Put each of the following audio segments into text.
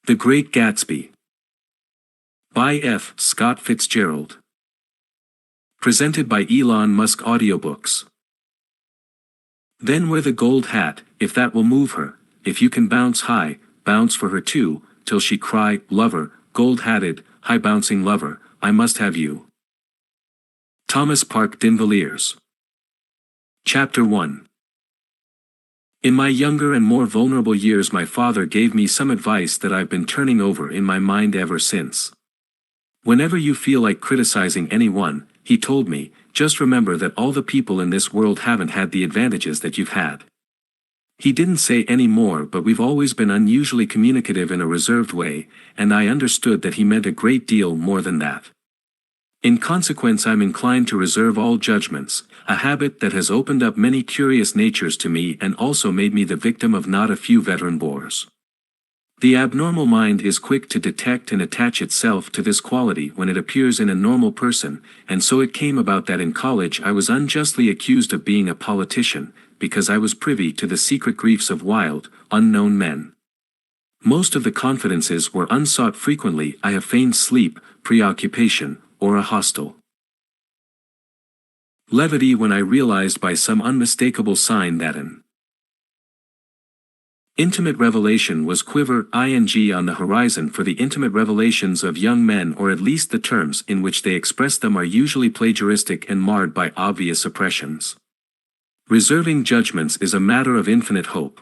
The Great Gatsby. By F. Scott Fitzgerald. Presented by Elon Musk Audiobooks. Then wear the gold hat, if that will move her. If you can bounce high, bounce for her too, till she cry, lover, gold-hatted, high-bouncing lover, I must have you. Thomas Park D'Invilliers. Chapter 1. In my younger and more vulnerable years, my father gave me some advice that I've been turning over in my mind ever since. Whenever you feel like criticizing anyone, he told me, just remember that all the people in this world haven't had the advantages that you've had. He didn't say any more, but we've always been unusually communicative in a reserved way, and I understood that he meant a great deal more than that. In consequence, I'm inclined to reserve all judgments, a habit that has opened up many curious natures to me and also made me the victim of not a few veteran bores. The abnormal mind is quick to detect and attach itself to this quality when it appears in a normal person, and so it came about that in college I was unjustly accused of being a politician, because I was privy to the secret griefs of wild, unknown men. Most of the confidences were unsought. Frequently I have feigned sleep, preoccupation, or a hostile levity when I realized by some unmistakable sign that an intimate revelation was ing on the horizon. For the intimate revelations of young men, or at least the terms in which they express them, are usually plagiaristic and marred by obvious oppressions. Reserving judgments is a matter of infinite hope.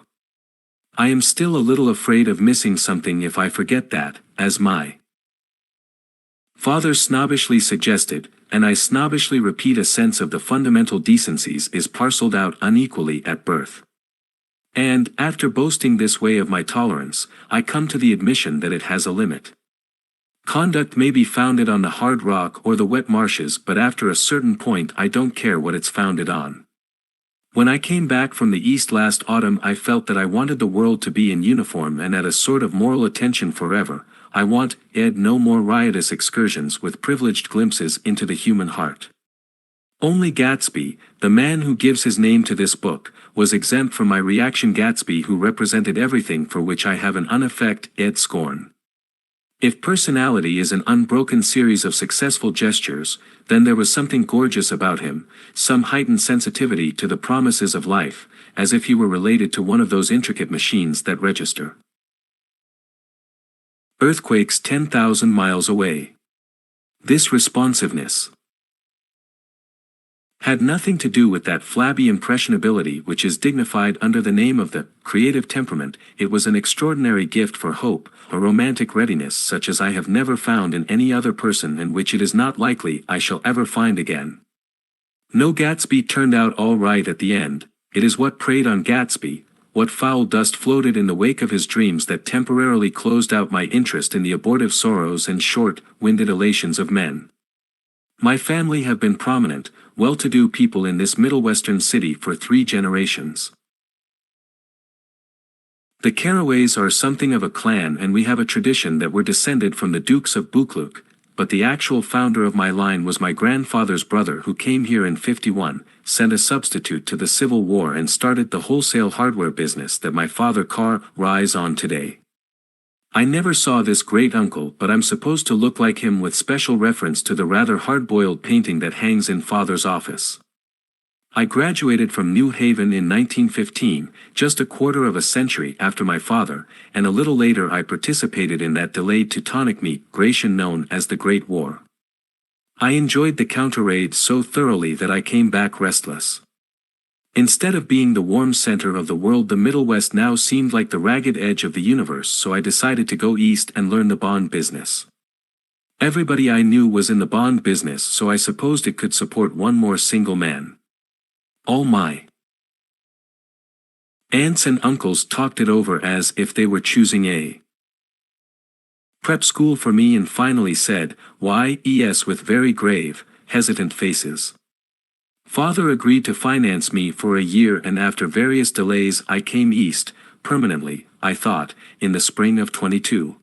I am still a little afraid of missing something if I forget that, as my father snobbishly suggested, and I snobbishly repeat, a sense of the fundamental decencies is parceled out unequally at birth. And, after boasting this way of my tolerance, I come to the admission that it has a limit. Conduct may be founded on the hard rock or the wet marshes, but after a certain point I don't care what it's founded on. When I came back from the East last autumn, I felt that I wanted the world to be in uniform and at a sort of moral attention forever. I want, no more riotous excursions with privileged glimpses into the human heart. Only Gatsby, the man who gives his name to this book, was exempt from my reaction. Gatsby, who represented everything for which I have an unaffected scorn. If personality is an unbroken series of successful gestures, then there was something gorgeous about him, some heightened sensitivity to the promises of life, as if he were related to one of those intricate machines that register earthquakes 10,000 miles away. This responsiveness had nothing to do with that flabby impressionability which is dignified under the name of the creative temperament. It was an extraordinary gift for hope, a romantic readiness such as I have never found in any other person, and which it is not likely I shall ever find again. No, Gatsby turned out all right at the end. It is what preyed on Gatsby, what foul dust floated in the wake of his dreams, that temporarily closed out my interest in the abortive sorrows and short-winded elations of men. My family have been prominent, well-to-do people in this Middle Western city for 3 generations. The Carraways are something of a clan, and we have a tradition that we're descended from the Dukes of Buccleuch, but the actual founder of my line was my grandfather's brother, who came here in '51, sent a substitute to the Civil War, and started the wholesale hardware business that my father carries on today. I never saw this great uncle, but I'm supposed to look like him, with special reference to the rather hard-boiled painting that hangs in father's office. I graduated from New Haven in 1915, just a quarter of a century after my father, and a little later I participated in that delayed Teutonic migration known as the Great War. I enjoyed the counter-raid so thoroughly that I came back restless. Instead of being the warm center of the world, the Middle West now seemed like the ragged edge of the universe, so I decided to go east and learn the bond business. Everybody I knew was in the bond business, so I supposed it could support one more single man. All my aunts and uncles talked it over as if they were choosing a prep school for me, and finally said, yes, with very grave, hesitant faces. Father agreed to finance me for a year, and after various delays I came east, permanently, I thought, in the spring of '22.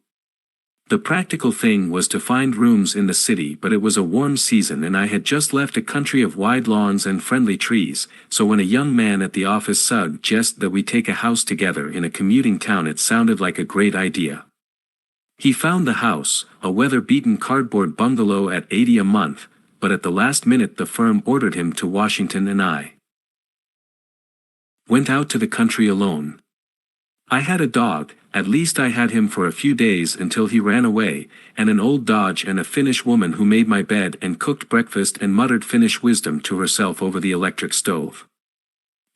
The practical thing was to find rooms in the city, but it was a warm season and I had just left a country of wide lawns and friendly trees, so when a young man at the office suggested that we take a house together in a commuting town, it sounded like a great idea. He found the house, a weather-beaten cardboard bungalow at $80 a month, but at the last minute the firm ordered him to Washington and I went out to the country alone. I had a dog, at least I had him for a few days until he ran away, and an old Dodge and a Finnish woman who made my bed and cooked breakfast and muttered Finnish wisdom to herself over the electric stove.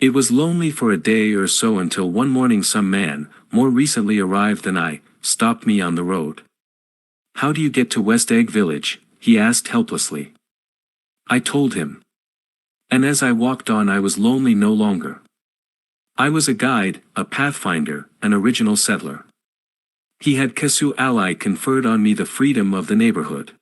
It was lonely for a day or so until one morning some man, more recently arrived than I, stopped me on the road. "How do you get to West Egg Village?" he asked helplessly. I told him. And as I walked on I was lonely no longer. I was a guide, a pathfinder, an original settler. He had Kesu ally conferred on me the freedom of the neighborhood.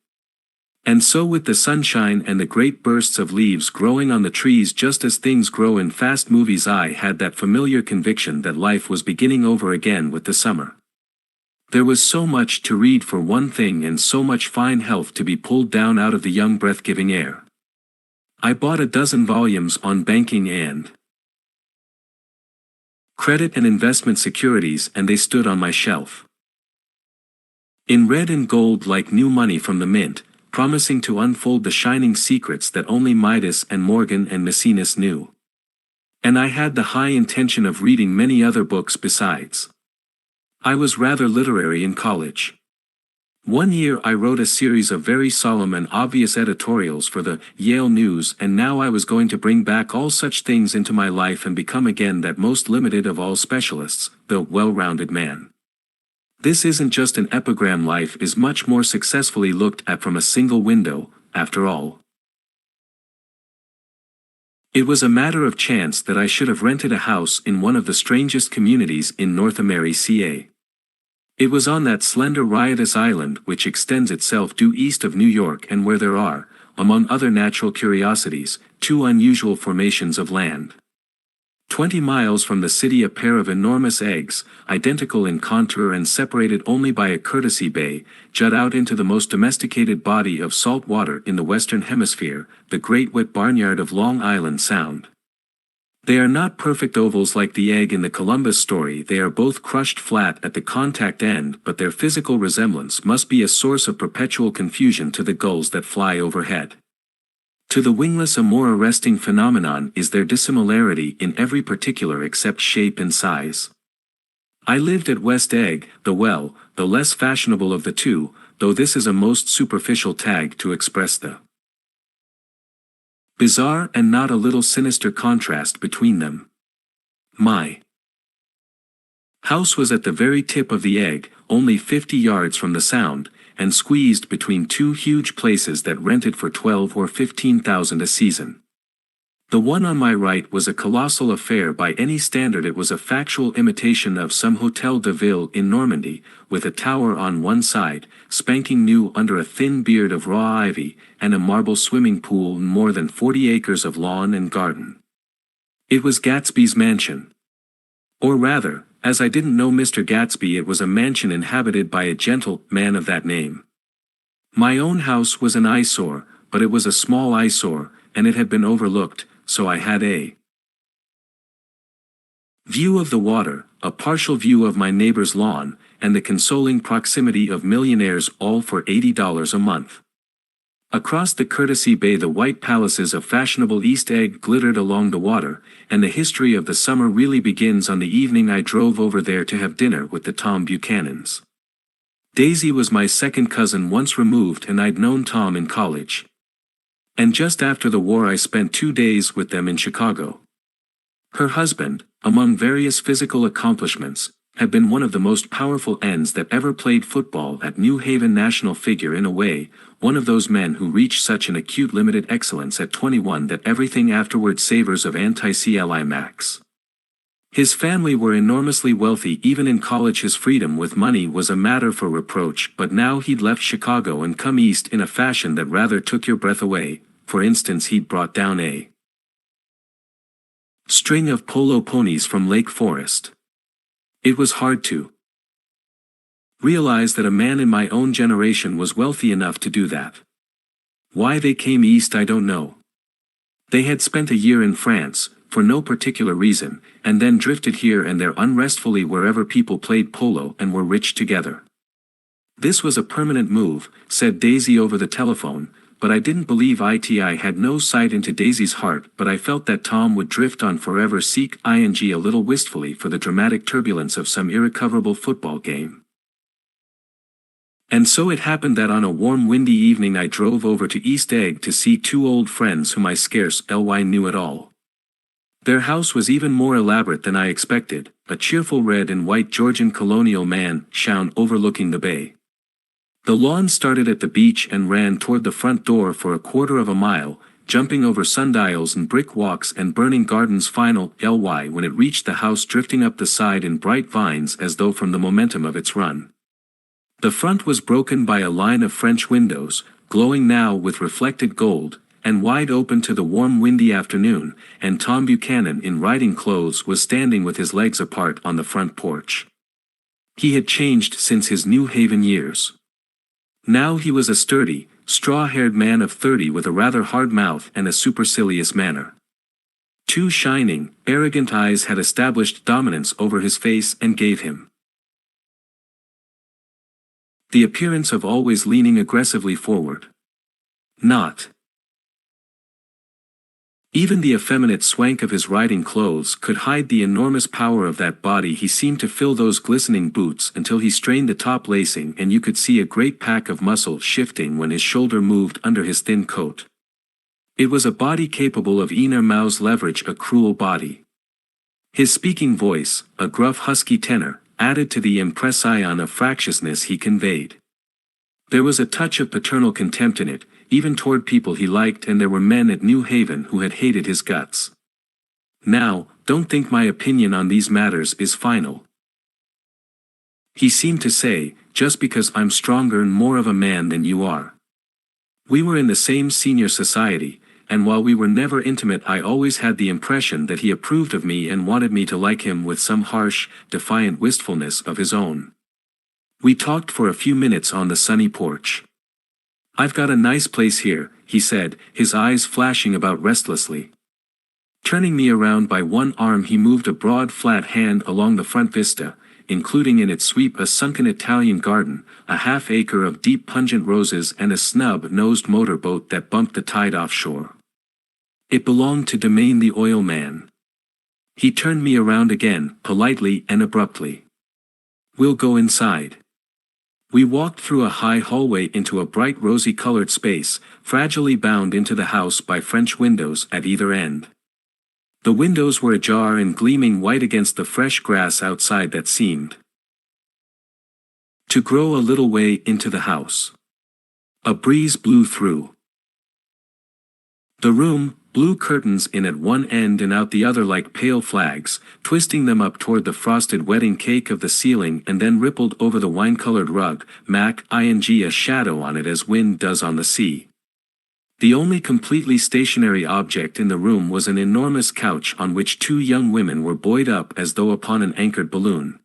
And so with the sunshine and the great bursts of leaves growing on the trees just as things grow in fast movies, I had that familiar conviction that life was beginning over again with the summer. There was so much to read for one thing and so much fine health to be pulled down out of the young breath-giving air. I bought a dozen volumes on banking and credit and investment securities, and they stood on my shelf. In red and gold like new money from the mint, promising to unfold the shining secrets that only Midas and Morgan and Maecenas knew. And I had the high intention of reading many other books besides. I was rather literary in college. One year I wrote a series of very solemn and obvious editorials for the Yale News, and now I was going to bring back all such things into my life and become again that most limited of all specialists, the well-rounded man. This isn't just an epigram. Life is much more successfully looked at from a single window, after all. It was a matter of chance that I should have rented a house in one of the strangest communities in North America. It was on that slender riotous island which extends itself due east of New York and where there are, among other natural curiosities, two unusual formations of land. 20 miles from the city a pair of enormous eggs, identical in contour and separated only by a courtesy bay, jut out into the most domesticated body of salt water in the Western Hemisphere, the Great Wet Barnyard of Long Island Sound. They are not perfect ovals like the egg in the Columbus story. They are both crushed flat at the contact end, but their physical resemblance must be a source of perpetual confusion to the gulls that fly overhead. To the wingless a more arresting phenomenon is their dissimilarity in every particular except shape and size. I lived at West Egg, the less fashionable of the two, though this is a most superficial tag to express the bizarre and not a little sinister contrast between them. My house was at the very tip of the egg, only 50 yards from the Sound, and squeezed between two huge places that rented for $12,000 or $15,000 a season. The one on my right was a colossal affair by any standard. It was a factual imitation of some Hôtel de Ville in Normandy, with a tower on one side, spanking new under a thin beard of raw ivy, and a marble swimming pool and more than 40 acres of lawn and garden. It was Gatsby's mansion. Or rather, as I didn't know Mr. Gatsby, it was a mansion inhabited by a gentleman of that name. My own house was an eyesore, but it was a small eyesore, and it had been overlooked, so I had a view of the water, a partial view of my neighbor's lawn, and the consoling proximity of millionaires, all for $80 a month. Across the courtesy bay the white palaces of fashionable East Egg glittered along the water, and the history of the summer really begins on the evening I drove over there to have dinner with the Tom Buchanans. Daisy was my second cousin once removed, and I'd known Tom in college. And just after the war I spent 2 days with them in Chicago. Her husband, among various physical accomplishments, had been one of the most powerful ends that ever played football at New Haven, national figure in a way, one of those men who reach such an acute limited excellence at 21 that everything afterward savors of anti-climax. His family were enormously wealthy. Even in college his freedom with money was a matter for reproach, but now he'd left Chicago and come east in a fashion that rather took your breath away. For instance, he'd brought down a string of polo ponies from Lake Forest. It was hard to realize that a man in my own generation was wealthy enough to do that. Why they came east I don't know. They had spent a year in France, for no particular reason, and then drifted here and there unrestfully wherever people played polo and were rich together. This was a permanent move, said Daisy over the telephone, but I didn't believe it. I had no sight into Daisy's heart, but I felt that Tom would drift on forever, seek ing a little wistfully for the dramatic turbulence of some irrecoverable football game. And so it happened that on a warm windy evening I drove over to East Egg to see two old friends whom I scarce knew at all. Their house was even more elaborate than I expected, a cheerful red and white Georgian colonial mansion overlooking the bay. The lawn started at the beach and ran toward the front door for a quarter of a mile, jumping over sundials and brick walks and burning gardens. When it reached the house, drifting up the side in bright vines as though from the momentum of its run. The front was broken by a line of French windows, glowing now with reflected gold, and wide open to the warm windy afternoon, and Tom Buchanan in riding clothes was standing with his legs apart on the front porch. He had changed since his New Haven years. Now he was a sturdy, straw-haired man of 30 with a rather hard mouth and a supercilious manner. Two shining, arrogant eyes had established dominance over his face and gave him the appearance of always leaning aggressively forward. Not even the effeminate swank of his riding clothes could hide the enormous power of that body. He seemed to fill those glistening boots until he strained the top lacing, and you could see a great pack of muscle shifting when his shoulder moved under his thin coat. It was a body capable of inner mouse leverage, a cruel body. His speaking voice, a gruff husky tenor, added to the impression of fractiousness he conveyed. There was a touch of paternal contempt in it, even toward people he liked, and there were men at New Haven who had hated his guts. Now, don't think my opinion on these matters is final. He seemed to say, just because I'm stronger and more of a man than you are. We were in the same senior society, and while we were never intimate, I always had the impression that he approved of me and wanted me to like him with some harsh, defiant wistfulness of his own. We talked for a few minutes on the sunny porch. "I've got a nice place here," he said, his eyes flashing about restlessly. Turning me around by one arm, he moved a broad flat hand along the front vista, including in its sweep a sunken Italian garden, a half-acre of deep pungent roses, and a snub-nosed motor-boat that bumped the tide offshore. It belonged to Domain the oil man. He turned me around again, politely and abruptly. "We'll go inside." We walked through a high hallway into a bright rosy-colored space, fragilely bound into the house by French windows at either end. The windows were ajar and gleaming white against the fresh grass outside that seemed to grow a little way into the house. A breeze blew through the room, blue curtains in at one end and out the other like pale flags, twisting them up toward the frosted wedding cake of the ceiling, and then rippled over the wine-colored rug, a shadow on it as wind does on the sea. The only completely stationary object in the room was an enormous couch on which two young women were buoyed up as though upon an anchored balloon.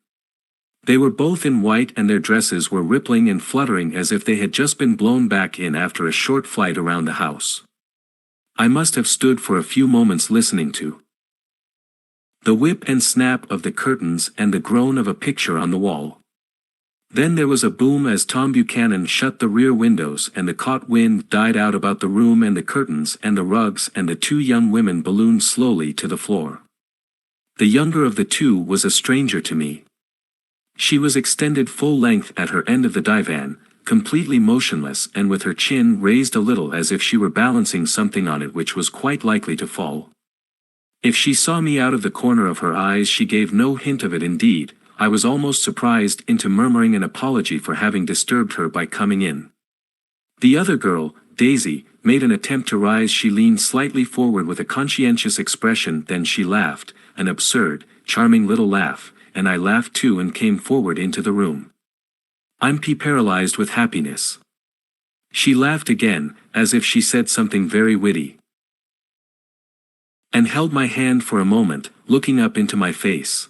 They were both in white, and their dresses were rippling and fluttering as if they had just been blown back in after a short flight around the house. I must have stood for a few moments listening to the whip and snap of the curtains and the groan of a picture on the wall. Then there was a boom as Tom Buchanan shut the rear windows, and the caught wind died out about the room and the curtains and the rugs, and the two young women ballooned slowly to the floor. The younger of the two was a stranger to me. She was extended full length at her end of the divan, completely motionless and with her chin raised a little as if she were balancing something on it which was quite likely to fall. If she saw me out of the corner of her eyes, she gave no hint of it. Indeed, I was almost surprised into murmuring an apology for having disturbed her by coming in. The other girl, Daisy, made an attempt to rise. She leaned slightly forward with a conscientious expression, then she laughed, an absurd, charming little laugh, and I laughed too and came forward into the room. "I'm paralyzed with happiness." She laughed again, as if she said something very witty, and held my hand for a moment, looking up into my face,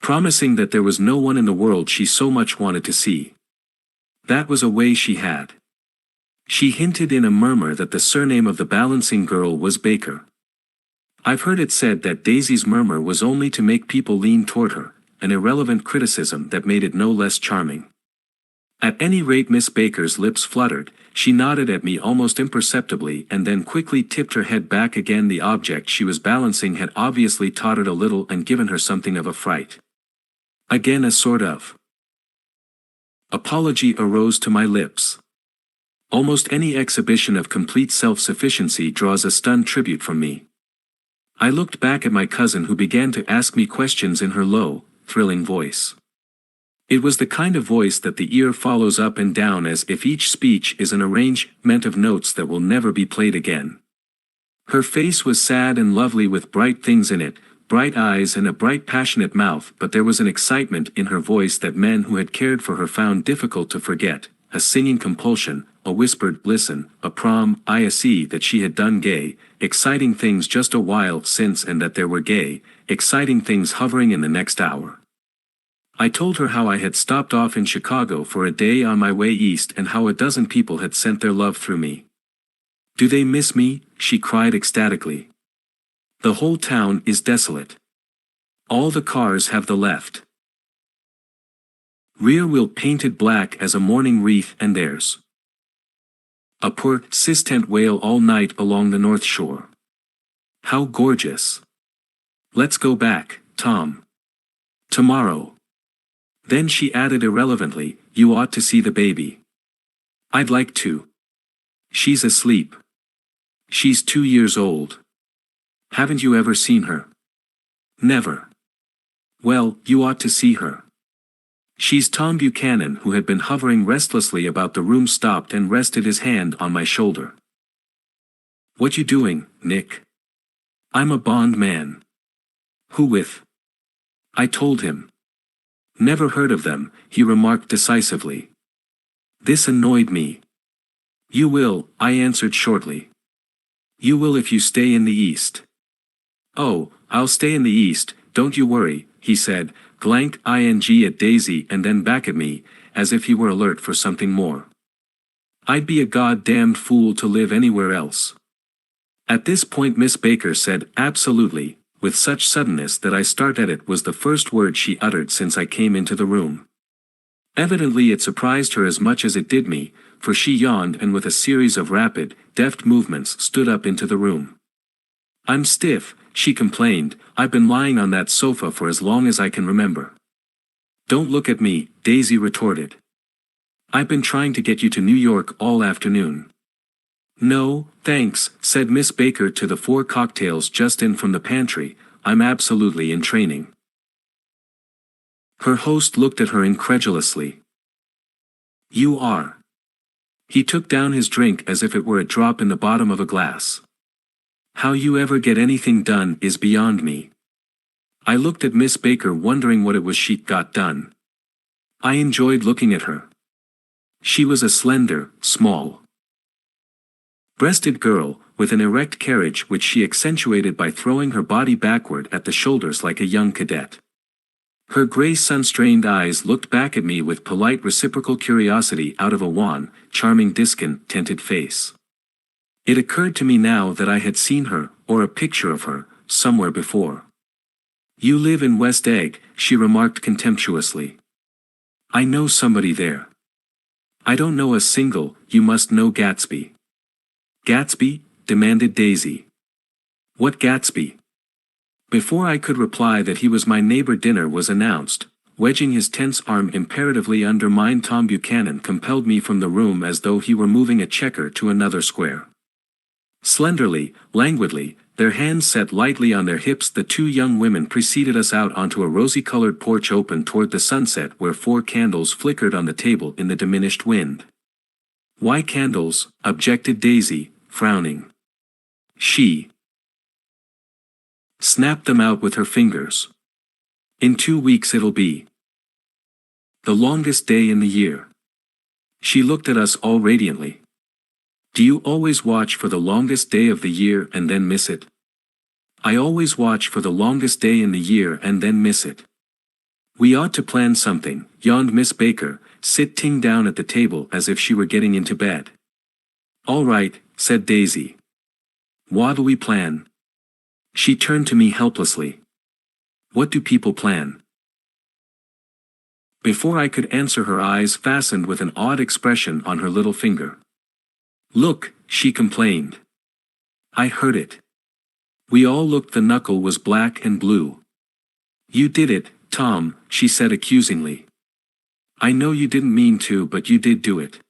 promising that there was no one in the world she so much wanted to see. That was a way she had. She hinted in a murmur that the surname of the balancing girl was Baker. I've heard it said that Daisy's murmur was only to make people lean toward her, an irrelevant criticism that made it no less charming. At any rate, Miss Baker's lips fluttered, she nodded at me almost imperceptibly and then quickly tipped her head back again. The object she was balancing had obviously tottered a little and given her something of a fright. Again a sort of apology arose to my lips. Almost any exhibition of complete self-sufficiency draws a stunned tribute from me. I looked back at my cousin, who began to ask me questions in her low, thrilling voice. It was the kind of voice that the ear follows up and down as if each speech is an arrangement of notes that will never be played again. Her face was sad and lovely with bright things in it, bright eyes and a bright passionate mouth, but there was an excitement in her voice that men who had cared for her found difficult to forget, a singing compulsion, a whispered listen, a prom, I see that she had done gay, exciting things just a while since and that there were gay, exciting things hovering in the next hour. I told her how I had stopped off in Chicago for a day on my way east and how a dozen people had sent their love through me. Do they miss me? She cried ecstatically. The whole town is desolate. All the cars have the left rear wheel painted black as a mourning wreath, and there's a poor cis-tent wail all night along the North Shore. How gorgeous. Let's go back, Tom. Tomorrow. Then she added irrelevantly, you ought to see the baby. I'd like to. She's asleep. She's 2 years old. Haven't you ever seen her? Never. Well, you ought to see her. She's Tom Buchanan, who had been hovering restlessly about the room, stopped and rested his hand on my shoulder. What you doing, Nick? I'm a bond man. Who with? I told him. Never heard of them, he remarked decisively. This annoyed me. You will, I answered shortly. You will if you stay in the East. Oh, I'll stay in the East, don't you worry, he said, ing at Daisy and then back at me, as if he were alert for something more. I'd be a goddamned fool to live anywhere else. At this point Miss Baker said absolutely, with such suddenness that I started. It was the first word she uttered since I came into the room. Evidently it surprised her as much as it did me, for she yawned and with a series of rapid, deft movements stood up into the room. I'm stiff, she complained, I've been lying on that sofa for as long as I can remember. Don't look at me, Daisy retorted. I've been trying to get you to New York all afternoon. No, thanks, said Miss Baker to the 4 cocktails just in from the pantry, I'm absolutely in training. Her host looked at her incredulously. You are. He took down his drink as if it were a drop in the bottom of a glass. How you ever get anything done is beyond me. I looked at Miss Baker wondering what it was she got done. I enjoyed looking at her. She was a slender, small-breasted girl, with an erect carriage which she accentuated by throwing her body backward at the shoulders like a young cadet. Her gray sun-strained eyes looked back at me with polite reciprocal curiosity out of a wan, charming discontented face. It occurred to me now that I had seen her, or a picture of her, somewhere before. You live in West Egg, she remarked contemptuously. I know somebody there. I don't know a single, you must know Gatsby. Gatsby? Demanded Daisy. What Gatsby? Before I could reply that he was my neighbor, dinner was announced. Wedging his tense arm imperatively under mine, Tom Buchanan compelled me from the room as though he were moving a checker to another square. Slenderly, languidly, their hands set lightly on their hips, the 2 young women preceded us out onto a rosy-colored porch open toward the sunset, where 4 candles flickered on the table in the diminished wind. Why candles? Objected Daisy, frowning. She snapped them out with her fingers. In 2 weeks it'll be the longest day in the year. She looked at us all radiantly. Do you always watch for the longest day of the year and then miss it? I always watch for the longest day in the year and then miss it. We ought to plan something, yawned Miss Baker, sitting down at the table as if she were getting into bed. All right, said Daisy. What'll we plan? She turned to me helplessly. What do people plan? Before I could answer, her eyes fastened with an odd expression on her little finger. "Look," she complained. I heard it. We all looked. The knuckle was black and blue. "You did it, Tom," she said accusingly. "I know you didn't mean to, but you did do it.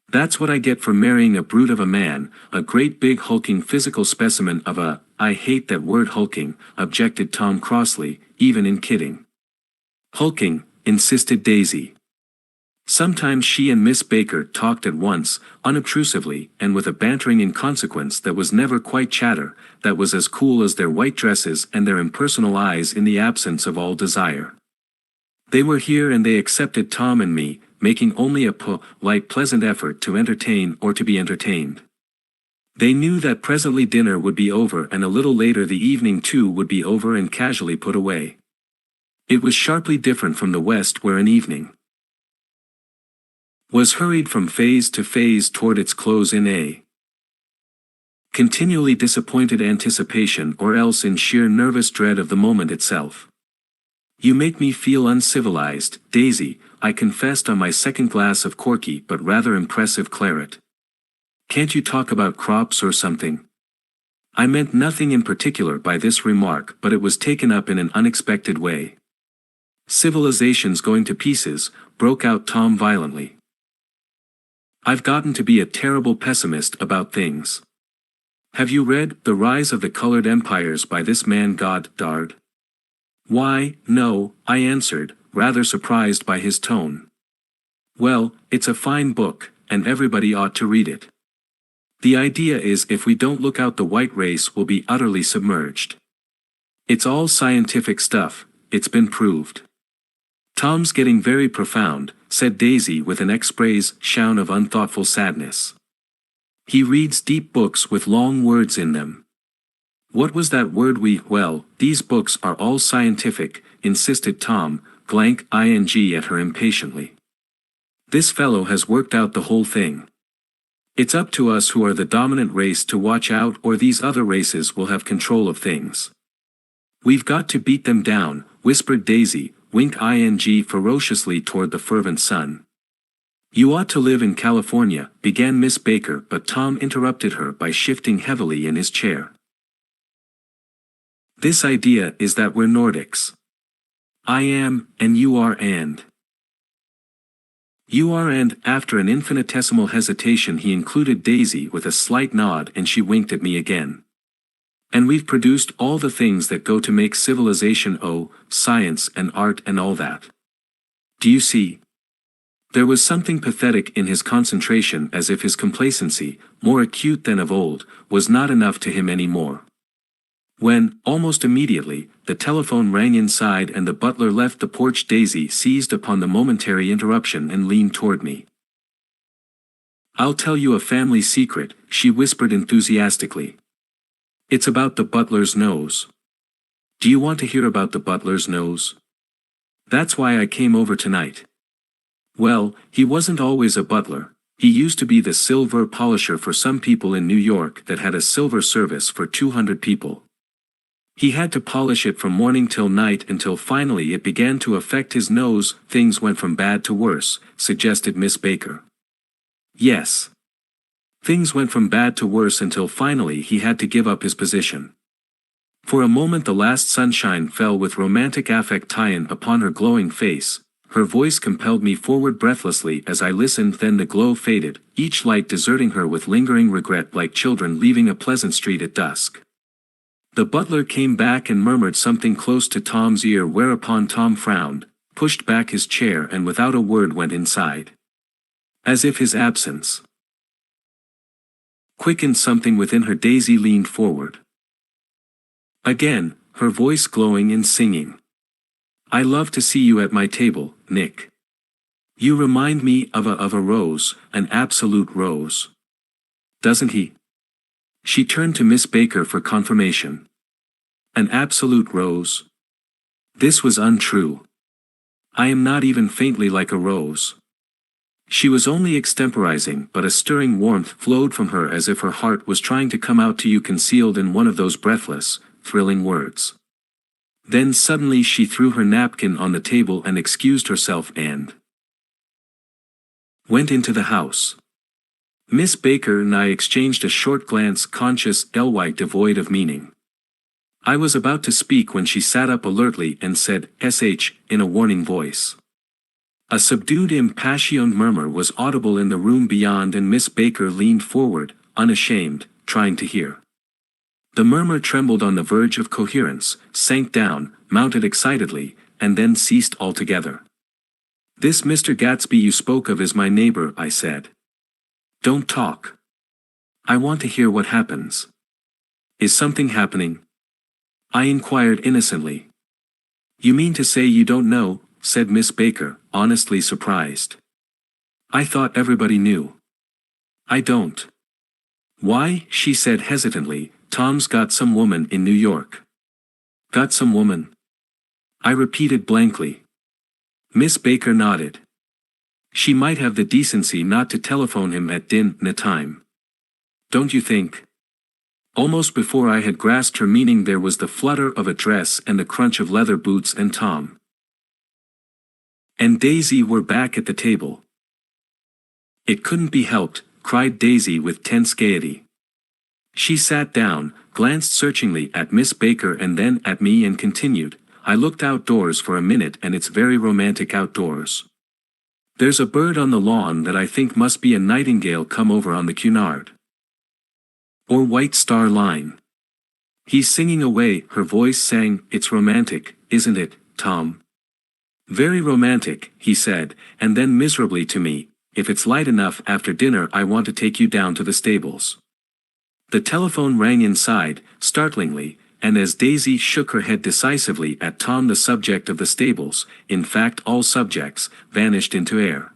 That's what I get for marrying a brute of a man, a great big hulking physical specimen of a—" "I hate that word hulking," objected Tom crossly, "even in kidding." "Hulking," insisted Daisy. Sometimes she and Miss Baker talked at once, unobtrusively, and with a bantering inconsequence that was never quite chatter, that was as cool as their white dresses and their impersonal eyes in the absence of all desire. They were here and they accepted Tom and me, making only a polite pleasant effort to entertain or to be entertained. They knew that presently dinner would be over and a little later the evening too would be over and casually put away. It was sharply different from the West, where an evening was hurried from phase to phase toward its close in a continually disappointed anticipation or else in sheer nervous dread of the moment itself. "You make me feel uncivilized, Daisy," I confessed on my second glass of corky but rather impressive claret. "Can't you talk about crops or something?" I meant nothing in particular by this remark, but it was taken up in an unexpected way. "Civilization's going to pieces," broke out Tom violently. "I've gotten to be a terrible pessimist about things. Have you read The Rise of the Colored Empires by this man Goddard?" "Why, no," I answered, rather surprised by his tone. "Well, it's a fine book, and everybody ought to read it. The idea is if we don't look out the white race will be utterly submerged. It's all scientific stuff, it's been proved." "Tom's getting very profound," said Daisy with an expression of unthoughtful sadness. "He reads deep books with long words in them." "What was that word well, these books are all scientific," insisted Tom, ing at her impatiently. "This fellow has worked out the whole thing. It's up to us who are the dominant race to watch out, or these other races will have control of things. We've got to beat them down," whispered Daisy, ing ferociously toward the fervent sun. "You ought to live in California," began Miss Baker, but Tom interrupted her by shifting heavily in his chair. "This idea is that we're Nordics. I am, and you are, and you are, and—" After an infinitesimal hesitation he included Daisy with a slight nod and she winked at me again. "And we've produced all the things that go to make civilization, science and art and all that. Do you see?" There was something pathetic in his concentration, as if his complacency, more acute than of old, was not enough to him any more. When, almost immediately, the telephone rang inside and the butler left the porch, Daisy seized upon the momentary interruption and leaned toward me. "I'll tell you a family secret," she whispered enthusiastically. "It's about the butler's nose. Do you want to hear about the butler's nose? That's why I came over tonight. Well, he wasn't always a butler. He used to be the silver polisher for some people in New York that had a silver service for 200 people. He had to polish it from morning till night until finally it began to affect his nose." "Things went from bad to worse," suggested Miss Baker. "Yes. Things went from bad to worse until finally he had to give up his position." For a moment the last sunshine fell with romantic affection upon her glowing face. Her voice compelled me forward breathlessly as I listened, then the glow faded, each light deserting her with lingering regret like children leaving a pleasant street at dusk. The butler came back and murmured something close to Tom's ear, whereupon Tom frowned, pushed back his chair and without a word went inside. As if his absence quickened something within her, Daisy leaned forward. Again, her voice glowing and singing. "I love to see you at my table, Nick. You remind me of a rose, an absolute rose. Doesn't he?" She turned to Miss Baker for confirmation. "An absolute rose?" This was untrue. "I am not even faintly like a rose." She was only extemporizing, but a stirring warmth flowed from her as if her heart was trying to come out to you, concealed in one of those breathless, thrilling words. Then suddenly she threw her napkin on the table and excused herself and went into the house. Miss Baker and I exchanged a short glance, conscious, devoid of meaning. I was about to speak when she sat up alertly and said, "Sh," in a warning voice. A subdued, impassioned murmur was audible in the room beyond, and Miss Baker leaned forward, unashamed, trying to hear. The murmur trembled on the verge of coherence, sank down, mounted excitedly, and then ceased altogether. "This Mr. Gatsby you spoke of is my neighbor," I said. "Don't talk. I want to hear what happens." "Is something happening?" I inquired innocently. "You mean to say you don't know?" said Miss Baker, honestly surprised. "I thought everybody knew." "I don't." "Why," she said hesitantly, "Tom's got some woman in New York." "Got some woman?" I repeated blankly. Miss Baker nodded. "She might have the decency not to telephone him at dinner time. Don't you think?" Almost before I had grasped her meaning, there was the flutter of a dress and the crunch of leather boots, and Tom and Daisy were back at the table. "It couldn't be helped," cried Daisy with tense gaiety. She sat down, glanced searchingly at Miss Baker and then at me, and continued, "I looked outdoors for a minute, and it's very romantic outdoors. There's a bird on the lawn that I think must be a nightingale come over on the Cunard or White Star Line. He's singing away," her voice sang. "It's romantic, isn't it, Tom?" "Very romantic," he said, and then miserably to me, "If it's light enough after dinner, I want to take you down to the stables." The telephone rang inside, startlingly, and as Daisy shook her head decisively at Tom, the subject of the stables, in fact all subjects, vanished into air.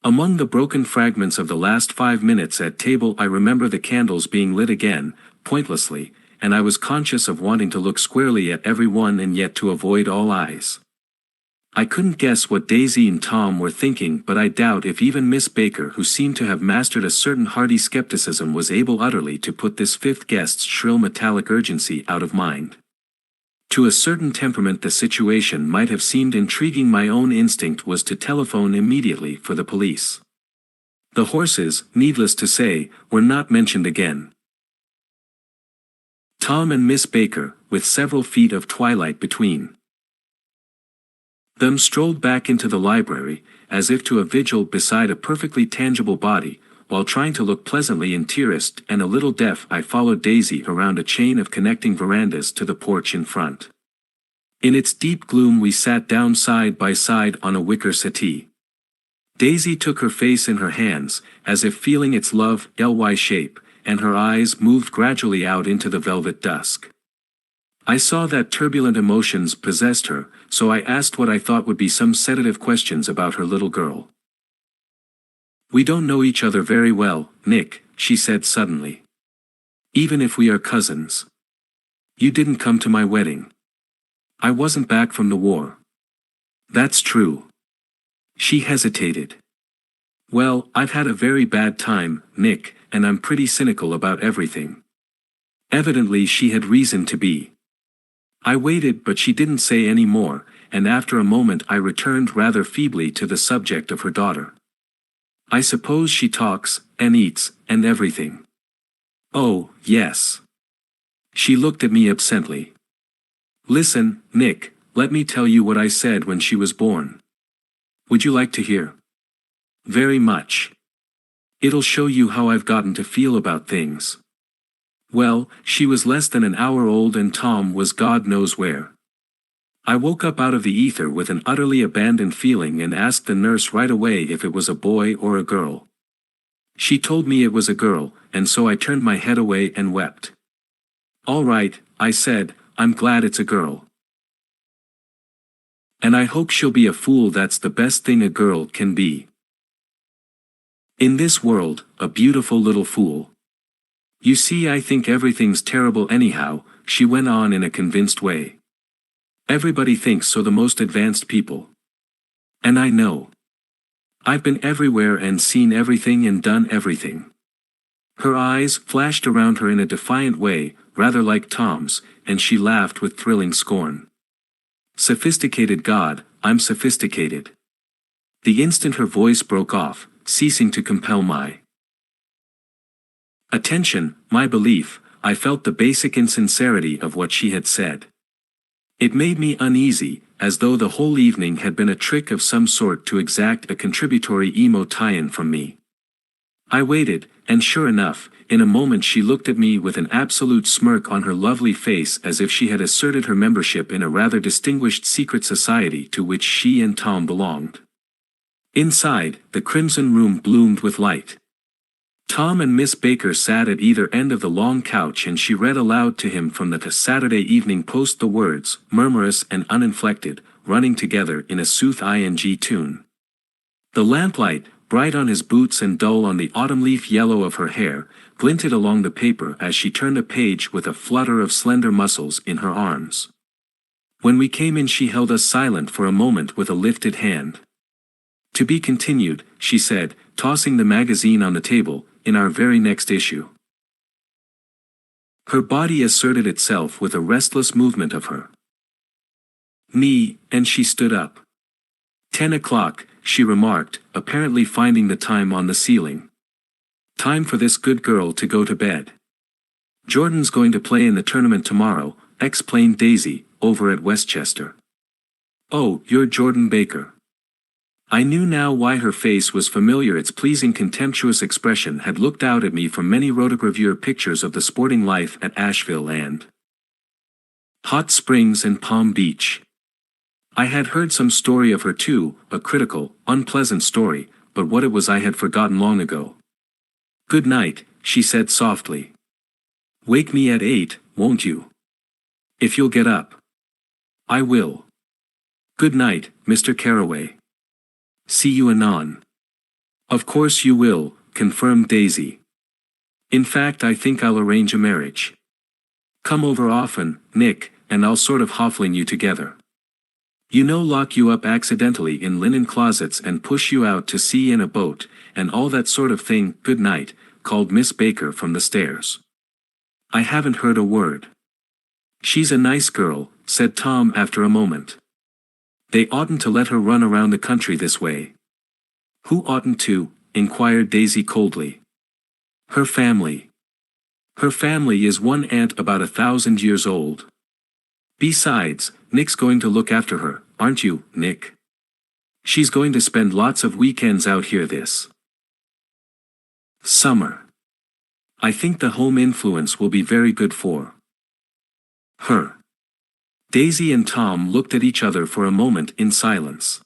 Among the broken fragments of the last 5 minutes at table, I remember the candles being lit again, pointlessly, and I was conscious of wanting to look squarely at every one and yet to avoid all eyes. I couldn't guess what Daisy and Tom were thinking, but I doubt if even Miss Baker, who seemed to have mastered a certain hearty skepticism, was able utterly to put this fifth guest's shrill metallic urgency out of mind. To a certain temperament the situation might have seemed intriguing. My own instinct was to telephone immediately for the police. The horses, needless to say, were not mentioned again. Tom and Miss Baker, with several feet of twilight between them, strolled back into the library, as if to a vigil beside a perfectly tangible body. While trying to look pleasantly interest and a little deaf, I followed Daisy around a chain of connecting verandas to the porch in front. In its deep gloom we sat down side by side on a wicker settee. Daisy took her face in her hands, as if feeling its love shape, and her eyes moved gradually out into the velvet dusk. I saw that turbulent emotions possessed her, so I asked what I thought would be some sedative questions about her little girl. "We don't know each other very well, Nick," she said suddenly. "Even if we are cousins. You didn't come to my wedding. I wasn't back from the war." "That's true." She hesitated. "Well, I've had a very bad time, Nick, and I'm pretty cynical about everything." Evidently she had reason to be. I waited, but she didn't say any more, and after a moment I returned rather feebly to the subject of her daughter. "I suppose she talks, and eats, and everything." "Oh, yes." She looked at me absently. "Listen, Nick, let me tell you what I said when she was born. Would you like to hear?" "Very much. It'll show you how I've gotten to feel about things." Well, she was less than an hour old and Tom was God knows where. I woke up out of the ether with an utterly abandoned feeling and asked the nurse right away if it was a boy or a girl. She told me it was a girl, and so I turned my head away and wept. "All right," I said, "I'm glad it's a girl. And I hope she'll be a fool. That's the best thing a girl can be in this world, a beautiful little fool. You see, I think everything's terrible anyhow," she went on in a convinced way. "Everybody thinks so, the most advanced people. And I know. I've been everywhere and seen everything and done everything." Her eyes flashed around her in a defiant way, rather like Tom's, and she laughed with thrilling scorn. Sophisticated God, I'm sophisticated. The instant her voice broke off, ceasing to compel my attention, my belief, I felt the basic insincerity of what she had said. It made me uneasy, as though the whole evening had been a trick of some sort to exact a contributory emo tie-in from me. I waited, and sure enough, in a moment she looked at me with an absolute smirk on her lovely face as if she had asserted her membership in a rather distinguished secret society to which she and Tom belonged. Inside, the crimson room bloomed with light. Tom and Miss Baker sat at either end of the long couch and she read aloud to him from the Saturday Evening Post the words, murmurous and uninflected, running together in a sooth-ing tune. The lamplight, bright on his boots and dull on the autumn leaf yellow of her hair, glinted along the paper as she turned a page with a flutter of slender muscles in her arms. When we came in she held us silent for a moment with a lifted hand. To be continued, she said, tossing the magazine on the table, in our very next issue. Her body asserted itself with a restless movement of her knee, and she stood up. 10 o'clock, she remarked, apparently finding the time on the ceiling. Time for this good girl to go to bed. Jordan's going to play in the tournament tomorrow, explained Daisy, over at Westchester. Oh, you're Jordan Baker. I knew now why her face was familiar. Its pleasing contemptuous expression had looked out at me from many rotogravure pictures of the sporting life at Asheville and Hot Springs and Palm Beach. I had heard some story of her too, a critical, unpleasant story, but what it was I had forgotten long ago. Good night, she said softly. Wake me at 8, won't you? If you'll get up. I will. Good night, Mr. Carraway. See you anon. Of course you will, confirmed Daisy. In fact, I think I'll arrange a marriage. Come over often, Nick, and I'll sort of hoffling you together. You know, lock you up accidentally in linen closets and push you out to sea in a boat, and all that sort of thing. Good night, called Miss Baker from the stairs. I haven't heard a word. She's a nice girl, said Tom after a moment. They oughtn't to let her run around the country this way. Who oughtn't to? Inquired Daisy coldly. Her family. Her family is one aunt about 1,000 years old. Besides, Nick's going to look after her, aren't you, Nick? She's going to spend lots of weekends out here this summer. I think the home influence will be very good for her. Daisy and Tom looked at each other for a moment in silence.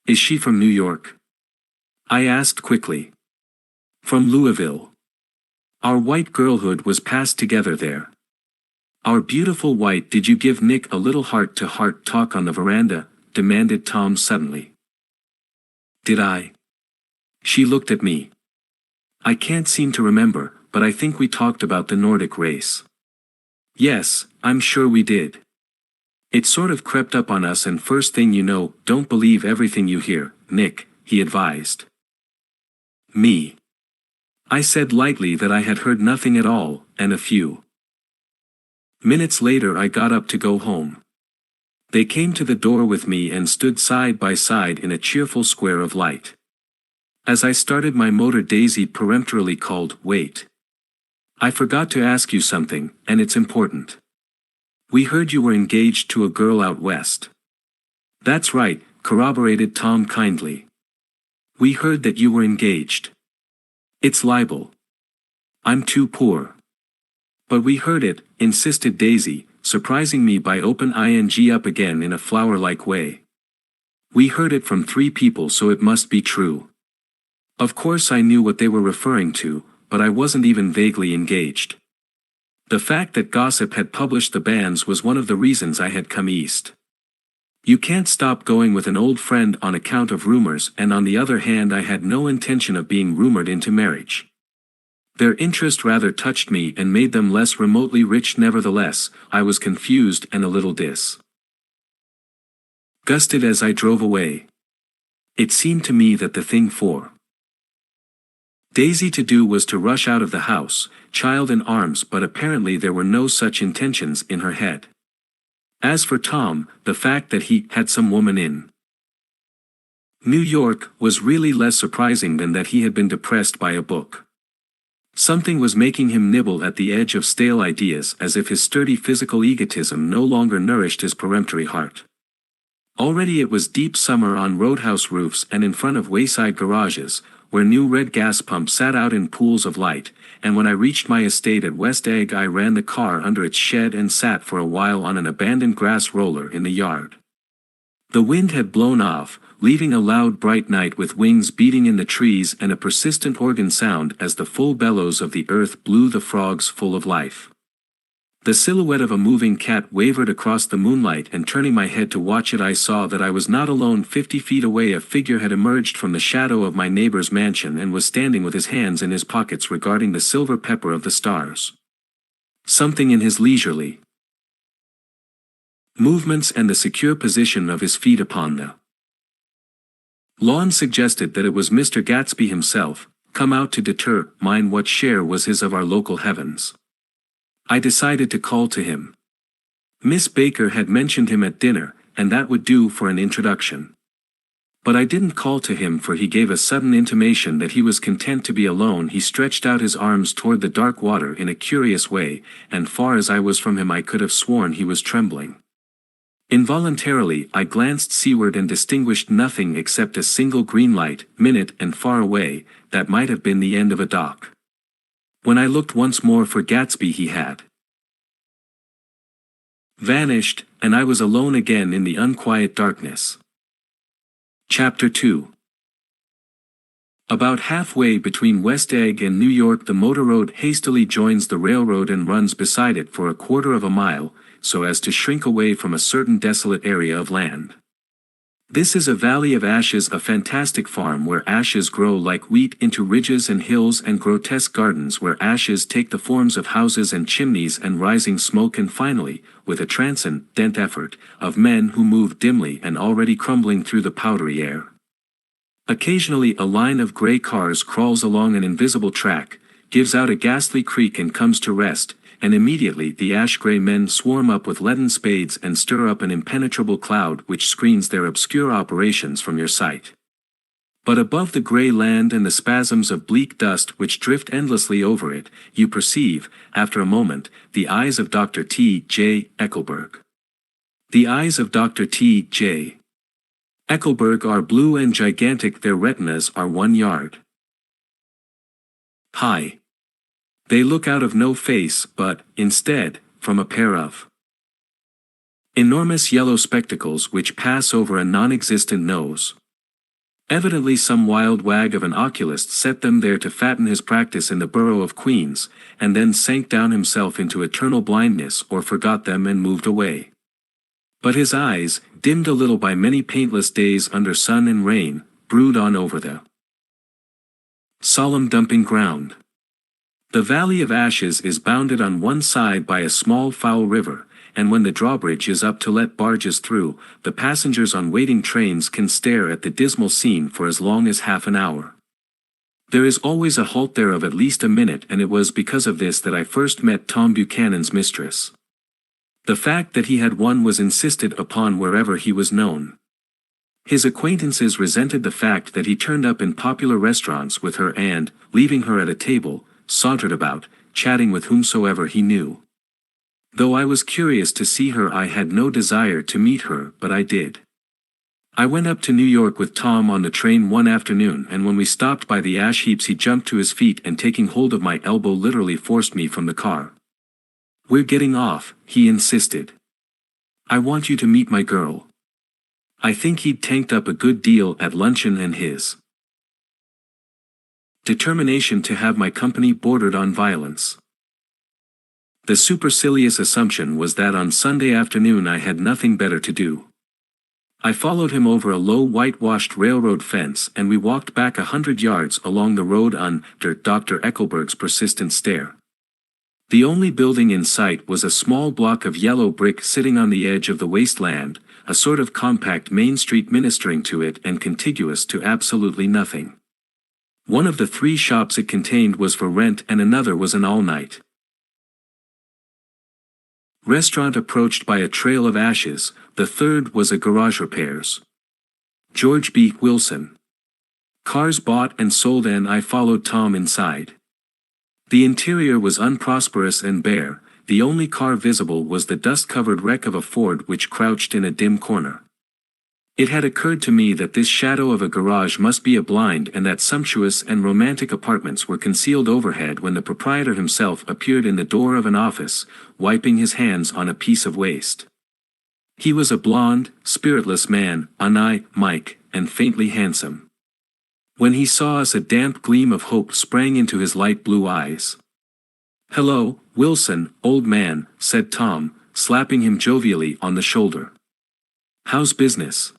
Is she from New York? I asked quickly. From Louisville. Our white girlhood was passed together there. Our beautiful white. Did you give Nick a little heart-to-heart talk on the veranda? Demanded Tom suddenly. Did I? She looked at me. I can't seem to remember, but I think we talked about the Nordic race. Yes, I'm sure we did. It sort of crept up on us, and first thing you know, don't believe everything you hear, Nick, he advised. Me. I said lightly that I had heard nothing at all, and a few minutes later I got up to go home. They came to the door with me and stood side by side in a cheerful square of light. As I started my motor, Daisy peremptorily called, "Wait. I forgot to ask you something, and it's important. We heard you were engaged to a girl out west." That's right, corroborated Tom kindly. We heard that you were engaged. It's libel. I'm too poor. But we heard it, insisted Daisy, surprising me by open ing up again in a flower-like way. We heard it from 3 people, so it must be true. Of course I knew what they were referring to, but I wasn't even vaguely engaged. The fact that gossip had published the banns was one of the reasons I had come east. You can't stop going with an old friend on account of rumors, and on the other hand I had no intention of being rumored into marriage. Their interest rather touched me and made them less remotely rich. Nevertheless, I was confused and a little disgusted as I drove away. It seemed to me that the thing for Daisy to do was to rush out of the house, child in arms, but apparently there were no such intentions in her head. As for Tom, the fact that he had some woman in New York was really less surprising than that he had been depressed by a book. Something was making him nibble at the edge of stale ideas, as if his sturdy physical egotism no longer nourished his peremptory heart. Already it was deep summer on roadhouse roofs and in front of wayside garages, where new red gas pumps sat out in pools of light, and when I reached my estate at West Egg I ran the car under its shed and sat for a while on an abandoned grass roller in the yard. The wind had blown off, leaving a loud bright night with wings beating in the trees and a persistent organ sound as the full bellows of the earth blew the frogs full of life. The silhouette of a moving cat wavered across the moonlight, and turning my head to watch it I saw that I was not alone. 50 feet away a figure had emerged from the shadow of my neighbor's mansion and was standing with his hands in his pockets regarding the silver pepper of the stars. Something in his leisurely movements and the secure position of his feet upon the lawn suggested that it was Mr. Gatsby himself, come out to determine what share was his of our local heavens. I decided to call to him. Miss Baker had mentioned him at dinner, and that would do for an introduction. But I didn't call to him, for he gave a sudden intimation that he was content to be alone. He stretched out his arms toward the dark water in a curious way, and far as I was from him I could have sworn he was trembling. Involuntarily I glanced seaward and distinguished nothing except a single green light, minute and far away, that might have been the end of a dock. When I looked once more for Gatsby he had vanished, and I was alone again in the unquiet darkness. Chapter 2. About halfway between West Egg and New York the motor road hastily joins the railroad and runs beside it for a quarter of a mile, so as to shrink away from a certain desolate area of land. This is a valley of ashes, a fantastic farm where ashes grow like wheat into ridges and hills, and grotesque gardens where ashes take the forms of houses and chimneys and rising smoke, and finally, with a transcendent effort, of men who move dimly and already crumbling through the powdery air. Occasionally a line of gray cars crawls along an invisible track, gives out a ghastly creak and comes to rest, and immediately the ash-gray men swarm up with leaden spades and stir up an impenetrable cloud which screens their obscure operations from your sight. But above the gray land and the spasms of bleak dust which drift endlessly over it, you perceive, after a moment, the eyes of Dr. T. J. Eckelberg. The eyes of Dr. T. J. Eckelberg are blue and gigantic. Their retinas are 1 yard high. They look out of no face but, instead, from a pair of enormous yellow spectacles which pass over a non-existent nose. Evidently some wild wag of an oculist set them there to fatten his practice in the borough of Queens, and then sank down himself into eternal blindness or forgot them and moved away. But his eyes, dimmed a little by many paintless days under sun and rain, brood on over the solemn dumping ground. The Valley of Ashes is bounded on one side by a small foul river, and when the drawbridge is up to let barges through, the passengers on waiting trains can stare at the dismal scene for as long as half an hour. There is always a halt there of at least a minute, and it was because of this that I first met Tom Buchanan's mistress. The fact that he had one was insisted upon wherever he was known. His acquaintances resented the fact that he turned up in popular restaurants with her and, leaving her at a table, sauntered about, chatting with whomsoever he knew. Though I was curious to see her, I had no desire to meet her, but I did. I went up to New York with Tom on the train one afternoon, and when we stopped by the ash heaps he jumped to his feet and, taking hold of my elbow, literally forced me from the car. "We're getting off," he insisted. "I want you to meet my girl." I think he'd tanked up a good deal at luncheon, and his determination to have my company bordered on violence. The supercilious assumption was that on Sunday afternoon I had nothing better to do. I followed him over a low whitewashed railroad fence, and we walked back 100 yards along the road under Dr. Eckelberg's persistent stare. The only building in sight was a small block of yellow brick sitting on the edge of the wasteland, a sort of compact main street ministering to it and contiguous to absolutely nothing. One of the 3 shops it contained was for rent, and another was an all-night Restaurant approached by a trail of ashes. The third was a garage repairs. George B. Wilson. Cars bought and sold, and I followed Tom inside. The interior was unprosperous and bare. The only car visible was the dust-covered wreck of a Ford which crouched in a dim corner. It had occurred to me that this shadow of a garage must be a blind, and that sumptuous and romantic apartments were concealed overhead, when the proprietor himself appeared in the door of an office, wiping his hands on a piece of waste. He was a blond, spiritless man, Mike, and faintly handsome. When he saw us, a damp gleam of hope sprang into his light blue eyes. "Hello, Wilson, old man," said Tom, slapping him jovially on the shoulder. "How's business?"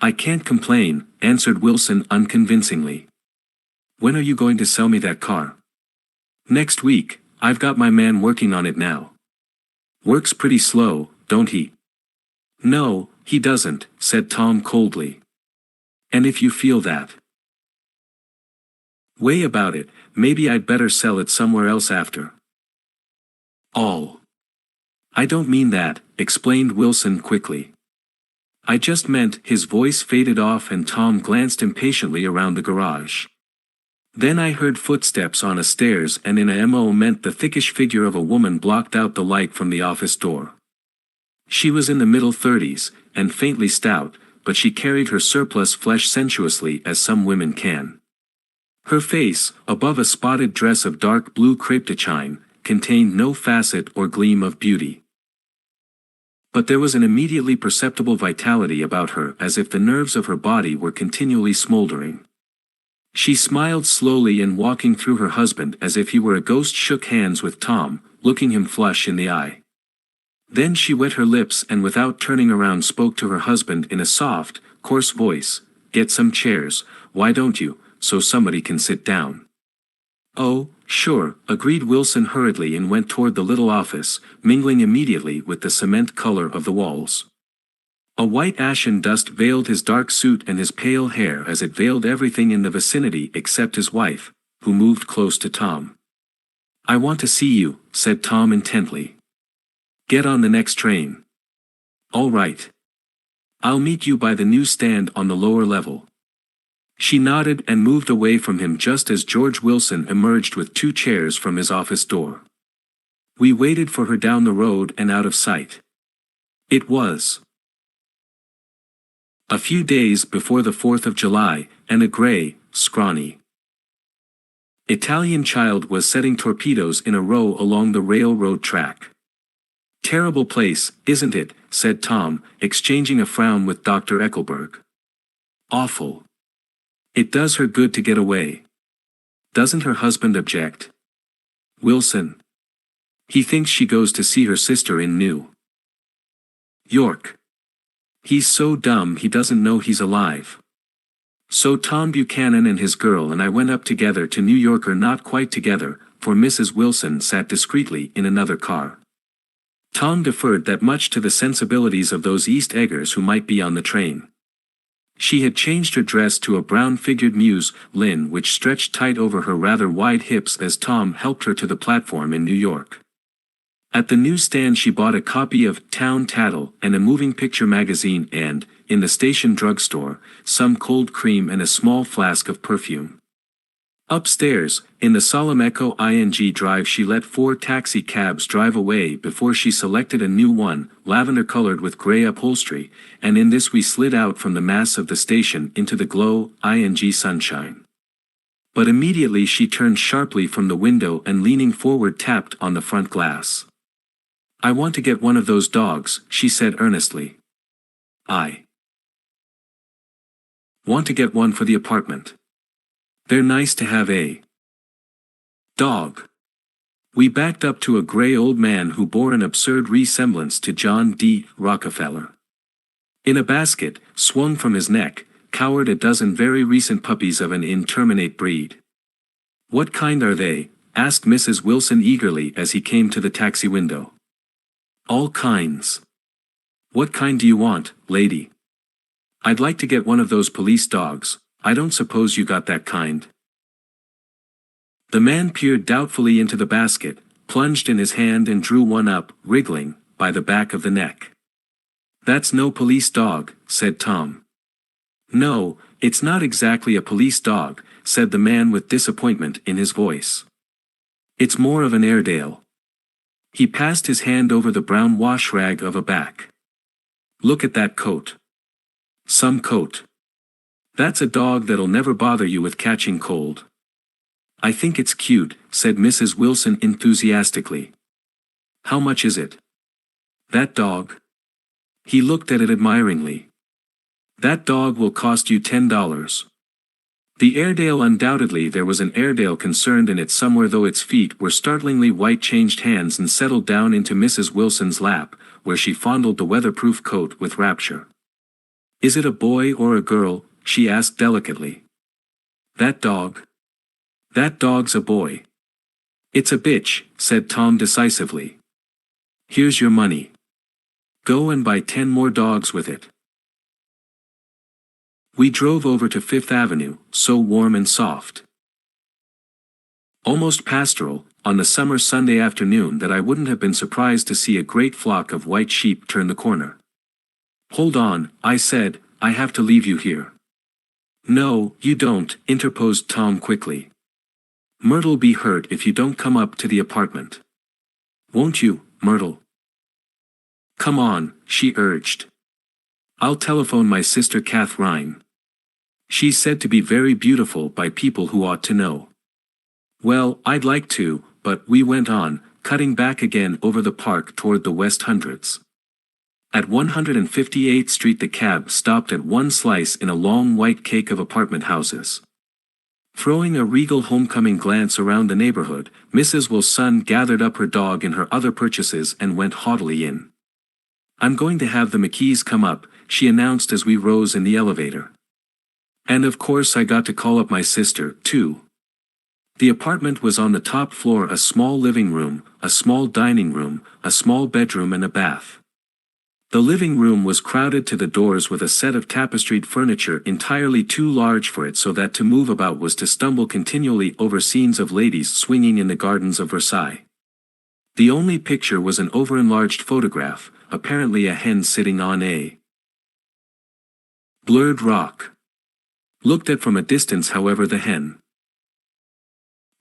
"I can't complain," answered Wilson unconvincingly. "When are you going to sell me that car?" "Next week. I've got my man working on it now." "Works pretty slow, don't he?" "No, he doesn't," said Tom coldly. "And if you feel that way about it, maybe I'd better sell it somewhere else after all." "I don't mean that," explained Wilson quickly. "I just meant—" His voice faded off and Tom glanced impatiently around the garage. Then I heard footsteps on a stairs, and in a moment the thickish figure of a woman blocked out the light from the office door. She was in the middle 30s, and faintly stout, but she carried her surplus flesh sensuously, as some women can. Her face, above a spotted dress of dark blue crepe de chine, contained no facet or gleam of beauty. But there was an immediately perceptible vitality about her, as if the nerves of her body were continually smoldering. She smiled slowly, and walking through her husband as if he were a ghost, shook hands with Tom, looking him flush in the eye. Then she wet her lips, and without turning around spoke to her husband in a soft, coarse voice. "Get some chairs, why don't you, so somebody can sit down." "Oh, sure," agreed Wilson hurriedly, and went toward the little office, mingling immediately with the cement color of the walls. A white ashen dust veiled his dark suit and his pale hair, as it veiled everything in the vicinity except his wife, who moved close to Tom. "I want to see you," said Tom intently. "Get on the next train." "All right. I'll meet you by the newsstand on the lower level." She nodded and moved away from him just as George Wilson emerged with 2 chairs from his office door. We waited for her down the road and out of sight. It was a few days before the 4th of July, and a gray, scrawny Italian child was setting torpedoes in a row along the railroad track. "Terrible place, isn't it?" said Tom, exchanging a frown with Dr. Eckelberg. "Awful. It does her good to get away." "Doesn't her husband object?" "Wilson. He thinks she goes to see her sister in New York. He's so dumb he doesn't know he's alive." So Tom Buchanan and his girl and I went up together to New York, or not quite together, for Mrs. Wilson sat discreetly in another car. Tom deferred that much to the sensibilities of those East Eggers who might be on the train. She had changed her dress to a brown-figured muslin which stretched tight over her rather wide hips as Tom helped her to the platform in New York. At the newsstand she bought a copy of Town Tattle and a moving picture magazine and, in the station drugstore, some cold cream and a small flask of perfume. Upstairs, in the solemn Echo ing drive, she let 4 taxi cabs drive away before she selected a new one, lavender-colored with gray upholstery, and in this we slid out from the mass of the station into the glow ing sunshine. But immediately she turned sharply from the window and, leaning forward, tapped on the front glass. "I want to get one of those dogs," she said earnestly. "I want to get one for the apartment. They're nice to have a dog." We backed up to a gray old man who bore an absurd resemblance to John D. Rockefeller. In a basket, swung from his neck, cowered a dozen very recent puppies of an interminate breed. "What kind are they?" asked Mrs. Wilson eagerly as he came to the taxi window. "All kinds." "What kind do you want, lady?" "I'd like to get one of those police dogs. I don't suppose you got that kind." The man peered doubtfully into the basket, plunged in his hand and drew one up, wriggling, by the back of the neck. "That's no police dog," said Tom. "No, it's not exactly a police dog," said the man with disappointment in his voice. "It's more of an Airedale." He passed his hand over the brown wash rag of a back. "Look at that coat. Some coat. That's a dog that'll never bother you with catching cold." "I think it's cute," said Mrs. Wilson enthusiastically. "How much is it?" "That dog?" He looked at it admiringly. "That dog will cost you $10. The Airedale, undoubtedly there was an Airedale concerned in it somewhere, though its feet were startlingly white, changed hands and settled down into Mrs. Wilson's lap, where she fondled the weatherproof coat with rapture. "Is it a boy or a girl?" she asked delicately. "That dog? That dog's a boy." "It's a bitch," said Tom decisively. "Here's your money. Go and buy 10 more dogs with it." We drove over to Fifth Avenue, so warm and soft. Almost pastoral, on the summer Sunday afternoon, that I wouldn't have been surprised to see a great flock of white sheep turn the corner. "Hold on," I said, "I have to leave you here." "No, you don't," interposed Tom quickly. "Myrtle'll be hurt if you don't come up to the apartment. Won't you, Myrtle?" "Come on," she urged. "I'll telephone my sister Catherine. She's said to be very beautiful by people who ought to know." "Well, I'd like to," but we went on, cutting back again over the park toward the West Hundreds. At 158th Street the cab stopped at one slice in a long white cake of apartment houses. Throwing a regal homecoming glance around the neighborhood, Mrs. Wilson gathered up her dog and her other purchases and went haughtily in. "I'm going to have the McKees come up," she announced as we rose in the elevator. And of course I got to call up my sister, too. The apartment was on the top floor, a small living room, a small dining room, a small bedroom and a bath. The living room was crowded to the doors with a set of tapestried furniture entirely too large for it, so that to move about was to stumble continually over scenes of ladies swinging in the gardens of Versailles. The only picture was an over-enlarged photograph, apparently a hen sitting on a blurred rock. Looked at from a distance, however, the hen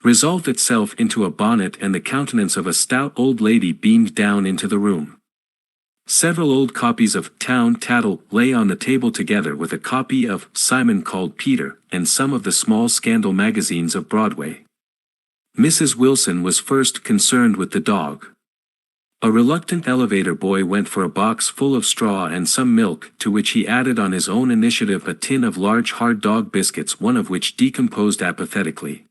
resolved itself into a bonnet, and the countenance of a stout old lady beamed down into the room. Several old copies of Town Tattle lay on the table, together with a copy of Simon Called Peter, and some of the small scandal magazines of Broadway. Mrs. Wilson was first concerned with the dog. A reluctant elevator boy went for a box full of straw and some milk, to which he added on his own initiative a tin of large hard dog biscuits, one of which decomposed apathetically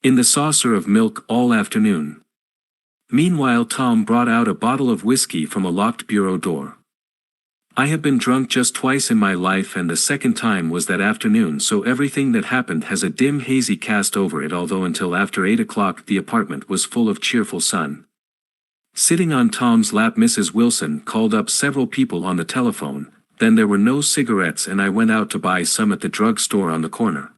in the saucer of milk all afternoon. Meanwhile Tom brought out a bottle of whiskey from a locked bureau door. I have been drunk just twice in my life, and the second time was that afternoon, so everything that happened has a dim hazy cast over it, although until after 8 o'clock the apartment was full of cheerful sun. Sitting on Tom's lap, Mrs. Wilson called up several people on the telephone, then there were no cigarettes, and I went out to buy some at the drug store on the corner.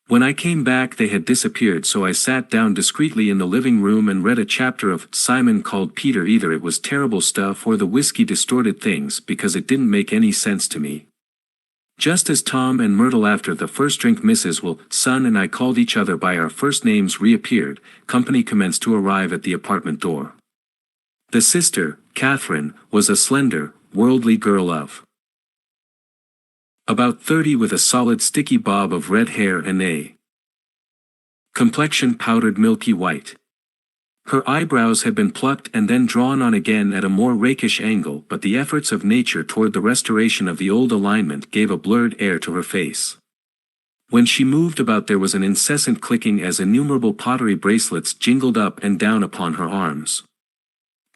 When I came back they had disappeared, so I sat down discreetly in the living room and read a chapter of Simon Called Peter. Either it was terrible stuff or the whiskey distorted things, because it didn't make any sense to me. Just as Tom and Myrtle, after the first drink, Mrs. Wilson and I called each other by our first names, reappeared, company commenced to arrive at the apartment door. The sister, Catherine, was a slender, worldly girl of about 30, with a solid sticky bob of red hair and a complexion powdered milky white. Her eyebrows had been plucked and then drawn on again at a more rakish angle, but the efforts of nature toward the restoration of the old alignment gave a blurred air to her face. When she moved about there was an incessant clicking as innumerable pottery bracelets jingled up and down upon her arms.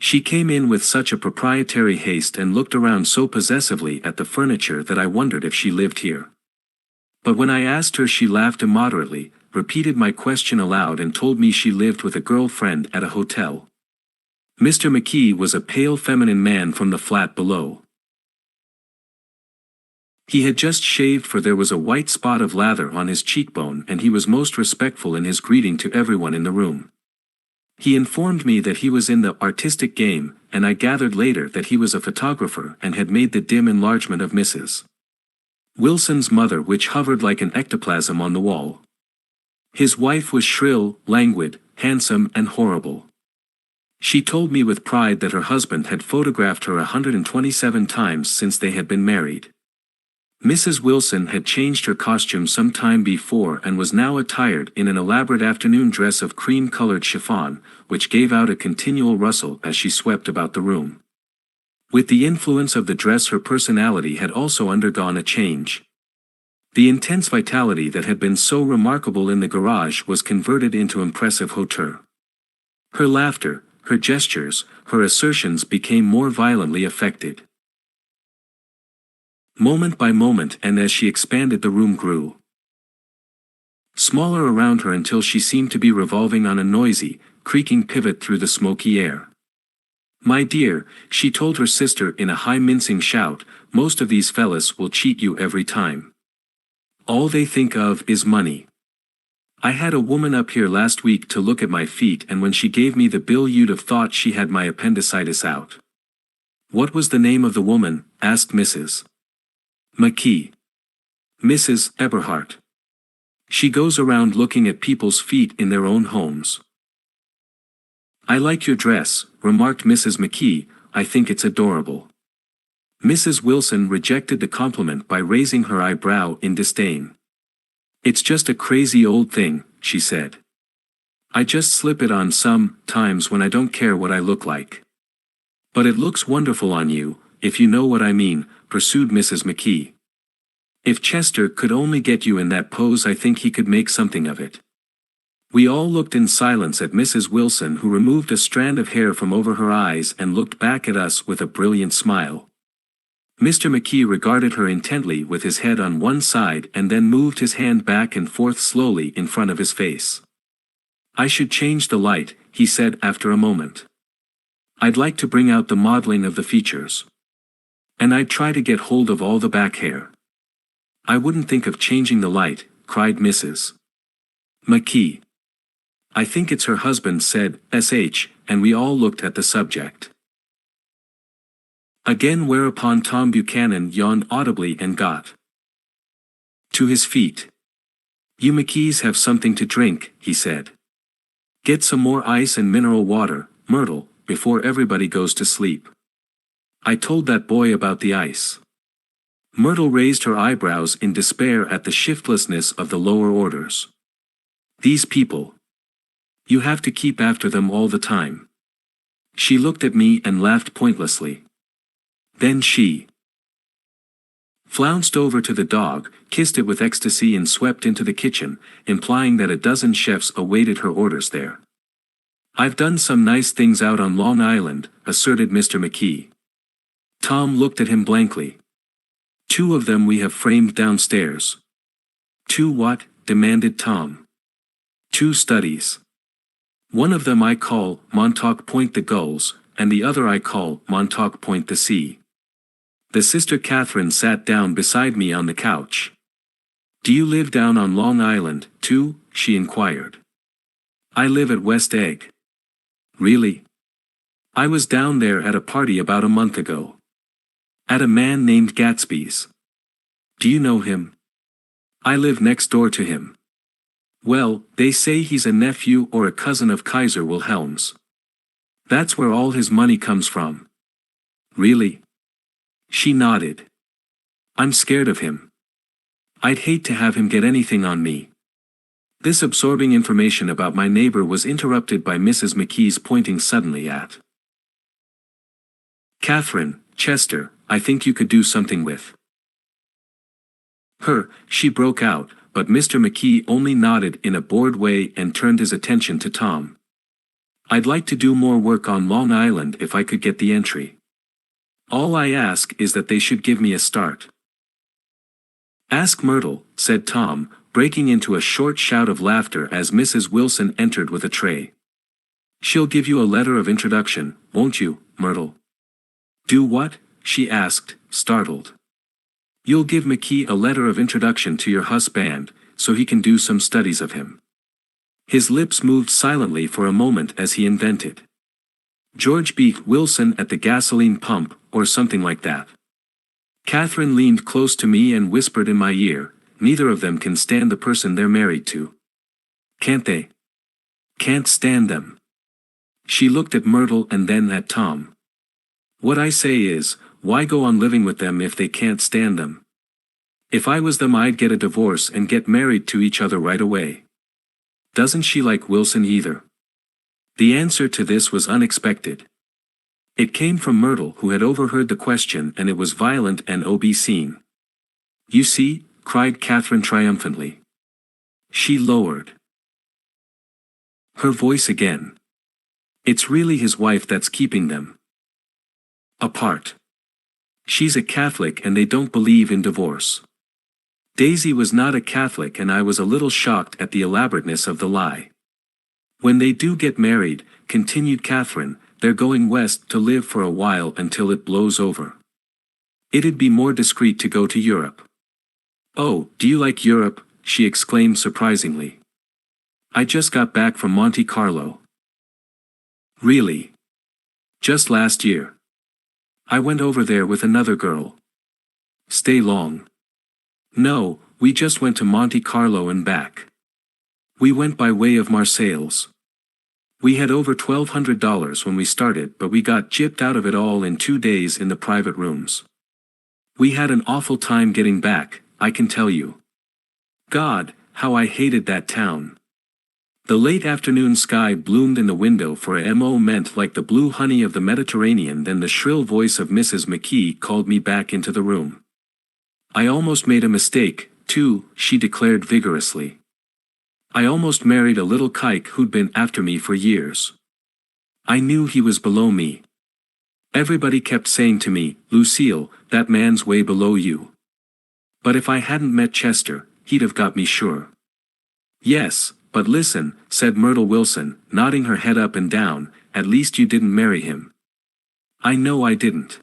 She came in with such a proprietary haste and looked around so possessively at the furniture that I wondered if she lived here. But when I asked her she laughed immoderately, repeated my question aloud, and told me she lived with a girl-friend at a hotel. Mr. McKee was a pale feminine man from the flat below. He had just shaved, for there was a white spot of lather on his cheekbone, and he was most respectful in his greeting to everyone in the room. He informed me that he was in the artistic game, and I gathered later that he was a photographer and had made the dim enlargement of Mrs. Wilson's mother, which hovered like an ectoplasm on the wall. His wife was shrill, languid, handsome and horrible. She told me with pride that her husband had photographed her 127 times since they had been married. Mrs. Wilson had changed her costume some time before and was now attired in an elaborate afternoon dress of cream-colored chiffon, which gave out a continual rustle as she swept about the room. With the influence of the dress, her personality had also undergone a change. The intense vitality that had been so remarkable in the garage was converted into impressive hauteur. Her laughter, her gestures, her assertions became more violently affected. Moment by moment, and as she expanded, the room grew smaller around her until she seemed to be revolving on a noisy, creaking pivot through the smoky air. "My dear," she told her sister in a high mincing shout, "most of these fellas will cheat you every time. All they think of is money. I had a woman up here last week to look at my feet, and when she gave me the bill you'd have thought she had my appendicitis out." "What was the name of the woman?" asked Mrs. McKee. "Mrs. Eberhardt. She goes around looking at people's feet in their own homes." "I like your dress," remarked Mrs. McKee, "I think it's adorable." Mrs. Wilson rejected the compliment by raising her eyebrow in disdain. "It's just a crazy old thing," she said. "I just slip it on some times when I don't care what I look like." "But it looks wonderful on you, if you know what I mean," pursued Mrs. McKee. "If Chester could only get you in that pose, I think he could make something of it." We all looked in silence at Mrs. Wilson, who removed a strand of hair from over her eyes and looked back at us with a brilliant smile. Mr. McKee regarded her intently with his head on one side and then moved his hand back and forth slowly in front of his face. "I should change the light," he said after a moment. "I'd like to bring out the modeling of the features. And I'd try to get hold of all the back hair." "I wouldn't think of changing the light," cried Mrs. McKee. "I think it's her husband," said S.H., and we all looked at the subject again, whereupon Tom Buchanan yawned audibly and got to his feet. "You McKees have something to drink," he said. "Get some more ice and mineral water, Myrtle, before everybody goes to sleep. I told that boy about the ice." Myrtle raised her eyebrows in despair at the shiftlessness of the lower orders. "These people. You have to keep after them all the time." She looked at me and laughed pointlessly. Then she flounced over to the dog, kissed it with ecstasy and swept into the kitchen, implying that a dozen chefs awaited her orders there. "I've done some nice things out on Long Island," asserted Mr. McKee. Tom looked at him blankly. "2 of them we have framed downstairs." "2 what?" demanded Tom. "2 studies. One of them I call Montauk Point the Gulls, and the other I call Montauk Point the Sea." The sister Catherine sat down beside me on the couch. "Do you live down on Long Island, too?" she inquired. "I live at West Egg." "Really?" "I was down there at a party about a month ago. At a man named Gatsby's." "Do you know him?" "I live next door to him." "Well, they say he's a nephew or a cousin of Kaiser Wilhelm's. That's where all his money comes from." "Really?" She nodded. "I'm scared of him. I'd hate to have him get anything on me." This absorbing information about my neighbor was interrupted by Mrs. McKee's pointing suddenly at Catherine. "Chester, I think you could do something with her," she broke out, but Mr. McKee only nodded in a bored way and turned his attention to Tom. "I'd like to do more work on Long Island if I could get the entry. All I ask is that they should give me a start." "Ask Myrtle," said Tom, breaking into a short shout of laughter as Mrs. Wilson entered with a tray. "She'll give you a letter of introduction, won't you, Myrtle?" "Do what?" she asked, startled. "You'll give McKee a letter of introduction to your husband, so he can do some studies of him. His lips moved silently for a moment as he invented. George B. Wilson at the gasoline pump, or something like that. Catherine leaned close to me and whispered in my ear, neither of them can stand the person they're married to. Can't they? Can't stand them. She looked at Myrtle and then at Tom. What I say is, why go on living with them if they can't stand them? If I was them, I'd get a divorce and get married to each other right away. Doesn't she like Wilson either? The answer to this was unexpected. It came from Myrtle, who had overheard the question, and it was violent and obscene. You see, cried Catherine triumphantly. She lowered her voice again. It's really his wife that's keeping them apart. She's a Catholic and they don't believe in divorce. Daisy was not a Catholic, and I was a little shocked at the elaborateness of the lie. When they do get married, continued Catherine, they're going west to live for a while until it blows over. It'd be more discreet to go to Europe. Oh, do you like Europe? She exclaimed surprisingly. I just got back from Monte Carlo. Really? Just last year. I went over there with another girl. Stay long? No, we just went to Monte Carlo and back. We went by way of Marseilles. We had over $1,200 when we started, but we got gypped out of it all in 2 days in the private rooms. We had an awful time getting back, I can tell you. God, how I hated that town. The late afternoon sky bloomed in the window for a moment like the blue honey of the Mediterranean. Then the shrill voice of Mrs. McKee called me back into the room. I almost made a mistake, too, she declared vigorously. I almost married a little kike who'd been after me for years. I knew he was below me. Everybody kept saying to me, Lucille, that man's way below you. But if I hadn't met Chester, he'd have got me sure. Yes, but listen, said Myrtle Wilson, nodding her head up and down, at least you didn't marry him. I know I didn't.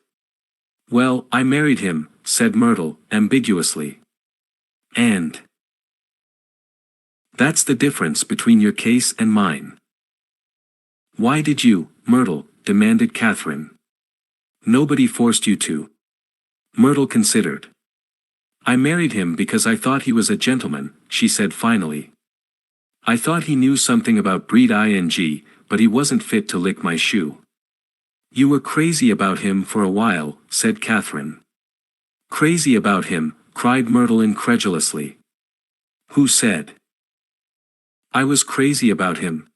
Well, I married him, said Myrtle, ambiguously. And that's the difference between your case and mine. Why did you, Myrtle? Demanded Catherine. Nobody forced you to. Myrtle considered. I married him because I thought he was a gentleman, she said finally. I thought he knew something about breed ing, but he wasn't fit to lick my shoe. You were crazy about him for a while, said Catherine. Crazy about him, cried Myrtle incredulously. Who said I was crazy about him?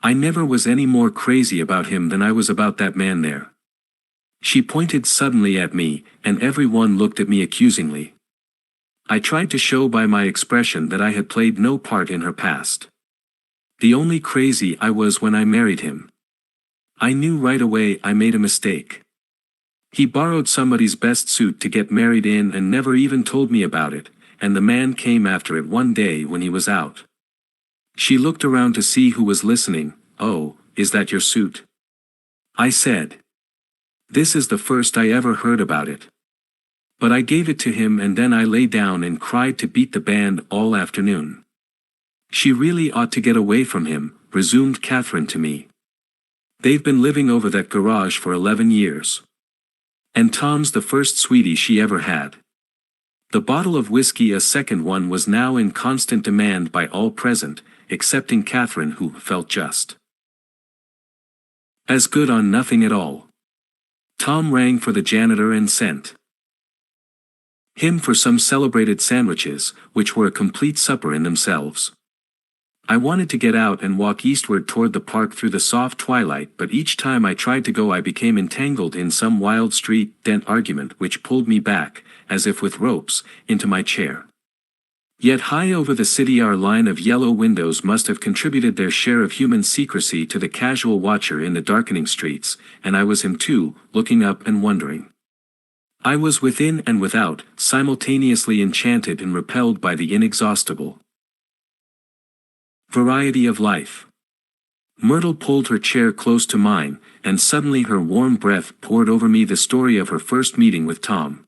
I never was any more crazy about him than I was about that man there. She pointed suddenly at me, and everyone looked at me accusingly. I tried to show by my expression that I had played no part in her past. The only crazy I was when I married him. I knew right away I made a mistake. He borrowed somebody's best suit to get married in and never even told me about it, and the man came after it one day when he was out. She looked around to see who was listening. Oh, is that your suit? I said. This is the first I ever heard about it. But I gave it to him, and then I lay down and cried to beat the band all afternoon. She really ought to get away from him, resumed Catherine to me. They've been living over that garage for 11 years. And Tom's the first sweetie she ever had. The bottle of whiskey, a second one, was now in constant demand by all present, excepting Catherine, who felt just as good on nothing at all. Tom rang for the janitor and sent him for some celebrated sandwiches, which were a complete supper in themselves. I wanted to get out and walk eastward toward the park through the soft twilight, but each time I tried to go I became entangled in some wild street dent argument which pulled me back, as if with ropes, into my chair. Yet high over the city our line of yellow windows must have contributed their share of human secrecy to the casual watcher in the darkening streets, and I was him too, looking up and wondering. I was within and without, simultaneously enchanted and repelled by the inexhaustible variety of life. Myrtle pulled her chair close to mine, and suddenly her warm breath poured over me the story of her first meeting with Tom.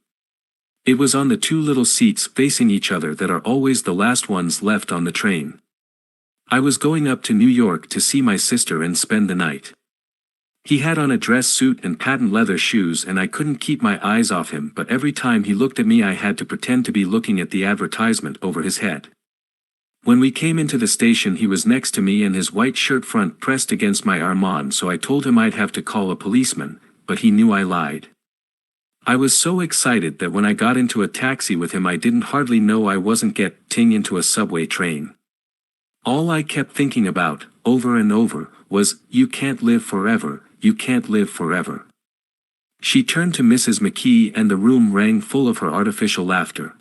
It was on the two little seats facing each other that are always the last ones left on the train. I was going up to New York to see my sister and spend the night. He had on a dress suit and patent leather shoes, and I couldn't keep my eyes off him, but every time he looked at me I had to pretend to be looking at the advertisement over his head. When we came into the station he was next to me and his white shirt front pressed against my arm on, so I told him I'd have to call a policeman, but he knew I lied. I was so excited that when I got into a taxi with him I didn't hardly know I wasn't getting into a subway train. All I kept thinking about, over and over, was, "You can't live forever, you can't live forever." She turned to Mrs. McKee and the room rang full of her artificial laughter.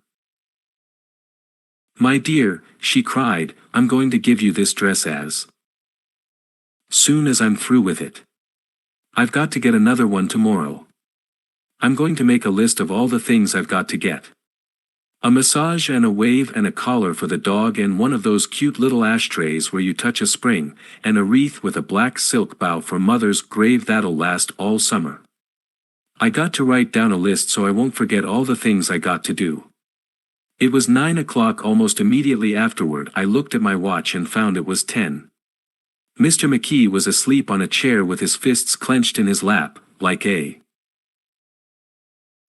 "My dear," she cried, "I'm going to give you this dress as soon as I'm through with it. I've got to get another one tomorrow. I'm going to make a list of all the things I've got to get. A massage and a wave and a collar for the dog and one of those cute little ashtrays where you touch a spring, and a wreath with a black silk bow for Mother's grave that'll last all summer. I got to write down a list so I won't forget all the things I got to do." It was 9 o'clock. Almost immediately afterward I looked at my watch and found it was 10. Mr. McKee was asleep on a chair with his fists clenched in his lap, like a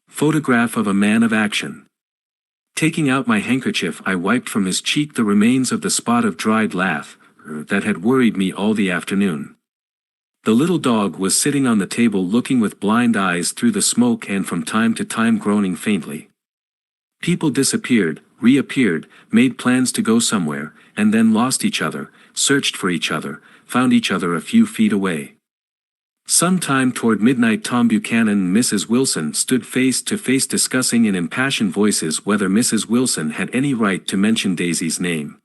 photograph of a man of action. Taking out my handkerchief I wiped from his cheek the remains of the spot of dried laugh that had worried me all the afternoon. The little dog was sitting on the table looking with blind eyes through the smoke and from time to time groaning faintly. People disappeared, reappeared, made plans to go somewhere, and then lost each other, searched for each other, found each other a few feet away. Sometime toward midnight Tom Buchanan and Mrs. Wilson stood face to face discussing in impassioned voices whether Mrs. Wilson had any right to mention Daisy's name.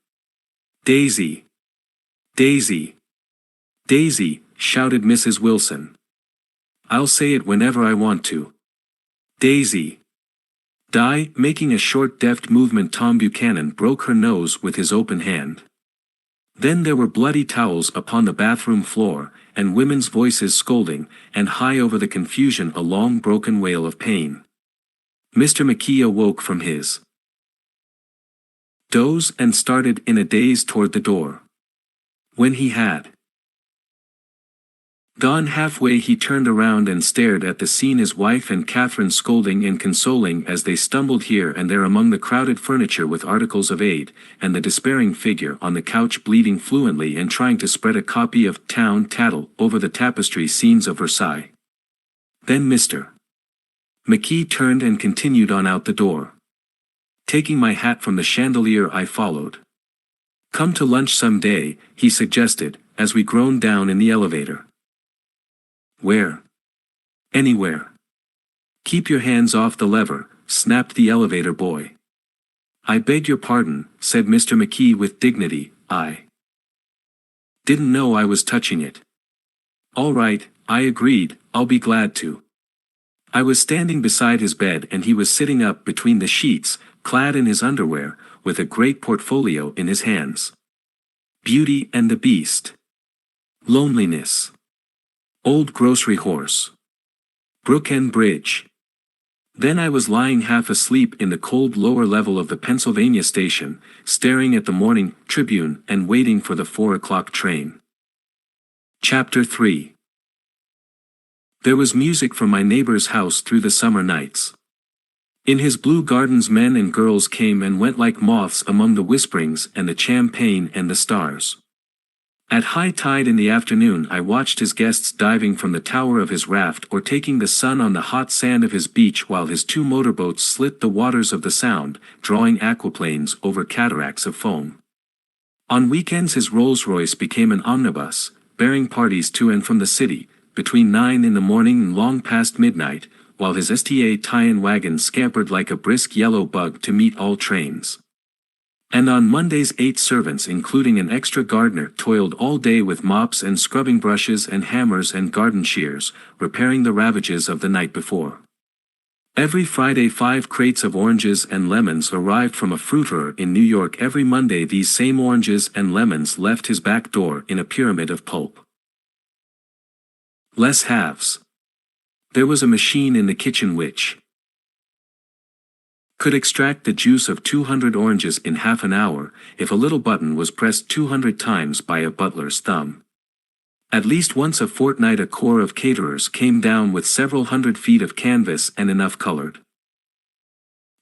"Daisy! Daisy! Daisy!" shouted Mrs. Wilson. "I'll say it whenever I want to. Daisy!" Making a short deft movement Tom Buchanan broke her nose with his open hand. Then there were bloody towels upon the bathroom floor, and women's voices scolding, and high over the confusion a long broken wail of pain. Mr. McKee awoke from his doze and started in a daze toward the door. When he had gone halfway he turned around and stared at the scene, his wife and Catherine scolding and consoling as they stumbled here and there among the crowded furniture with articles of aid, and the despairing figure on the couch bleeding fluently and trying to spread a copy of Town Tattle over the tapestry scenes of Versailles. Then Mr. McKee turned and continued on out the door. Taking my hat from the chandelier I followed. "Come to lunch some day," he suggested, as we groaned down in the elevator. "Where?" "Anywhere." "Keep your hands off the lever," snapped the elevator boy. "I beg your pardon," said Mr. McKee with dignity, "I didn't know I was touching it." "All right," I agreed, "I'll be glad to." I was standing beside his bed and he was sitting up between the sheets, clad in his underwear, with a great portfolio in his hands. Beauty and the Beast. Loneliness. Old Grocery Horse. Brook and Bridge. Then I was lying half asleep in the cold lower level of the Pennsylvania station, staring at the morning Tribune and waiting for the 4 o'clock train. Chapter 3. There was music from my neighbor's house through the summer nights. In his blue gardens men and girls came and went like moths among the whisperings and the champagne and the stars. At high tide in the afternoon I watched his guests diving from the tower of his raft or taking the sun on the hot sand of his beach while his 2 motorboats slit the waters of the Sound, drawing aquaplanes over cataracts of foam. On weekends his Rolls-Royce became an omnibus, bearing parties to and from the city, between 9 in the morning and long past midnight, while his STA tie-in wagon scampered like a brisk yellow bug to meet all trains. And on Mondays 8 servants including an extra gardener toiled all day with mops and scrubbing brushes and hammers and garden shears, repairing the ravages of the night before. Every Friday 5 crates of oranges and lemons arrived from a fruiterer in New York. Every Monday these same oranges and lemons left his back door in a pyramid of pulp. Less halves. There was a machine in the kitchen which Could extract the juice of 200 oranges in half an hour, if a little button was pressed 200 times by a butler's thumb. At least once a fortnight a corps of caterers came down with several hundred feet of canvas and enough colored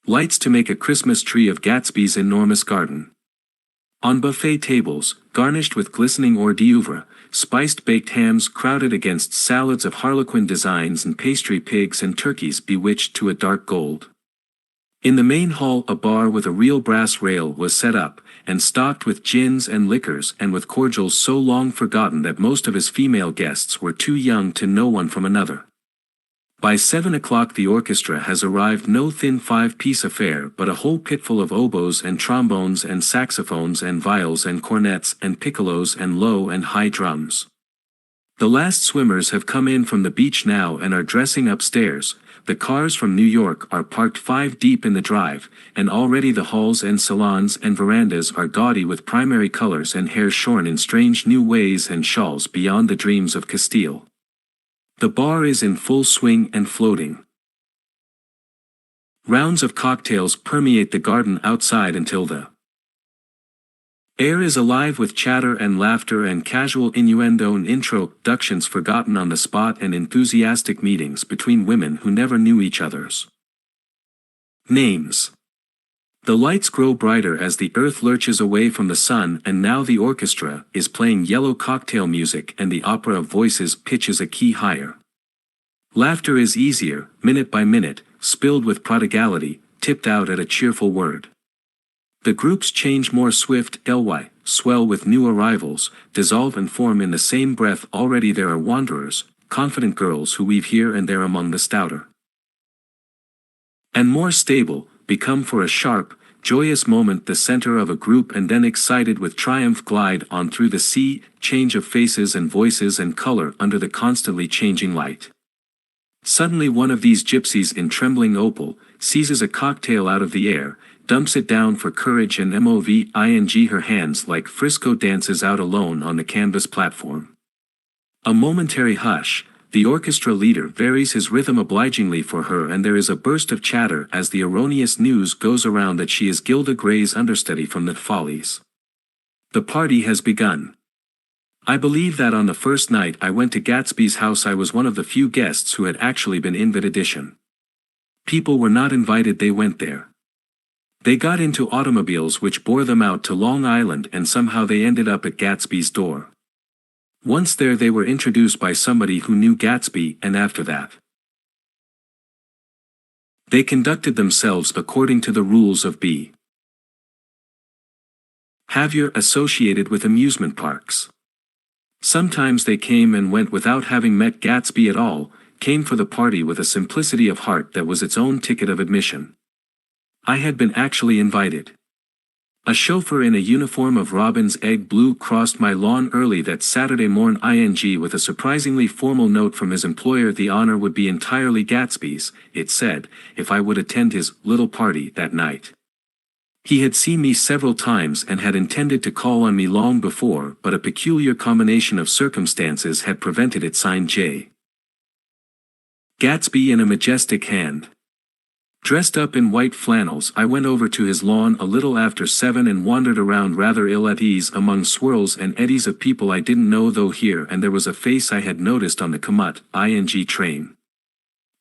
lights to make a Christmas tree of Gatsby's enormous garden. On buffet tables, garnished with glistening hors d'oeuvre, spiced baked hams crowded against salads of harlequin designs and pastry pigs and turkeys bewitched to a dark gold. In the main hall a bar with a real brass rail was set up, and stocked with gins and liquors and with cordials so long forgotten that most of his female guests were too young to know one from another. By 7 o'clock the orchestra has arrived, no thin 5-piece affair but a whole pitful of oboes and trombones and saxophones and viols and cornets and piccolos and low and high drums. The last swimmers have come in from the beach now and are dressing upstairs. The cars from New York are parked 5 deep in the drive, and already the halls and salons and verandas are gaudy with primary colors and hair shorn in strange new ways and shawls beyond the dreams of Castile. The bar is in full swing and floating. Rounds of cocktails permeate the garden outside until the air is alive with chatter and laughter and casual innuendo and introductions forgotten on the spot and enthusiastic meetings between women who never knew each other's names. The lights grow brighter as the earth lurches away from the sun, and now the orchestra is playing yellow cocktail music and the opera of voices pitches a key higher. Laughter is easier, minute by minute, spilled with prodigality, tipped out at a cheerful word. The groups change more swift, swell with new arrivals, dissolve and form in the same breath. Already there are wanderers, confident girls who weave here and there among the stouter and more stable, become for a sharp, joyous moment the center of a group and then excited with triumph glide on through the sea, change of faces and voices and color under the constantly changing light. Suddenly one of these gypsies in trembling opal, seizes a cocktail out of the air, dumps it down for courage and moving her hands like Frisco dances out alone on the canvas platform. A momentary hush. The orchestra leader varies his rhythm obligingly for her and there is a burst of chatter as the erroneous news goes around that she is Gilda Gray's understudy from the Follies. The party has begun. I believe that on the first night I went to Gatsby's house I was one of the few guests who had actually been invited. People were not invited, they went there. They got into automobiles which bore them out to Long Island and somehow they ended up at Gatsby's door. Once there they were introduced by somebody who knew Gatsby, and after that they conducted themselves according to the rules of behavior associated with amusement parks. Sometimes they came and went without having met Gatsby at all, came for the party with a simplicity of heart that was its own ticket of admission. I had been actually invited. A chauffeur in a uniform of robin's egg blue crossed my lawn early that Saturday morn with a surprisingly formal note from his employer. The honor would be entirely Gatsby's, it said, if I would attend his little party that night. He had seen me several times and had intended to call on me long before, but a peculiar combination of circumstances had prevented it. Signed Jay Gatsby in a majestic hand. Dressed up in white flannels I went over to his lawn a little after 7 and wandered around rather ill at ease among swirls and eddies of people I didn't know, though here and there was a face I had noticed on the train.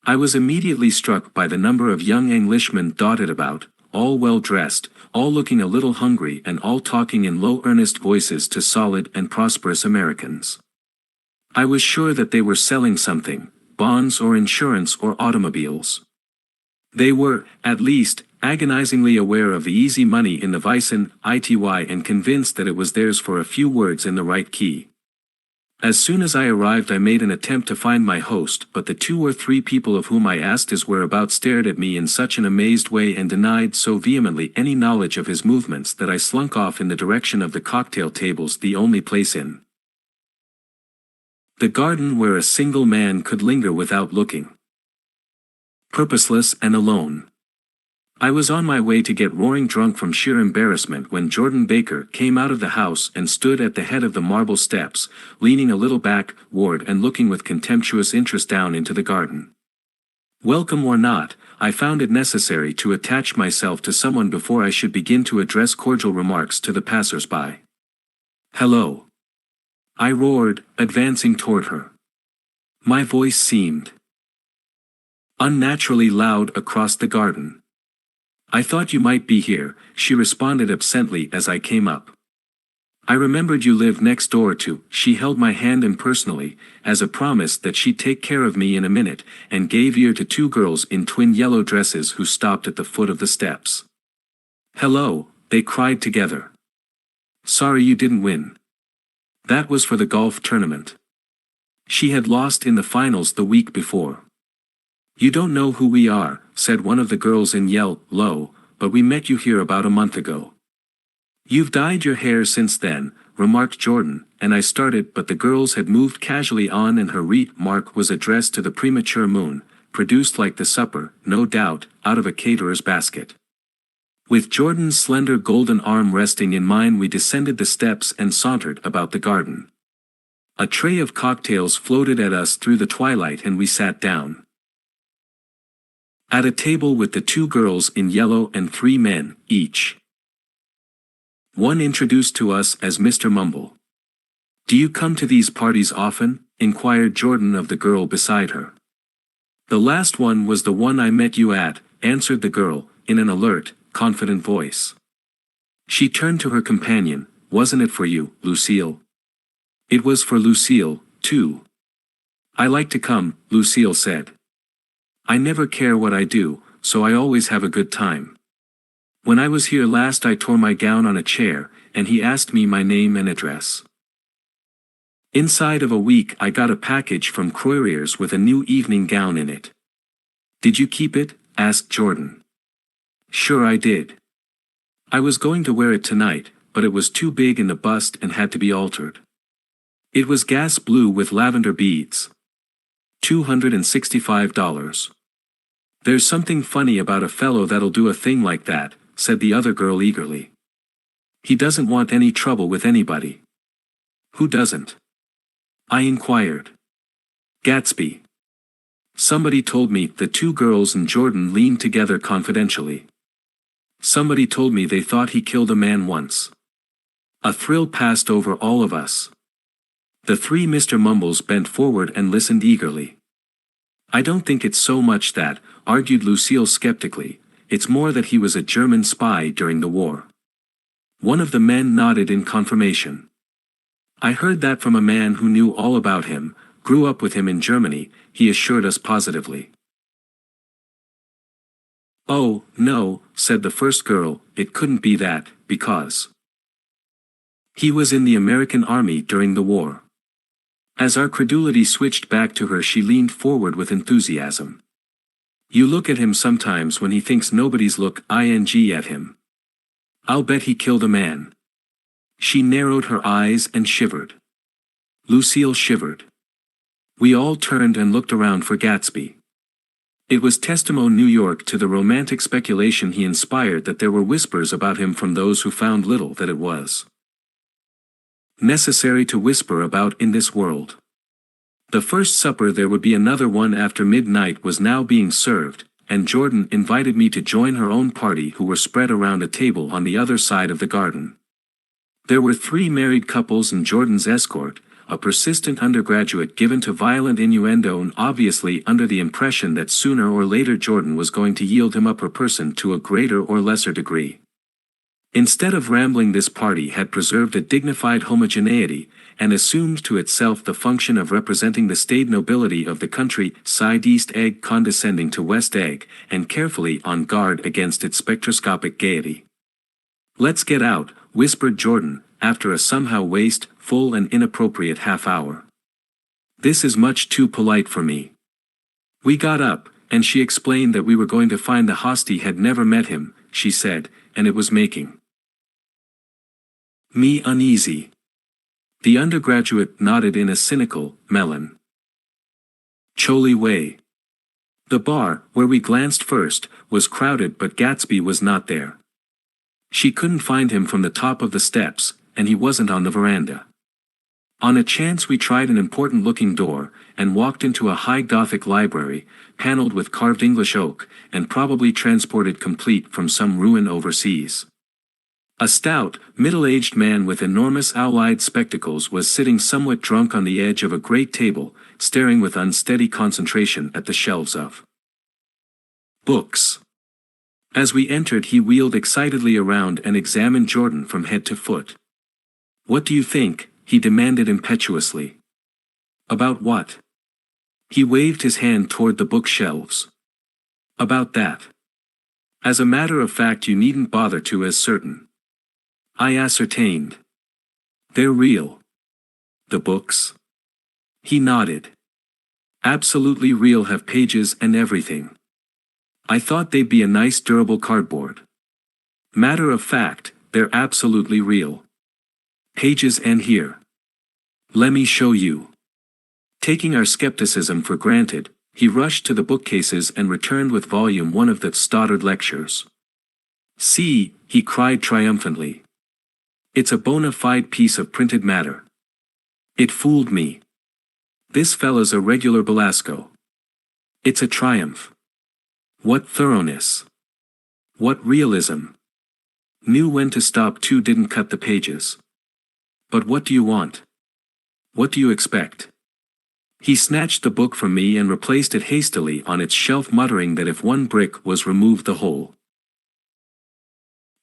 I was immediately struck by the number of young Englishmen dotted about, all well dressed, all looking a little hungry and all talking in low earnest voices to solid and prosperous Americans. I was sure that they were selling something, bonds or insurance or automobiles. They were, at least, agonizingly aware of the easy money in the Weissen, ity and convinced that it was theirs for a few words in the right key. As soon as I arrived I made an attempt to find my host, but the 2 or 3 people of whom I asked his whereabouts stared at me in such an amazed way and denied so vehemently any knowledge of his movements that I slunk off in the direction of the cocktail tables, the only place in the garden where a single man could linger without looking. Purposeless and alone. I was on my way to get roaring drunk from sheer embarrassment when Jordan Baker came out of the house and stood at the head of the marble steps, leaning a little backward and looking with contemptuous interest down into the garden. Welcome or not, I found it necessary to attach myself to someone before I should begin to address cordial remarks to the passers-by. Hello, I roared, advancing toward her. My voice seemed unnaturally loud across the garden. I thought you might be here, she responded absently as I came up. I remembered you lived next door to. She held my hand impersonally, as a promise that she'd take care of me in a minute, and gave ear to two girls in twin yellow dresses who stopped at the foot of the steps. Hello, they cried together. Sorry you didn't win. That was for the golf tournament. She had lost in the finals the week before. You don't know who we are, said one of the girls in yellow, but we met you here about a month ago. You've dyed your hair since then, remarked Jordan, and I started, but the girls had moved casually on and her remark was addressed to the premature moon, produced like the supper, no doubt, out of a caterer's basket. With Jordan's slender golden arm resting in mine, we descended the steps and sauntered about the garden. A tray of cocktails floated at us through the twilight and we sat down at a table with the two girls in yellow and three men, each one introduced to us as Mr. Mumble. Do you come to these parties often? Inquired Jordan of the girl beside her. The last one was the one I met you at, answered the girl, in an alert, confident voice. She turned to her companion. Wasn't it for you, Lucille? It was for Lucille, too. I like to come, Lucille said. I never care what I do, so I always have a good time. When I was here last I tore my gown on a chair, and he asked me my name and address. Inside of a week I got a package from Croyer's with a new evening gown in it. Did you keep it? Asked Jordan. Sure I did. I was going to wear it tonight, but it was too big in the bust and had to be altered. It was gas blue with lavender beads. $265. There's something funny about a fellow that'll do a thing like that, said the other girl eagerly. He doesn't want any trouble with anybody. Who doesn't? I inquired. Gatsby. Somebody told me. The two girls and Jordan leaned together confidentially. Somebody told me they thought he killed a man once. A thrill passed over all of us. The three Mr. Mumbles bent forward and listened eagerly. I don't think it's so much that, argued Lucille skeptically, it's more that he was a German spy during the war. One of the men nodded in confirmation. I heard that from a man who knew all about him, grew up with him in Germany, he assured us positively. Oh, no, said the first girl, it couldn't be that, because he was in the American Army during the war. As our credulity switched back to her, she leaned forward with enthusiasm. You look at him sometimes when he thinks nobody's look ing at him. I'll bet he killed a man. She narrowed her eyes and shivered. Lucille shivered. We all turned and looked around for Gatsby. It was Testimony, New York, to the romantic speculation he inspired that there were whispers about him from those who found little that it was necessary to whisper about in this world. The first supper, there would be another one after midnight, was now being served, and Jordan invited me to join her own party, who were spread around a table on the other side of the garden. There were three married couples and Jordan's escort, a persistent undergraduate given to violent innuendo and obviously under the impression that sooner or later Jordan was going to yield him up her person to a greater or lesser degree. Instead of rambling, this party had preserved a dignified homogeneity, and assumed to itself the function of representing the staid nobility of the country side, East Egg condescending to West Egg, and carefully on guard against its spectroscopic gaiety. Let's get out, whispered Jordan, after a somehow wasteful and inappropriate half-hour. This is much too polite for me. We got up, and she explained that we were going to find the hostie. Had never met him, she said, and it was making me uneasy. The undergraduate nodded in a cynical, melancholy way. The bar, where we glanced first, was crowded, but Gatsby was not there. She couldn't find him from the top of the steps, and he wasn't on the veranda. On a chance we tried an important-looking door, and walked into a high Gothic library, paneled with carved English oak, and probably transported complete from some ruin overseas. A stout, middle-aged man with enormous owl-eyed spectacles was sitting somewhat drunk on the edge of a great table, staring with unsteady concentration at the shelves of books. As we entered, he wheeled excitedly around and examined Jordan from head to foot. "What do you think?" he demanded impetuously. "About what?" He waved his hand toward the bookshelves. "About that. As a matter of fact, you needn't bother to as certain." I ascertained. "They're real." "The books?" He nodded. "Absolutely real, have pages and everything. I thought they'd be a nice durable cardboard. Matter of fact, they're absolutely real. Pages and here. Lemme show you." Taking our skepticism for granted, he rushed to the bookcases and returned with volume 1 of the Stoddard Lectures. "See," he cried triumphantly. "It's a bona fide piece of printed matter. It fooled me. This fella's a regular Belasco. It's a triumph. What thoroughness! What realism! Knew when to stop too, didn't cut the pages. But what do you want? What do you expect?" He snatched the book from me and replaced it hastily on its shelf, muttering that if one brick was removed the whole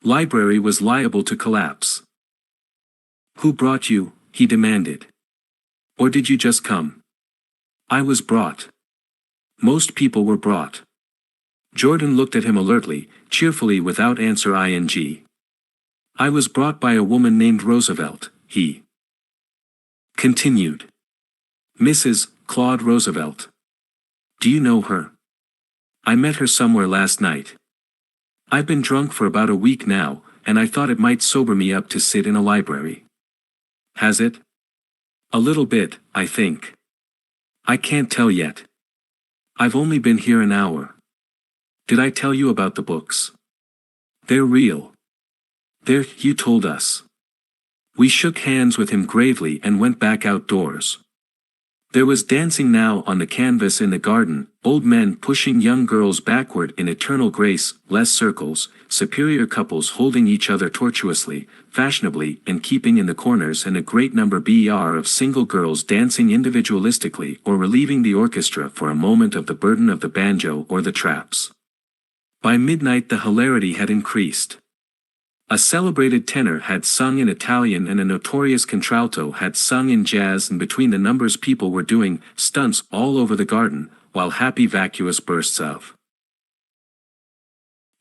library was liable to collapse. "Who brought you?" he demanded. "Or did you just come?" "I was brought." "Most people were brought." Jordan looked at him alertly, cheerfully, without answer. "I was brought by a woman named Roosevelt," he continued. "Mrs. Claude Roosevelt. Do you know her?" "I met her somewhere last night. I've been drunk for about a week now, and I thought it might sober me up to sit in a library." "Has it?" "A little bit, I think. I can't tell yet. I've only been here an hour. Did I tell you about the books?" "They're real." You told us." We shook hands with him gravely and went back outdoors. There was dancing now on the canvas in the garden, old men pushing young girls backward in eternal grace, less circles, superior couples holding each other tortuously, fashionably, and keeping in the corners, and a great number of single girls dancing individualistically or relieving the orchestra for a moment of the burden of the banjo or the traps. By midnight the hilarity had increased. A celebrated tenor had sung in Italian and a notorious contralto had sung in jazz, and between the numbers people were doing stunts all over the garden, while happy vacuous bursts of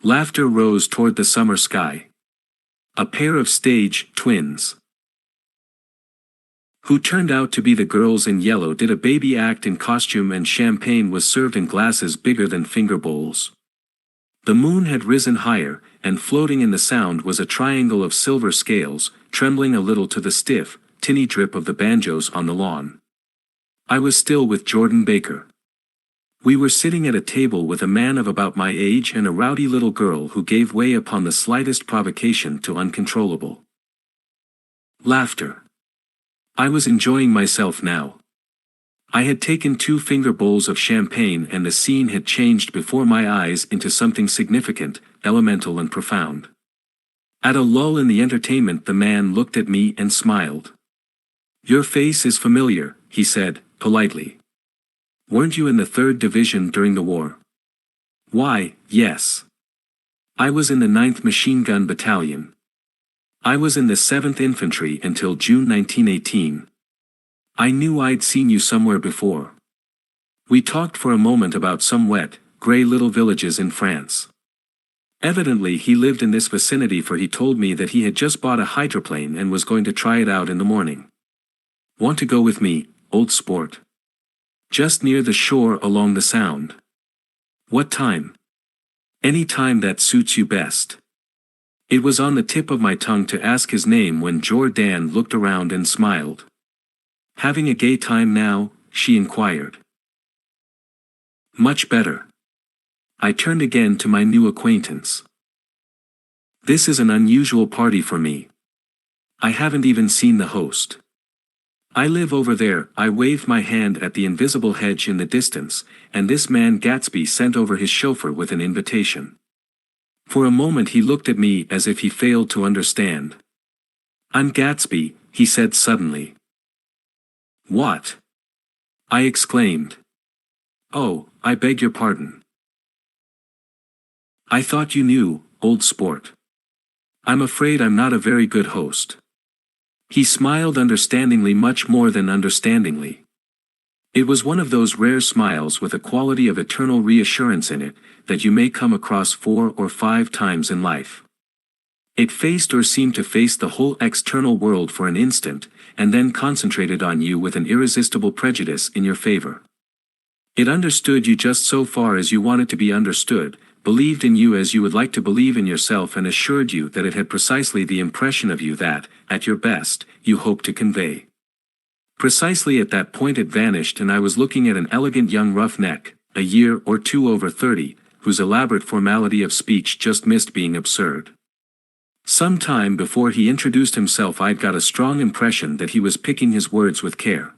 laughter rose toward the summer sky. A pair of stage twins, who turned out to be the girls in yellow, did a baby act in costume, and champagne was served in glasses bigger than finger bowls. The moon had risen higher, and floating in the sound was a triangle of silver scales, trembling a little to the stiff, tinny drip of the banjos on the lawn. I was still with Jordan Baker. We were sitting at a table with a man of about my age and a rowdy little girl who gave way upon the slightest provocation to uncontrollable laughter. I was enjoying myself now. I had taken 2 finger bowls of champagne, and the scene had changed before my eyes into something significant, elemental and profound. At a lull in the entertainment the man looked at me and smiled. "Your face is familiar," he said, politely. "Weren't you in the 3rd Division during the war?" "Why, yes. I was in the 9th Machine Gun Battalion. I was in the 7th Infantry until June 1918. I knew I'd seen you somewhere before." We talked for a moment about some wet, grey little villages in France. Evidently he lived in this vicinity, for he told me that he had just bought a hydroplane and was going to try it out in the morning. "Want to go with me, old sport? Just near the shore along the Sound." "What time?" "Any time that suits you best." It was on the tip of my tongue to ask his name when Jordan looked around and smiled. "Having a gay time now?" she inquired. "Much better." I turned again to my new acquaintance. "This is an unusual party for me. I haven't even seen the host. I live over there. I waved my hand at the invisible hedge in the distance, and this man Gatsby sent over his chauffeur with an invitation. For a moment he looked at me as if he failed to understand. "I'm Gatsby," he said suddenly. "What?" I exclaimed. "Oh, I beg your pardon. I thought you knew, old sport. I'm afraid I'm not a very good host." He smiled understandingly, much more than understandingly. It was one of those rare smiles with a quality of eternal reassurance in it, that you may come across 4 or 5 times in life. It faced or seemed to face the whole external world for an instant, and then concentrated on you with an irresistible prejudice in your favor. It understood you just so far as you wanted to be understood, believed in you as you would like to believe in yourself, and assured you that it had precisely the impression of you that, at your best, you hoped to convey. Precisely at that point it vanished, and I was looking at an elegant young roughneck, a year or 2 over 30, whose elaborate formality of speech just missed being absurd. Some time before he introduced himself I'd got a strong impression that he was picking his words with care.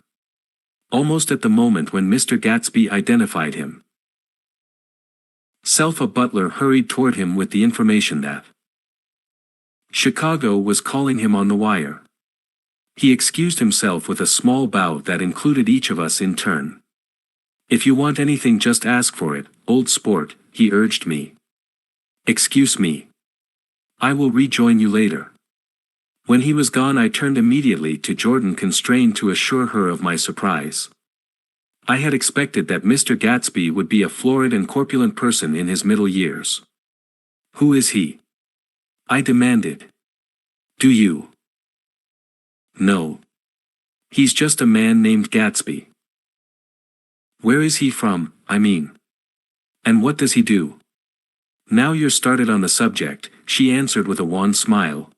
Almost at the moment when Mr. Gatsby identified him, a butler hurried toward him with the information that Chicago was calling him on the wire. He excused himself with a small bow that included each of us in turn. "If you want anything, just ask for it, old sport," he urged me. "Excuse me. I will rejoin you later." When he was gone I turned immediately to Jordan, constrained to assure her of my surprise. I had expected that Mr. Gatsby would be a florid and corpulent person in his middle years. "Who is he?" I demanded. "Do you?" "No. He's just a man named Gatsby." "Where is he from, I mean? And what does he do?" "Now you're started on the subject," she answered with a wan smile.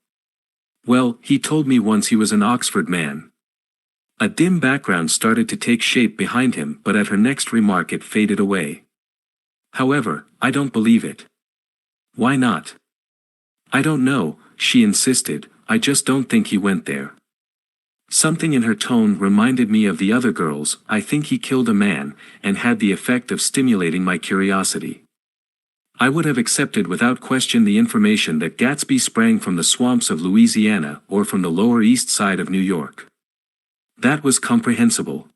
"Well, he told me once he was an Oxford man." A dim background started to take shape behind him, but at her next remark it faded away. "However, I don't believe it." "Why not?" "I don't know," she insisted, "I just don't think he went there." Something in her tone reminded me of the other girls. "I think he killed a man," and had the effect of stimulating my curiosity. I would have accepted without question the information that Gatsby sprang from the swamps of Louisiana or from the Lower East Side of New York. That was comprehensible.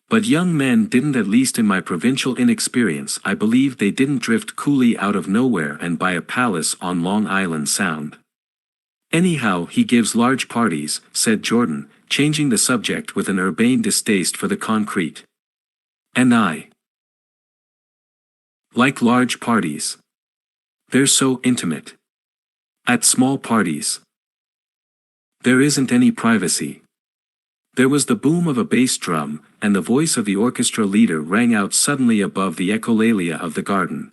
But young men didn't, at least in my provincial inexperience. I believed they didn't drift coolly out of nowhere and buy a palace on Long Island Sound. "Anyhow, he gives large parties," said Jordan, changing the subject with an urbane distaste for the concrete. "And I like large parties. They're so intimate. At small parties, there isn't any privacy." There was the boom of a bass drum, and the voice of the orchestra leader rang out suddenly above the echolalia of the garden.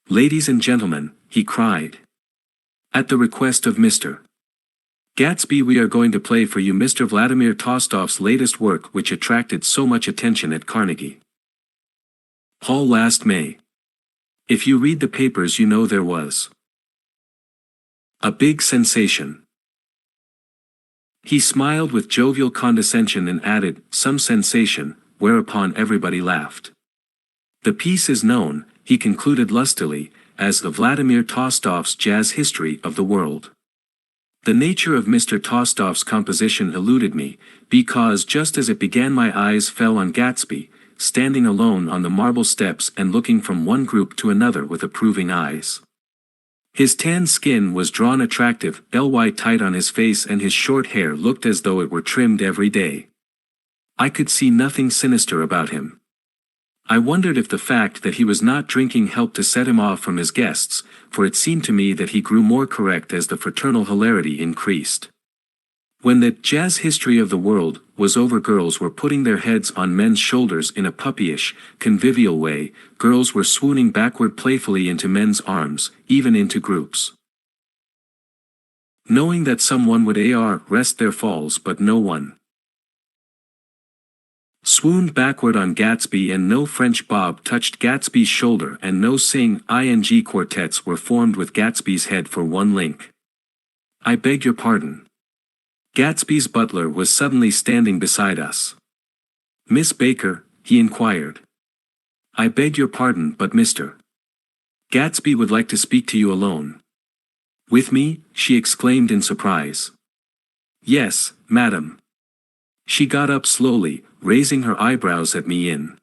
"Ladies and gentlemen," he cried. "At the request of Mr. Gatsby, we are going to play for you Mr. Vladimir Tolstoy's latest work, which attracted so much attention at Carnegie Hall last May. If you read the papers you know there was a big sensation." He smiled with jovial condescension and added, "Some sensation," whereupon everybody laughed. "The piece is known," he concluded lustily, "as the Vladimir Tolstoy's Jazz History of the World." The nature of Mr. Tolstoy's composition eluded me, because just as it began my eyes fell on Gatsby, standing alone on the marble steps and looking from one group to another with approving eyes. His tan skin was drawn attractive, tight on his face, and his short hair looked as though it were trimmed every day. I could see nothing sinister about him. I wondered if the fact that he was not drinking helped to set him off from his guests, for it seemed to me that he grew more correct as the fraternal hilarity increased. When the Jazz History of the World was over, girls were putting their heads on men's shoulders in a puppyish, convivial way. Girls were swooning backward playfully into men's arms, even into groups. Knowing that someone would rest their falls, but no one swooned backward on Gatsby, and no French bob touched Gatsby's shoulder, and no ing quartets were formed with Gatsby's head for one link. "I beg your pardon." Gatsby's butler was suddenly standing beside us. "Miss Baker," he inquired. "I beg your pardon, but Mr. Gatsby would like to speak to you alone." "With me?" she exclaimed in surprise. "Yes, madam." She got up slowly, raising her eyebrows at me in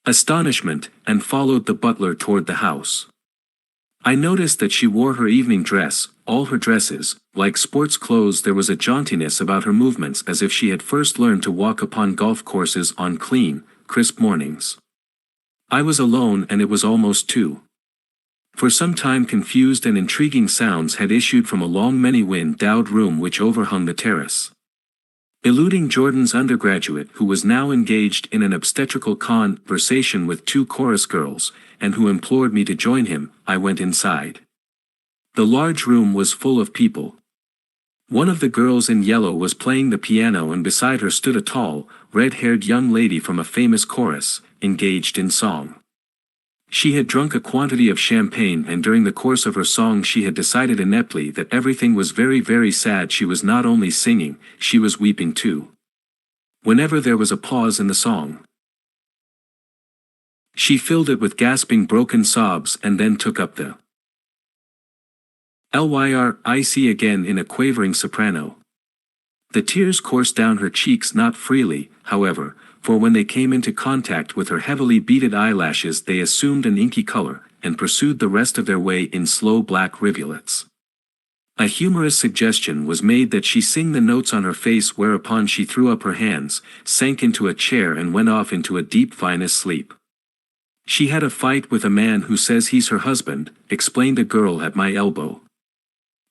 astonishment, and followed the butler toward the house. I noticed that she wore her evening dress, all her dresses, like sports clothes. There was a jauntiness about her movements as if she had first learned to walk upon golf courses on clean, crisp mornings. I was alone and it was almost 2. For some time confused and intriguing sounds had issued from a long many-windowed room which overhung the terrace. Eluding Jordan's undergraduate who was now engaged in an obstetrical conversation with 2 chorus girls, and who implored me to join him, I went inside. The large room was full of people. One of the girls in yellow was playing the piano and beside her stood a tall, red-haired young lady from a famous chorus, engaged in song. She had drunk a quantity of champagne and during the course of her song she had decided ineptly that everything was very very sad. She was not only singing, she was weeping too. Whenever there was a pause in the song, she filled it with gasping broken sobs and then took up the lyric again in a quavering soprano. The tears coursed down her cheeks not freely, however, for when they came into contact with her heavily beaded eyelashes they assumed an inky color, and pursued the rest of their way in slow black rivulets. A humorous suggestion was made that she sing the notes on her face, whereupon she threw up her hands, sank into a chair and went off into a deep vinous sleep. "She had a fight with a man who says he's her husband," explained a girl at my elbow.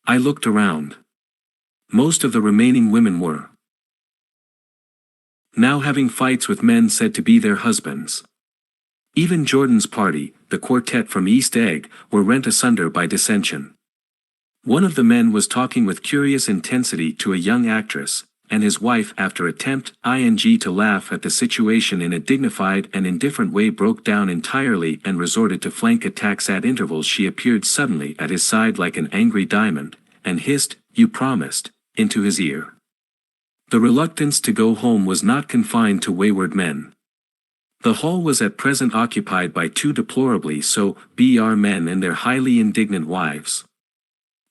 I looked around. Most of the remaining women were now having fights with men said to be their husbands. Even Jordan's party, the quartet from East Egg, were rent asunder by dissension. One of the men was talking with curious intensity to a young actress, and his wife, after attempt to laugh at the situation in a dignified and indifferent way, broke down entirely and resorted to flank attacks at intervals. She appeared suddenly at his side like an angry diamond, and hissed, "You promised," into his ear. The reluctance to go home was not confined to wayward men. The hall was at present occupied by 2 deplorably sober men and their highly indignant wives.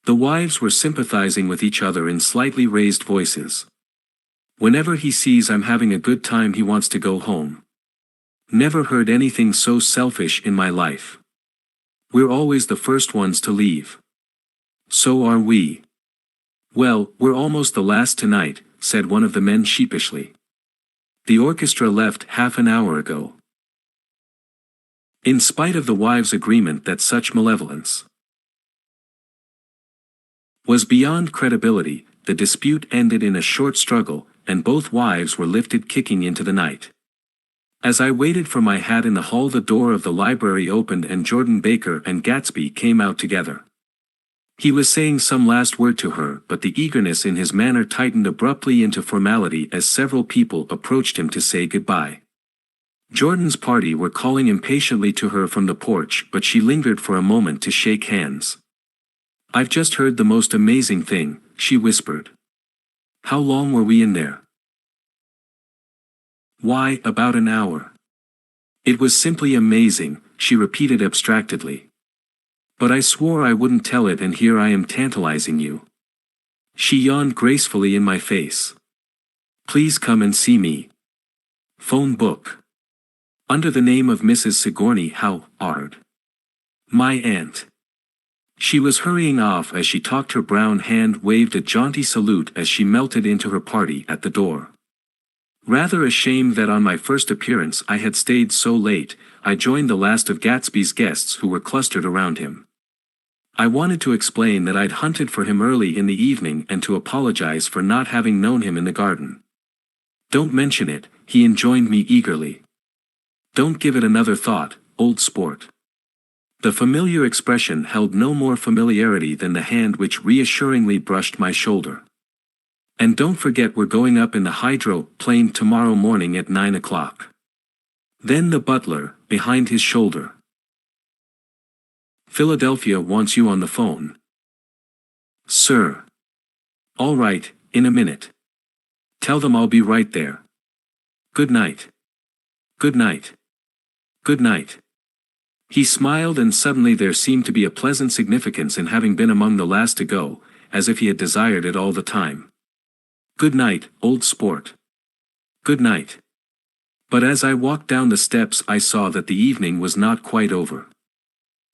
The wives were sympathizing with each other in slightly raised voices. "Whenever he sees I'm having a good time he wants to go home. Never heard anything so selfish in my life. We're always the first ones to leave." "So are we." "Well, we're almost the last tonight," said one of the men sheepishly. "The orchestra left half an hour ago." In spite of the wives' agreement that such malevolence was beyond credibility, the dispute ended in a short struggle, and both wives were lifted kicking into the night. As I waited for my hat in the hall, the door of the library opened and Jordan Baker and Gatsby came out together. He was saying some last word to her, but the eagerness in his manner tightened abruptly into formality as several people approached him to say goodbye. Jordan's party were calling impatiently to her from the porch, but she lingered for a moment to shake hands. "I've just heard the most amazing thing," she whispered. "How long were we in there?" "Why, about an hour." "It was simply amazing," she repeated abstractedly. "But I swore I wouldn't tell it, and here I am tantalizing you." She yawned gracefully in my face. "Please come and see me. Phone book. Under the name of Mrs. Sigourney Howard. My aunt." She was hurrying off as she talked. Her brown hand waved a jaunty salute as she melted into her party at the door. Rather ashamed that on my first appearance I had stayed so late, I joined the last of Gatsby's guests who were clustered around him. I wanted to explain that I'd hunted for him early in the evening and to apologize for not having known him in the garden. "Don't mention it," he enjoined me eagerly. "Don't give it another thought, old sport." The familiar expression held no more familiarity than the hand which reassuringly brushed my shoulder. "And don't forget we're going up in the hydroplane tomorrow morning at 9 o'clock. Then the butler, behind his shoulder. "Philadelphia wants you on the phone." "Sir." "All right, in a minute. Tell them I'll be right there. Good night. Good night. Good night." He smiled, and suddenly there seemed to be a pleasant significance in having been among the last to go, as if he had desired it all the time. "Good night, old sport. Good night." But as I walked down the steps I saw that the evening was not quite over.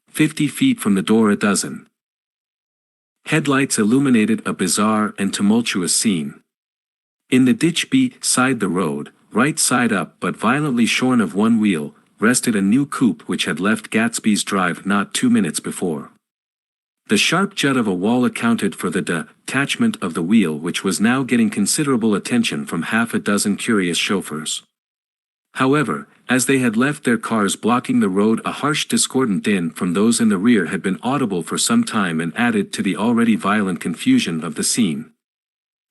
50 feet from the door a dozen headlights illuminated a bizarre and tumultuous scene. In the ditch beside the road, right side up but violently shorn of one wheel, rested a new coupe which had left Gatsby's drive not 2 minutes before. The sharp jut of a wall accounted for the detachment of the wheel, which was now getting considerable attention from half a dozen curious chauffeurs. However, as they had left their cars blocking the road, a harsh discordant din from those in the rear had been audible for some time and added to the already violent confusion of the scene.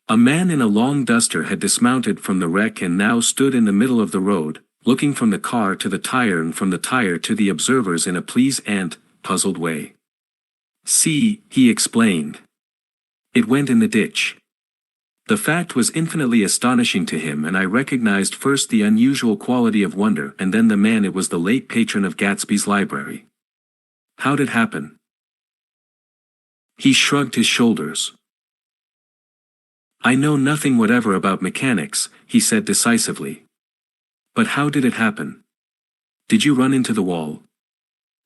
A man in a long duster had dismounted from the wreck and now stood in the middle of the road, looking from the car to the tire and from the tire to the observers in a pleased and puzzled way. "See," he explained. "It went in the ditch." The fact was infinitely astonishing to him, and I recognized first the unusual quality of wonder and then the man. It was the late patron of Gatsby's library. "How'd it happen?" He shrugged his shoulders. "I know nothing whatever about mechanics," he said decisively. "But how did it happen? Did you run into the wall?"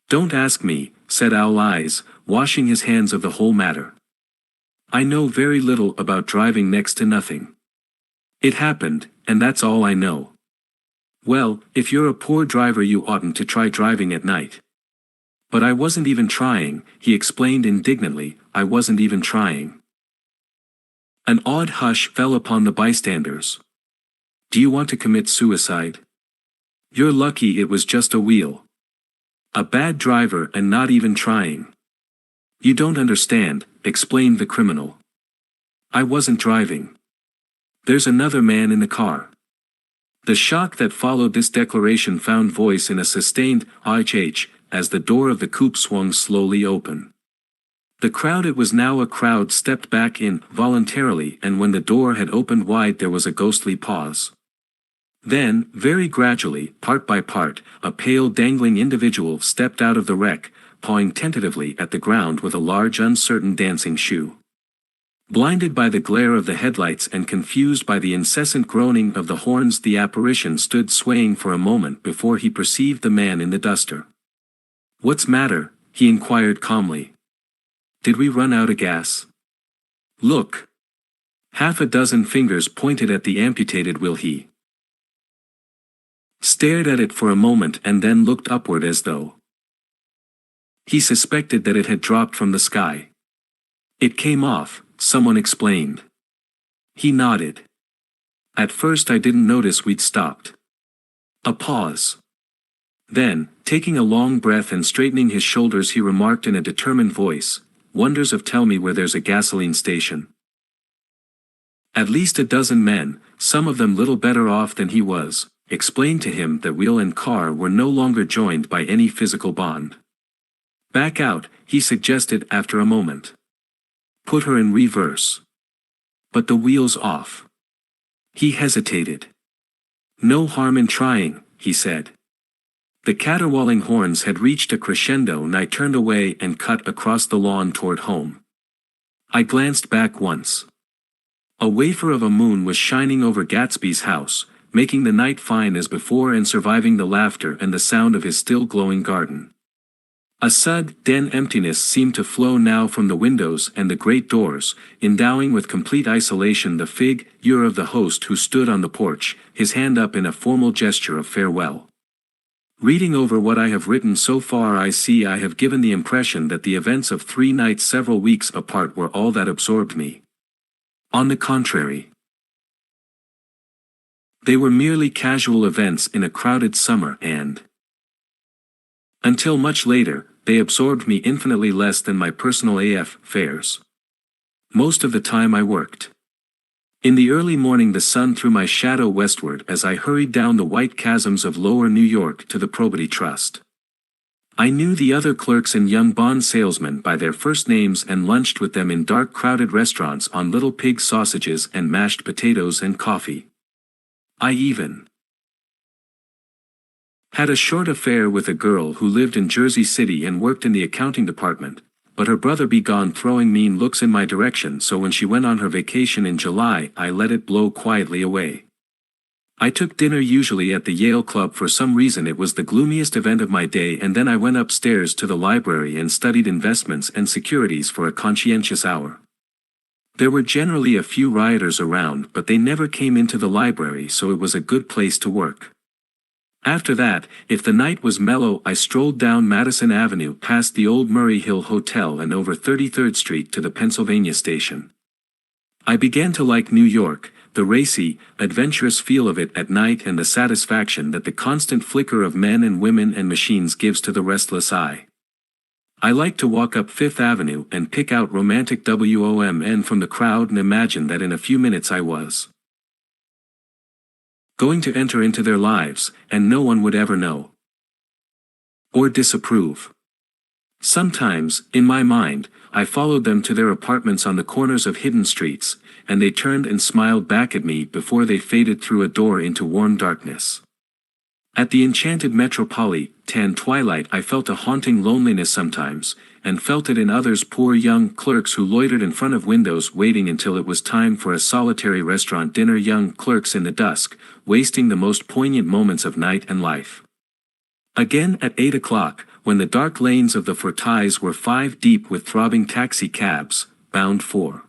"Don't ask me," said Owl Eyes, washing his hands of the whole matter. "I know very little about driving, next to nothing. It happened, and that's all I know." "Well, if you're a poor driver you oughtn't to try driving at night." "But I wasn't even trying," he explained indignantly, "I wasn't even trying." An odd hush fell upon the bystanders. "Do you want to commit suicide? You're lucky it was just a wheel. A bad driver and not even trying." "You don't understand," explained the criminal. "I wasn't driving. There's another man in the car." The shock that followed this declaration found voice in a sustained "HH" as the door of the coupe swung slowly open. The crowd, it was now a crowd, stepped back in voluntarily, and when the door had opened wide there was a ghostly pause. Then, very gradually, part by part, a pale dangling individual stepped out of the wreck, pawing tentatively at the ground with a large uncertain dancing shoe. Blinded by the glare of the headlights and confused by the incessant groaning of the horns, the apparition stood swaying for a moment before he perceived the man in the duster. "What's matter?" he inquired calmly. "Did we run out of gas? Look." Half a dozen fingers pointed at the amputated wheel. He stared at it for a moment and then looked upward as though he suspected that it had dropped from the sky. "It came off," someone explained. He nodded. "At first I didn't notice we'd stopped." A pause. Then, taking a long breath and straightening his shoulders, he remarked in a determined voice, "Wonders of tell me where there's a gasoline station." At least a dozen men, some of them little better off than he was, explained to him that wheel and car were no longer joined by any physical bond. "Back out," he suggested after a moment. "Put her in reverse." "But the wheel's off." He hesitated. "No harm in trying," he said. The caterwauling horns had reached a crescendo and I turned away and cut across the lawn toward home. I glanced back once. A wafer of a moon was shining over Gatsby's house, making the night fine as before and surviving the laughter and the sound of his still glowing garden. A sudden emptiness seemed to flow now from the windows and the great doors, endowing with complete isolation the figure of the host who stood on the porch, his hand up in a formal gesture of farewell. Reading over what I have written so far, I see I have given the impression that the events of 3 nights several weeks apart were all that absorbed me. On the contrary, they were merely casual events in a crowded summer, and until much later, they absorbed me infinitely less than my personal affairs. Most of the time I worked. In the early morning the sun threw my shadow westward as I hurried down the white chasms of lower New York to the Probity Trust. I knew the other clerks and young bond salesmen by their first names and lunched with them in dark crowded restaurants on little pig sausages and mashed potatoes and coffee. I even had a short affair with a girl who lived in Jersey City and worked in the accounting department, but her brother began throwing mean looks in my direction, so when she went on her vacation in July I let it blow quietly away. I took dinner usually at the Yale Club. For some reason it was the gloomiest event of my day, and then I went upstairs to the library and studied investments and securities for a conscientious hour. There were generally a few rioters around, but they never came into the library, so it was a good place to work. After that, if the night was mellow, I strolled down Madison Avenue past the old Murray Hill Hotel and over 33rd Street to the Pennsylvania Station. I began to like New York, the racy, adventurous feel of it at night and the satisfaction that the constant flicker of men and women and machines gives to the restless eye. I like to walk up Fifth Avenue and pick out romantic women from the crowd and imagine that in a few minutes I was going to enter into their lives, and no one would ever know or disapprove. Sometimes, in my mind, I followed them to their apartments on the corners of hidden streets, and they turned and smiled back at me before they faded through a door into warm darkness. At the enchanted metropolitan twilight I felt a haunting loneliness sometimes, and felt it in others, poor young clerks who loitered in front of windows waiting until it was time for a solitary restaurant dinner, young clerks in the dusk, wasting the most poignant moments of night and life. Again at 8 o'clock, when the dark lanes of the Forties were 5 deep with throbbing taxi cabs, bound for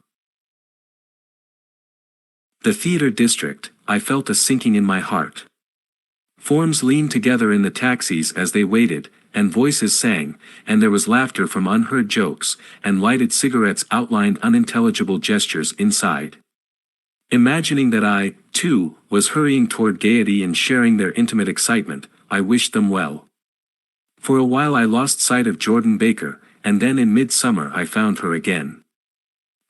the theater district, I felt a sinking in my heart. Forms leaned together in the taxis as they waited, and voices sang, and there was laughter from unheard jokes, and lighted cigarettes outlined unintelligible gestures inside. Imagining that I, too, was hurrying toward gaiety and sharing their intimate excitement, I wished them well. For a while I lost sight of Jordan Baker, and then in midsummer I found her again.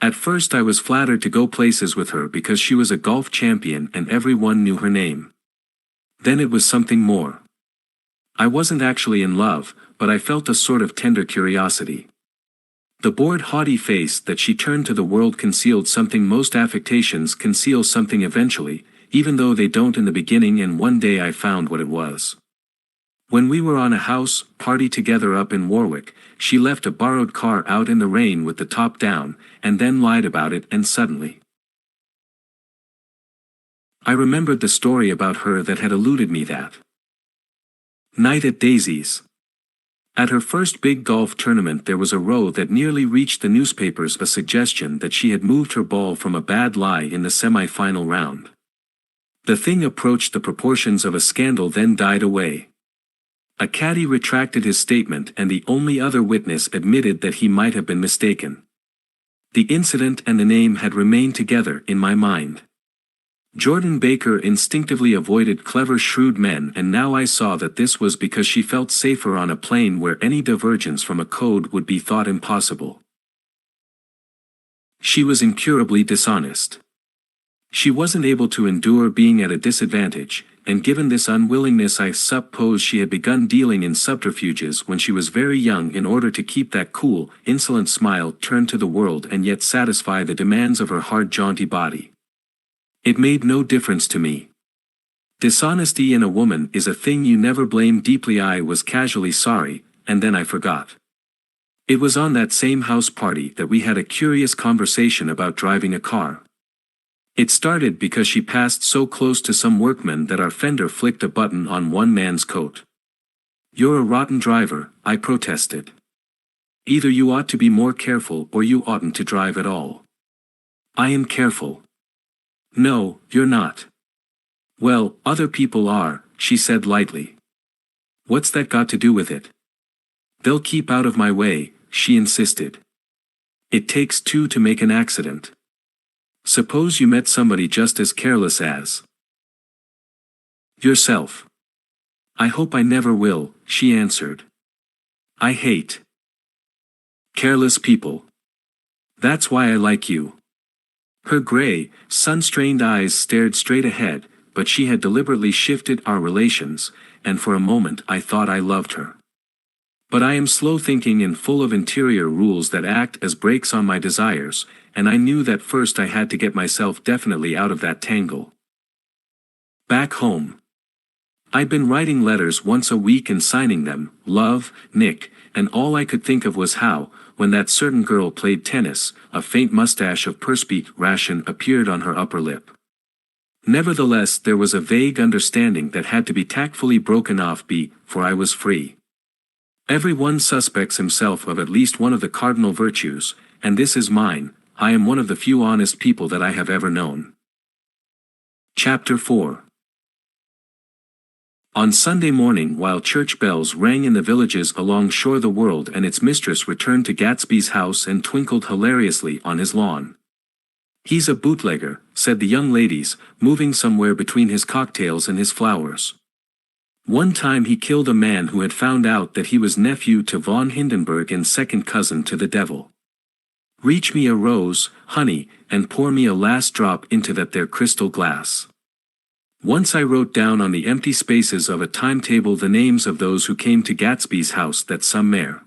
At first I was flattered to go places with her because she was a golf champion and everyone knew her name. Then it was something more. I wasn't actually in love, but I felt a sort of tender curiosity. The bored, haughty face that she turned to the world concealed something. Most affectations conceal something eventually, even though they don't in the beginning, and one day I found what it was. When we were on a house party together up in Warwick, she left a borrowed car out in the rain with the top down, and then lied about it, and suddenly I remembered the story about her that had eluded me that night at Daisy's. At her first big golf tournament there was a row that nearly reached the newspapers, a suggestion that she had moved her ball from a bad lie in the semi-final round. The thing approached the proportions of a scandal, then died away. A caddy retracted his statement and the only other witness admitted that he might have been mistaken. The incident and the name had remained together in my mind. Jordan Baker instinctively avoided clever, shrewd men, and now I saw that this was because she felt safer on a plane where any divergence from a code would be thought impossible. She was incurably dishonest. She wasn't able to endure being at a disadvantage, and given this unwillingness I suppose she had begun dealing in subterfuges when she was very young in order to keep that cool, insolent smile turned to the world and yet satisfy the demands of her hard, jaunty body. It made no difference to me. Dishonesty in a woman is a thing you never blame deeply. I was casually sorry, and then I forgot. It was on that same house party that we had a curious conversation about driving a car. It started because she passed so close to some workmen that our fender flicked a button on one man's coat. "You're a rotten driver," I protested. "Either you ought to be more careful or you oughtn't to drive at all." "I am careful." "No, you're not." "Well, other people are," she said lightly. "What's that got to do with it?" "They'll keep out of my way," she insisted. "It takes two to make an accident. Suppose you met somebody just as careless as yourself." "I hope I never will," she answered. "I hate careless people. That's why I like you." Her gray, sun-strained eyes stared straight ahead, but she had deliberately shifted our relations, and for a moment I thought I loved her. But I am slow-thinking and full of interior rules that act as brakes on my desires, and I knew that first I had to get myself definitely out of that tangle. Back home. I'd been writing letters once a week and signing them, "Love, Nick," and all I could think of was how, when that certain girl played tennis, a faint mustache of perspiration appeared on her upper lip. Nevertheless, there was a vague understanding that had to be tactfully broken off before I was free. Everyone suspects himself of at least one of the cardinal virtues, and this is mine. I am one of the few honest people that I have ever known. Chapter 4. On Sunday morning, while church bells rang in the villages along shore, the world and its mistress returned to Gatsby's house and twinkled hilariously on his lawn. "He's a bootlegger," said the young ladies, moving somewhere between his cocktails and his flowers. "One time he killed a man who had found out that he was nephew to von Hindenburg and second cousin to the devil. Reach me a rose, honey, and pour me a last drop into that there crystal glass." Once I wrote down on the empty spaces of a timetable the names of those who came to Gatsby's house that summer.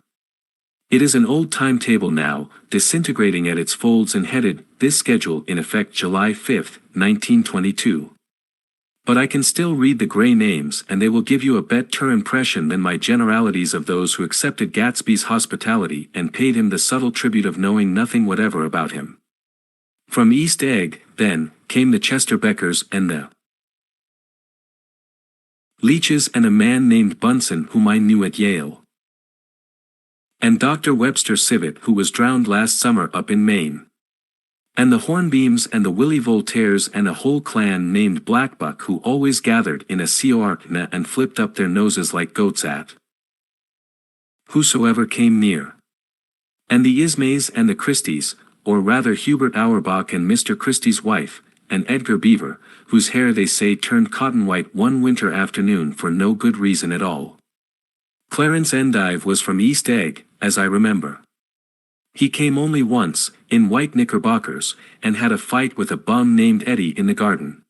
It is an old timetable now, disintegrating at its folds and headed, "This schedule in effect July 5, 1922. But I can still read the gray names, and they will give you a better impression than my generalities of those who accepted Gatsby's hospitality and paid him the subtle tribute of knowing nothing whatever about him. From East Egg, then, came the Chester Beckers and the Leaches and a man named Bunsen whom I knew at Yale. And Dr. Webster Civet who was drowned last summer up in Maine. And the Hornbeams and the Willie Voltaires and a whole clan named Blackbuck who always gathered in a Ciorna and flipped up their noses like goats at whosoever came near. And the Ismays and the Christies, or rather Hubert Auerbach and Mr. Christie's wife, and Edgar Beaver, whose hair they say turned cotton white one winter afternoon for no good reason at all. Clarence Endive was from East Egg, as I remember. He came only once, in white knickerbockers, and had a fight with a bum named Eddie in the garden.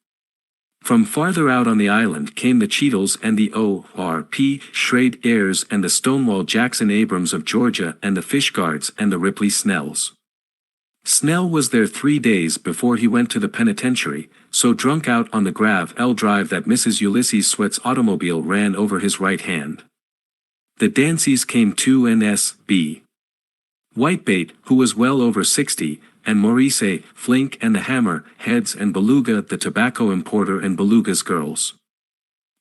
From farther out on the island came the Cheadles and the O.R.P. Schrade heirs and the Stonewall Jackson Abrams of Georgia and the Fishguards and the Ripley Snells. Snell was there 3 days before he went to the penitentiary, so drunk out on the Gravel Drive that Mrs. Ulysses Sweat's automobile ran over his right hand. The Danceys came too, and S.B. Whitebait, who was well over 60, and Maurice Flink and the Hammer Heads and Beluga the tobacco importer and Beluga's girls.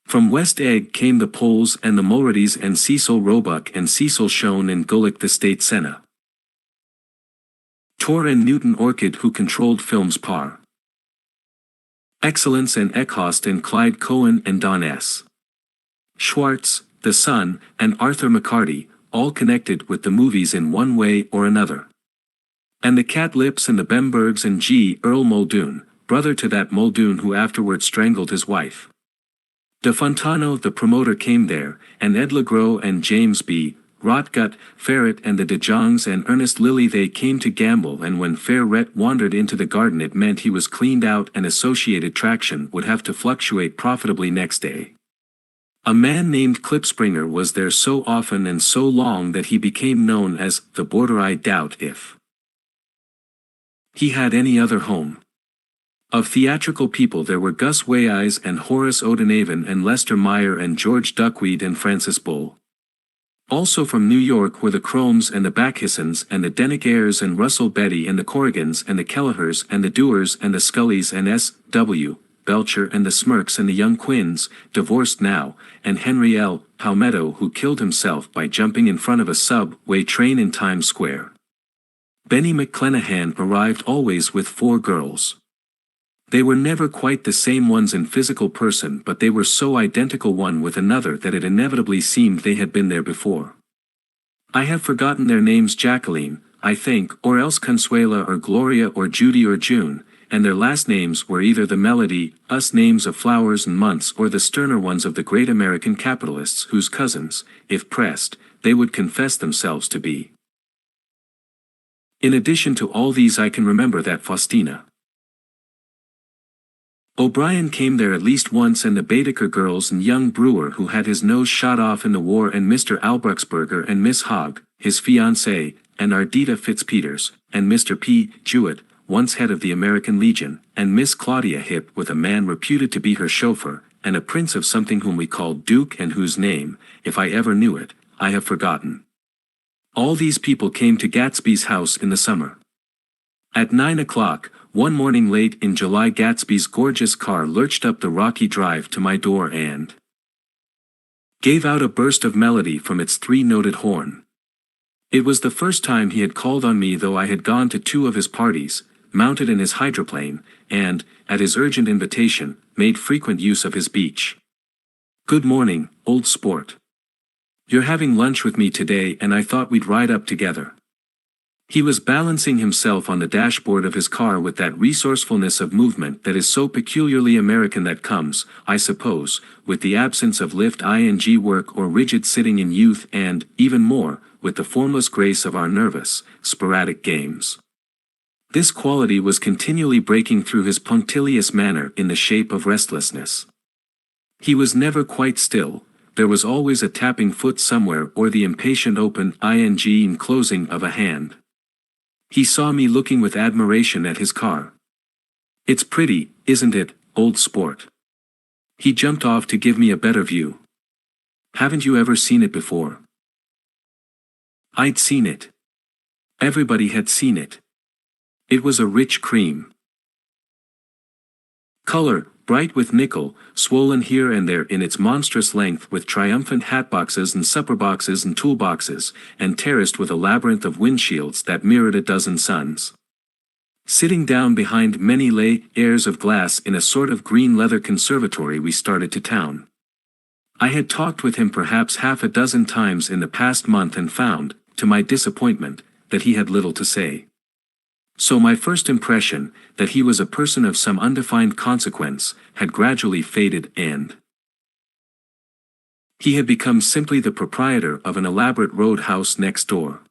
From West Egg came the Poles and the Mulreadys and Cecil Roebuck and Cecil Schoen and Gulick the State Senna. Tor and Newton Orchid who controlled films par excellence and Eckhost and Clyde Cohen and Don S. Schwartz, the Sun, and Arthur McCarty, all connected with the movies in one way or another. And the Catlips and the Bembergs and G. Earl Muldoon, brother to that Muldoon who afterward strangled his wife. De Fontano the promoter came there, and Ed LeGros and James B. Rotgut, Ferret and the De Jongs and Ernest Lilly they came to gamble, and when Ferret wandered into the garden it meant he was cleaned out and Associated Traction would have to fluctuate profitably next day. A man named Klipspringer was there so often and so long that he became known as the Border. I doubt if he had any other home. Of theatrical people there were Gus Weyes and Horace Odenaven and Lester Meyer and George Duckweed and Francis Bull. Also from New York were the Cromes and the Backhissons and the Dennick and Russell Betty and the Corrigans and the Kellehers and the Dewars and the Scullys and S.W. Belcher and the Smirks and the young Quinns, divorced now, and Henry L. Palmetto who killed himself by jumping in front of a subway train in Times Square. Benny McClenahan arrived always with 4 girls. They were never quite the same ones in physical person, but they were so identical one with another that it inevitably seemed they had been there before. I have forgotten their names, Jacqueline, I think, or else Consuela or Gloria or Judy or June, and their last names were either the melody, us names of flowers and months, or the sterner ones of the great American capitalists whose cousins, if pressed, they would confess themselves to be. In addition to all these I can remember that Faustina O'Brien came there at least once, and the Baedeker girls and young Brewer who had his nose shot off in the war, and Mr. Albruxberger and Miss Hogg, his fiancée, and Ardita Fitzpeters, and Mr. P. Jewett, once head of the American Legion, and Miss Claudia Hip with a man reputed to be her chauffeur, and a prince of something whom we called Duke and whose name, if I ever knew it, I have forgotten. All these people came to Gatsby's house in the summer. At 9 o'clock, one morning late in July, Gatsby's gorgeous car lurched up the rocky drive to my door and gave out a burst of melody from its three-noted horn. It was the first time he had called on me, though I had gone to 2 of his parties, mounted in his hydroplane, and, at his urgent invitation, made frequent use of his beach. "Good morning, old sport. You're having lunch with me today, and I thought we'd ride up together." He was balancing himself on the dashboard of his car with that resourcefulness of movement that is so peculiarly American, that comes, I suppose, with the absence of lift-ing work or rigid sitting in youth, and, even more, with the formless grace of our nervous, sporadic games. This quality was continually breaking through his punctilious manner in the shape of restlessness. He was never quite still. There was always a tapping foot somewhere, or the impatient open-ing closing of a hand. He saw me looking with admiration at his car. "It's pretty, isn't it, old sport?" He jumped off to give me a better view. "Haven't you ever seen it before?" I'd seen it. Everybody had seen it. It was a rich cream color, bright with nickel, swollen here and there in its monstrous length with triumphant hatboxes and supperboxes and toolboxes, and terraced with a labyrinth of windshields that mirrored a dozen suns. Sitting down behind many layers of glass in a sort of green leather conservatory, we started to town. I had talked with him perhaps half a dozen times in the past month, and found, to my disappointment, that he had little to say. So my first impression, that he was a person of some undefined consequence, had gradually faded, and he had become simply the proprietor of an elaborate roadhouse next door.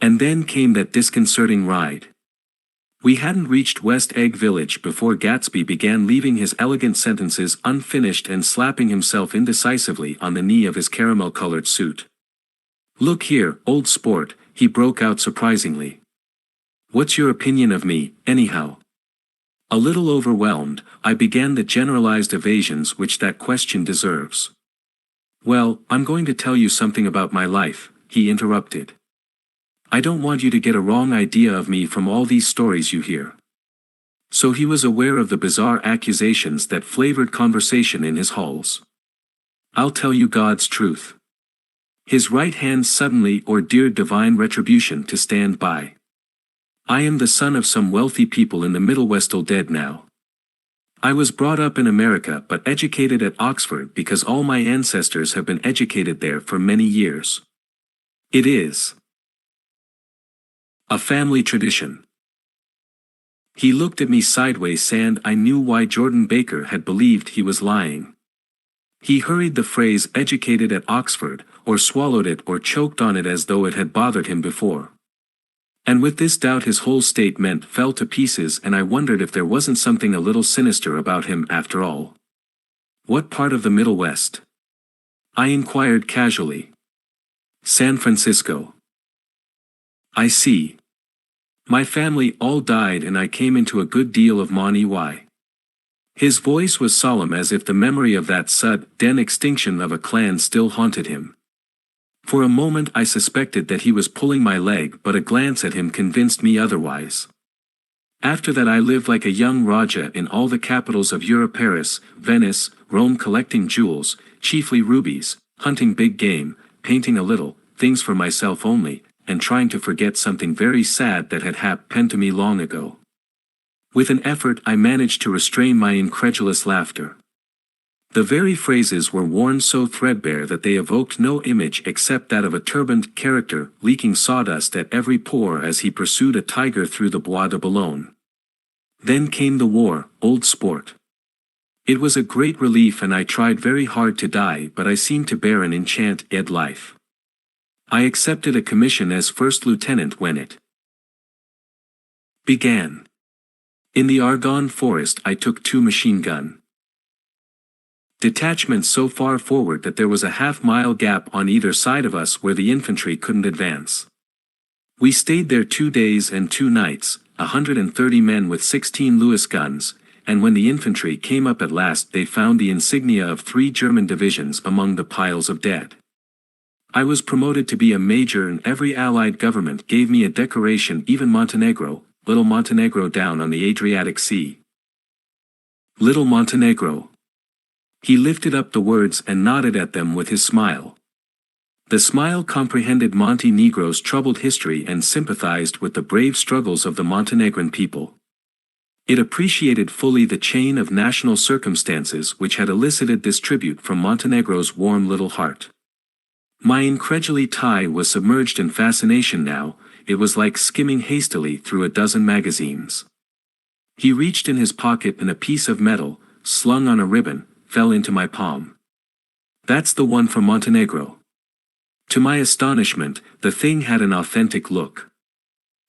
And then came that disconcerting ride. We hadn't reached West Egg Village before Gatsby began leaving his elegant sentences unfinished and slapping himself indecisively on the knee of his caramel-colored suit. "Look here, old sport," he broke out surprisingly. "What's your opinion of me, anyhow?" A little overwhelmed, I began the generalized evasions which that question deserves. "Well, I'm going to tell you something about my life," he interrupted. "I don't want you to get a wrong idea of me from all these stories you hear." So he was aware of the bizarre accusations that flavored conversation in his halls. "I'll tell you God's truth." His right hand suddenly ordered divine retribution to stand by. "I am the son of some wealthy people in the Middle West, all dead now. I was brought up in America but educated at Oxford because all my ancestors have been educated there for many years. It is a family tradition." He looked at me sideways, and I knew why Jordan Baker had believed he was lying. He hurried the phrase "educated at Oxford," or swallowed it or choked on it as though it had bothered him before. And with this doubt his whole statement fell to pieces, and I wondered if there wasn't something a little sinister about him after all. "What part of the Middle West?" I inquired casually. "San Francisco." "I see. My family all died and I came into a good deal of money. Why?" His voice was solemn, as if the memory of that sudden extinction of a clan still haunted him. For a moment I suspected that he was pulling my leg, but a glance at him convinced me otherwise. "After that I lived like a young Raja in all the capitals of Europe, Paris, Venice, Rome, collecting jewels, chiefly rubies, hunting big game, painting a little, things for myself only, and trying to forget something very sad that had happened to me long ago." With an effort I managed to restrain my incredulous laughter. The very phrases were worn so threadbare that they evoked no image except that of a turbaned character leaking sawdust at every pore as he pursued a tiger through the Bois de Boulogne. Then came the war, old sport. It was a great relief, and I tried very hard to die, but I seemed to bear an enchanted life. I accepted a commission as first lieutenant when it began. In the Argonne forest I took 2 machine-gun detachments so far forward that there was a half-mile gap on either side of us where the infantry couldn't advance. We stayed there 2 days and 2 nights, 130 men with 16 Lewis guns, and when the infantry came up at last they found the insignia of 3 German divisions among the piles of dead. I was promoted to be a major and every Allied government gave me a decoration, even Montenegro, little Montenegro down on the Adriatic Sea. Little Montenegro. He lifted up the words and nodded at them with his smile. The smile comprehended Montenegro's troubled history and sympathized with the brave struggles of the Montenegrin people. It appreciated fully the chain of national circumstances which had elicited this tribute from Montenegro's warm little heart. My incredulity was submerged in fascination now. It was like skimming hastily through a dozen magazines. He reached in his pocket and a piece of metal, slung on a ribbon, fell into my palm. That's the one from Montenegro. To my astonishment, the thing had an authentic look.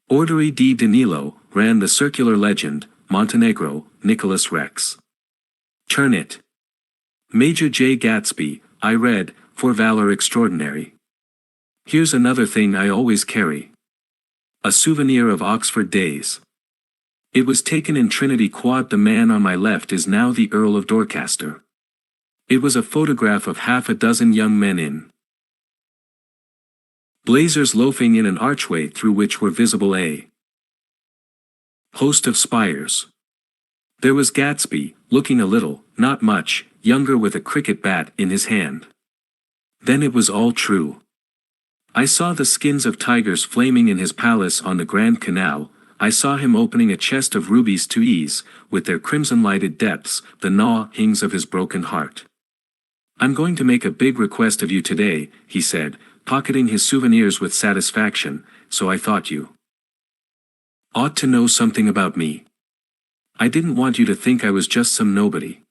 Ordere di Danilo, ran the circular legend, Montenegro, Nicholas Rex. Turn it. Major Jay Gatsby, I read, for valor extraordinary. Here's another thing I always carry. A souvenir of Oxford days. It was taken in Trinity Quad. The man on my left is now the Earl of Dorchester. It was a photograph of half a dozen young men in blazers loafing in an archway through which were visible a host of spires. There was Gatsby, looking a little, not much, younger with a cricket bat in his hand. Then it was all true. I saw the skins of tigers flaming in his palace on the Grand Canal. I saw him opening a chest of rubies to ease, with their crimson-lighted depths, the gnawings of his broken heart. I'm going to make a big request of you today, he said, pocketing his souvenirs with satisfaction, so I thought you ought to know something about me. I didn't want you to think I was just some nobody.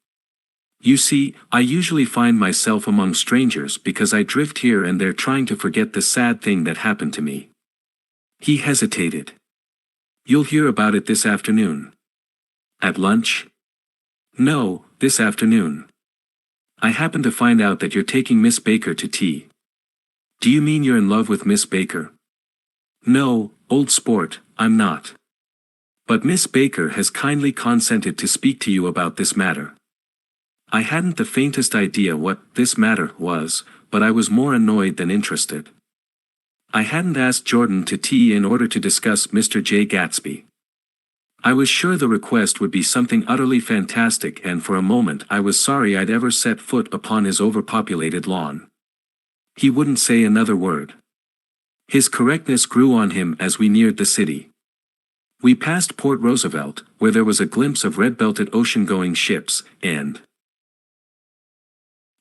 You see, I usually find myself among strangers because I drift here and there trying to forget the sad thing that happened to me. He hesitated. You'll hear about it this afternoon. At lunch? No, this afternoon. I happen to find out that you're taking Miss Baker to tea. Do you mean you're in love with Miss Baker? No, old sport, I'm not. But Miss Baker has kindly consented to speak to you about this matter. I hadn't the faintest idea what this matter was, but I was more annoyed than interested. I hadn't asked Jordan to tea in order to discuss Mr. Jay Gatsby. I was sure the request would be something utterly fantastic, and for a moment I was sorry I'd ever set foot upon his overpopulated lawn. He wouldn't say another word. His correctness grew on him as we neared the city. We passed Port Roosevelt, where there was a glimpse of red-belted ocean-going ships, and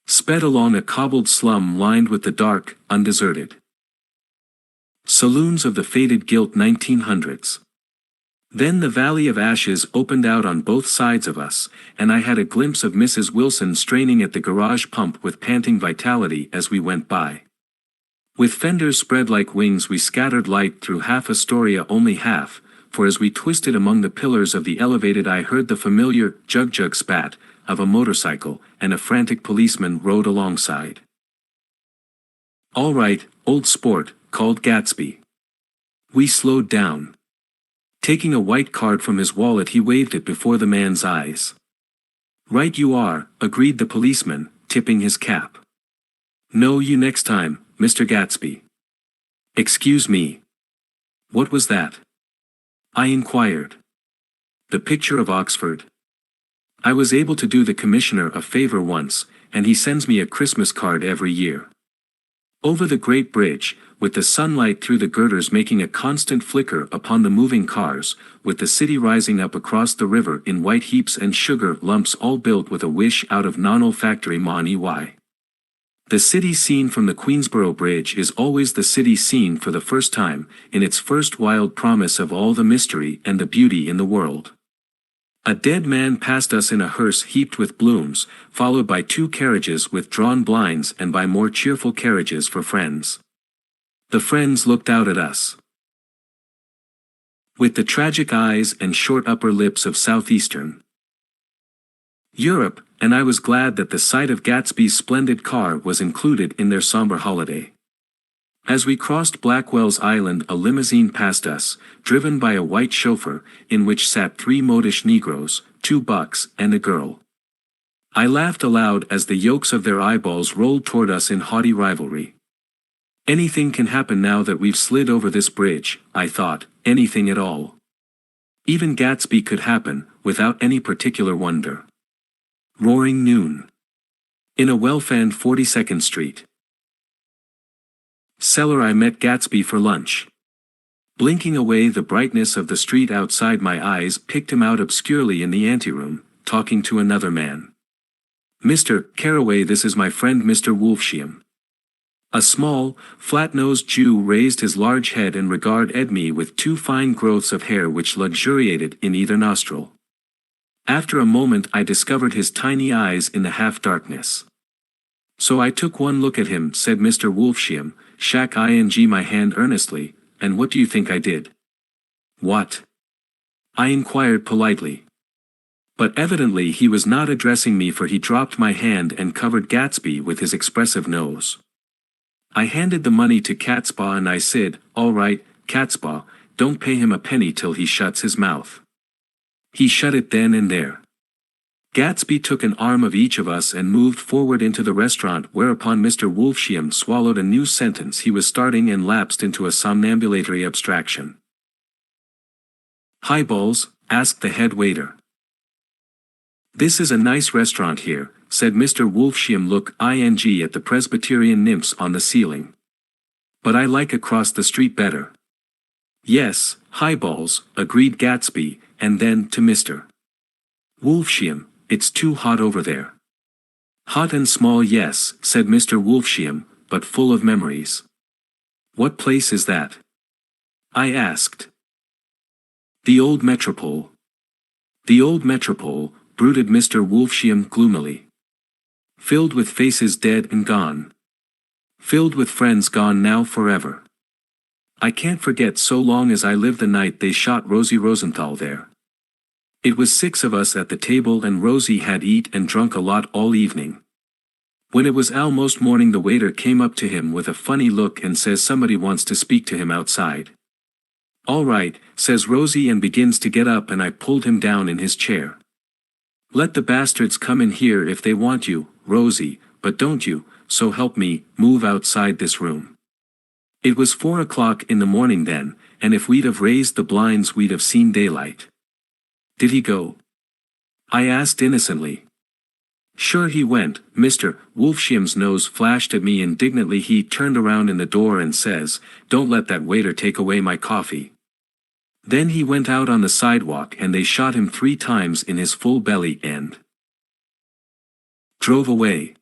sped along a cobbled slum lined with the dark, undeserted saloons of the faded gilt 1900s. Then the Valley of Ashes opened out on both sides of us, and I had a glimpse of Mrs. Wilson straining at the garage pump with panting vitality as we went by. With fenders spread like wings we scattered light through half Astoria, only half, for as we twisted among the pillars of the elevated I heard the familiar jug-jug spat of a motorcycle, and a frantic policeman rode alongside. All right, old sport, called Gatsby. We slowed down. Taking a white card from his wallet he waved it before the man's eyes. Right you are, agreed the policeman, tipping his cap. No, you next time, Mr. Gatsby. Excuse me. What was that? I inquired. The picture of Oxford. I was able to do the commissioner a favor once, and he sends me a Christmas card every year. Over the Great Bridge, with the sunlight through the girders making a constant flicker upon the moving cars, with the city rising up across the river in white heaps and sugar lumps all built with a wish out of non-olfactory Mon-EY. The city seen from the Queensboro Bridge is always the city seen for the first time, in its first wild promise of all the mystery and the beauty in the world. A dead man passed us in a hearse heaped with blooms, followed by 2 carriages with drawn blinds and by more cheerful carriages for friends. The friends looked out at us. with the tragic eyes and short upper lips of southeastern Europe, and I was glad that the sight of Gatsby's splendid car was included in their somber holiday. As we crossed Blackwell's Island, a limousine passed us, driven by a white chauffeur, in which sat 3 modish Negroes, 2 bucks, and a girl. I laughed aloud as the yolks of their eyeballs rolled toward us in haughty rivalry. Anything can happen now that we've slid over this bridge, I thought, anything at all. Even Gatsby could happen, without any particular wonder. Roaring noon. In a well-fanned 42nd Street cellar I met Gatsby for lunch. Blinking away the brightness of the street outside, my eyes picked him out obscurely in the anteroom, talking to another man. "Mr. Carraway, this is my friend Mr. Wolfsheim." A small, flat-nosed Jew raised his large head and regarded me with 2 fine growths of hair which luxuriated in either nostril. After a moment I discovered his tiny eyes in the half-darkness. "So I took one look at him," said Mr. Wolfsheim, "shack ing my hand earnestly, and what do you think I did?" "What?" I inquired politely. But evidently he was not addressing me, for he dropped my hand and covered Gatsby with his expressive nose. I handed the money to Catspaw and I said, "All right, Catspaw, don't pay him a penny till he shuts his mouth." He shut it then and there. Gatsby took an arm of each of us and moved forward into the restaurant, whereupon Mr. Wolfsheim swallowed a new sentence he was starting and lapsed into a somnambulatory abstraction. "Highballs?" asked the head waiter. "This is a nice restaurant here," said Mr. Wolfsheim, look ing at the Presbyterian nymphs on the ceiling. "But I like across the street better." "Yes, highballs," agreed Gatsby, and then to Mr. Wolfsheim, "It's too hot over there." "Hot and small, yes," said Mr. Wolfsheim, "but full of memories." "What place is that?" I asked. "The old Metropole." "The old Metropole," brooded Mr. Wolfsheim gloomily. "Filled with faces dead and gone. Filled with friends gone now forever. I can't forget so long as I live the night they shot Rosie Rosenthal there. It was 6 of us at the table and Rosie had eat and drunk a lot all evening. When it was almost morning the waiter came up to him with a funny look and says somebody wants to speak to him outside. "All right," says Rosie, and begins to get up, and I pulled him down in his chair. "Let the bastards come in here if they want you, Rosie, but don't you, so help me, move outside this room." It was 4 o'clock in the morning then, and if we'd have raised the blinds we'd have seen daylight. "Did he go?" I asked innocently. "Sure he went." Mr. Wolfsheim's nose flashed at me indignantly. He turned around in the door and says, "Don't let that waiter take away my coffee." Then he went out on the sidewalk and they shot him 3 times in his full belly and drove away.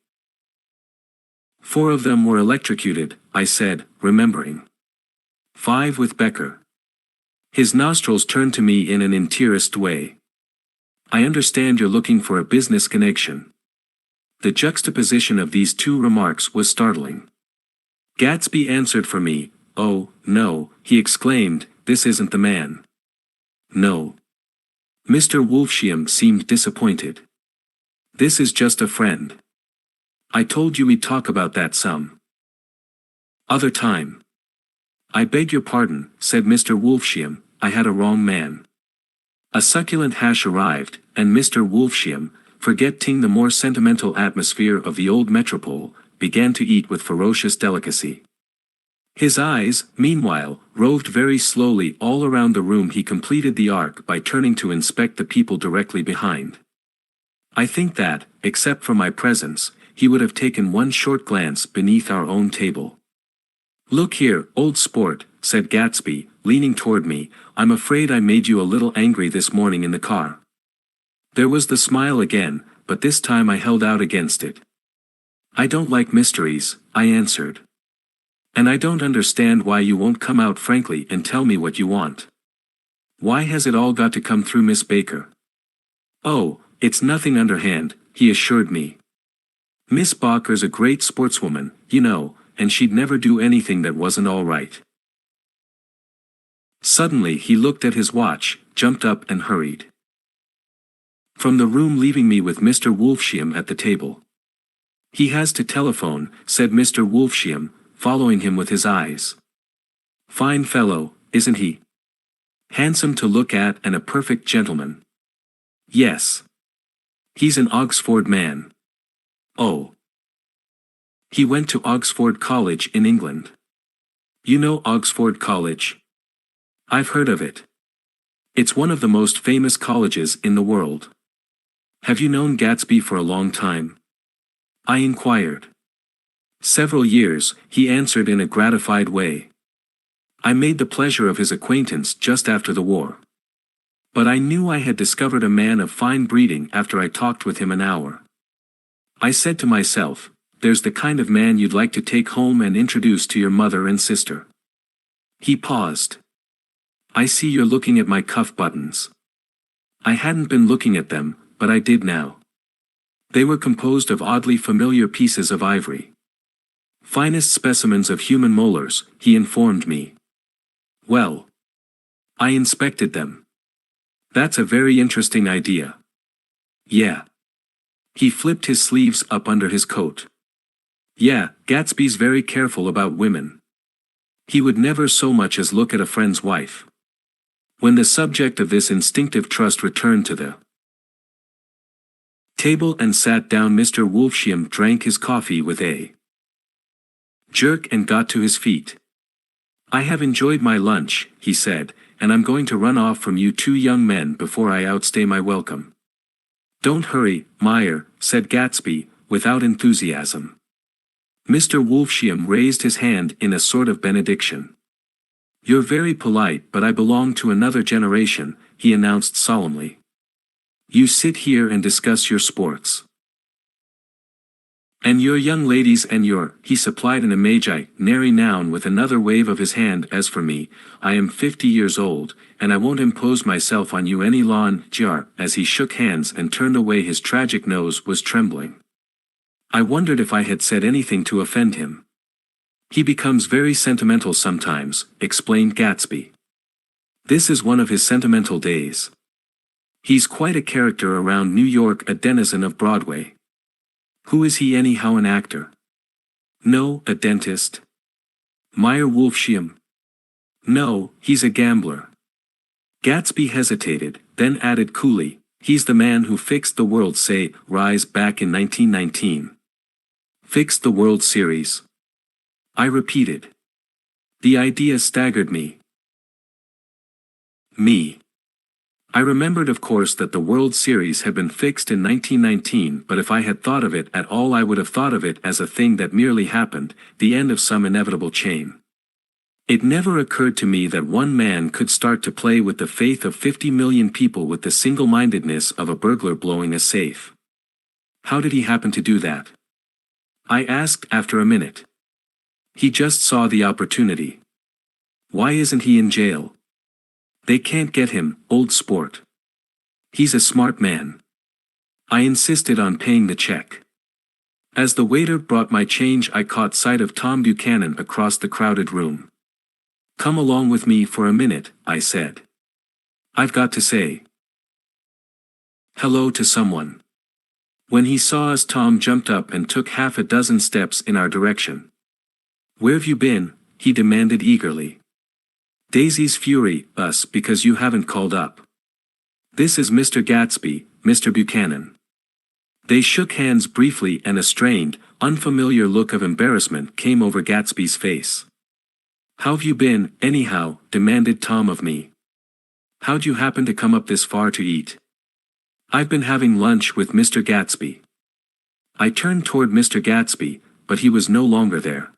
4 of them were electrocuted, I said, remembering. 5 with Becker. His nostrils turned to me in an interest way. "I understand you're looking for a business connection." The juxtaposition of these 2 remarks was startling. Gatsby answered for me. "Oh, no," he exclaimed, "this isn't the man." "No." Mr. Wolfsheim seemed disappointed. "This is just a friend. I told you we'd talk about that some other time." "I beg your pardon," said Mr. Wolfsheim, "I had a wrong man." A succulent hash arrived, and Mr. Wolfsheim, forgetting the more sentimental atmosphere of the old Metropole, began to eat with ferocious delicacy. His eyes, meanwhile, roved very slowly all around the room. He completed the arc by turning to inspect the people directly behind. I think that, except for my presence, he would have taken one short glance beneath our own table. "Look here, old sport," said Gatsby, leaning toward me, "I'm afraid I made you a little angry this morning in the car." There was the smile again, but this time I held out against it. "I don't like mysteries," I answered. "And I don't understand why you won't come out frankly and tell me what you want. Why has it all got to come through Miss Baker?" "Oh, it's nothing underhand," he assured me. "Miss Baker's a great sportswoman, you know, and she'd never do anything that wasn't all right." Suddenly he looked at his watch, jumped up and hurried from the room, leaving me with Mr. Wolfsheim at the table. "He has to telephone," said Mr. Wolfsheim, following him with his eyes. "Fine fellow, isn't he? Handsome to look at and a perfect gentleman." "Yes. He's an Oxford man." "Oh. He went to Oxford College in England." "You know Oxford College?" "I've heard of it. It's one of the most famous colleges in the world." "Have you known Gatsby for a long time?" I inquired. "Several years," he answered in a gratified way. "I made the pleasure of his acquaintance just after the war. But I knew I had discovered a man of fine breeding after I talked with him an hour. I said to myself, there's the kind of man you'd like to take home and introduce to your mother and sister." He paused. "I see you're looking at my cuff buttons." I hadn't been looking at them, but I did now. They were composed of oddly familiar pieces of ivory. "Finest specimens of human molars," he informed me. Well, I inspected them. "That's a very interesting idea." "Yeah." He flipped his sleeves up under his coat. "Yeah, Gatsby's very careful about women. He would never so much as look at a friend's wife." When the subject of this instinctive trust returned to the table and sat down, Mr. Wolfsheim drank his coffee with a jerk and got to his feet. "I have enjoyed my lunch," he said, "and I'm going to run off from you two young men before I outstay my welcome." "Don't hurry, Meyer," said Gatsby, without enthusiasm. Mr. Wolfsheim raised his hand in a sort of benediction. "You're very polite, but I belong to another generation," he announced solemnly. "You sit here and discuss your sports. And your young ladies and your," he supplied an imaginary noun with another wave of his hand. "As for me, I am 50 years old, and I won't impose myself on you any longer." As he shook hands and turned away, his tragic nose was trembling. I wondered if I had said anything to offend him. "He becomes very sentimental sometimes," explained Gatsby. "This is one of his sentimental days. He's quite a character around New York, a denizen of Broadway." "Who is he anyhow, an actor?" "No, a dentist." "Meyer Wolfsheim?" "No, he's a gambler." Gatsby hesitated, then added coolly, "He's the man who fixed the World Series back in 1919. "Fixed the World Series?" I repeated. The idea staggered me. I remembered, of course, that the World Series had been fixed in 1919, but if I had thought of it at all, I would have thought of it as a thing that merely happened, the end of some inevitable chain. It never occurred to me that one man could start to play with the faith of 50 million people with the single-mindedness of a burglar blowing a safe. How did he happen to do that? I asked after a minute. He just saw the opportunity. Why isn't he in jail? They can't get him, old sport. He's a smart man. I insisted on paying the check. As the waiter brought my change, I caught sight of Tom Buchanan across the crowded room. "Come along with me for a minute," I said. "I've got to say hello to someone." When he saw us, Tom jumped up and took half a dozen steps in our direction. "Where've you been?" he demanded eagerly. "Daisy's fury, us, because you haven't called up. This is Mr. Gatsby, Mr. Buchanan." They shook hands briefly, and a strained, unfamiliar look of embarrassment came over Gatsby's face. "How've you been, anyhow?" demanded Tom of me. "How'd you happen to come up this far to eat?" "I've been having lunch with Mr. Gatsby." I turned toward Mr. Gatsby, but he was no longer there.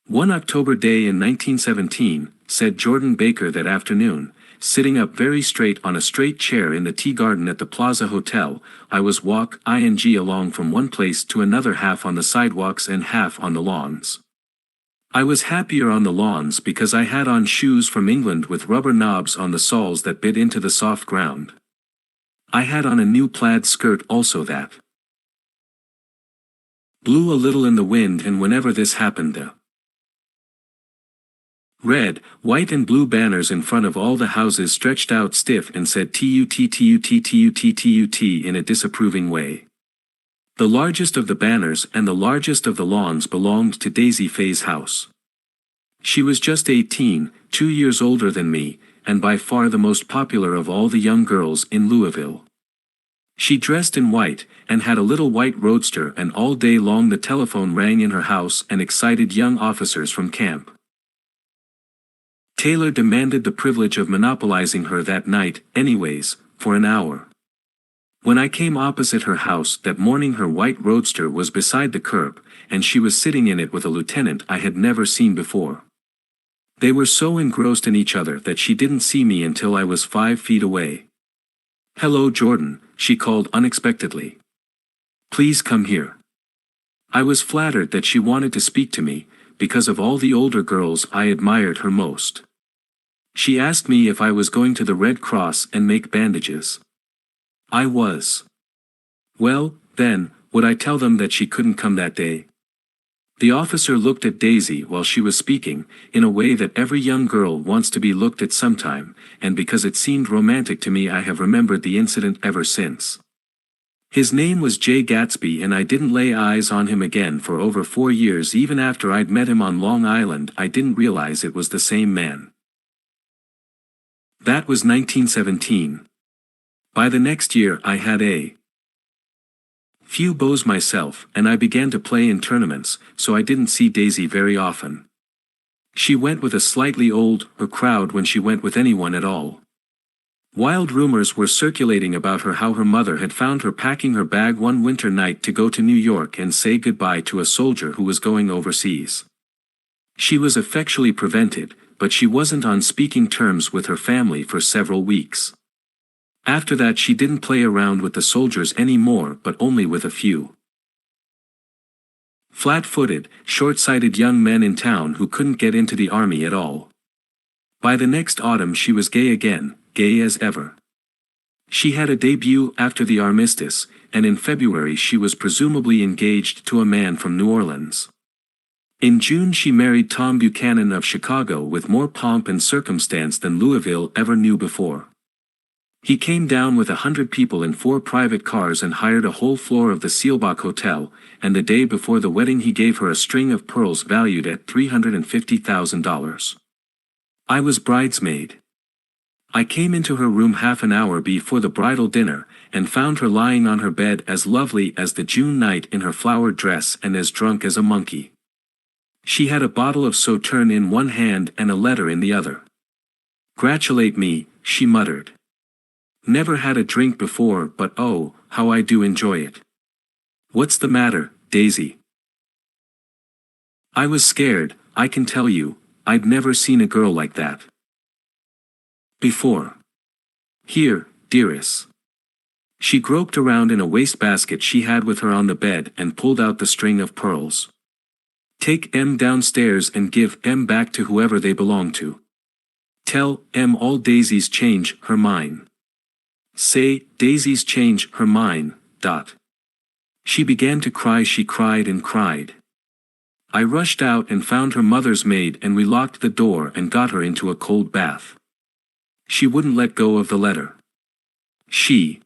"One October day in 1917, said Jordan Baker that afternoon, sitting up very straight on a straight chair in the tea garden at the Plaza Hotel, I was walking along from one place to another, half on the sidewalks and half on the lawns. I was happier on the lawns because I had on shoes from England with rubber knobs on the soles that bit into the soft ground. I had on a new plaid skirt also that blew a little in the wind, and whenever this happened, the Red, white and blue banners in front of all the houses stretched out stiff and said TUT in a disapproving way. The largest of the banners and the largest of the lawns belonged to Daisy Faye's house. She was just 18, 2 years older than me, and by far the most popular of all the young girls in Louisville. She dressed in white, and had a little white roadster, and all day long the telephone rang in her house and excited young officers from camp. Taylor demanded the privilege of monopolizing her that night, anyways, for an hour. When I came opposite her house that morning, her white roadster was beside the curb, and she was sitting in it with a lieutenant I had never seen before. They were so engrossed in each other that she didn't see me until I was 5 feet away. "Hello, Jordan," she called unexpectedly. "Please come here." I was flattered that she wanted to speak to me, because of all the older girls I admired her most. She asked me if I was going to the Red Cross and make bandages. I was. Well, then, would I tell them that she couldn't come that day? The officer looked at Daisy while she was speaking, in a way that every young girl wants to be looked at sometime, and because it seemed romantic to me I have remembered the incident ever since. His name was Jay Gatsby, and I didn't lay eyes on him again for over 4 years. Even after I'd met him on Long Island, I didn't realize it was the same man. That was 1917. By the next year I had a few beaux myself, and I began to play in tournaments, so I didn't see Daisy very often. She went with a slightly older crowd when she went with anyone at all. Wild rumors were circulating about her, how her mother had found her packing her bag one winter night to go to New York and say goodbye to a soldier who was going overseas. She was effectually prevented, but she wasn't on speaking terms with her family for several weeks. After that she didn't play around with the soldiers anymore, but only with a few flat-footed, short-sighted young men in town who couldn't get into the army at all. By the next autumn she was gay again, gay as ever. She had a debut after the armistice, and in February she was presumably engaged to a man from New Orleans. In June she married Tom Buchanan of Chicago with more pomp and circumstance than Louisville ever knew before. He came down with 100 people in 4 private cars and hired a whole floor of the Seelbach Hotel, and the day before the wedding he gave her a string of pearls valued at $350,000. I was bridesmaid. I came into her room half an hour before the bridal dinner, and found her lying on her bed as lovely as the June night in her flowered dress and as drunk as a monkey. She had a bottle of Sauterne in one hand and a letter in the other. "Gratulate me," she muttered. "Never had a drink before, but oh, how I do enjoy it." "What's the matter, Daisy?" I was scared, I can tell you. I'd never seen a girl like that before. "Here, dearest." She groped around in a wastebasket she had with her on the bed and pulled out the string of pearls. "Take 'em downstairs and give 'em back to whoever they belong to. Tell 'em all Daisy's change her mind. Say, Daisy's change her mind. She began to cry. She cried and cried. I rushed out and found her mother's maid, and we locked the door and got her into a cold bath. She wouldn't let go of the letter. She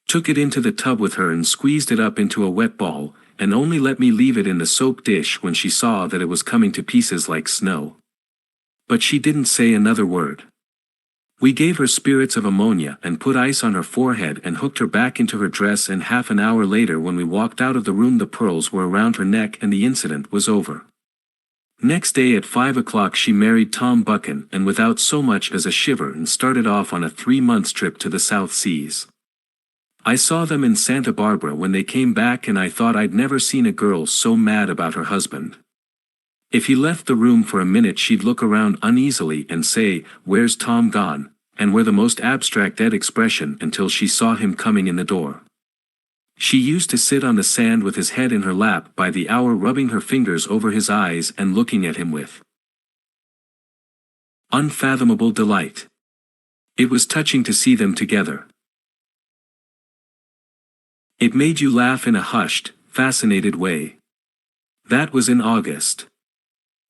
took it into the tub with her and squeezed it up into a wet ball, and only let me leave it in the soap dish when she saw that it was coming to pieces like snow. But she didn't say another word. We gave her spirits of ammonia and put ice on her forehead and hooked her back into her dress, and half an hour later when we walked out of the room the pearls were around her neck and the incident was over. Next day at 5 o'clock she married Tom Buchan, and without so much as a shiver, and started off on a 3-month trip to the South Seas. I saw them in Santa Barbara when they came back, and I thought I'd never seen a girl so mad about her husband. If he left the room for a minute she'd look around uneasily and say, "Where's Tom gone?" and wear the most abstract dead expression until she saw him coming in the door. She used to sit on the sand with his head in her lap by the hour, rubbing her fingers over his eyes and looking at him with unfathomable delight. It was touching to see them together. It made you laugh in a hushed, fascinated way. That was in August.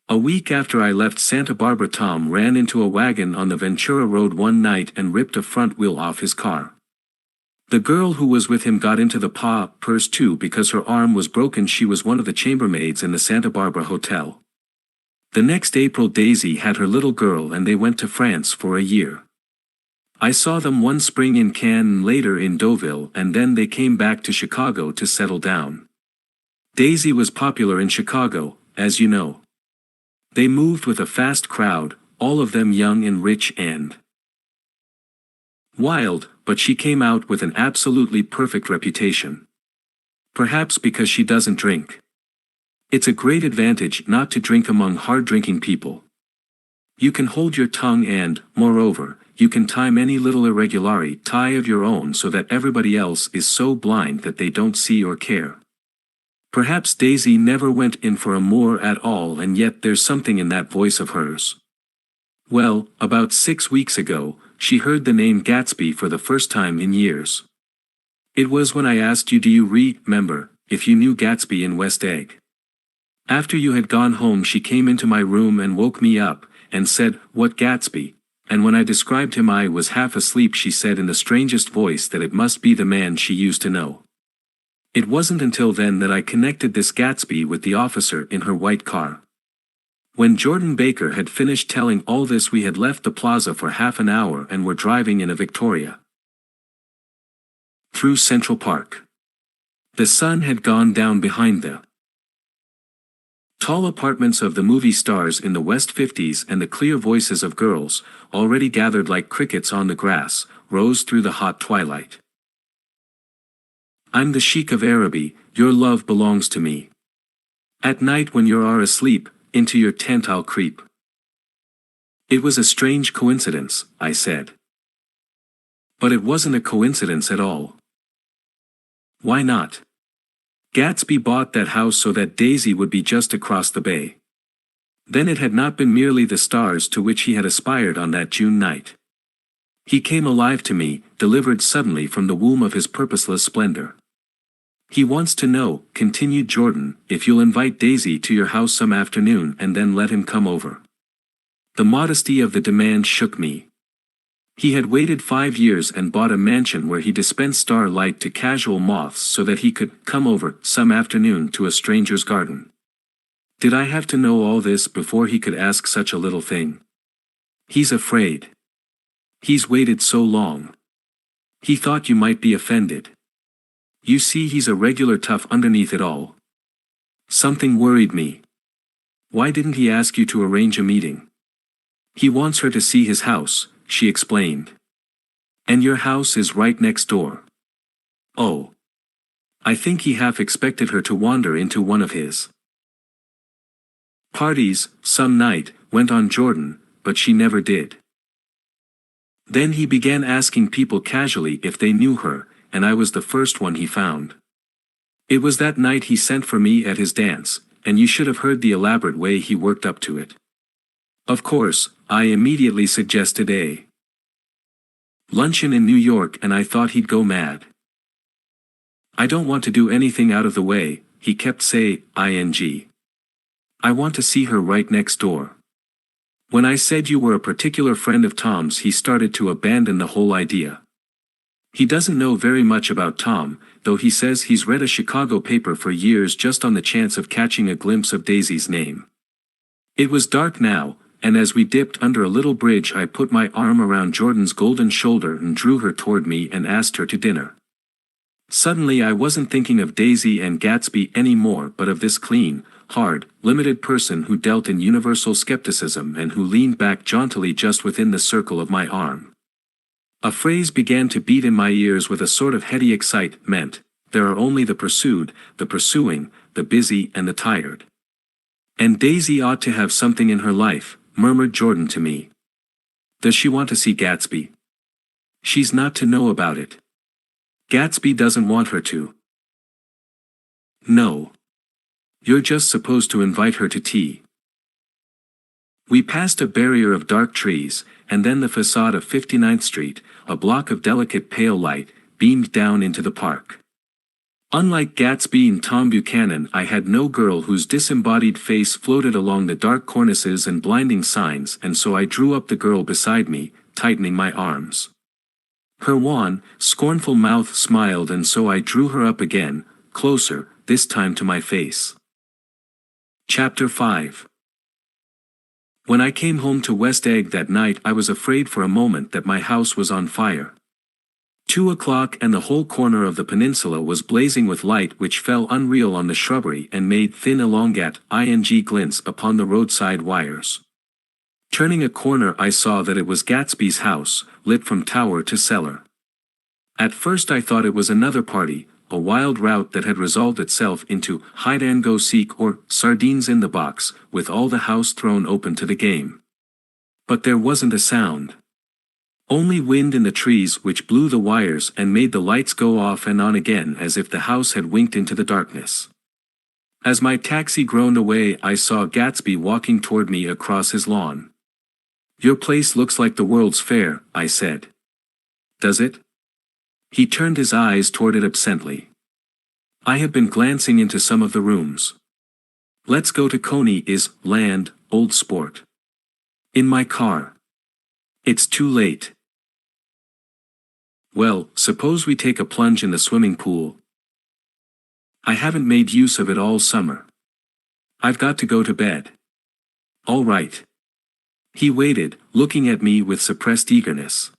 A week after I left Santa Barbara, Tom ran into a wagon on the Ventura Road one night and ripped a front wheel off his car. The girl who was with him got into the purse too because her arm was broken. She was one of the chambermaids in the Santa Barbara hotel. The next April Daisy had her little girl and they went to France for a year. I saw them one spring in Cannes and later in Deauville, and then they came back to Chicago to settle down. Daisy was popular in Chicago, as you know. They moved with a fast crowd, all of them young and rich and wild, but she came out with an absolutely perfect reputation. Perhaps because she doesn't drink. It's a great advantage not to drink among hard-drinking people. You can hold your tongue and, moreover, you can time any little irregularity of your own so that everybody else is so blind that they don't see or care. Perhaps Daisy never went in for amour at all, and yet there's something in that voice of hers. Well, about 6 weeks ago, she heard the name Gatsby for the first time in years. It was when I asked you, do you remember, if you knew Gatsby in West Egg? After you had gone home she came into my room and woke me up, and said, "What Gatsby?" And when I described him I was half asleep. She said in the strangest voice that it must be the man she used to know. It wasn't until then that I connected this Gatsby with the officer in her white car. When Jordan Baker had finished telling all this we had left the plaza for half an hour and were driving in a Victoria through Central Park. The sun had gone down behind the tall apartments of the movie stars in the West 50s, and the clear voices of girls, already gathered like crickets on the grass, rose through the hot twilight. I'm the Sheik of Araby, your love belongs to me. At night when you are asleep, into your tent I'll creep. It was a strange coincidence, I said. But it wasn't a coincidence at all. Why not? Gatsby bought that house so that Daisy would be just across the bay. Then it had not been merely the stars to which he had aspired on that June night. He came alive to me, delivered suddenly from the womb of his purposeless splendor. He wants to know, continued Jordan, if you'll invite Daisy to your house some afternoon and then let him come over. The modesty of the demand shook me. He had waited 5 years and bought a mansion where he dispensed starlight to casual moths so that he could come over some afternoon to a stranger's garden. Did I have to know all this before he could ask such a little thing? He's afraid. He's waited so long. He thought you might be offended. You see, he's a regular tough underneath it all. Something worried me. Why didn't he ask you to arrange a meeting? He wants her to see his house, she explained. And your house is right next door. Oh. I think he half expected her to wander into one of his parties some night, went on Jordan, but she never did. Then he began asking people casually if they knew her, and I was the first one he found. It was that night he sent for me at his dance, and you should have heard the elaborate way he worked up to it. Of course, I immediately suggested a luncheon in New York, and I thought he'd go mad. I don't want to do anything out of the way, he kept saying. I want to see her right next door. When I said you were a particular friend of Tom's, he started to abandon the whole idea. He doesn't know very much about Tom, though he says he's read a Chicago paper for years just on the chance of catching a glimpse of Daisy's name. It was dark now, and as we dipped under a little bridge I put my arm around Jordan's golden shoulder and drew her toward me and asked her to dinner. Suddenly I wasn't thinking of Daisy and Gatsby anymore, but of this clean, hard, limited person who dealt in universal skepticism and who leaned back jauntily just within the circle of my arm. A phrase began to beat in my ears with a sort of heady excitement: there are only the pursued, the pursuing, the busy and the tired. And Daisy ought to have something in her life, murmured Jordan to me. Does she want to see Gatsby? She's not to know about it. Gatsby doesn't want her to. No. You're just supposed to invite her to tea. We passed a barrier of dark trees, and then the facade of 59th Street, a block of delicate pale light, beamed down into the park. Unlike Gatsby and Tom Buchanan, I had no girl whose disembodied face floated along the dark cornices and blinding signs, and so I drew up the girl beside me, tightening my arms. Her wan, scornful mouth smiled, and so I drew her up again, closer, this time to my face. Chapter 5. When I came home to West Egg that night, I was afraid for a moment that my house was on fire. 2 o'clock, and the whole corner of the peninsula was blazing with light which fell unreal on the shrubbery and made thin elongate glints upon the roadside wires. Turning a corner, I saw that it was Gatsby's house, lit from tower to cellar. At first I thought it was another party, a wild rout that had resolved itself into hide and go seek or sardines in the box, with all the house thrown open to the game. But there wasn't a sound. Only wind in the trees which blew the wires and made the lights go off and on again as if the house had winked into the darkness. As my taxi groaned away, I saw Gatsby walking toward me across his lawn. "Your place looks like the World's Fair," I said. "Does it?" He turned his eyes toward it absently. I had been glancing into some of the rooms. "Let's go to Coney Island, old sport." "In my car." "It's too late." "Well, suppose we take a plunge in the swimming pool." "I haven't made use of it all summer. I've got to go to bed." "All right." He waited, looking at me with suppressed eagerness.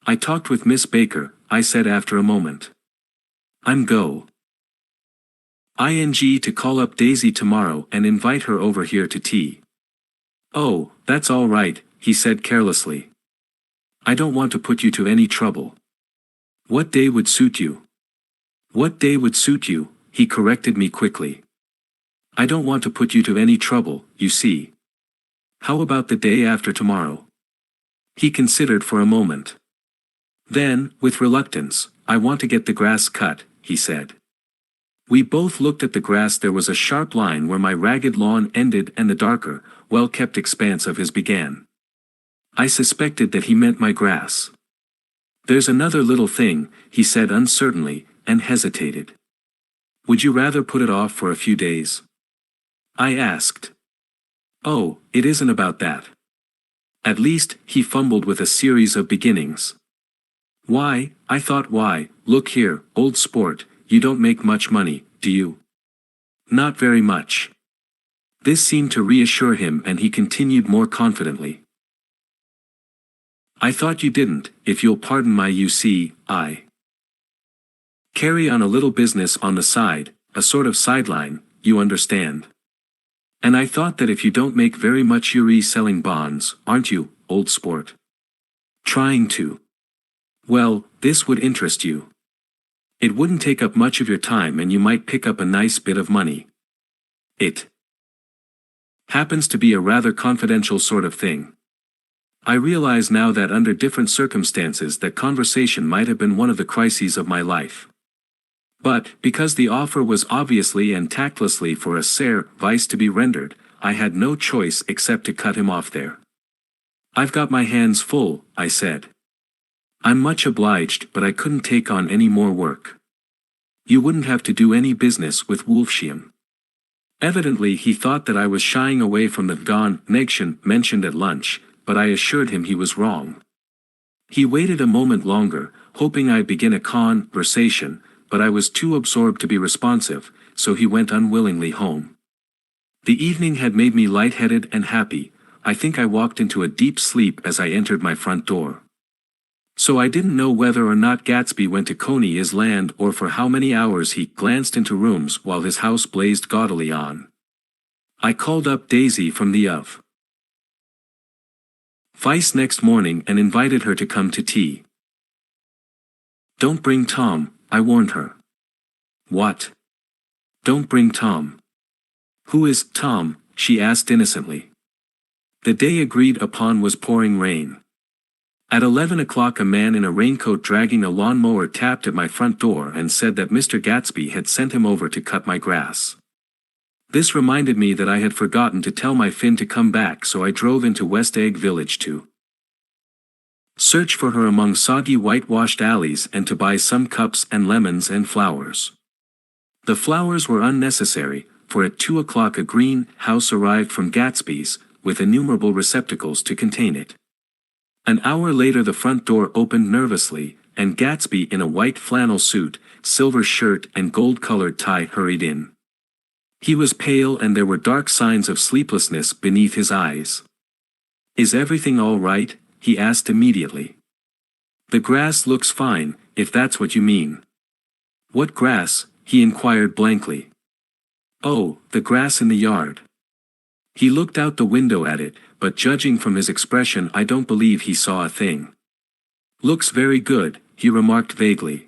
"I talked with Miss Baker," I said after a moment. "I'm go. To call up Daisy tomorrow and invite her over here to tea." "Oh, that's all right," he said carelessly. "I don't want to put you to any trouble." "What day would suit you?" "What day would suit you," he corrected me quickly. "I don't want to put you to any trouble, you see." "How about the day after tomorrow?" He considered for a moment. Then, with reluctance, "I want to get the grass cut," he said. We both looked at the grass. There was a sharp line where my ragged lawn ended and the darker, well-kept expanse of his began. I suspected that he meant my grass. "There's another little thing," he said uncertainly, and hesitated. "Would you rather put it off for a few days?" I asked. "Oh, it isn't about that." At least, he fumbled with a series of beginnings. "Why," I thought, "why, look here, old sport, you don't make much money, do you?" "Not very much." This seemed to reassure him, and he continued more confidently. "I thought you didn't, if you'll pardon my I carry on a little business on the side, a sort of sideline, you understand. And I thought that if you don't make very much you're selling bonds, aren't you, old sport? Trying to. Well, this would interest you. It wouldn't take up much of your time and you might pick up a nice bit of money. It happens to be a rather confidential sort of thing. I realize now that under different circumstances that conversation might have been one of the crises of my life. But, because the offer was obviously and tactlessly for a service to be rendered, I had no choice except to cut him off there. "I've got my hands full," I said. "I'm much obliged, but I couldn't take on any more work." "You wouldn't have to do any business with Wolfsham." Evidently he thought that I was shying away from the connection mentioned at lunch, but I assured him he was wrong. He waited a moment longer, hoping I'd begin a conversation, but I was too absorbed to be responsive, so he went unwillingly home. The evening had made me lightheaded and happy. I think I walked into a deep sleep as I entered my front door. So I didn't know whether or not Gatsby went to Coney Island or for how many hours he glanced into rooms while his house blazed gaudily on. I called up Daisy from the Vice next morning and invited her to come to tea. "Don't bring Tom," I warned her. "What? Don't bring Tom." "Who is Tom?" she asked innocently. The day agreed upon was pouring rain. At 11 o'clock a man in a raincoat dragging a lawnmower tapped at my front door and said that Mr. Gatsby had sent him over to cut my grass. This reminded me that I had forgotten to tell my Finn to come back, so I drove into West Egg Village to search for her among soggy whitewashed alleys and to buy some cups and lemons and flowers. The flowers were unnecessary, for at 2 o'clock a green house arrived from Gatsby's, with innumerable receptacles to contain it. An hour later the front door opened nervously, and Gatsby in a white flannel suit, silver shirt and gold-colored tie hurried in. He was pale and there were dark signs of sleeplessness beneath his eyes. "Is everything all right?" he asked immediately. "The grass looks fine, if that's what you mean." "What grass?" he inquired blankly. "Oh, the grass in the yard." He looked out the window at it, but judging from his expression I don't believe he saw a thing. "Looks very good," he remarked vaguely.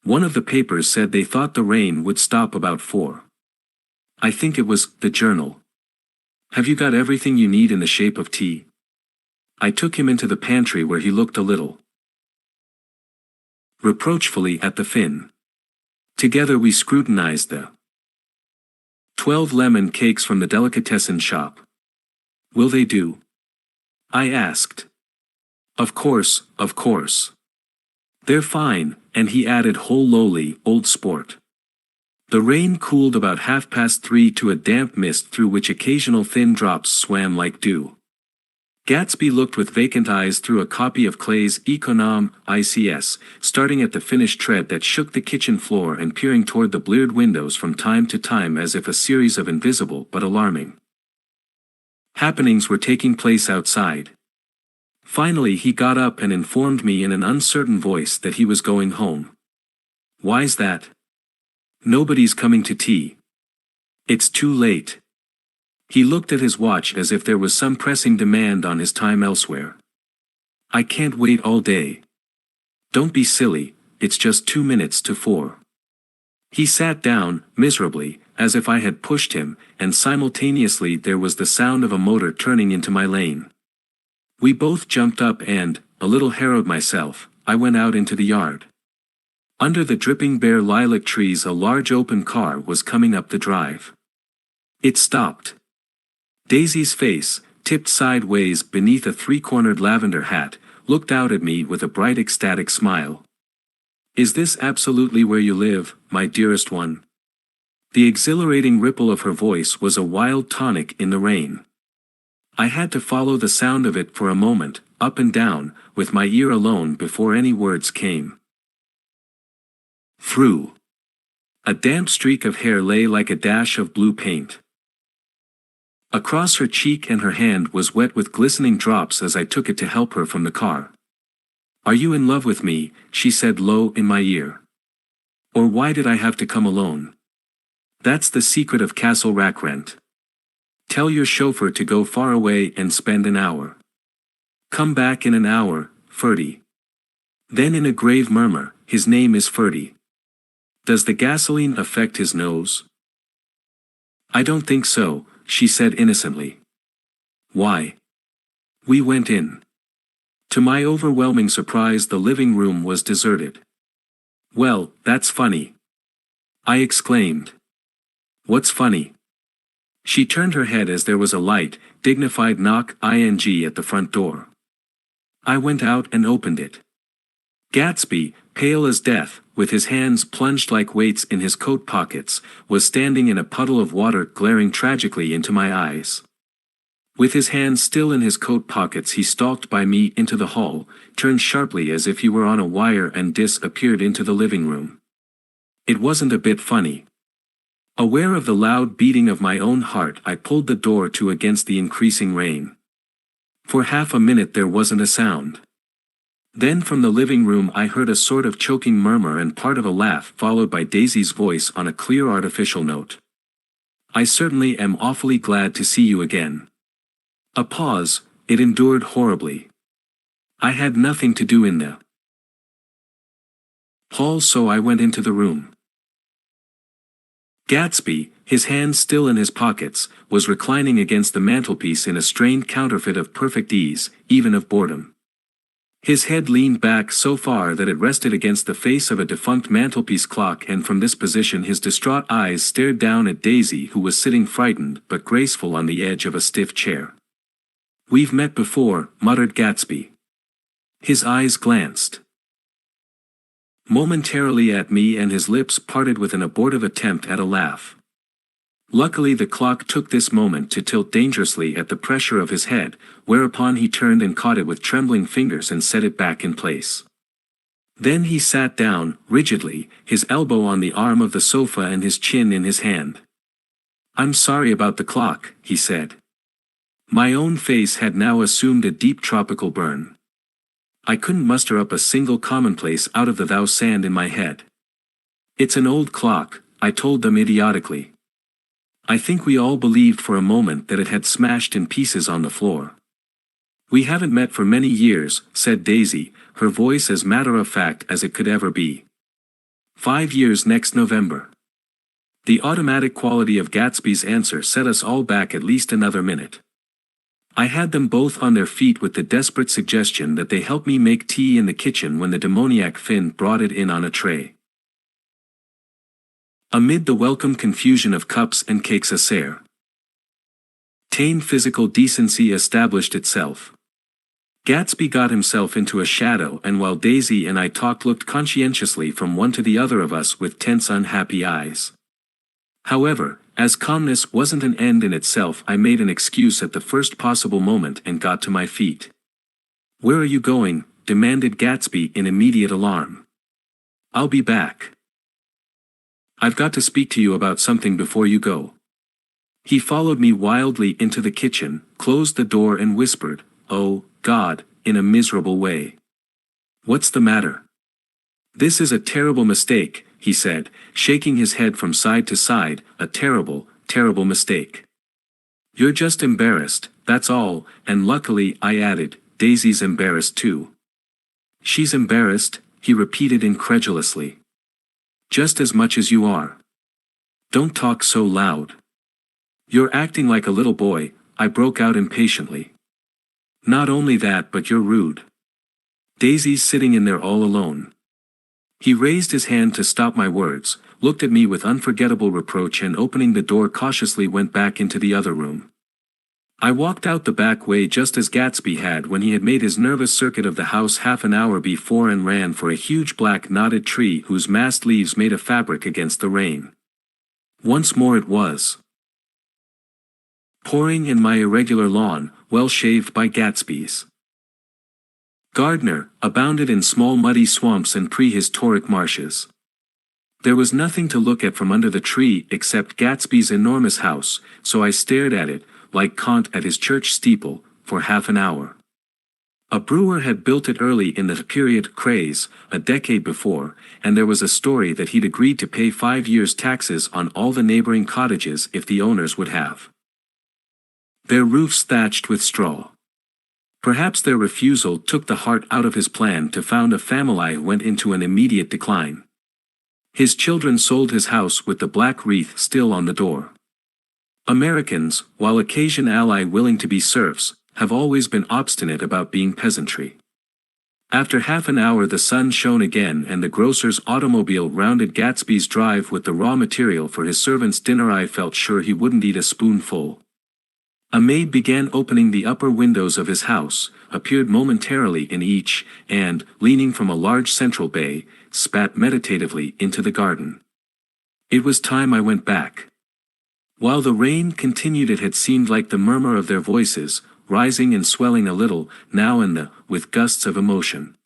"One of the papers said they thought the rain would stop about 4. I think it was the Journal. Have you got everything you need in the shape of tea?" I took him into the pantry where he looked a little reproachfully at the fin. Together we scrutinized the 12 lemon cakes from the delicatessen shop. "Will they do?" I asked. Of course. "They're fine," and he added lowly, "old sport." The rain cooled about 3:30 to a damp mist through which occasional thin drops swam like dew. Gatsby looked with vacant eyes through a copy of Clay's Econome, ICS, starting at the finished tread that shook the kitchen floor and peering toward the bleared windows from time to time as if a series of invisible but alarming happenings were taking place outside. Finally he got up and informed me in an uncertain voice that he was going home. "Why's that?" "Nobody's coming to tea. It's too late." He looked at his watch as if there was some pressing demand on his time elsewhere. "I can't wait all day." "Don't be silly, it's just 2 minutes to 4. He sat down, miserably, as if I had pushed him, and simultaneously there was the sound of a motor turning into my lane. We both jumped up and, a little harrowed myself, I went out into the yard. Under the dripping bare lilac trees a large open car was coming up the drive. It stopped. Daisy's face, tipped sideways beneath a 3-cornered lavender hat, looked out at me with a bright ecstatic smile. "Is this absolutely where you live, my dearest one?" The exhilarating ripple of her voice was a wild tonic in the rain. I had to follow the sound of it for a moment, up and down, with my ear alone before any words came. Through. A damp streak of hair lay like a dash of blue paint. Across her cheek and her hand was wet with glistening drops as I took it to help her from the car. "Are you in love with me?" she said low in my ear. "Or why did I have to come alone? That's the secret of Castle Rackrent. Tell your chauffeur to go far away and spend an hour. Come back in an hour, Ferdy." Then in a grave murmur, "His name is Ferdy. Does the gasoline affect his nose?" "I don't think so," she said innocently. "Why?" We went in. To my overwhelming surprise the living room was deserted. "Well, that's funny," I exclaimed. "What's funny?" She turned her head as there was a light, dignified knock at the front door. I went out and opened it. Gatsby, pale as death, with his hands plunged like weights in his coat pockets, was standing in a puddle of water glaring tragically into my eyes. With his hands still in his coat pockets he stalked by me into the hall, turned sharply as if he were on a wire and disappeared into the living room. It wasn't a bit funny. Aware of the loud beating of my own heart I pulled the door to against the increasing rain. For half a minute there wasn't a sound. Then from the living room I heard a sort of choking murmur and part of a laugh followed by Daisy's voice on a clear artificial note. "I certainly am awfully glad to see you again." A pause, it endured horribly. I had nothing to do in the hall so I went into the room. Gatsby, his hands still in his pockets, was reclining against the mantelpiece in a strained counterfeit of perfect ease, even of boredom. His head leaned back so far that it rested against the face of a defunct mantelpiece clock, and from this position his distraught eyes stared down at Daisy, who was sitting frightened but graceful on the edge of a stiff chair. "We've met before," muttered Gatsby. His eyes glanced momentarily at me, and his lips parted with an abortive attempt at a laugh. Luckily the clock took this moment to tilt dangerously at the pressure of his head, whereupon he turned and caught it with trembling fingers and set it back in place. Then he sat down, rigidly, his elbow on the arm of the sofa and his chin in his hand. "I'm sorry about the clock," he said. My own face had now assumed a deep tropical burn. I couldn't muster up a single commonplace out of the thou sand in my head. "It's an old clock," I told them idiotically. I think we all believed for a moment that it had smashed in pieces on the floor. "We haven't met for many years," said Daisy, her voice as matter-of-fact as it could ever be. 5 years next November." The automatic quality of Gatsby's answer set us all back at least another minute. I had them both on their feet with the desperate suggestion that they help me make tea in the kitchen when the demoniac Finn brought it in on a tray. Amid the welcome confusion of cups and cakes a tame physical decency established itself. Gatsby got himself into a shadow, and while Daisy and I talked, looked conscientiously from one to the other of us with tense, unhappy eyes. However, as calmness wasn't an end in itself, I made an excuse at the first possible moment and got to my feet. "Where are you going?" demanded Gatsby in immediate alarm. "I'll be back. I've got to speak to you about something before you go." He followed me wildly into the kitchen, closed the door and whispered, "Oh, God," in a miserable way. "What's the matter?" "This is a terrible mistake," he said, shaking his head from side to side, "a terrible, terrible mistake. You're just embarrassed, that's all," and luckily, I added, Daisy's embarrassed too. "She's embarrassed," he repeated incredulously. "Just as much as you are. Don't talk so loud. You're acting like a little boy," I broke out impatiently. "Not only that, but you're rude. Daisy's sitting in there all alone." He raised his hand to stop my words, looked at me with unforgettable reproach, and opening the door cautiously went back into the other room. I walked out the back way just as Gatsby had when he had made his nervous circuit of the house half an hour before, and ran for a huge black knotted tree whose massed leaves made a fabric against the rain. Once more it was pouring in my irregular lawn, well shaved by Gatsby's gardener, abounded in small muddy swamps and prehistoric marshes. There was nothing to look at from under the tree except Gatsby's enormous house, so I stared at it, like Kant at his church steeple, for half an hour. A brewer had built it early in the period craze, a decade before, and there was a story that he'd agreed to pay 5 years' taxes on all the neighboring cottages if the owners would have their roofs thatched with straw. Perhaps their refusal took the heart out of his plan to found a family went into an immediate decline. His children sold his house with the black wreath still on the door. Americans, while occasionally willing to be serfs, have always been obstinate about being peasantry. After half an hour the sun shone again, and the grocer's automobile rounded Gatsby's drive with the raw material for his servant's dinner. I felt sure he wouldn't eat a spoonful. A maid began opening the upper windows of his house, appeared momentarily in each, and, leaning from a large central bay, spat meditatively into the garden. It was time I went back. While the rain continued, it had seemed like the murmur of their voices, rising and swelling a little, now and then, with gusts of emotion.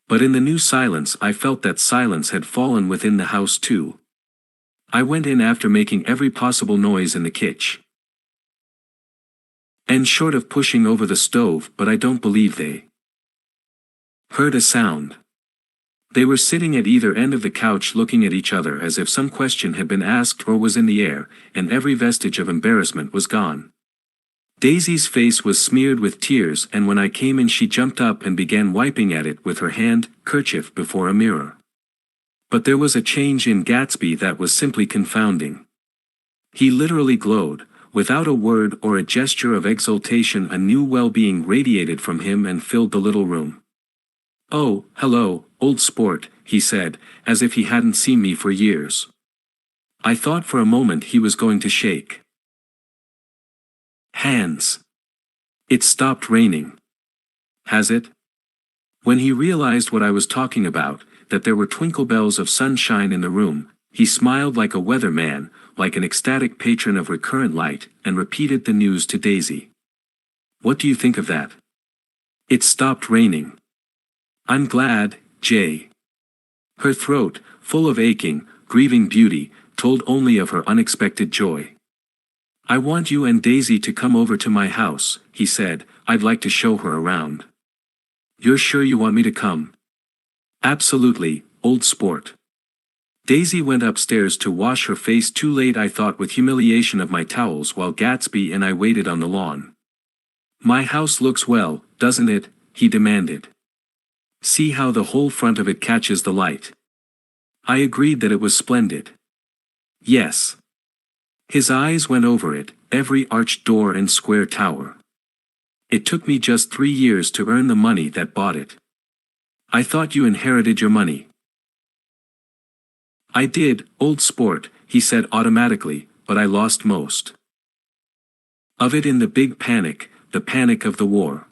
But in the new silence I felt that silence had fallen within the house too. I went in after making every possible noise in the kitchen. And short of pushing over the stove, but I don't believe they heard a sound. They were sitting at either end of the couch looking at each other as if some question had been asked or was in the air, and every vestige of embarrassment was gone. Daisy's face was smeared with tears, and when I came in she jumped up and began wiping at it with her handkerchief before a mirror. But there was a change in Gatsby that was simply confounding. He literally glowed. Without a word or a gesture of exultation, a new well-being radiated from him and filled the little room. "Oh, hello, old sport," he said, as if he hadn't seen me for years. I thought for a moment he was going to shake hands. "It stopped raining." "Has it?" When he realized what I was talking about, that there were twinkle bells of sunshine in the room, he smiled like a weather man, like an ecstatic patron of recurrent light, and repeated the news to Daisy. "What do you think of that? It stopped raining." "I'm glad, Jay." Her throat, full of aching, grieving beauty, told only of her unexpected joy. "I want you and Daisy to come over to my house," he said. "I'd like to show her around." "You're sure you want me to come?" "Absolutely, old sport." Daisy went upstairs to wash her face, too late I thought, with humiliation of my towels, while Gatsby and I waited on the lawn. "My house looks well, doesn't it?" he demanded. "See how the whole front of it catches the light." I agreed that it was splendid. "Yes." His eyes went over it, every arched door and square tower. "It took me just 3 years to earn the money that bought it." "I thought you inherited your money." "I did, old sport," he said automatically, "but I lost most of it in the big panic, the panic of the war."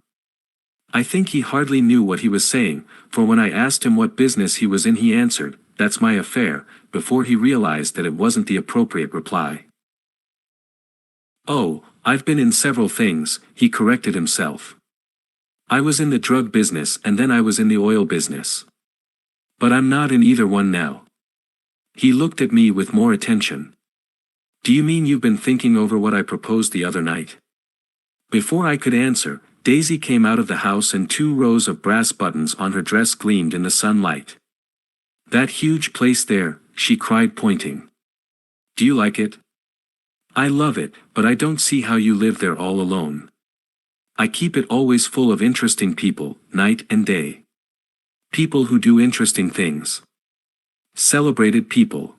I think he hardly knew what he was saying, for when I asked him what business he was in he answered, "That's my affair," before he realized that it wasn't the appropriate reply. "Oh, I've been in several things," he corrected himself. "I was in the drug business and then I was in the oil business. But I'm not in either one now." He looked at me with more attention. "Do you mean you've been thinking over what I proposed the other night?" Before I could answer, Daisy came out of the house and 2 rows of brass buttons on her dress gleamed in the sunlight. "That huge place there," she cried, pointing. "Do you like it?" "I love it, but I don't see how you live there all alone. I keep it always full of interesting people, night and day. People who do interesting things. Celebrated people."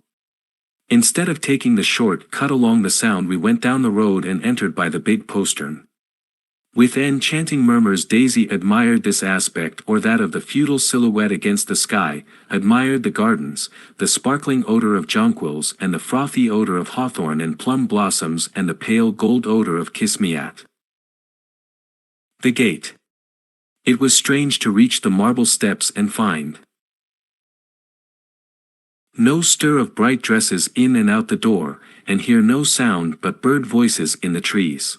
Instead of taking the short cut along the Sound, we went down the road and entered by the big postern. With enchanting murmurs Daisy admired this aspect or that of the feudal silhouette against the sky, admired the gardens, the sparkling odor of jonquils and the frothy odor of hawthorn and plum blossoms and the pale gold odor of kiss-me-at. The gate. It was strange to reach the marble steps and find no stir of bright dresses in and out the door, and hear no sound but bird voices in the trees.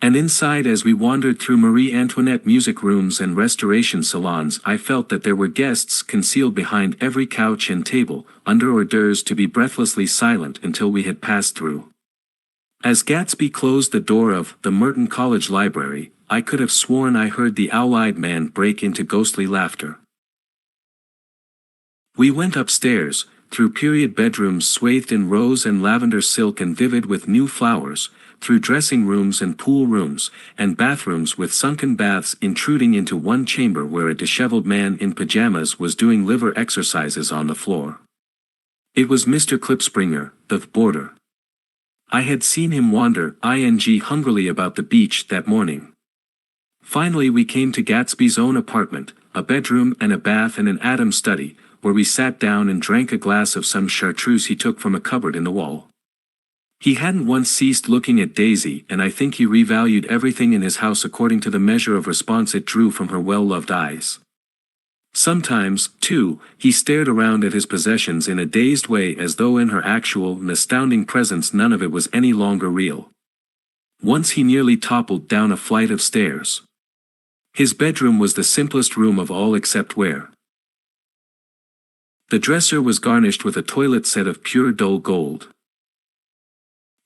And inside, as we wandered through Marie Antoinette music rooms and restoration salons, I felt that there were guests concealed behind every couch and table, under hors d'oeuvres, to be breathlessly silent until we had passed through. As Gatsby closed the door of the Merton College Library, I could have sworn I heard the owl-eyed man break into ghostly laughter. We went upstairs, through period bedrooms swathed in rose and lavender silk and vivid with new flowers, through dressing rooms and pool rooms, and bathrooms with sunken baths intruding into one chamber where a disheveled man in pajamas was doing liver exercises on the floor. It was Mr. Klipspringer, the boarder. I had seen him wander hungrily about the beach that morning. Finally we came to Gatsby's own apartment, a bedroom and a bath and an Adam's study, where we sat down and drank a glass of some chartreuse he took from a cupboard in the wall. He hadn't once ceased looking at Daisy, and I think he revalued everything in his house according to the measure of response it drew from her well-loved eyes. Sometimes, too, he stared around at his possessions in a dazed way, as though in her actual and astounding presence none of it was any longer real. Once he nearly toppled down a flight of stairs. His bedroom was the simplest room of all except where the dresser was garnished with a toilet set of pure dull gold.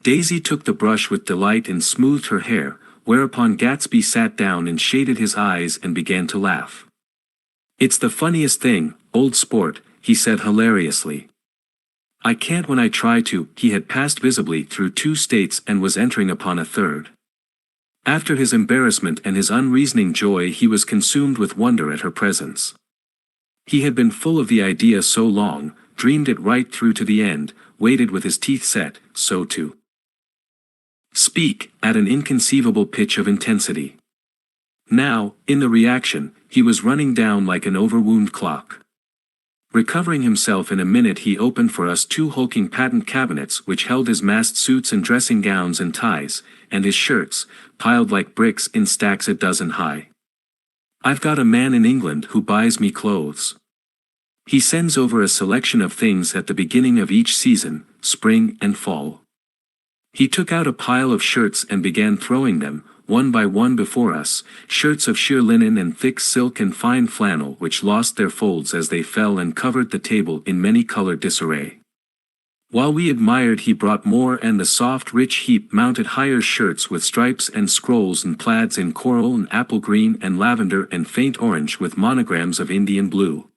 Daisy took the brush with delight and smoothed her hair, whereupon Gatsby sat down and shaded his eyes and began to laugh. "It's the funniest thing, old sport," he said hilariously. "I can't when I try to." He had passed visibly through 2 states and was entering upon a third. After his embarrassment and his unreasoning joy, he was consumed with wonder at her presence. He had been full of the idea so long, dreamed it right through to the end, waited with his teeth set, so to speak, at an inconceivable pitch of intensity. Now, in the reaction, he was running down like an overwound clock. Recovering himself in a minute, he opened for us 2 hulking patent cabinets which held his massed suits and dressing gowns and ties, and his shirts, piled like bricks in stacks a dozen high. "I've got a man in England who buys me clothes. He sends over a selection of things at the beginning of each season, spring and fall. He took out a pile of shirts and began throwing them, one by one before us, shirts of sheer linen and thick silk and fine flannel which lost their folds as they fell and covered the table in many-colored disarray. While we admired, he brought more, and the soft rich heap mounted higher shirts with stripes and scrolls and plaids in coral and apple green and lavender and faint orange with monograms of Indian blue.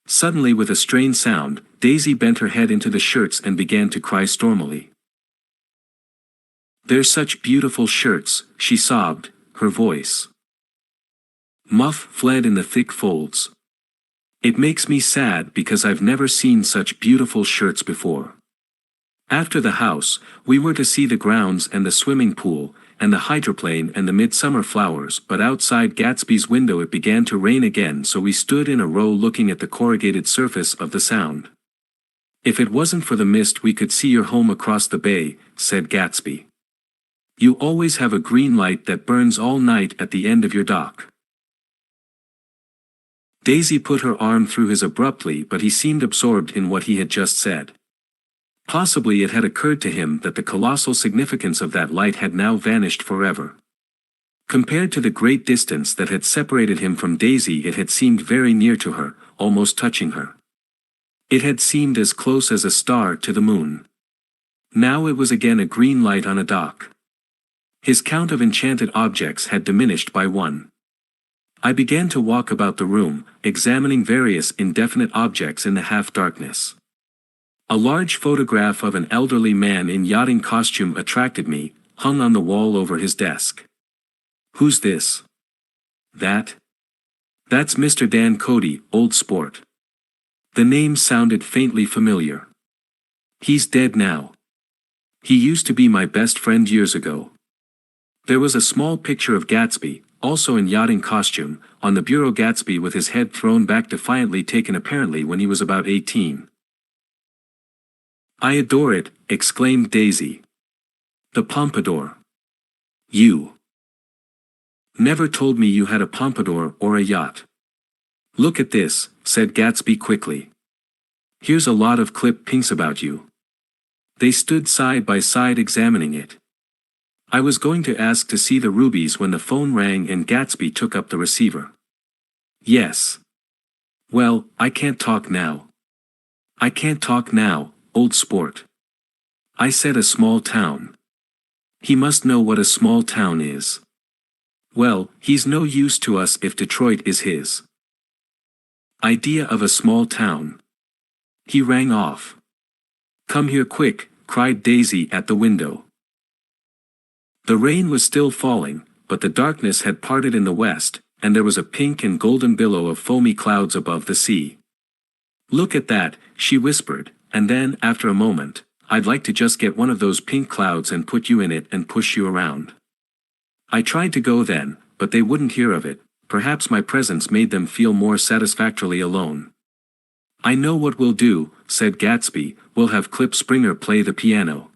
Suddenly, with a strained sound, Daisy bent her head into the shirts and began to cry stormily. "They're such beautiful shirts," she sobbed, her voice. Muff fled in the thick folds. "It makes me sad because I've never seen such beautiful shirts before." After the house, we were to see the grounds and the swimming pool, and the hydroplane and the midsummer flowers, but outside Gatsby's window it began to rain again, so we stood in a row looking at the corrugated surface of the Sound. "If it wasn't for the mist we could see your home across the bay," said Gatsby. "You always have a green light that burns all night at the end of your dock." Daisy put her arm through his abruptly, but he seemed absorbed in what he had just said. Possibly it had occurred to him that the colossal significance of that light had now vanished forever. Compared to the great distance that had separated him from Daisy, it had seemed very near to her, almost touching her. It had seemed as close as a star to the moon. Now it was again a green light on a dock. His count of enchanted objects had diminished by one. I began to walk about the room, examining various indefinite objects in the half-darkness. A large photograph of an elderly man in yachting costume attracted me, hung on the wall over his desk. "Who's this?" "That? That's Mr. Dan Cody, old sport." The name sounded faintly familiar. "He's dead now. He used to be my best friend years ago." There was a small picture of Gatsby, also in yachting costume, on the bureau. Gatsby with his head thrown back defiantly, taken apparently when he was about 18. "I adore it," exclaimed Daisy. "The pompadour. You never told me you had a pompadour or a yacht." "Look at this," said Gatsby quickly. "Here's a lot of clip pinks about you." They stood side by side examining it. I was going to ask to see the rubies when the phone rang and Gatsby took up the receiver. "Yes. Well, I can't talk now." "I can't talk now, old sport." I said a small town. He must know what a small town is. Well, he's no use to us if Detroit is his idea of a small town. He rang off. "Come here quick," cried Daisy at the window. The rain was still falling, but the darkness had parted in the west, and there was a pink and golden billow of foamy clouds above the sea. "Look at that," she whispered, and then, after a moment, "I'd like to just get one of those pink clouds and put you in it and push you around." I tried to go then, but they wouldn't hear of it. Perhaps my presence made them feel more satisfactorily alone. "I know what we'll do," said Gatsby, "we'll have Clip Springer play the piano."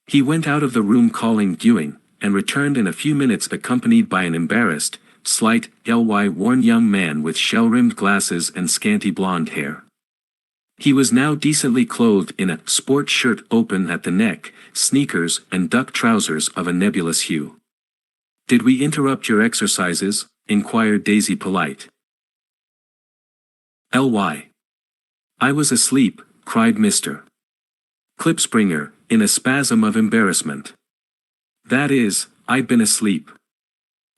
He went out of the room calling Ewing, and returned in a few minutes accompanied by an embarrassed, slight, worn young man with shell-rimmed glasses and scanty blonde hair. He was now decently clothed in a sport shirt open at the neck, sneakers, and duck trousers of a nebulous hue. "Did we interrupt your exercises?" inquired Daisy polite. "Ly. I was asleep," cried Mr. Clipspringer, in a spasm of embarrassment. "That is, I'd been asleep.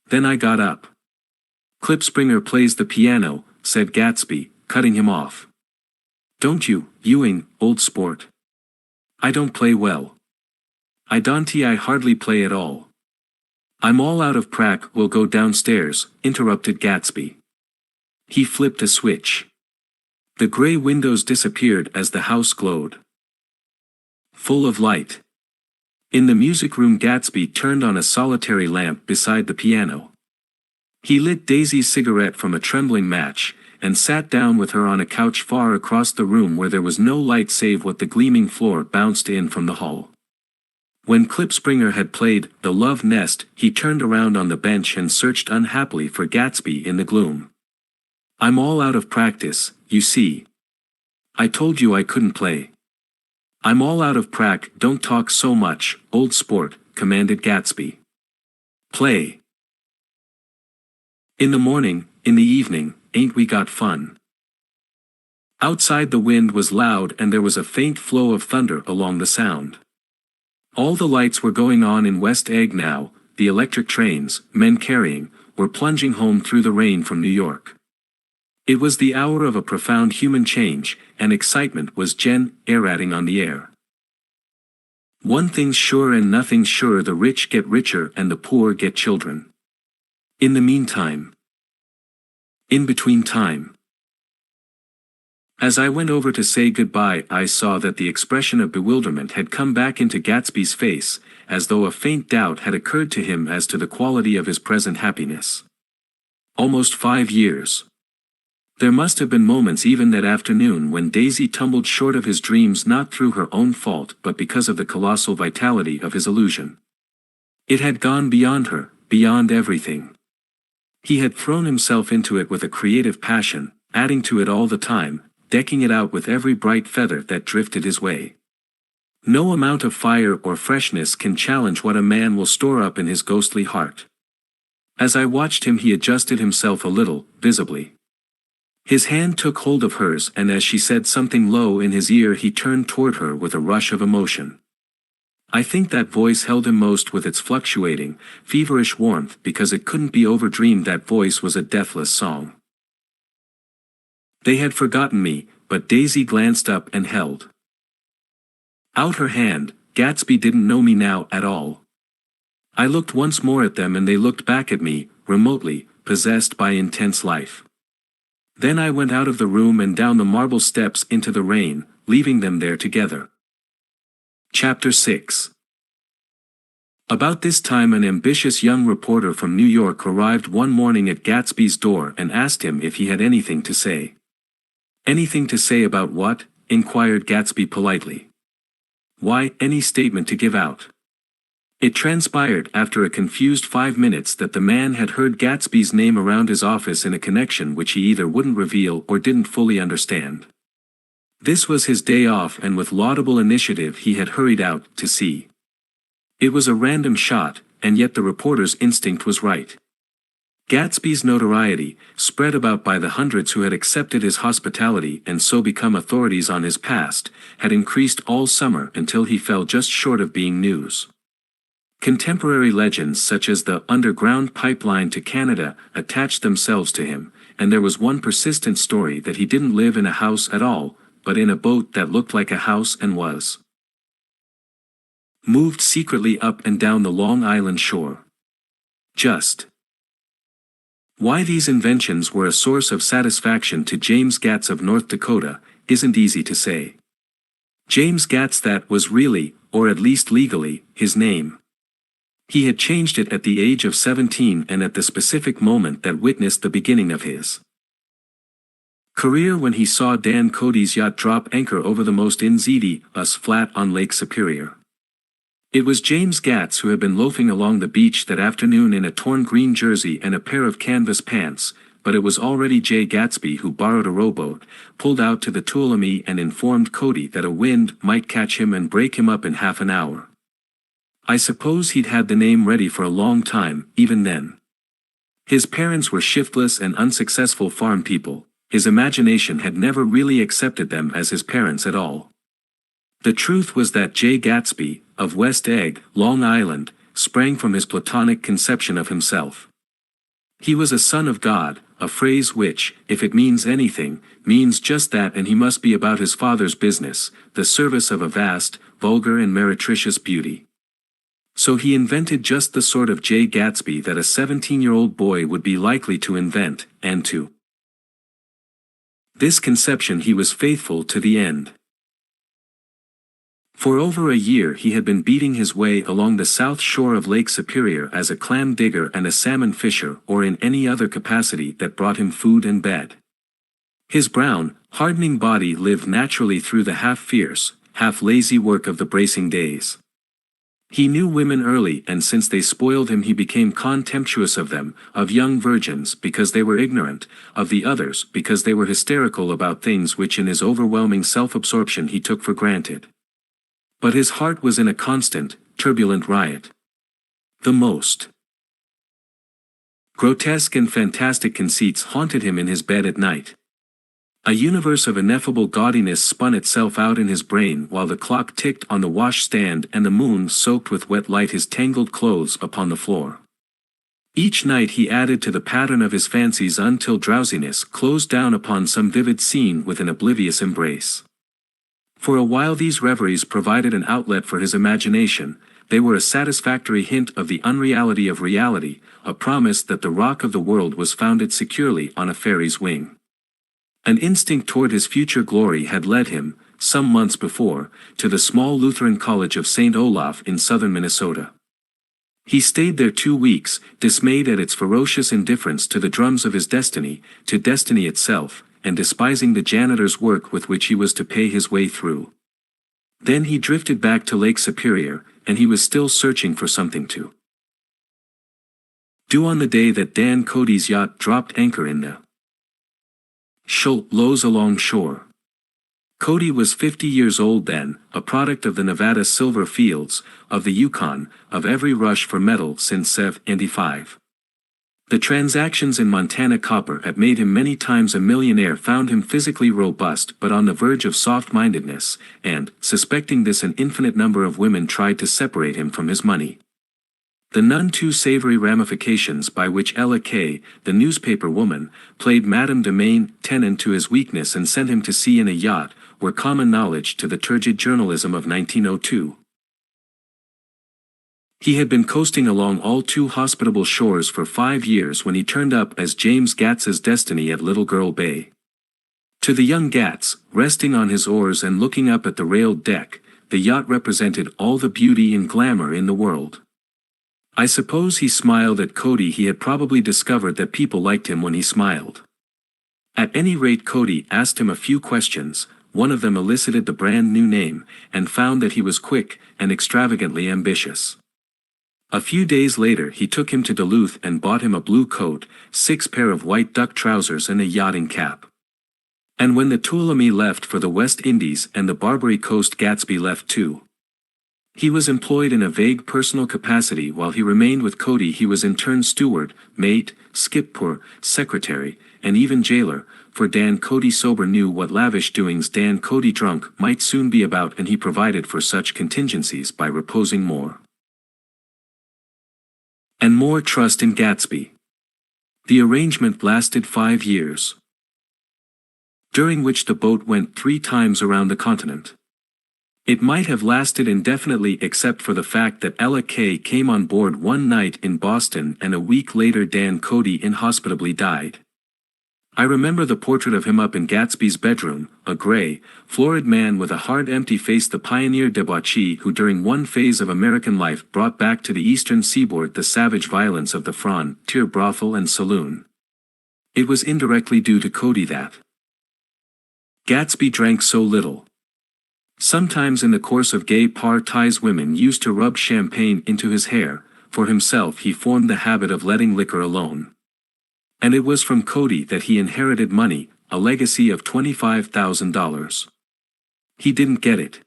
Then I got up." "Clipspringer plays the piano," said Gatsby, cutting him off. "Don't you, Ewing, old sport?" "I don't play well." I hardly play at all." "I'm all out of prac." "We'll go downstairs," interrupted Gatsby. He flipped a switch. The gray windows disappeared as the house glowed full of light. In the music room, Gatsby turned on a solitary lamp beside the piano. He lit Daisy's cigarette from a trembling match, and sat down with her on a couch far across the room where there was no light save what the gleaming floor bounced in from the hall. When Clipspringer had played The Love Nest, he turned around on the bench and searched unhappily for Gatsby in the gloom. "I'm all out of practice," you see. I told you I couldn't play. I'm all out of prac, don't talk so much, old sport, commanded Gatsby. Play. In the morning, in the evening, ain't we got fun? Outside the wind was loud and there was a faint flow of thunder along the sound. All the lights were going on in West Egg now, the electric trains, men carrying, were plunging home through the rain from New York. It was the hour of a profound human change, and excitement was generating on the air. One thing's sure and nothing's sure, the rich get richer and the poor get children. In the meantime. In between time. As I went over to say goodbye, I saw that the expression of bewilderment had come back into Gatsby's face, as though a faint doubt had occurred to him as to the quality of his present happiness. Almost 5 years. There must have been moments even that afternoon when Daisy tumbled short of his dreams, not through her own fault but because of the colossal vitality of his illusion. It had gone beyond her, beyond everything. He had thrown himself into it with a creative passion, adding to it all the time, decking it out with every bright feather that drifted his way. No amount of fire or freshness can challenge what a man will store up in his ghostly heart. As I watched him, he adjusted himself a little, visibly. His hand took hold of hers, and as she said something low in his ear, he turned toward her with a rush of emotion. I think that voice held him most with its fluctuating, feverish warmth, because it couldn't be overdreamed. That voice was a deathless song. They had forgotten me, but Daisy glanced up and held out her hand. Gatsby didn't know me now at all. I looked once more at them and they looked back at me, remotely, possessed by intense life. Then I went out of the room and down the marble steps into the rain, leaving them there together. Chapter 6. About this time an ambitious young reporter from New York arrived one morning at Gatsby's door and asked him if he had anything to say. Anything to say about what? Inquired Gatsby politely. Why, any statement to give out. It transpired after a confused 5 minutes that the man had heard Gatsby's name around his office in a connection which he either wouldn't reveal or didn't fully understand. This was his day off, and with laudable initiative he had hurried out to see. It was a random shot, and yet the reporter's instinct was right. Gatsby's notoriety, spread about by the hundreds who had accepted his hospitality and so become authorities on his past, had increased all summer until he fell just short of being news. Contemporary legends such as the underground pipeline to Canada attached themselves to him, and there was one persistent story that he didn't live in a house at all, but in a boat that looked like a house and was moved secretly up and down the Long Island shore. Just why these inventions were a source of satisfaction to James Gatz of North Dakota isn't easy to say. James Gatz, that was really, or at least legally, his name. He had changed it at the age of 17 and at the specific moment that witnessed the beginning of his career, when he saw Dan Cody's yacht drop anchor over the most us flat on Lake Superior. It was James Gatz who had been loafing along the beach that afternoon in a torn green jersey and a pair of canvas pants, but it was already Jay Gatsby who borrowed a rowboat, pulled out to the Tuolumne and informed Cody that a wind might catch him and break him up in half an hour. I suppose he'd had the name ready for a long time, even then. His parents were shiftless and unsuccessful farm people. His imagination had never really accepted them as his parents at all. The truth was that Jay Gatsby, of West Egg, Long Island, sprang from his platonic conception of himself. He was a son of God, a phrase which, if it means anything, means just that, and he must be about his father's business, the service of a vast, vulgar and meretricious beauty. So he invented just the sort of Jay Gatsby that a 17-year-old boy would be likely to invent, and to this conception he was faithful to the end. For over a year he had been beating his way along the south shore of Lake Superior as a clam digger and a salmon fisher, or in any other capacity that brought him food and bed. His brown, hardening body lived naturally through the half-fierce, half-lazy work of the bracing days. He knew women early, and since they spoiled him he became contemptuous of them, of young virgins because they were ignorant, of the others because they were hysterical about things which in his overwhelming self-absorption he took for granted. But his heart was in a constant, turbulent riot. The most grotesque and fantastic conceits haunted him in his bed at night. A universe of ineffable gaudiness spun itself out in his brain while the clock ticked on the washstand and the moon soaked with wet light his tangled clothes upon the floor. Each night he added to the pattern of his fancies until drowsiness closed down upon some vivid scene with an oblivious embrace. For a while these reveries provided an outlet for his imagination. They were a satisfactory hint of the unreality of reality, a promise that the rock of the world was founded securely on a fairy's wing. An instinct toward his future glory had led him, some months before, to the small Lutheran college of St. Olaf in southern Minnesota. He stayed there 2 weeks, dismayed at its ferocious indifference to the drums of his destiny, to destiny itself, and despising the janitor's work with which he was to pay his way through. Then he drifted back to Lake Superior, and he was still searching for something to do on the day that Dan Cody's yacht dropped anchor in the Schultz along shore. Cody was 50 years old then, a product of the Nevada silver fields, of the Yukon, of every rush for metal since 75. The transactions in Montana copper had made him many times a millionaire, found him physically robust but on the verge of soft-mindedness, and, suspecting this, an infinite number of women tried to separate him from his money. The none too savory ramifications by which Ella Kay, the newspaper woman, played Madame de Main tenant to his weakness and sent him to sea in a yacht, were common knowledge to the turgid journalism of 1902. He had been coasting along all too hospitable shores for 5 years when he turned up as James Gats's destiny at Little Girl Bay. To the young Gats, resting on his oars and looking up at the railed deck, the yacht represented all the beauty and glamour in the world. I suppose he smiled at Cody. He had probably discovered that people liked him when he smiled. At any rate, Cody asked him a few questions. One of them elicited the brand new name, and found that he was quick and extravagantly ambitious. A few days later he took him to Duluth and bought him a blue coat, 6 pair of white duck trousers and a yachting cap. And when the Tuolumne left for the West Indies and the Barbary Coast, Gatsby left too. He was employed in a vague personal capacity while he remained with Cody. He was in turn steward, mate, skipper, secretary, and even jailer, for Dan Cody sober knew what lavish doings Dan Cody drunk might soon be about, and he provided for such contingencies by reposing more and more trust in Gatsby. The arrangement lasted 5 years, during which the boat went 3 times around the continent. It might have lasted indefinitely except for the fact that Ella Kay came on board one night in Boston and a week later Dan Cody inhospitably died. I remember the portrait of him up in Gatsby's bedroom, a gray, florid man with a hard empty face, the pioneer debauchee who during one phase of American life brought back to the eastern seaboard the savage violence of the frontier brothel and saloon. It was indirectly due to Cody that Gatsby drank so little. Sometimes in the course of gay parties women used to rub champagne into his hair. For himself he formed the habit of letting liquor alone. And it was from Cody that he inherited money, a legacy of $25,000. He didn't get it.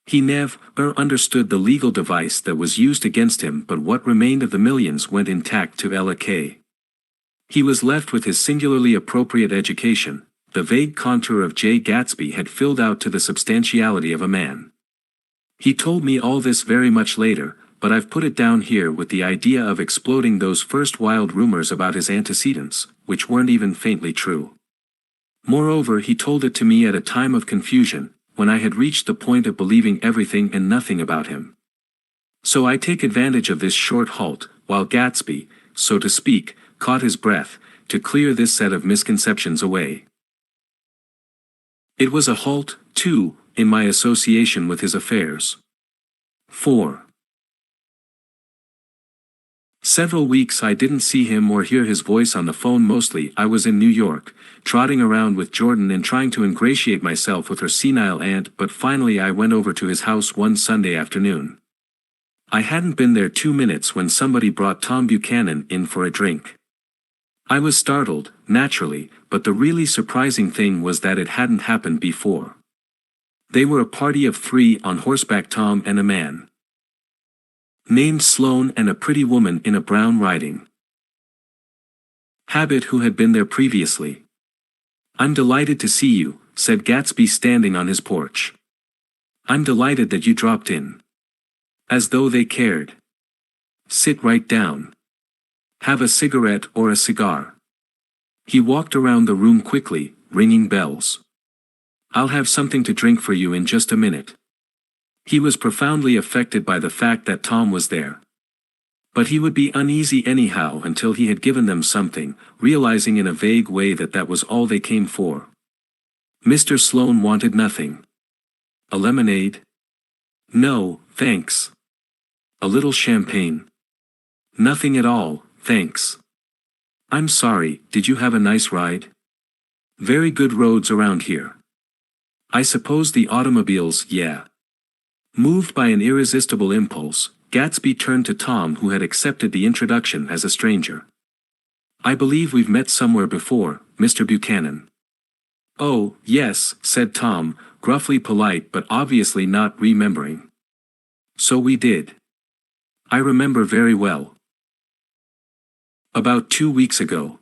He never understood the legal device that was used against him, but what remained of the millions went intact to Ella Kay. He was left with his singularly appropriate education. The vague contour of Jay Gatsby had filled out to the substantiality of a man. He told me all this very much later, but I've put it down here with the idea of exploding those first wild rumors about his antecedents, which weren't even faintly true. Moreover, he told it to me at a time of confusion, when I had reached the point of believing everything and nothing about him. So I take advantage of this short halt, while Gatsby, so to speak, caught his breath, to clear this set of misconceptions away. It was a halt, too, in my association with his affairs. 4. Several weeks I didn't see him or hear his voice on the phone. Mostly I was in New York, trotting around with Jordan and trying to ingratiate myself with her senile aunt, but finally I went over to his house one Sunday afternoon. I hadn't been there 2 minutes when somebody brought Tom Buchanan in for a drink. I was startled, naturally, but the really surprising thing was that it hadn't happened before. They were a party of 3 on horseback, Tom and a man named Sloane and a pretty woman in a brown riding habit who had been there previously. "I'm delighted to see you," said Gatsby standing on his porch. "I'm delighted that you dropped in." As though they cared. "Sit right down. Have a cigarette or a cigar." He walked around the room quickly, ringing bells. "I'll have something to drink for you in just a minute." He was profoundly affected by the fact that Tom was there. But he would be uneasy anyhow until he had given them something, realizing in a vague way that that was all they came for. Mr. Sloane wanted nothing. "A lemonade?" "No, thanks." "A little champagne?" "Nothing at all, thanks." "I'm sorry, did you have a nice ride?" "Very good roads around here." "I suppose the automobiles, yeah." Moved by an irresistible impulse, Gatsby turned to Tom, who had accepted the introduction as a stranger. "I believe we've met somewhere before, Mr. Buchanan." "Oh, yes," said Tom, gruffly polite but obviously not remembering. "So we did. I remember very well. About 2 weeks ago."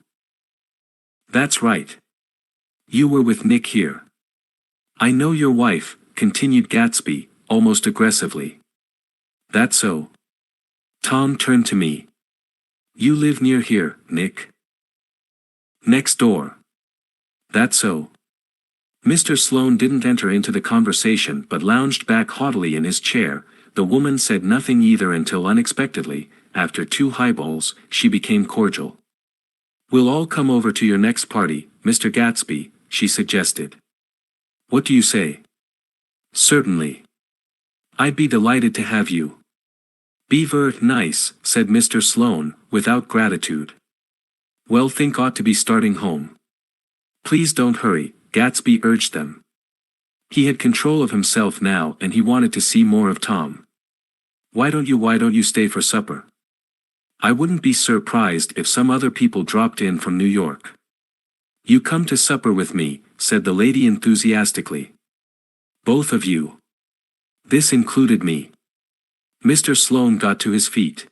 "That's right. You were with Nick here." "I know your wife," continued Gatsby, almost aggressively. "That so?" Tom turned to me. "You live near here, Nick?" "Next door." "That so?" Mr. Sloane didn't enter into the conversation but lounged back haughtily in his chair. The woman said nothing either until unexpectedly, after 2 highballs, she became cordial. "We'll all come over to your next party, Mr. Gatsby," she suggested. "What do you say?" "Certainly. I'd be delighted to have you." "Be ver nice," said Mr. Sloane, without gratitude. "Well, think ought to be starting home." "Please don't hurry," Gatsby urged them. He had control of himself now and he wanted to see more of Tom. Why don't you stay for supper? I wouldn't be surprised if some other people dropped in from New York." "You come to supper with me," said the lady enthusiastically. "Both of you." This included me. Mr. Sloane got to his feet.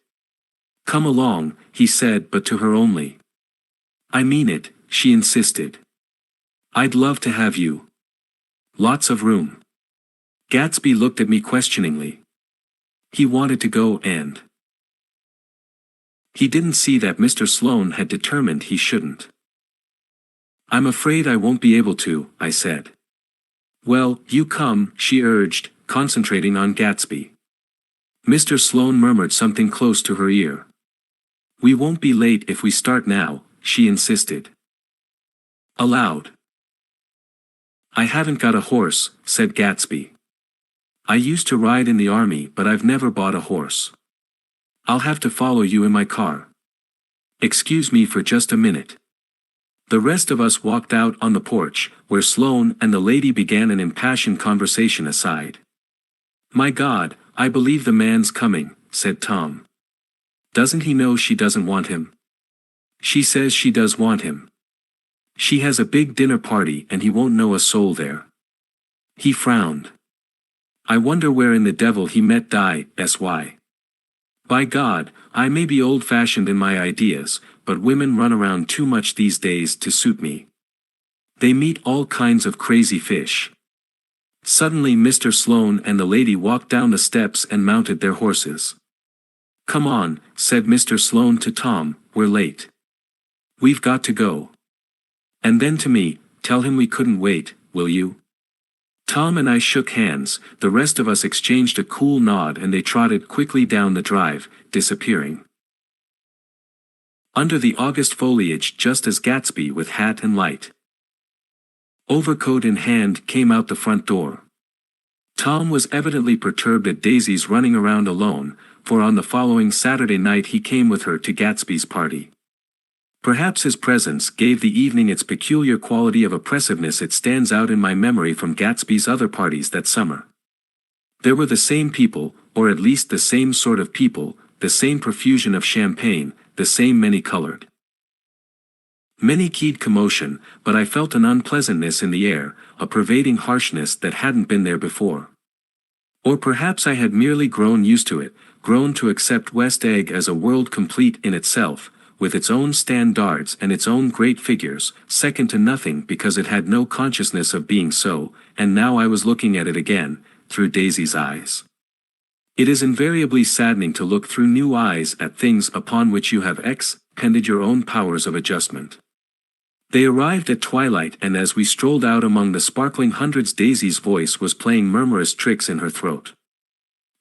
"Come along," he said, but to her only. "I mean it," she insisted. "I'd love to have you. Lots of room." Gatsby looked at me questioningly. He wanted to go and he didn't see that Mr. Sloane had determined he shouldn't. "I'm afraid I won't be able to," I said. "Well, you come," she urged, concentrating on Gatsby. Mr. Sloane murmured something close to her ear. "We won't be late if we start now," she insisted. Aloud. "I haven't got a horse," said Gatsby. "I used to ride in the army but I've never bought a horse. I'll have to follow you in my car. Excuse me for just a minute." The rest of us walked out on the porch, where Sloane and the lady began an impassioned conversation aside. "My God, I believe the man's coming," said Tom. "Doesn't he know she doesn't want him?" "She says she does want him. She has a big dinner party and he won't know a soul there." He frowned. "I wonder where in the devil he met Sy. By God, I may be old-fashioned in my ideas, but women run around too much these days to suit me. They meet all kinds of crazy fish." Suddenly Mr. Sloane and the lady walked down the steps and mounted their horses. "Come on," said Mr. Sloane to Tom, "we're late. We've got to go." And then to me, "Tell him we couldn't wait, will you?" Tom and I shook hands, the rest of us exchanged a cool nod and they trotted quickly down the drive, disappearing under the August foliage just as Gatsby with hat and light overcoat in hand came out the front door. Tom was evidently perturbed at Daisy's running around alone, for on the following Saturday night he came with her to Gatsby's party. Perhaps his presence gave the evening its peculiar quality of oppressiveness. It stands out in my memory from Gatsby's other parties that summer. There were the same people, or at least the same sort of people, the same profusion of champagne, the same many-colored. Many-keyed commotion, but I felt an unpleasantness in the air, a pervading harshness that hadn't been there before. Or perhaps I had merely grown used to it, grown to accept West Egg as a world complete in itself, with its own standards and its own great figures, second to nothing because it had no consciousness of being so, and now I was looking at it again, through Daisy's eyes. It is invariably saddening to look through new eyes at things upon which you have expended your own powers of adjustment. They arrived at twilight, and as we strolled out among the sparkling hundreds, Daisy's voice was playing murmurous tricks in her throat.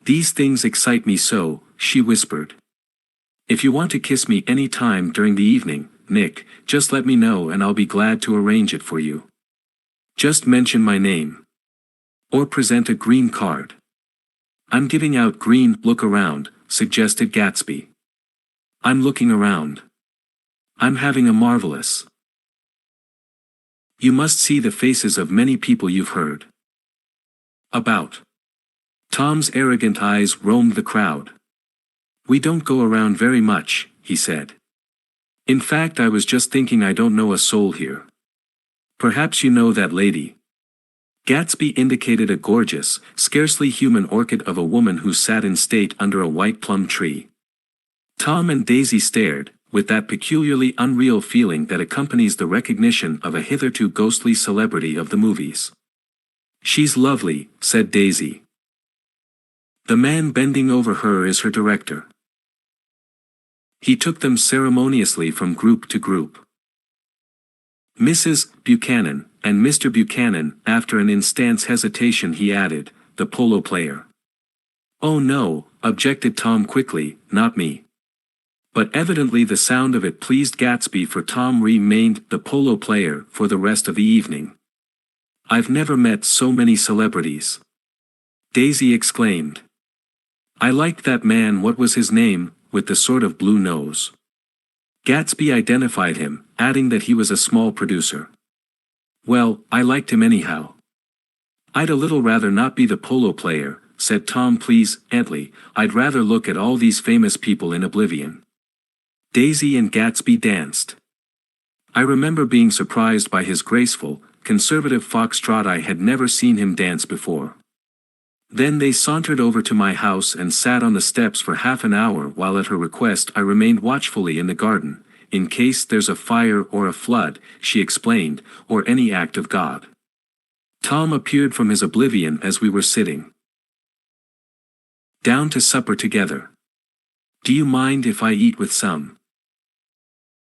"These things excite me so," she whispered. "If you want to kiss me any time during the evening, Nick, just let me know and I'll be glad to arrange it for you. Just mention my name. Or present a green card." "I'm giving out green." "Look around," suggested Gatsby. "I'm looking around. I'm having a marvelous. You must see the faces of many people you've heard about." Tom's arrogant eyes roamed the crowd. "We don't go around very much," he said. "In fact, I was just thinking I don't know a soul here. Perhaps you know that lady." Gatsby indicated a gorgeous, scarcely human orchid of a woman who sat in state under a white plum tree. Tom and Daisy stared, with that peculiarly unreal feeling that accompanies the recognition of a hitherto ghostly celebrity of the movies. "She's lovely," said Daisy. "The man bending over her is her director." He took them ceremoniously from group to group. "Mrs. Buchanan, and Mr. Buchanan." After an instant's hesitation he added, "the polo player." "Oh no," objected Tom quickly, "not me." But evidently the sound of it pleased Gatsby, for Tom remained the polo player for the rest of the evening. "I've never met so many celebrities," Daisy exclaimed. "I liked that man, what was his name, with the sort of blue nose?" Gatsby identified him, adding that he was a small producer. "Well, I liked him anyhow." "I'd a little rather not be the polo player," said Tom pleasantly. "I'd rather look at all these famous people in oblivion." Daisy and Gatsby danced. I remember being surprised by his graceful, conservative foxtrot. I had never seen him dance before. Then they sauntered over to my house and sat on the steps for half an hour while at her request I remained watchfully in the garden, "in case there's a fire or a flood," she explained, "or any act of God." Tom appeared from his oblivion as we were sitting down to supper together. "Do you mind if I eat with some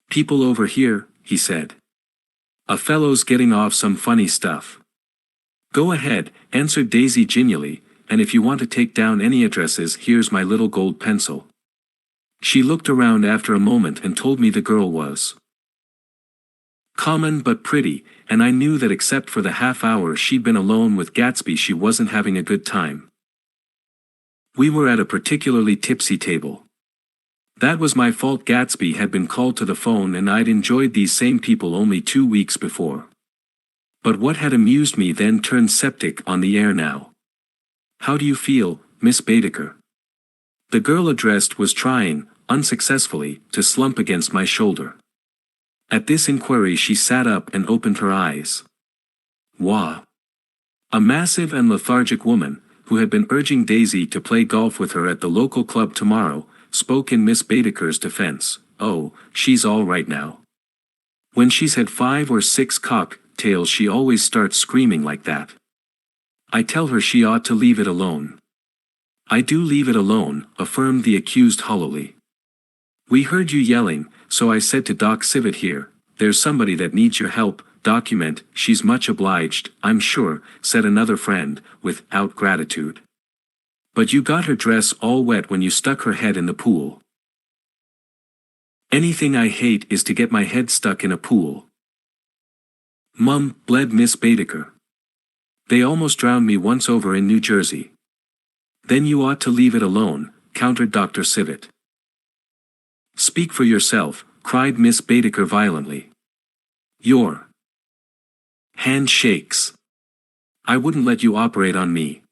people over here?" he said. "A fellow's getting off some funny stuff." "Go ahead," answered Daisy genially, "and if you want to take down any addresses, here's my little gold pencil." She looked around after a moment and told me the girl was common but pretty, and I knew that except for the half hour she'd been alone with Gatsby she wasn't having a good time. We were at a particularly tipsy table. That was my fault. Gatsby had been called to the phone and I'd enjoyed these same people only 2 weeks before. But what had amused me then turned septic on the air now. "How do you feel, Miss Baedeker?" The girl addressed was trying, unsuccessfully, to slump against my shoulder. At this inquiry she sat up and opened her eyes. Wah! A massive and lethargic woman, who had been urging Daisy to play golf with her at the local club tomorrow, spoke in Miss Baedeker's defense. "Oh, she's all right now. When she's had 5 or 6 cocktails she always starts screaming like that. I tell her she ought to leave it alone." "I do leave it alone," affirmed the accused hollowly. "We heard you yelling, so I said to Doc Civet here, 'There's somebody that needs your help, document.'" "She's much obliged, I'm sure," said another friend, without gratitude. "But you got her dress all wet when you stuck her head in the pool." "Anything I hate is to get my head stuck in a pool." "Mum," bled Miss Baedeker. "They almost drowned me once over in New Jersey." "Then you ought to leave it alone," countered Dr. Civet. "Speak for yourself," cried Miss Baedeker violently. "Your hand shakes. I wouldn't let you operate on me."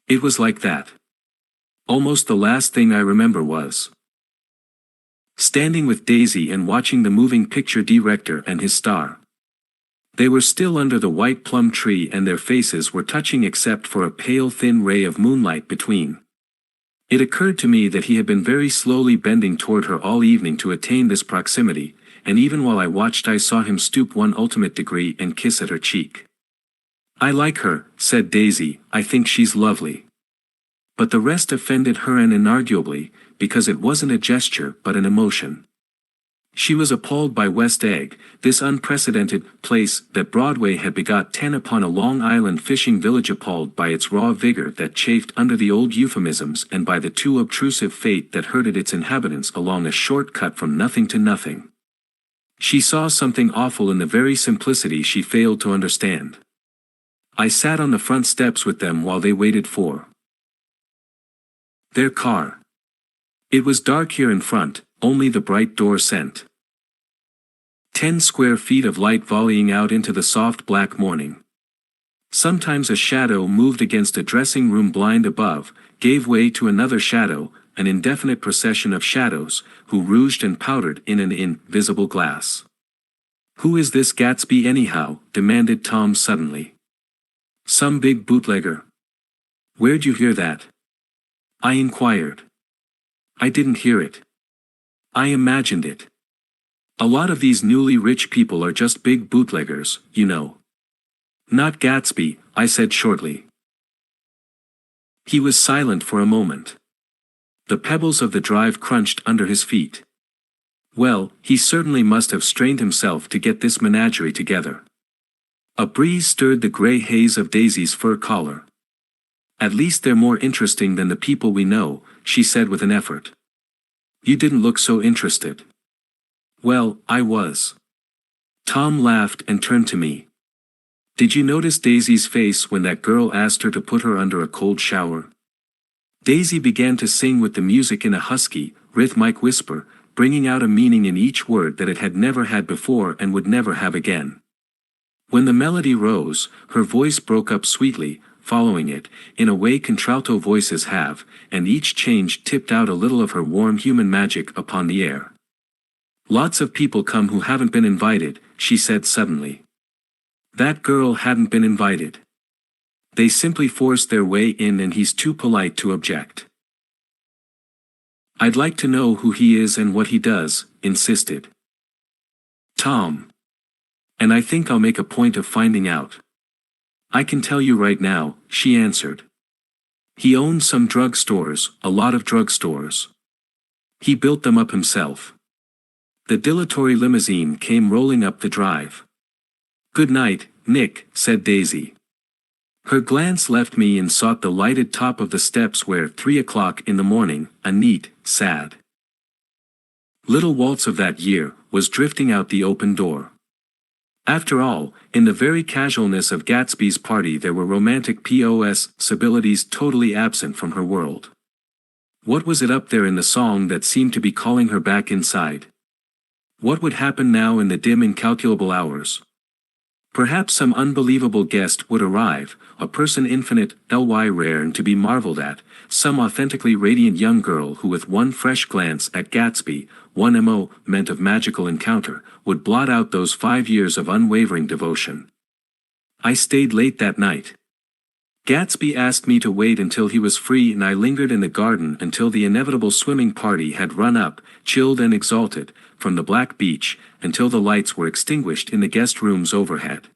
It was like that. Almost the last thing I remember was standing with Daisy and watching the moving picture director and his star. They were still under the white plum tree and their faces were touching except for a pale thin ray of moonlight between. It occurred to me that he had been very slowly bending toward her all evening to attain this proximity, and even while I watched I saw him stoop one ultimate degree and kiss at her cheek. "I like her," said Daisy, "I think she's lovely." But the rest offended her and inarguably, because it wasn't a gesture but an emotion. She was appalled by West Egg, this unprecedented place that Broadway had begot 10 upon a Long Island fishing village, appalled by its raw vigor that chafed under the old euphemisms and by the too obtrusive fate that herded its inhabitants along a short cut from nothing to nothing. She saw something awful in the very simplicity she failed to understand. I sat on the front steps with them while they waited for their car. It was dark here in front, only the bright door sent 10 square feet of light volleying out into the soft black morning. Sometimes a shadow moved against a dressing room blind above, gave way to another shadow, an indefinite procession of shadows, who rouged and powdered in an invisible glass. "Who is this Gatsby anyhow?" demanded Tom suddenly. "Some big bootlegger." "Where'd you hear that?" I inquired. "I didn't hear it. I imagined it. A lot of these newly rich people are just big bootleggers, you know." "Not Gatsby," I said shortly. He was silent for a moment. The pebbles of the drive crunched under his feet. Well, he certainly must have strained himself to get this menagerie together. A breeze stirred the gray haze of Daisy's fur collar. "At least they're more interesting than the people we know," she said with an effort. "You didn't look so interested." "Well, I was." Tom laughed and turned to me. "Did you notice Daisy's face when that girl asked her to put her under a cold shower?" Daisy began to sing with the music in a husky, rhythmic whisper, bringing out a meaning in each word that it had never had before and would never have again. When the melody rose, her voice broke up sweetly, following it, in a way contralto voices have, and each change tipped out a little of her warm human magic upon the air. "Lots of people come who haven't been invited," she said suddenly. That girl hadn't been invited. They simply forced their way in and he's too polite to object. "I'd like to know who he is and what he does," insisted Tom. "And I think I'll make a point of finding out." "I can tell you right now," she answered. "He owns some drug stores, a lot of drug stores. He built them up himself." The dilatory limousine came rolling up the drive. "Good night, Nick," said Daisy. Her glance left me and sought the lighted top of the steps where 3 o'clock in the morning, a neat, sad little waltz of that year, was drifting out the open door. After all, in the very casualness of Gatsby's party there were romantic possibilities totally absent from her world. What was it up there in the song that seemed to be calling her back inside? What would happen now in the dim incalculable hours? Perhaps some unbelievable guest would arrive, a person infinitely rare and to be marveled at, some authentically radiant young girl who with one fresh glance at Gatsby, one moment of magical encounter, would blot out those 5 years of unwavering devotion. I stayed late that night. Gatsby asked me to wait until he was free and I lingered in the garden until the inevitable swimming party had run up, chilled and exalted, from the black beach, until the lights were extinguished in the guest rooms overhead.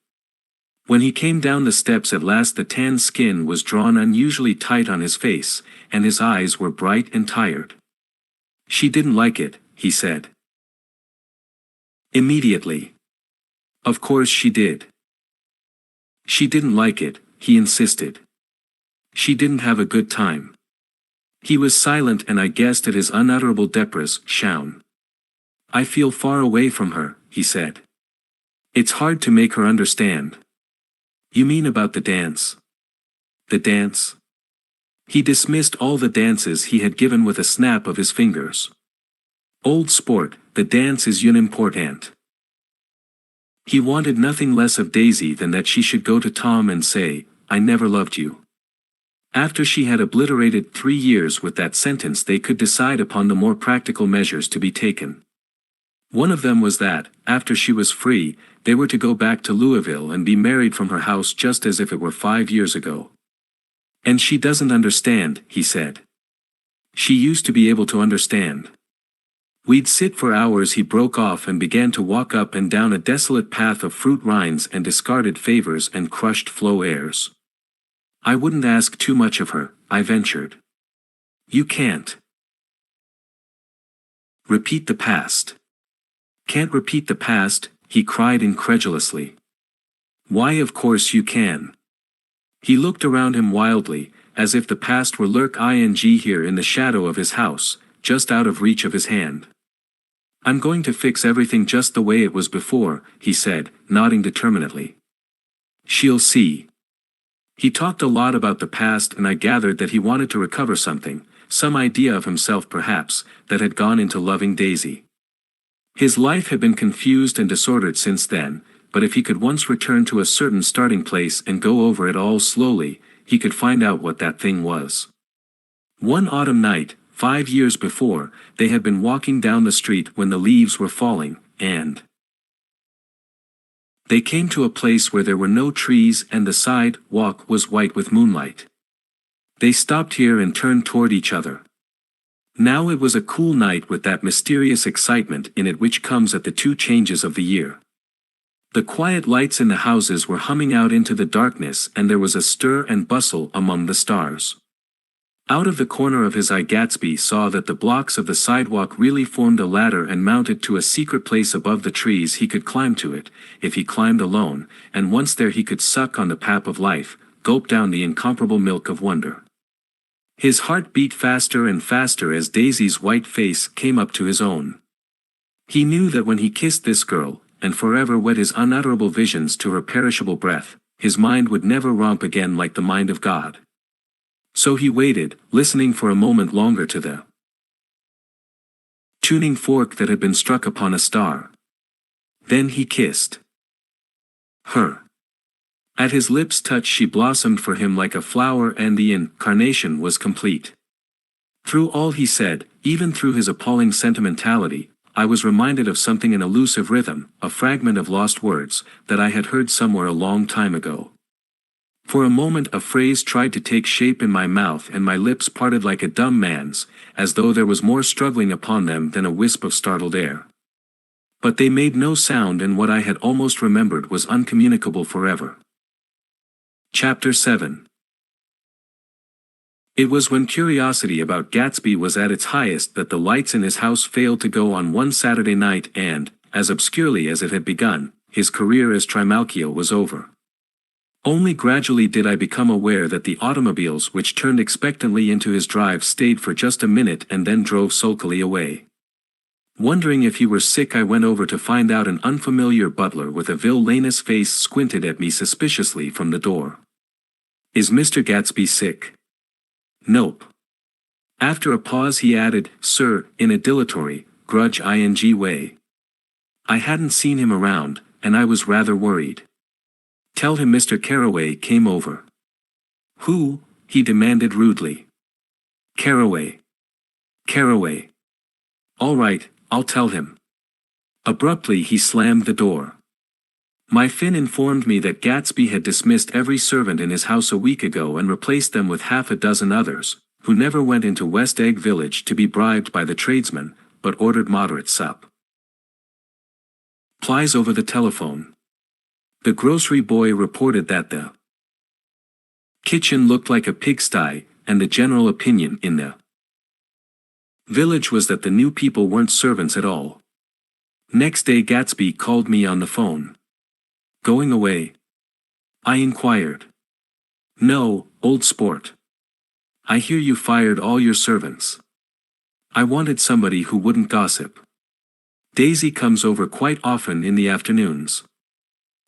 When he came down the steps at last the tan skin was drawn unusually tight on his face, and his eyes were bright and tired. "She didn't like it," he said. Immediately. "Of course she did." "She didn't like it," he insisted. "She didn't have a good time." He was silent and I guessed at his unutterable depression. "I feel far away from her," he said. "It's hard to make her understand." "You mean about the dance?" "The dance?" He dismissed all the dances he had given with a snap of his fingers. "Old sport, the dance is unimportant." He wanted nothing less of Daisy than that she should go to Tom and say, "I never loved you." After she had obliterated 3 years with that sentence, they could decide upon the more practical measures to be taken. One of them was that, after she was free, they were to go back to Louisville and be married from her house just as if it were 5 years ago. "And she doesn't understand," he said. "She used to be able to understand." We'd sit for hours. He broke off and began to walk up and down a desolate path of fruit rinds and discarded favors and crushed flow airs. "I wouldn't ask too much of her," I ventured. "You can't." "Repeat the past." "Can't repeat the past," he cried incredulously. "Why, of course you can." He looked around him wildly, as if the past were lurking here in the shadow of his house, just out of reach of his hand. "I'm going to fix everything just the way it was before," he said, nodding determinedly. "She'll see." He talked a lot about the past, and I gathered that he wanted to recover something, some idea of himself perhaps, that had gone into loving Daisy. His life had been confused and disordered since then, but if he could once return to a certain starting place and go over it all slowly, he could find out what that thing was. One autumn night, 5 years before, they had been walking down the street when the leaves were falling, and they came to a place where there were no trees and the sidewalk was white with moonlight. They stopped here and turned toward each other. Now it was a cool night with that mysterious excitement in it which comes at the 2 changes of the year. The quiet lights in the houses were humming out into the darkness, and there was a stir and bustle among the stars. Out of the corner of his eye Gatsby saw that the blocks of the sidewalk really formed a ladder and mounted to a secret place above the trees. He could climb to it, if he climbed alone, and once there he could suck on the pap of life, gulp down the incomparable milk of wonder. His heart beat faster and faster as Daisy's white face came up to his own. He knew that when he kissed this girl, and forever wed his unutterable visions to her perishable breath, his mind would never romp again like the mind of God. So he waited, listening for a moment longer to the tuning fork that had been struck upon a star. Then he kissed her. At his lips' touch she blossomed for him like a flower, and the incarnation was complete. Through all he said, even through his appalling sentimentality, I was reminded of something, an elusive rhythm, a fragment of lost words, that I had heard somewhere a long time ago. For a moment a phrase tried to take shape in my mouth, and my lips parted like a dumb man's, as though there was more struggling upon them than a wisp of startled air. But they made no sound, and what I had almost remembered was uncommunicable forever. Chapter 7. It was when curiosity about Gatsby was at its highest that the lights in his house failed to go on one Saturday night, and, as obscurely as it had begun, his career as Trimalchio was over. Only gradually did I become aware that the automobiles which turned expectantly into his drive stayed for just a minute and then drove sulkily away. Wondering if he were sick, I went over to find out. An unfamiliar butler with a villainous face squinted at me suspiciously from the door. "Is Mr. Gatsby sick?" "Nope." After a pause he added, "Sir," in a dilatory, grudge-ing way. I hadn't seen him around, and I was rather worried. "Tell him Mr. Carraway came over." "Who?" he demanded rudely. "Carraway. Carraway." "All right, I'll tell him." Abruptly he slammed the door. My Finn informed me that Gatsby had dismissed every servant in his house a week ago and replaced them with half a dozen others, who never went into West Egg Village to be bribed by the tradesmen, but ordered moderate supplies over the telephone. The grocery boy reported that the kitchen looked like a pigsty, and the general opinion in the village was that the new people weren't servants at all. Next day Gatsby called me on the phone. "Going away?" I inquired. "No, old sport. I hear you fired all your servants. I wanted somebody who wouldn't gossip. Daisy comes over quite often in the afternoons."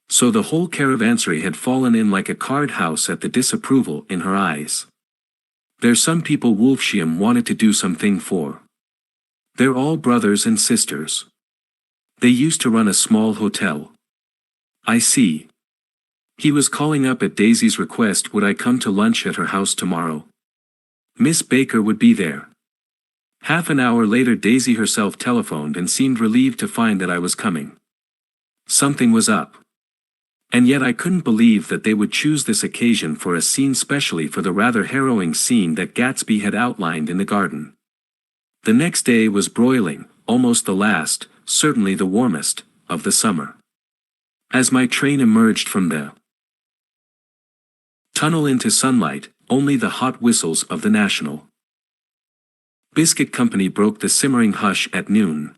So the whole caravansary had fallen in like a card house at the disapproval in her eyes. "There's some people Wolfsheim wanted to do something for. They're all brothers and sisters. They used to run a small hotel." "I see." He was calling up at Daisy's request would I come to lunch at her house tomorrow. Miss Baker would be there. Half an hour later Daisy herself telephoned and seemed relieved to find that I was coming. Something was up. And yet I couldn't believe that they would choose this occasion for a scene specially for the rather harrowing scene that Gatsby had outlined in the garden. The next day was broiling, almost the last, certainly the warmest, of the summer. As my train emerged from the tunnel into sunlight, only the hot whistles of the National Biscuit Company broke the simmering hush at noon.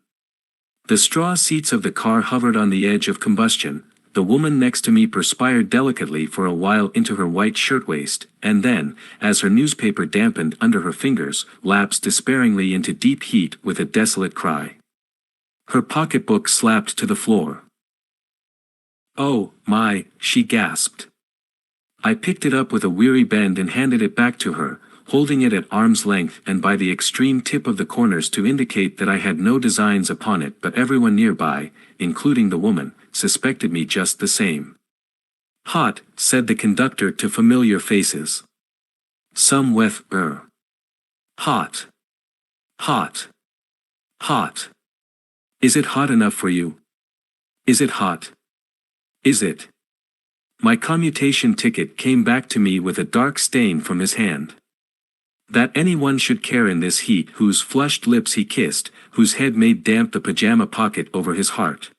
The straw seats of the car hovered on the edge of combustion. The woman next to me perspired delicately for a while into her white shirtwaist, and then, as her newspaper dampened under her fingers, lapsed despairingly into deep heat with a desolate cry. Her pocketbook slapped to the floor. "Oh, my," she gasped. I picked it up with a weary bend and handed it back to her, holding it at arm's length and by the extreme tip of the corners to indicate that I had no designs upon it, but everyone nearby, including the woman, suspected me just the same. "Hot," said the conductor to familiar faces. "Some with hot. Hot. Hot. Is it hot enough for you? Is it hot? Is it?" My commutation ticket came back to me with a dark stain from his hand. That anyone should care in this heat, whose flushed lips he kissed, whose head made damp the pajama pocket over his heart.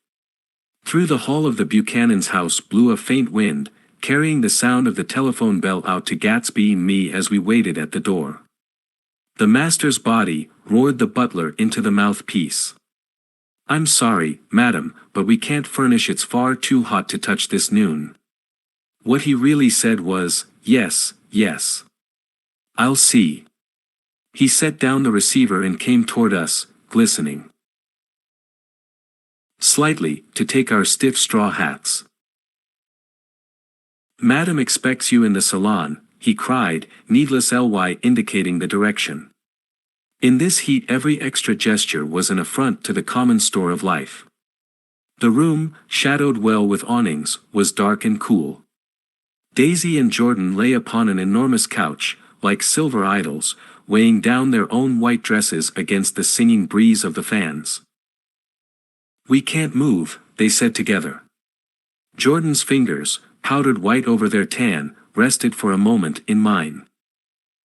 Through the hall of the Buchanan's house blew a faint wind, carrying the sound of the telephone bell out to Gatsby and me as we waited at the door. "The master's body," roared the butler into the mouthpiece. "I'm sorry, madam, but we can't furnish. It's far too hot to touch this noon." What he really said was, "Yes, yes. I'll see." He set down the receiver and came toward us, glistening slightly, to take our stiff straw hats. "Madam expects you in the salon," he cried, needless-ly indicating the direction. In this heat every extra gesture was an affront to the common store of life. The room, shadowed well with awnings, was dark and cool. Daisy and Jordan lay upon an enormous couch, like silver idols, weighing down their own white dresses against the singing breeze of the fans. "We can't move," they said together. Jordan's fingers, powdered white over their tan, rested for a moment in mine.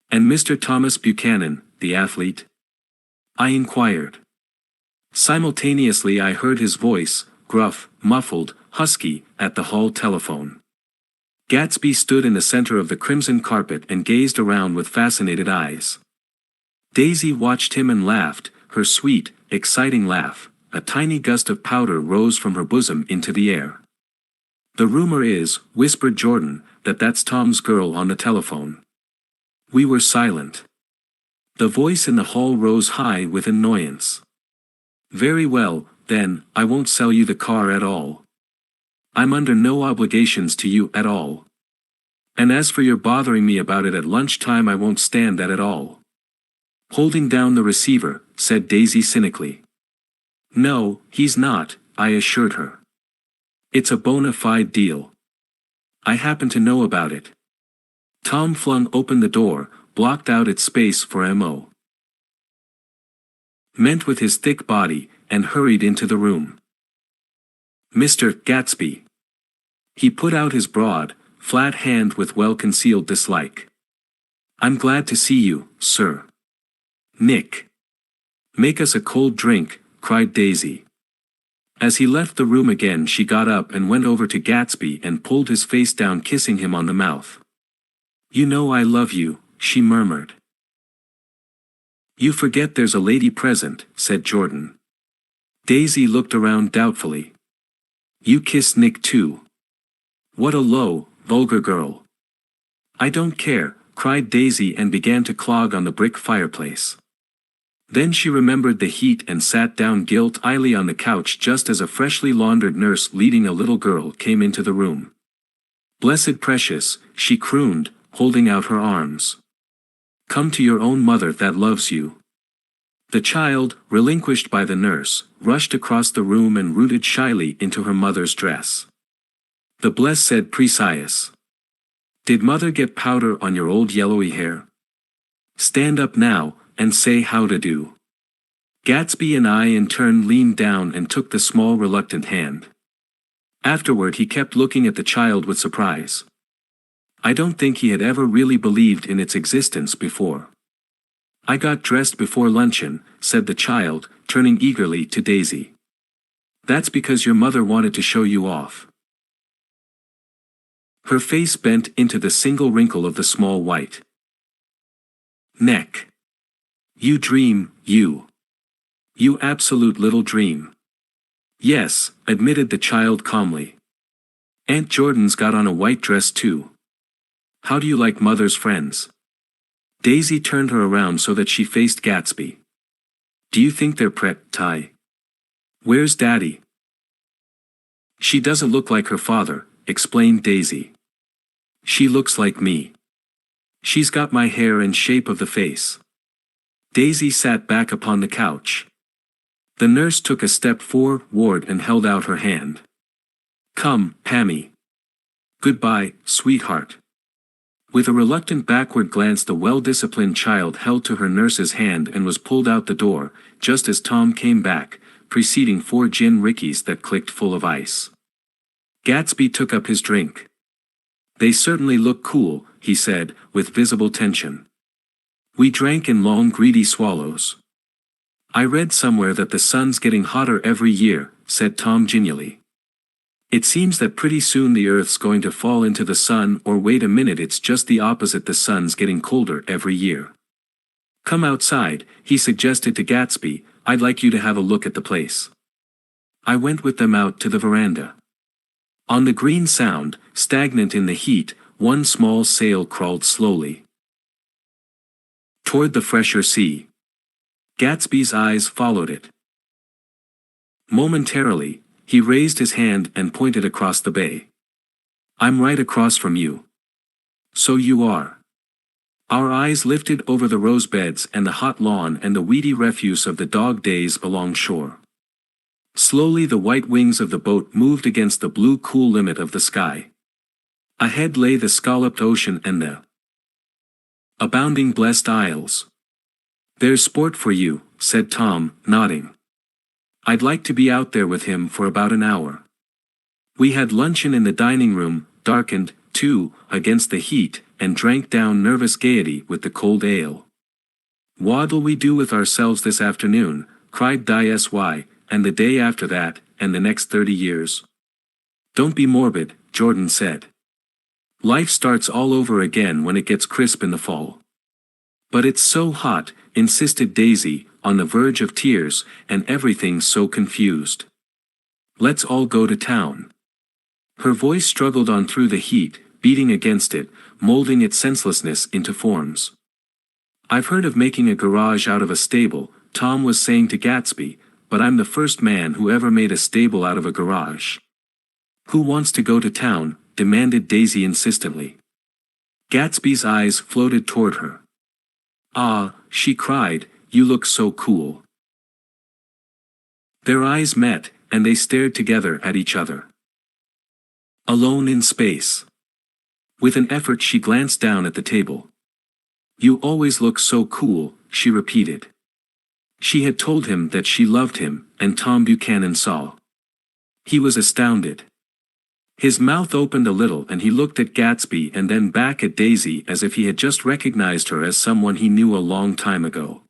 "And Mr. Thomas Buchanan, the athlete?" I inquired. Simultaneously I heard his voice, gruff, muffled, husky, at the hall telephone. Gatsby stood in the center of the crimson carpet and gazed around with fascinated eyes. Daisy watched him and laughed, her sweet, exciting laugh. A tiny gust of powder rose from her bosom into the air. "The rumor is," whispered Jordan, "that's Tom's girl on the telephone." We were silent. The voice in the hall rose high with annoyance. "Very well, then, I won't sell you the car at all. I'm under no obligations to you at all. And as for your bothering me about it at lunchtime, I won't stand that at all." Holding down the receiver, said Daisy cynically. "No, he's not," I assured her. "It's a bona fide deal. I happen to know about it." Tom flung open the door, blocked out its space for M.O. meant with his thick body, and hurried into the room. "Mr. Gatsby." He put out his broad, flat hand with well-concealed dislike. "I'm glad to see you, sir." "Nick. Make us a cold drink," cried Daisy. As he left the room again she got up and went over to Gatsby and pulled his face down, kissing him on the mouth. "You know I love you," she murmured. "You forget there's a lady present," said Jordan. Daisy looked around doubtfully. "You kissed Nick too. What a low, vulgar girl." "I don't care," cried Daisy and began to clog on the brick fireplace. Then she remembered the heat and sat down guilt-eyedly on the couch just as a freshly laundered nurse leading a little girl came into the room. "Blessed precious," she crooned, holding out her arms. "Come to your own mother that loves you." The child, relinquished by the nurse, rushed across the room and rooted shyly into her mother's dress. The bless said precise. Did mother get powder on your old yellowy hair? Stand up now, and say how to do. Gatsby and I in turn leaned down and took the small reluctant hand. Afterward he kept looking at the child with surprise. I don't think he had ever really believed in its existence before. I got dressed before luncheon, said the child, turning eagerly to Daisy. That's because your mother wanted to show you off. Her face bent into the single wrinkle of the small white neck. You dream, you. You absolute little dream. Yes, admitted the child calmly. Aunt Jordan's got on a white dress too. How do you like mother's friends? Daisy turned her around so that she faced Gatsby. Do you think they're pretty? Where's Daddy? She doesn't look like her father, explained Daisy. She looks like me. She's got my hair and shape of the face. Daisy sat back upon the couch. The nurse took a step forward and held out her hand. Come, Pammy. Goodbye, sweetheart. With a reluctant backward glance the well-disciplined child held to her nurse's hand and was pulled out the door, just as Tom came back, preceding 4 gin rickeys that clicked full of ice. Gatsby took up his drink. They certainly look cool, he said, with visible tension. We drank in long greedy swallows. I read somewhere that the sun's getting hotter every year, said Tom genially. It seems that pretty soon the Earth's going to fall into the sun, or wait a minute, it's just the opposite, the sun's getting colder every year. Come outside, he suggested to Gatsby, I'd like you to have a look at the place. I went with them out to the veranda. On the green sound, stagnant in the heat, one small sail crawled slowly toward the fresher sea. Gatsby's eyes followed it. Momentarily, he raised his hand and pointed across the bay. I'm right across from you. So you are. Our eyes lifted over the rose beds and the hot lawn and the weedy refuse of the dog days along shore. Slowly the white wings of the boat moved against the blue cool limit of the sky. Ahead lay the scalloped ocean and the abounding blessed isles. There's sport for you, said Tom, nodding. I'd like to be out there with him for about an hour. We had luncheon in the dining room, darkened, too, against the heat, and drank down nervous gaiety with the cold ale. What'll we do with ourselves this afternoon, cried Daisy, and the day after that, and the next 30 years? Don't be morbid, Jordan said. Life starts all over again when it gets crisp in the fall. But it's so hot, insisted Daisy, on the verge of tears, and everything's so confused. Let's all go to town. Her voice struggled on through the heat, beating against it, molding its senselessness into forms. I've heard of making a garage out of a stable, Tom was saying to Gatsby, but I'm the first man who ever made a stable out of a garage. Who wants to go to town? Demanded Daisy insistently. Gatsby's eyes floated toward her. Ah, she cried, you look so cool. Their eyes met, and they stared together at each other. Alone in space. With an effort she glanced down at the table. You always look so cool, she repeated. She had told him that she loved him, and Tom Buchanan saw. He was astounded. His mouth opened a little and he looked at Gatsby and then back at Daisy as if he had just recognized her as someone he knew a long time ago.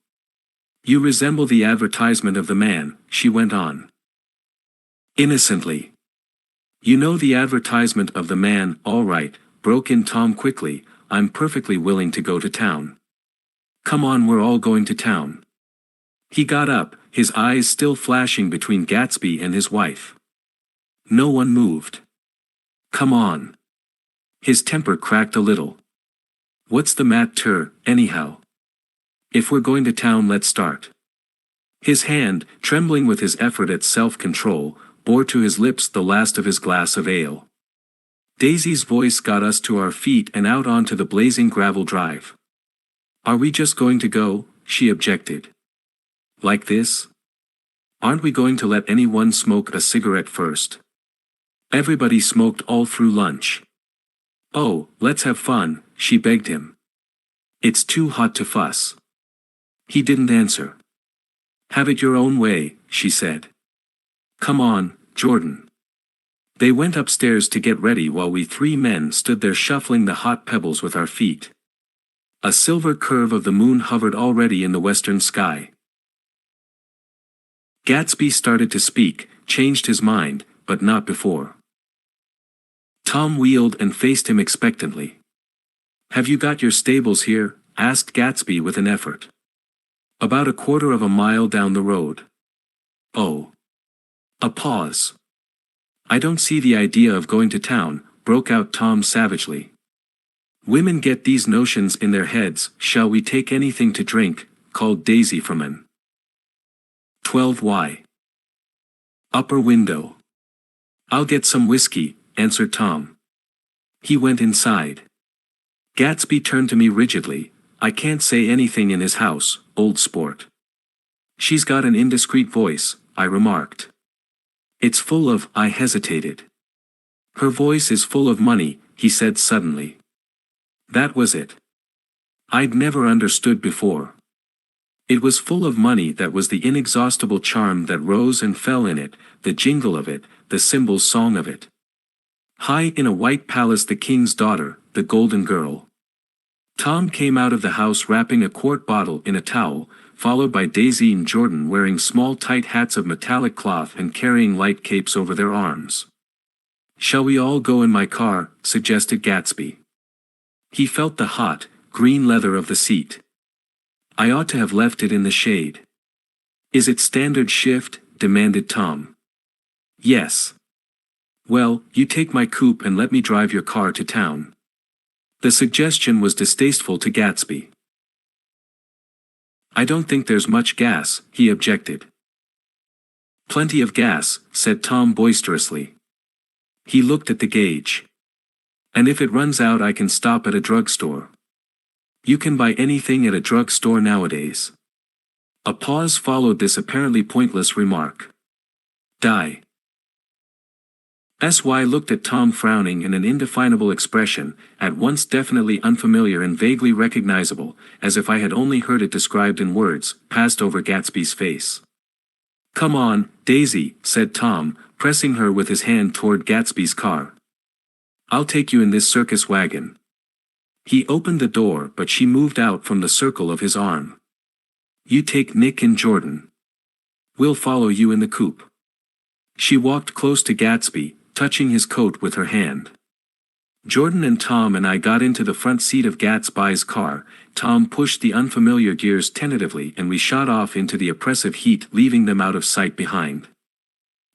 You resemble the advertisement of the man, she went on. Innocently. You know the advertisement of the man, all right, broke in Tom quickly, I'm perfectly willing to go to town. Come on, we're all going to town. He got up, his eyes still flashing between Gatsby and his wife. No one moved. Come on. His temper cracked a little. What's the matter, anyhow? If we're going to town, let's start. His hand, trembling with his effort at self-control, bore to his lips the last of his glass of ale. Daisy's voice got us to our feet and out onto the blazing gravel drive. Are we just going to go? She objected. Like this? Aren't we going to let anyone smoke a cigarette first? Everybody smoked all through lunch. Oh, let's have fun, she begged him. It's too hot to fuss. He didn't answer. Have it your own way, she said. Come on, Jordan. They went upstairs to get ready while we three men stood there shuffling the hot pebbles with our feet. A silver curve of the moon hovered already in the western sky. Gatsby started to speak, changed his mind, but not before. Tom wheeled and faced him expectantly. Have you got your stables here? Asked Gatsby with an effort. About a quarter of a mile down the road. Oh. A pause. I don't see the idea of going to town, broke out Tom savagely. Women get these notions in their heads. Shall we take anything to drink? Called Daisy from an 12Y. Upper window. I'll get some whiskey, answered Tom. He went inside. Gatsby turned to me rigidly. I can't say anything in his house, old sport. She's got an indiscreet voice, I remarked. It's full of, I hesitated. Her voice is full of money, he said suddenly. That was it. I'd never understood before. It was full of money, that was the inexhaustible charm that rose and fell in it, the jingle of it, the cymbal song of it. High in a white palace the king's daughter, the golden girl. Tom came out of the house wrapping a quart bottle in a towel, followed by Daisy and Jordan wearing small tight hats of metallic cloth and carrying light capes over their arms. Shall we all go in my car? Suggested Gatsby. He felt the hot, green leather of the seat. I ought to have left it in the shade. Is it standard shift? Demanded Tom. Yes. Well, you take my coupe and let me drive your car to town. The suggestion was distasteful to Gatsby. I don't think there's much gas, he objected. Plenty of gas, said Tom boisterously. He looked at the gauge. And if it runs out I can stop at a drugstore. You can buy anything at a drugstore nowadays. A pause followed this apparently pointless remark. Die. S.Y. looked at Tom frowning in an indefinable expression, at once definitely unfamiliar and vaguely recognizable, as if I had only heard it described in words, passed over Gatsby's face. Come on, Daisy, said Tom, pressing her with his hand toward Gatsby's car. I'll take you in this circus wagon. He opened the door, but she moved out from the circle of his arm. You take Nick and Jordan. We'll follow you in the coupe. She walked close to Gatsby, touching his coat with her hand. Jordan and Tom and I got into the front seat of Gatsby's car. Tom pushed the unfamiliar gears tentatively and we shot off into the oppressive heat, leaving them out of sight behind.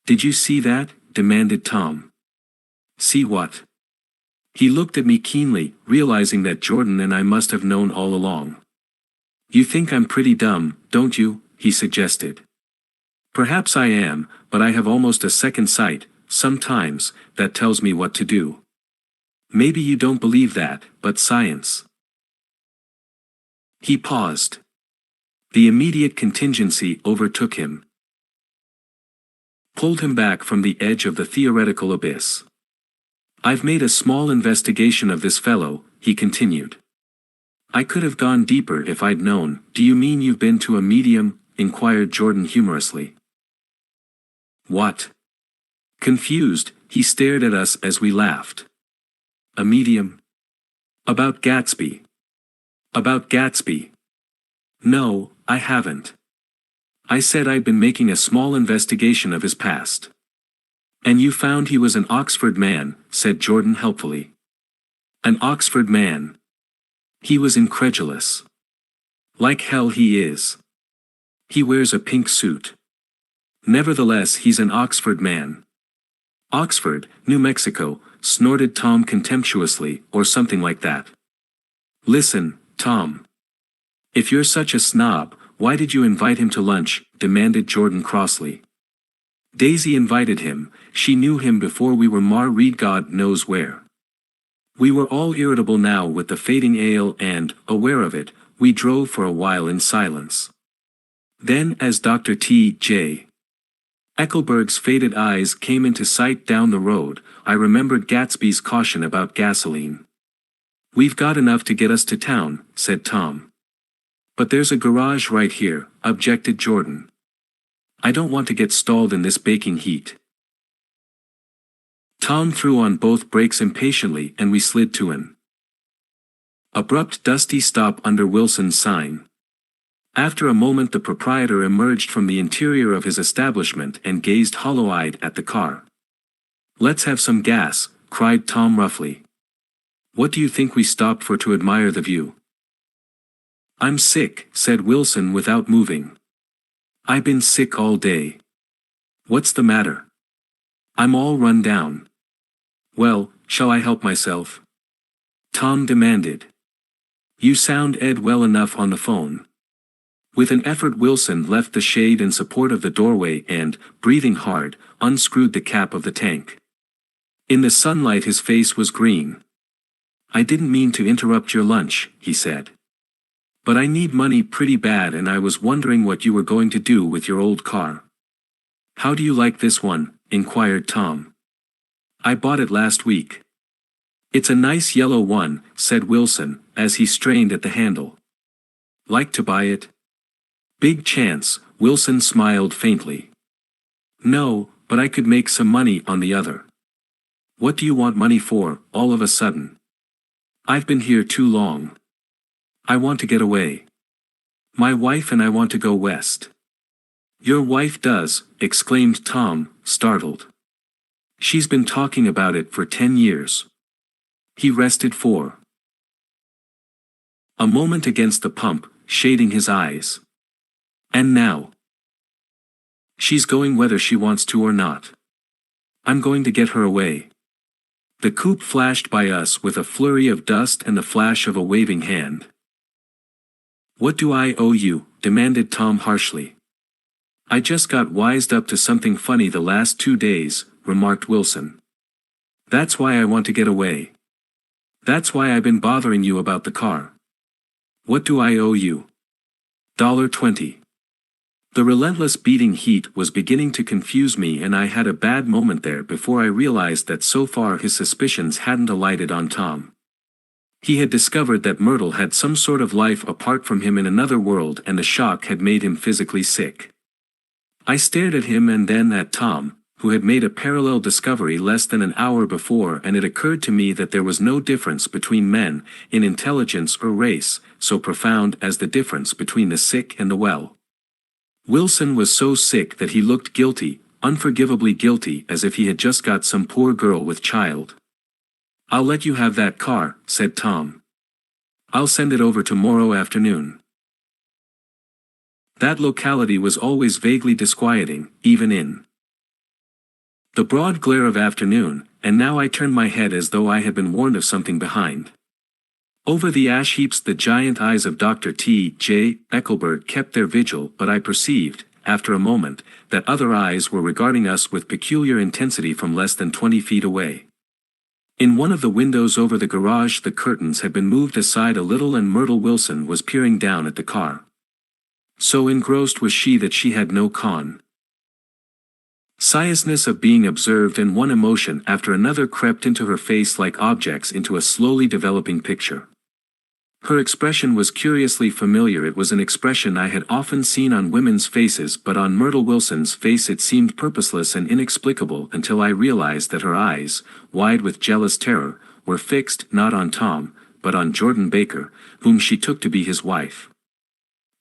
Did you see that? Demanded Tom. See what? He looked at me keenly, realizing that Jordan and I must have known all along. You think I'm pretty dumb, don't you? He suggested. Perhaps I am, but I have almost a second sight, sometimes, that tells me what to do. Maybe you don't believe that, but science. He paused. The immediate contingency overtook him. Pulled him back from the edge of the theoretical abyss. I've made a small investigation of this fellow, he continued. I could have gone deeper if I'd known. Do you mean you've been to a medium? Inquired Jordan humorously. What? Confused, he stared at us as we laughed. A medium? About Gatsby. About Gatsby. No, I haven't. I said I'd been making a small investigation of his past. And you found he was an Oxford man, said Jordan helpfully. An Oxford man. He was incredulous. Like hell he is. He wears a pink suit. Nevertheless he's an Oxford man. Oxford, New Mexico, snorted Tom contemptuously, or something like that. Listen, Tom. If you're such a snob, why did you invite him to lunch? Demanded Jordan crossly. Daisy invited him. She knew him before we were read God knows where. We were all irritable now with the fading ale and, aware of it, we drove for a while in silence. Then as Dr. T.J. Eckelberg's faded eyes came into sight down the road. I remembered Gatsby's caution about gasoline. "We've got enough to get us to town," said Tom. "But there's a garage right here," objected Jordan. "I don't want to get stalled in this baking heat." Tom threw on both brakes impatiently and we slid to an abrupt dusty stop under Wilson's sign. After a moment the proprietor emerged from the interior of his establishment and gazed hollow-eyed at the car. "Let's have some gas," cried Tom roughly. "What do you think we stopped for to admire the view?" "I'm sick," said Wilson without moving. "I've been sick all day." "What's the matter?" "I'm all run down." "Well, shall I help myself?" Tom demanded. "You sound Ed well enough on the phone." With an effort Wilson left the shade in support of the doorway and, breathing hard, unscrewed the cap of the tank. In the sunlight his face was green. "I didn't mean to interrupt your lunch," he said. "But I need money pretty bad and I was wondering what you were going to do with your old car." "How do you like this one?" inquired Tom. "I bought it last week." "It's a nice yellow one," said Wilson, as he strained at the handle. "Like to buy it?" "Big chance," Wilson smiled faintly. "No, but I could make some money on the other." "What do you want money for, all of a sudden?" "I've been here too long. I want to get away. My wife and I want to go west." "Your wife does," exclaimed Tom, startled. "She's been talking about it for 10 years. He rested for a moment against the pump, shading his eyes. "And now? She's going whether she wants to or not. I'm going to get her away." The coupe flashed by us with a flurry of dust and the flash of a waving hand. "What do I owe you?" demanded Tom harshly. "I just got wised up to something funny the last 2 days," remarked Wilson. "That's why I want to get away. That's why I've been bothering you about the car." "What do I owe you?" $20. The relentless beating heat was beginning to confuse me and I had a bad moment there before I realized that so far his suspicions hadn't alighted on Tom. He had discovered that Myrtle had some sort of life apart from him in another world and the shock had made him physically sick. I stared at him and then at Tom, who had made a parallel discovery less than an hour before, and it occurred to me that there was no difference between men, in intelligence or race, so profound as the difference between the sick and the well. Wilson was so sick that he looked guilty, unforgivably guilty, as if he had just got some poor girl with child. "I'll let you have that car," said Tom. "I'll send it over tomorrow afternoon." That locality was always vaguely disquieting, even in the broad glare of afternoon, and now I turned my head as though I had been warned of something behind. Over the ash heaps the giant eyes of Dr. J. Eckelberg kept their vigil, but I perceived, after a moment, that other eyes were regarding us with peculiar intensity from less than 20 feet away. In one of the windows over the garage the curtains had been moved aside a little and Myrtle Wilson was peering down at the car. So engrossed was she that she had no consciousness of being observed, and one emotion after another crept into her face like objects into a slowly developing picture. Her expression was curiously familiar. It was an expression I had often seen on women's faces, but on Myrtle Wilson's face it seemed purposeless and inexplicable until I realized that her eyes, wide with jealous terror, were fixed not on Tom, but on Jordan Baker, whom she took to be his wife.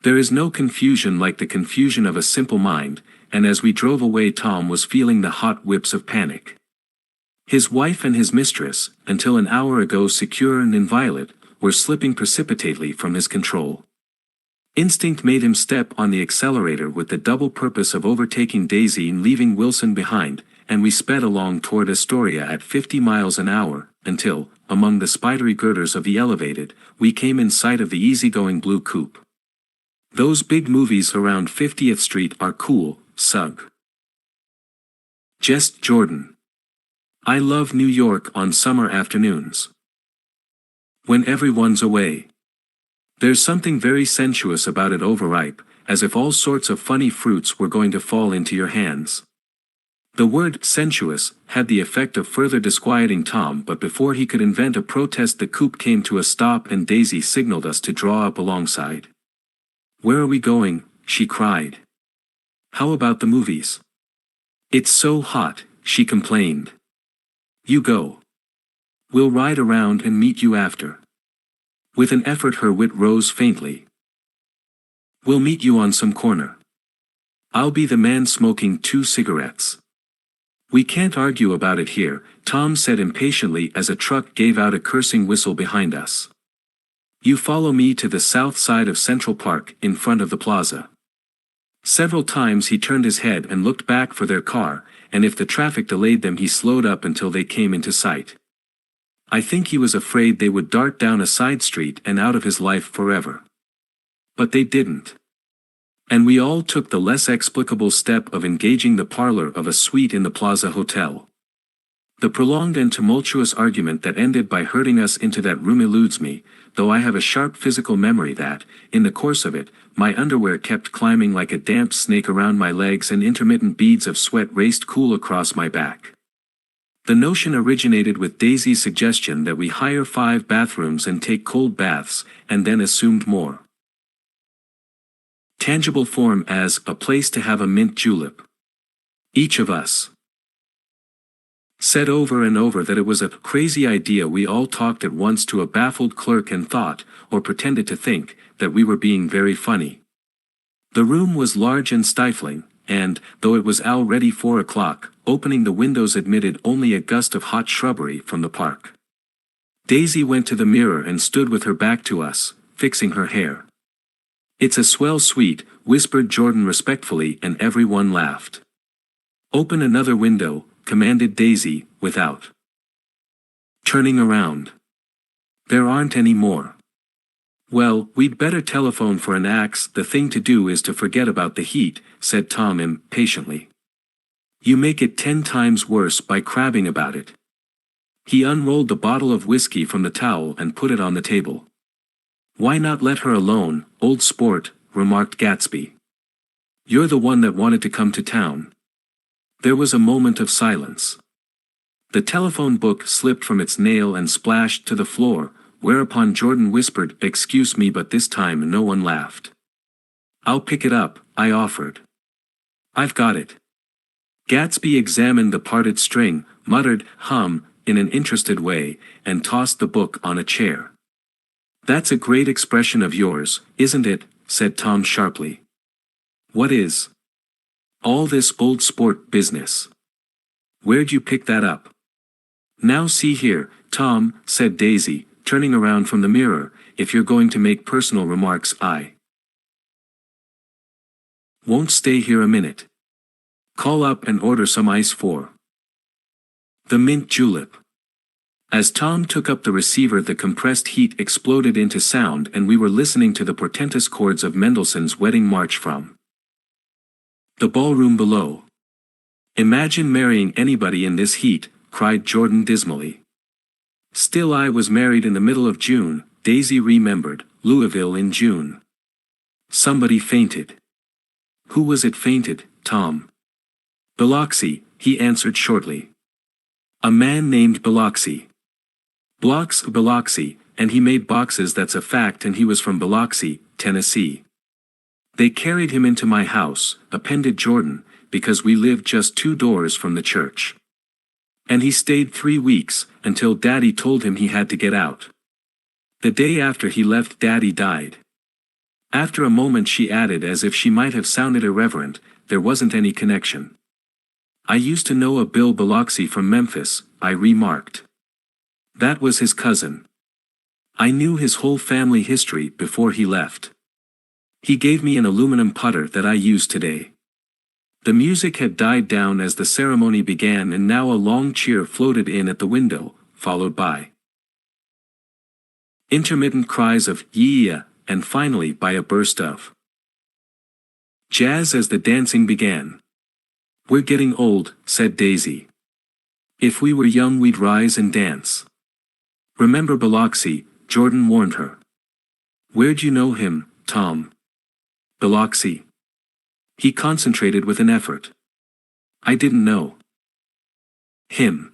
There is no confusion like the confusion of a simple mind, and as we drove away Tom was feeling the hot whips of panic. His wife and his mistress, until an hour ago secure and inviolate, were slipping precipitately from his control. Instinct made him step on the accelerator with the double purpose of overtaking Daisy and leaving Wilson behind, and we sped along toward Astoria at 50 miles an hour, until, among the spidery girders of the elevated, we came in sight of the easygoing blue coupe. Those big movies around 50th Street are cool, Sug. Just Jordan. I love New York on summer afternoons. When everyone's away. There's something very sensuous about it, overripe, as if all sorts of funny fruits were going to fall into your hands. The word sensuous had the effect of further disquieting Tom, but before he could invent a protest the coupe came to a stop and Daisy signaled us to draw up alongside. "Where are we going?" she cried. "How about the movies?" "It's so hot," she complained. "You go. We'll ride around and meet you after." With an effort her wit rose faintly. "We'll meet you on some corner. I'll be the man smoking 2 cigarettes." "We can't argue about it here," Tom said impatiently as a truck gave out a cursing whistle behind us. "You follow me to the south side of Central Park, in front of the plaza." Several times he turned his head and looked back for their car, and if the traffic delayed them he slowed up until they came into sight. I think he was afraid they would dart down a side street and out of his life forever. But they didn't. And we all took the less explicable step of engaging the parlor of a suite in the Plaza Hotel. The prolonged and tumultuous argument that ended by herding us into that room eludes me, though I have a sharp physical memory that, in the course of it, my underwear kept climbing like a damp snake around my legs and intermittent beads of sweat raced cool across my back. The notion originated with Daisy's suggestion that we hire 5 bathrooms and take cold baths, and then assumed more tangible form as a place to have a mint julep. Each of us said over and over that it was a crazy idea. We all talked at once to a baffled clerk and thought, or pretended to think, that we were being very funny. The room was large and stifling, and, though it was already 4 o'clock, opening the windows admitted only a gust of hot shrubbery from the park. Daisy went to the mirror and stood with her back to us, fixing her hair. "It's a swell suite," whispered Jordan respectfully, and everyone laughed. "Open another window," commanded Daisy, without turning around. "There aren't any more." "Well, we'd better telephone for an axe. The thing to do is to forget about the heat," said Tom impatiently. "You make it 10 times worse by crabbing about it." He unrolled the bottle of whiskey from the towel and put it on the table. "Why not let her alone, old sport," remarked Gatsby. "You're the one that wanted to come to town." There was a moment of silence. The telephone book slipped from its nail and splashed to the floor, whereupon Jordan whispered, "Excuse me," but this time no one laughed. "I'll pick it up," I offered. "I've got it." Gatsby examined the parted string, muttered, in an interested way, and tossed the book on a chair. "That's a great expression of yours, isn't it?" said Tom sharply. "What is?" "All this old sport business. Where'd you pick that up?" "Now see here, Tom," said Daisy, turning around from the mirror, "if you're going to make personal remarks I won't stay here a minute. Call up and order some ice for the mint julep." As Tom took up the receiver the compressed heat exploded into sound and we were listening to the portentous chords of Mendelssohn's Wedding March from the ballroom below. "Imagine marrying anybody in this heat," cried Jordan dismally. "Still, I was married in the middle of June," Daisy remembered, "Louisville in June." Somebody fainted. "Who was it fainted, Tom?" "Biloxi," he answered shortly. "A man named Biloxi. Blocks Biloxi, and he made boxes, that's a fact, and he was from Biloxi, Tennessee. They carried him into my house," appended Jordan, "because we lived just 2 doors from the church. And he stayed 3 weeks, until Daddy told him he had to get out. The day after he left Daddy died." After a moment she added, as if she might have sounded irreverent, "There wasn't any connection." "I used to know a Bill Biloxi from Memphis," I remarked. "That was his cousin. I knew his whole family history before he left. He gave me an aluminum putter that I use today." The music had died down as the ceremony began and now a long cheer floated in at the window, followed by intermittent cries of "yeah," and finally by a burst of jazz as the dancing began. "We're getting old," said Daisy. "If we were young we'd rise and dance." "Remember Biloxi," Jordan warned her. "Where'd you know him, Tom?" "Biloxi." He concentrated with an effort. "I didn't know." Him.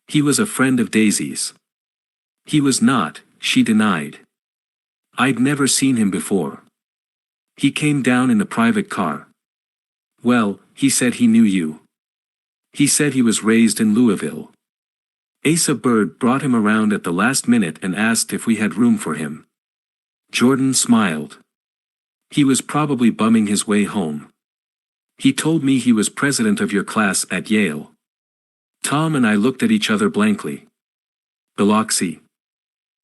He was a friend of Daisy's. He was not, she denied. I'd never seen him before. He came down in a private car. Well, he said he knew you. He said he was raised in Louisville. Asa Bird brought him around at the last minute and asked if we had room for him. Jordan smiled. He was probably bumming his way home. He told me he was president of your class at Yale. Tom and I looked at each other blankly. Biloxi.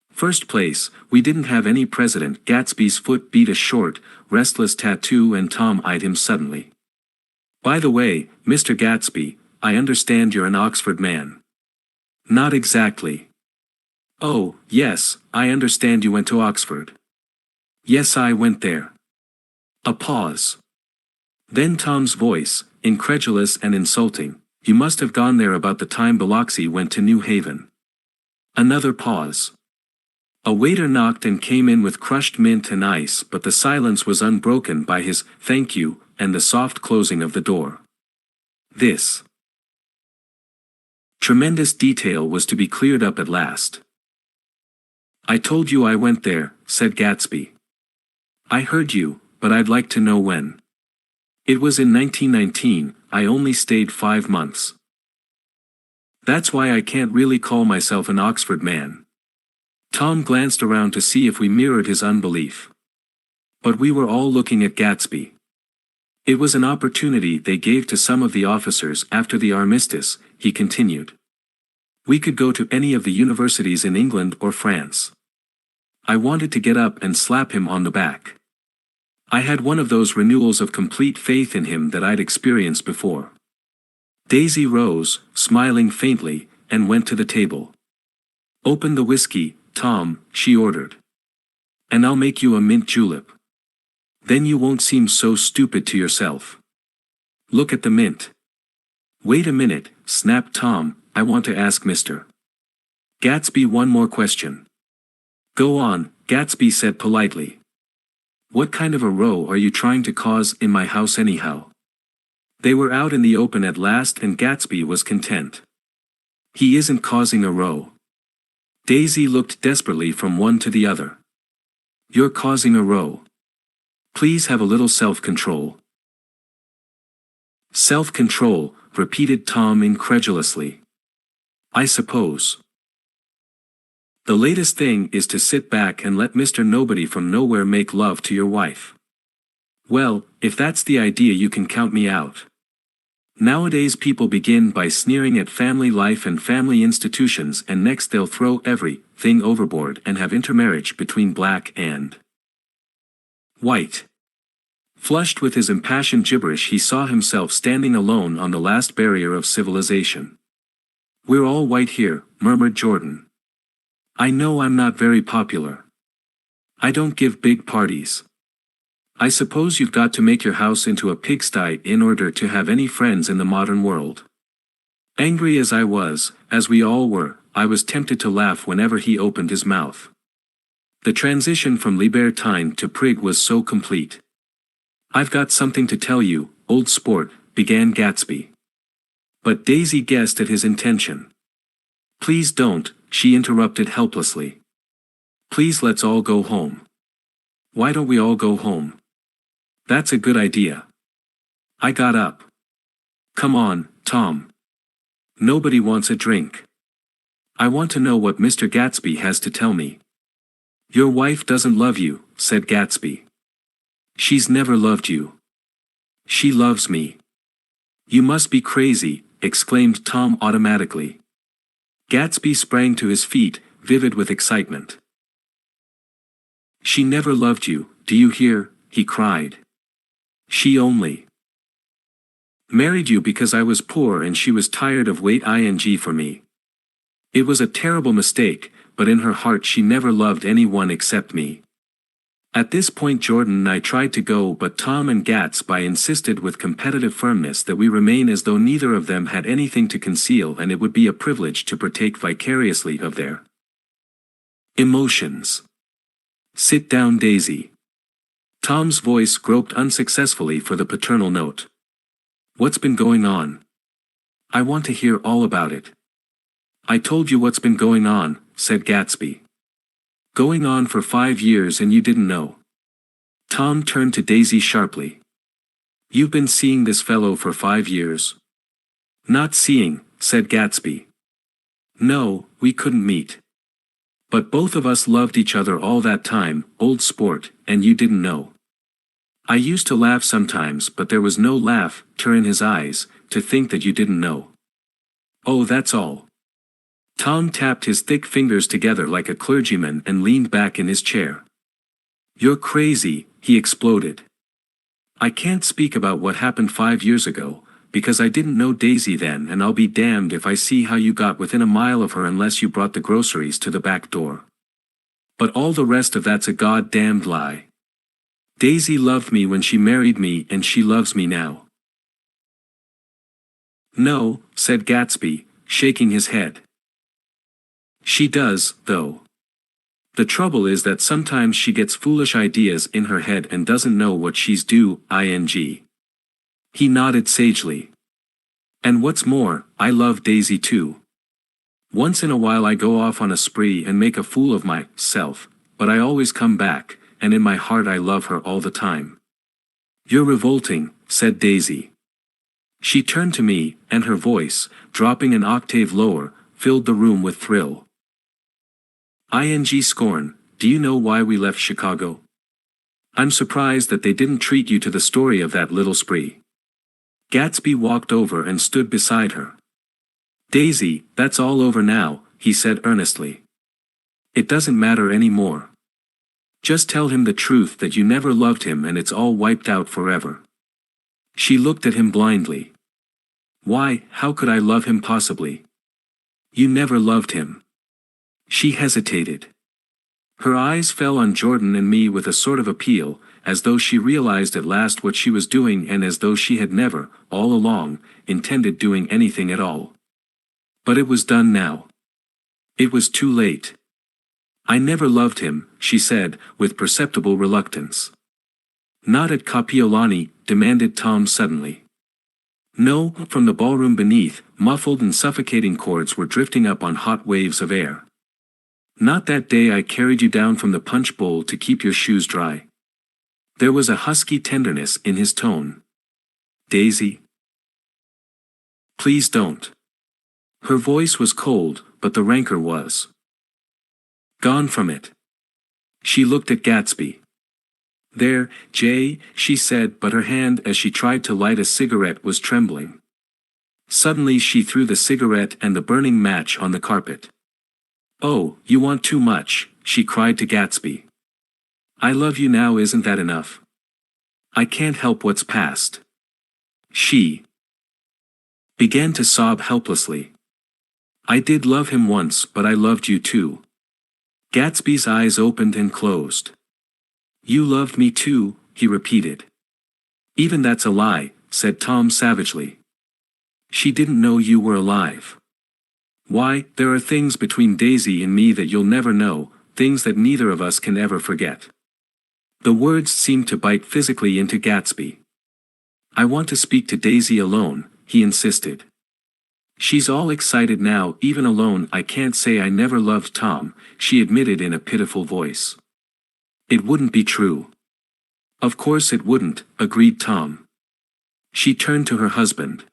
First place, we didn't have any president. Gatsby's foot beat a short, restless tattoo and Tom eyed him suddenly. By the way, Mr. Gatsby, I understand you're an Oxford man. Not exactly. Oh, yes, I understand you went to Oxford. Yes, I went there. A pause. Then Tom's voice, incredulous and insulting, you must have gone there about the time Biloxi went to New Haven. Another pause. A waiter knocked and came in with crushed mint and ice, but the silence was unbroken by his "thank you" and the soft closing of the door. This tremendous detail was to be cleared up at last. I told you I went there, said Gatsby. I heard you, but I'd like to know when. It was in 1919, I only stayed 5 months. That's why I can't really call myself an Oxford man. Tom glanced around to see if we mirrored his unbelief. But we were all looking at Gatsby. It was an opportunity they gave to some of the officers after the armistice, he continued. We could go to any of the universities in England or France. I wanted to get up and slap him on the back. I had one of those renewals of complete faith in him that I'd experienced before. Daisy rose, smiling faintly, and went to the table. Open the whiskey, Tom, she ordered. And I'll make you a mint julep. Then you won't seem so stupid to yourself. Look at the mint. Wait a minute, snapped Tom, I want to ask Mr. Gatsby one more question. Go on, Gatsby said politely. What kind of a row are you trying to cause in my house anyhow? They were out in the open at last and Gatsby was content. He isn't causing a row. Daisy looked desperately from one to the other. You're causing a row. Please have a little self-control. Self-control, repeated Tom incredulously. I suppose. The latest thing is to sit back and let Mr. Nobody from Nowhere make love to your wife. Well, if that's the idea you can count me out. Nowadays people begin by sneering at family life and family institutions and next they'll throw everything overboard and have intermarriage between black and white. Flushed with his impassioned gibberish he saw himself standing alone on the last barrier of civilization. We're all white here, murmured Jordan. I know I'm not very popular. I don't give big parties. I suppose you've got to make your house into a pigsty in order to have any friends in the modern world. Angry as I was, as we all were, I was tempted to laugh whenever he opened his mouth. The transition from libertine to prig was so complete. I've got something to tell you, old sport, began Gatsby. But Daisy guessed at his intention. Please don't, she interrupted helplessly. Please let's all go home. Why don't we all go home? That's a good idea. I got up. Come on, Tom. Nobody wants a drink. I want to know what Mr. Gatsby has to tell me. Your wife doesn't love you, said Gatsby. She's never loved you. She loves me. You must be crazy, exclaimed Tom automatically. Gatsby sprang to his feet, vivid with excitement. She never loved you, do you hear? He cried. She only married you because I was poor and she was tired of wait ing for me. It was a terrible mistake, but in her heart she never loved anyone except me. At this point Jordan and I tried to go but Tom and Gatsby insisted with competitive firmness that we remain as though neither of them had anything to conceal and it would be a privilege to partake vicariously of their emotions. Sit down, Daisy. Tom's voice groped unsuccessfully for the paternal note. What's been going on? I want to hear all about it. I told you what's been going on, said Gatsby. Going on for 5 years and you didn't know. Tom turned to Daisy sharply. You've been seeing this fellow for 5 years? Not seeing, said Gatsby. No, we couldn't meet. But both of us loved each other all that time, old sport, and you didn't know. I used to laugh sometimes, but there was no laughter in his eyes, to think that you didn't know. Oh, that's all. Tom tapped his thick fingers together like a clergyman and leaned back in his chair. You're crazy, he exploded. I can't speak about what happened 5 years ago, because I didn't know Daisy then, and I'll be damned if I see how you got within a mile of her unless you brought the groceries to the back door. But all the rest of that's a goddamned lie. Daisy loved me when she married me and she loves me now. No, said Gatsby, shaking his head. She does, though. The trouble is that sometimes she gets foolish ideas in her head and doesn't know what she's doing. He nodded sagely. And what's more, I love Daisy too. Once in a while I go off on a spree and make a fool of myself, but I always come back, and in my heart I love her all the time. You're revolting, said Daisy. She turned to me, and her voice, dropping an octave lower, filled the room with thrill. Scorn, do you know why we left Chicago? I'm surprised that they didn't treat you to the story of that little spree. Gatsby walked over and stood beside her. Daisy, that's all over now, he said earnestly. It doesn't matter anymore. Just tell him the truth that you never loved him and it's all wiped out forever. She looked at him blindly. Why, how could I love him possibly? You never loved him. She hesitated. Her eyes fell on Jordan and me with a sort of appeal, as though she realized at last what she was doing and as though she had never, all along, intended doing anything at all. But it was done now. It was too late. I never loved him, she said, with perceptible reluctance. Not at Kapiolani, demanded Tom suddenly. No, from the ballroom beneath, muffled and suffocating chords were drifting up on hot waves of air. Not that day I carried you down from the punch bowl to keep your shoes dry. There was a husky tenderness in his tone. Daisy? Please don't. Her voice was cold, but the rancor was gone from it. She looked at Gatsby. There, Jay, she said, but her hand as she tried to light a cigarette was trembling. Suddenly she threw the cigarette and the burning match on the carpet. Oh, you want too much, she cried to Gatsby. I love you now, isn't that enough? I can't help what's past. She began to sob helplessly. I did love him once, but I loved you too. Gatsby's eyes opened and closed. You loved me too, he repeated. Even that's a lie, said Tom savagely. She didn't know you were alive. Why, there are things between Daisy and me that you'll never know, things that neither of us can ever forget. The words seemed to bite physically into Gatsby. I want to speak to Daisy alone, he insisted. She's all excited now, even alone. I can't say I never loved Tom, she admitted in a pitiful voice. It wouldn't be true. Of course it wouldn't, agreed Tom. She turned to her husband.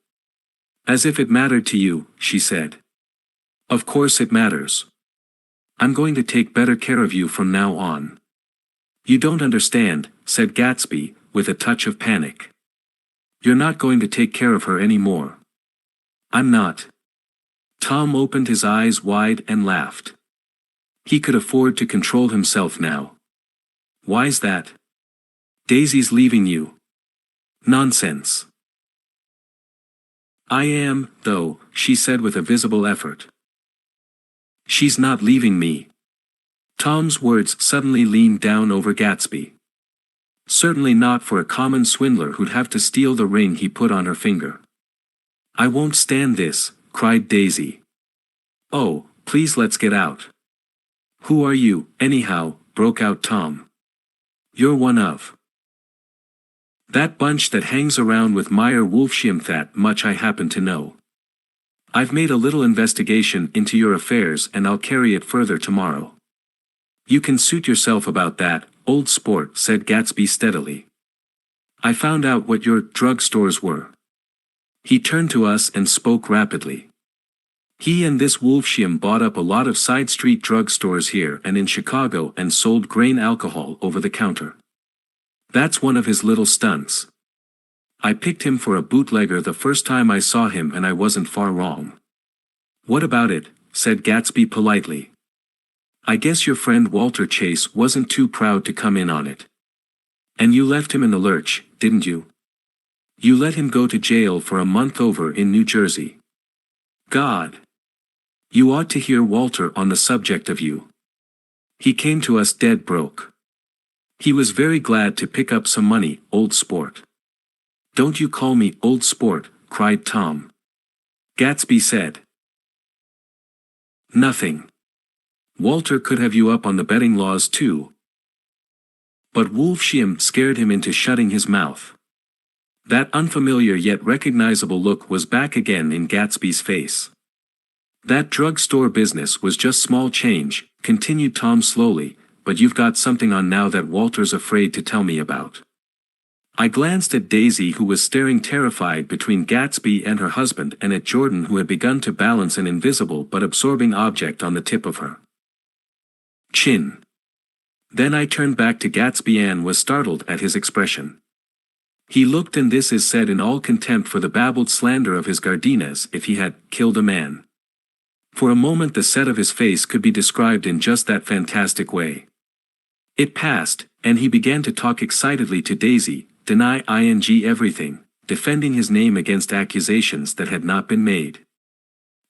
As if it mattered to you, she said. Of course it matters. I'm going to take better care of you from now on. You don't understand, said Gatsby, with a touch of panic. You're not going to take care of her anymore. I'm not. Tom opened his eyes wide and laughed. He could afford to control himself now. Why's that? Daisy's leaving you. Nonsense. I am, though, she said with a visible effort. She's not leaving me. Tom's words suddenly leaned down over Gatsby. Certainly not for a common swindler who'd have to steal the ring he put on her finger. I won't stand this, cried Daisy. Oh, please let's get out. Who are you, anyhow, broke out Tom. You're one of that bunch that hangs around with Meyer Wolfsheim, that much I happen to know. I've made a little investigation into your affairs and I'll carry it further tomorrow. You can suit yourself about that, old sport, said Gatsby steadily. I found out what your drugstores were. He turned to us and spoke rapidly. He and this Wolfsheim bought up a lot of side street drugstores here and in Chicago and sold grain alcohol over the counter. That's one of his little stunts. I picked him for a bootlegger the first time I saw him and I wasn't far wrong. What about it? Said Gatsby politely. I guess your friend Walter Chase wasn't too proud to come in on it. And you left him in the lurch, didn't you? You let him go to jail for a month over in New Jersey. God! You ought to hear Walter on the subject of you. He came to us dead broke. He was very glad to pick up some money, old sport. Don't you call me old sport, cried Tom. Gatsby said. Nothing. Walter could have you up on the betting laws too. But Wolfsheim scared him into shutting his mouth. That unfamiliar yet recognizable look was back again in Gatsby's face. That drugstore business was just small change, continued Tom slowly, but you've got something on now that Walter's afraid to tell me about. I glanced at Daisy, who was staring terrified between Gatsby and her husband, and at Jordan, who had begun to balance an invisible but absorbing object on the tip of her chin. Then I turned back to Gatsby and was startled at his expression. He looked, and this is said in all contempt for the babbled slander of his Gardenias, if he had killed a man. For a moment the set of his face could be described in just that fantastic way. It passed, and he began to talk excitedly to Daisy, deny everything, defending his name against accusations that had not been made.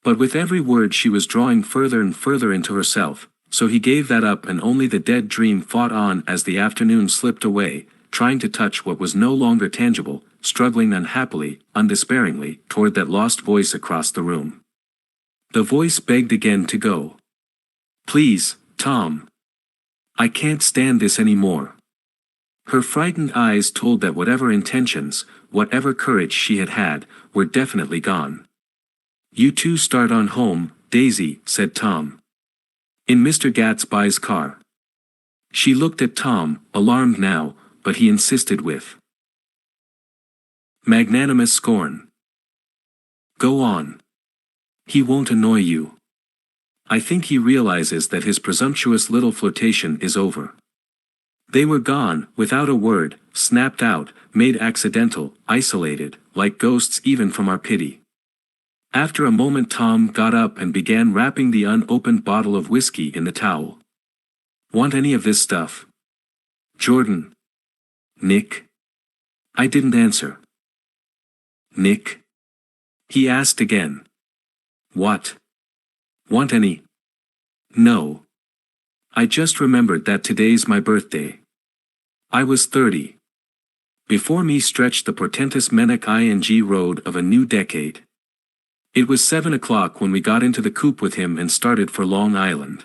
But with every word she was drawing further and further into herself, so he gave that up, and only the dead dream fought on as the afternoon slipped away, trying to touch what was no longer tangible, struggling unhappily, undespairingly, toward that lost voice across the room. The voice begged again to go. Please, Tom. I can't stand this any more. Her frightened eyes told that whatever intentions, whatever courage she had had, were definitely gone. You two start on home, Daisy, said Tom. In Mr. Gatsby's car. She looked at Tom, alarmed now, but he insisted with magnanimous scorn. Go on. He won't annoy you. I think he realizes that his presumptuous little flirtation is over. They were gone, without a word, snapped out, made accidental, isolated, like ghosts even from our pity. After a moment Tom got up and began wrapping the unopened bottle of whiskey in the towel. Want any of this stuff? Jordan. Nick? I didn't answer. Nick? He asked again. What? Want any? No. I just remembered that today's my birthday. I was 30. Before me stretched the portentous Menach road of a new decade. It was 7 o'clock when we got into the coupe with him and started for Long Island.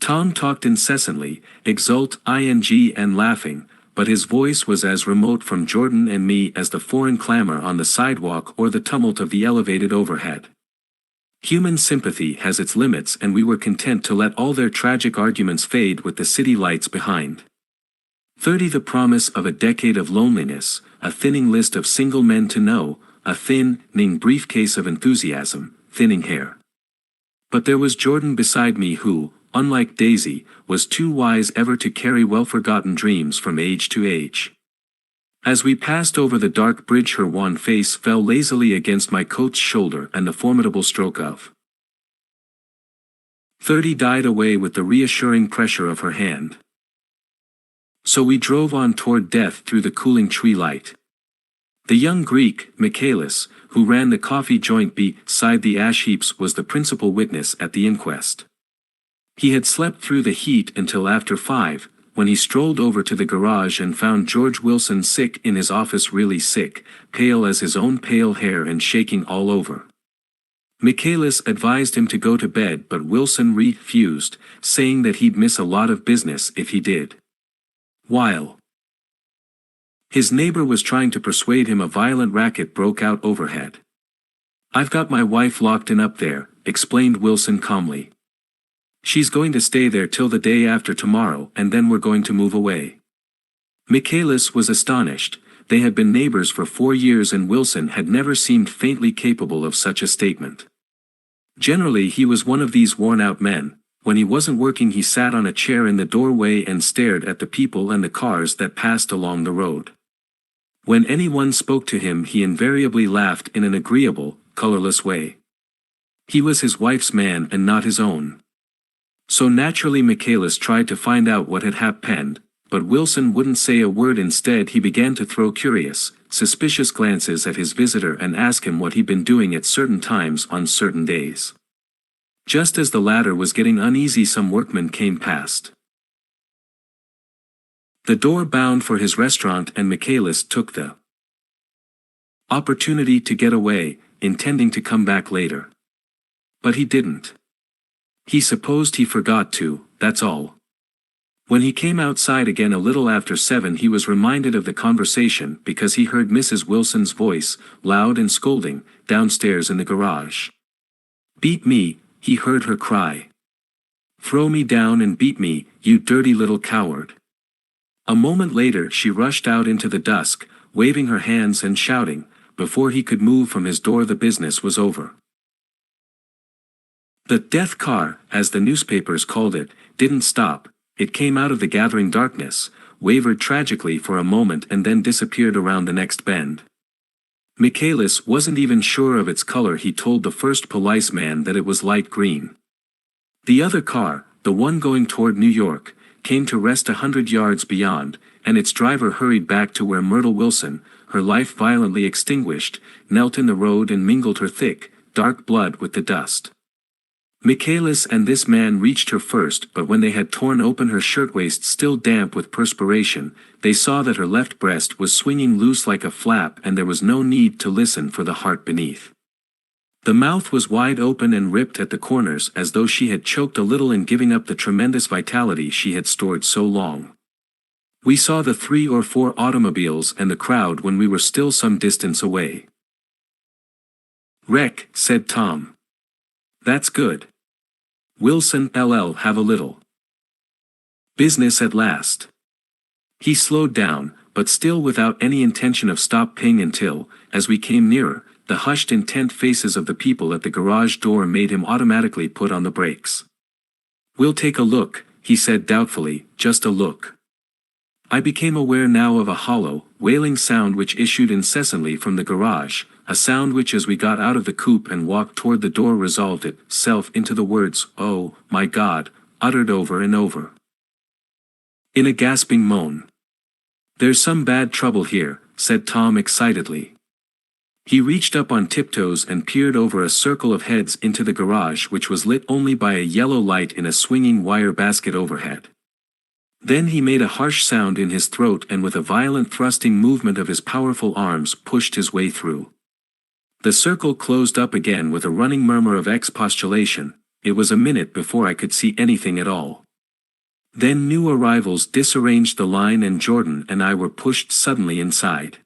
Tom talked incessantly, and laughing, but his voice was as remote from Jordan and me as the foreign clamor on the sidewalk or the tumult of the elevated overhead. Human sympathy has its limits, and we were content to let all their tragic arguments fade with the city lights behind. 30, the promise of a decade of loneliness, a thinning list of single men to know, a thinning briefcase of enthusiasm, thinning hair. But there was Jordan beside me who, unlike Daisy, was too wise ever to carry well-forgotten dreams from age to age. As we passed over the dark bridge her wan face fell lazily against my coat's shoulder, and the formidable stroke of 30 died away with the reassuring pressure of her hand. So we drove on toward death through the cooling tree light. The young Greek, Michaelis, who ran the coffee joint beside the ash heaps, was the principal witness at the inquest. He had slept through the heat until after 5, when he strolled over to the garage and found George Wilson sick in his office, really sick, pale as his own pale hair and shaking all over. Michaelis advised him to go to bed, but Wilson refused, saying that he'd miss a lot of business if he did. While his neighbor was trying to persuade him, a violent racket broke out overhead. "I've got my wife locked in up there," explained Wilson calmly. "She's going to stay there till the day after tomorrow and then we're going to move away." Michaelis was astonished. They had been neighbors for 4 years and Wilson had never seemed faintly capable of such a statement. Generally he was one of these worn-out men. When he wasn't working he sat on a chair in the doorway and stared at the people and the cars that passed along the road. When anyone spoke to him he invariably laughed in an agreeable, colorless way. He was his wife's man and not his own. So naturally Michaelis tried to find out what had happened, but Wilson wouldn't say a word. Instead he began to throw curious, suspicious glances at his visitor and ask him what he'd been doing at certain times on certain days. Just as the latter was getting uneasy some workmen came past. The door bound for his restaurant and Michaelis took the opportunity to get away, intending to come back later. But he didn't. He supposed he forgot to, that's all. When he came outside again a little after 7 he was reminded of the conversation because he heard Mrs. Wilson's voice, loud and scolding, downstairs in the garage. "Beat me," he heard her cry. "Throw me down and beat me, you dirty little coward." A moment later she rushed out into the dusk, waving her hands and shouting. Before he could move from his door the business was over. The death car, as the newspapers called it, didn't stop. It came out of the gathering darkness, wavered tragically for a moment and then disappeared around the next bend. Michaelis wasn't even sure of its color. He told the first policeman that it was light green. The other car, the one going toward New York, came to rest 100 yards beyond, and its driver hurried back to where Myrtle Wilson, her life violently extinguished, knelt in the road and mingled her thick, dark blood with the dust. Michaelis and this man reached her first, but when they had torn open her shirtwaist still damp with perspiration, they saw that her left breast was swinging loose like a flap and there was no need to listen for the heart beneath. The mouth was wide open and ripped at the corners as though she had choked a little in giving up the tremendous vitality she had stored so long. We saw the 3 or 4 automobiles and the crowd when we were still some distance away. "Wreck," said Tom. "That's good. Wilson LL have a little business at last." He slowed down, but still without any intention of stopping until, as we came nearer, the hushed intent faces of the people at the garage door made him automatically put on the brakes. "We'll take a look," he said doubtfully, "just a look." I became aware now of a hollow, wailing sound which issued incessantly from the garage, a sound which as we got out of the coupe and walked toward the door resolved itself into the words, "Oh, my God," uttered over and over. In a gasping moan. "There's some bad trouble here," said Tom excitedly. He reached up on tiptoes and peered over a circle of heads into the garage which was lit only by a yellow light in a swinging wire basket overhead. Then he made a harsh sound in his throat and with a violent thrusting movement of his powerful arms pushed his way through. The circle closed up again with a running murmur of expostulation. It was a minute before I could see anything at all. Then new arrivals disarranged the line and Jordan and I were pushed suddenly inside.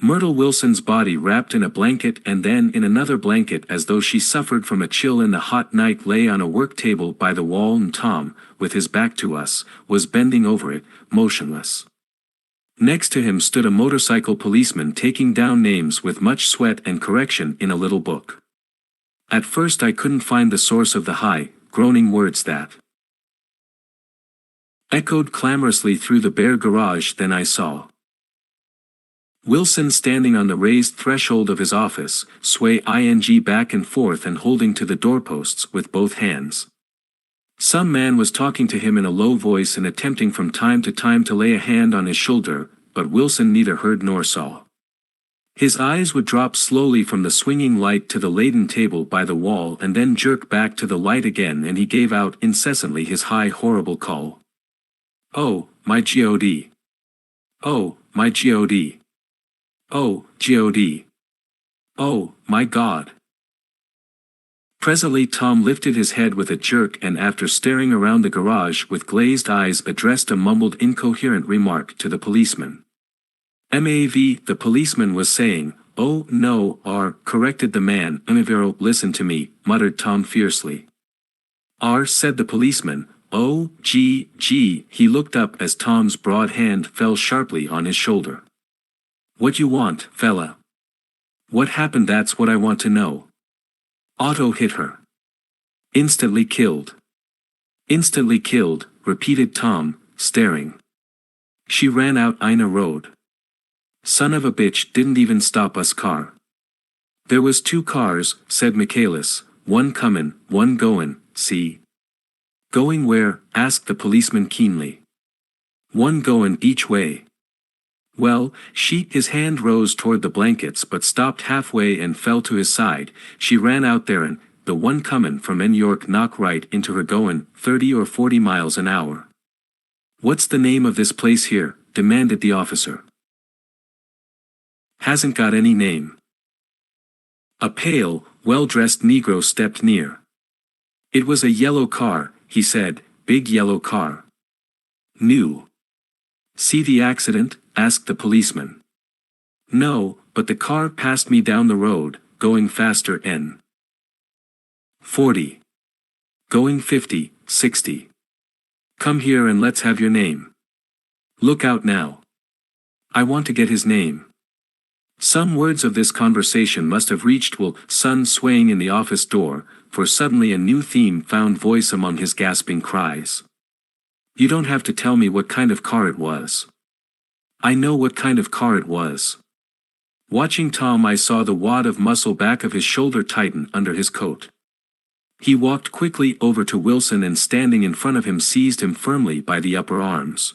Myrtle Wilson's body wrapped in a blanket and then in another blanket as though she suffered from a chill in the hot night lay on a work table by the wall and Tom, with his back to us, was bending over it, motionless. Next to him stood a motorcycle policeman taking down names with much sweat and correction in a little book. At first I couldn't find the source of the high, groaning words that echoed clamorously through the bare garage. Then I saw Wilson standing on the raised threshold of his office, sway back and forth and holding to the doorposts with both hands. Some man was talking to him in a low voice and attempting from time to time to lay a hand on his shoulder, but Wilson neither heard nor saw. His eyes would drop slowly from the swinging light to the laden table by the wall and then jerk back to the light again, and he gave out incessantly his high horrible call. "Oh, my God! Oh, my God! Oh, God! Oh, my God!" Presently Tom lifted his head with a jerk and after staring around the garage with glazed eyes addressed a mumbled incoherent remark to the policeman. "Mav," the policeman was saying, "Oh, no, corrected the man. Univero, listen to me," muttered Tom fiercely. Said the policeman. "Oh, gee." He looked up as Tom's broad hand fell sharply on his shoulder. "What you want, fella? What happened? That's what I want to know." "Auto hit her. Instantly killed." "Instantly killed," repeated Tom, staring. "She ran out Ina Road. Son of a bitch, didn't even stop us car." "There was 2 cars," said Michaelis, "one comin', one goin', see?" "Going where?" asked the policeman keenly. "One goin' each way." "Well, his hand rose toward the blankets but stopped halfway and fell to his side. "She ran out there and the one comin' from New York knocked right into her goin' 30 or 40 miles an hour." "What's the name of this place here?" demanded the officer. "Hasn't got any name." A pale, well-dressed Negro stepped near. "It was a yellow car," he said, "big yellow car. New." "See the accident?" asked the policeman. "No, but the car passed me down the road, going faster n 40. Going 50, 60. Come here and let's have your name." "Look out now. I want to get his name." Some words of this conversation must have reached Wilson swaying in the office door, for suddenly a new theme found voice among his gasping cries. "You don't have to tell me what kind of car it was. I know what kind of car it was." Watching Tom, I saw the wad of muscle back of his shoulder tighten under his coat. He walked quickly over to Wilson and standing in front of him seized him firmly by the upper arms.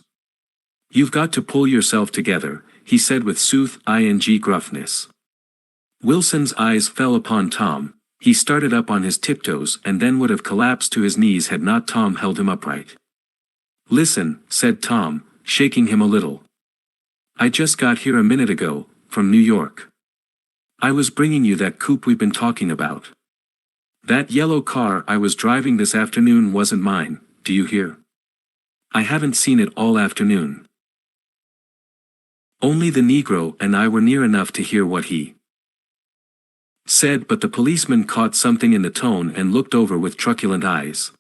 "You've got to pull yourself together," he said with soothing gruffness. Wilson's eyes fell upon Tom. He started up on his tiptoes and then would have collapsed to his knees had not Tom held him upright. "Listen," said Tom, shaking him a little. "I just got here a minute ago, from New York. I was bringing you that coupe we've been talking about. That yellow car I was driving this afternoon wasn't mine, do you hear? I haven't seen it all afternoon." Only the Negro and I were near enough to hear what he said, but the policeman caught something in the tone and looked over with truculent eyes.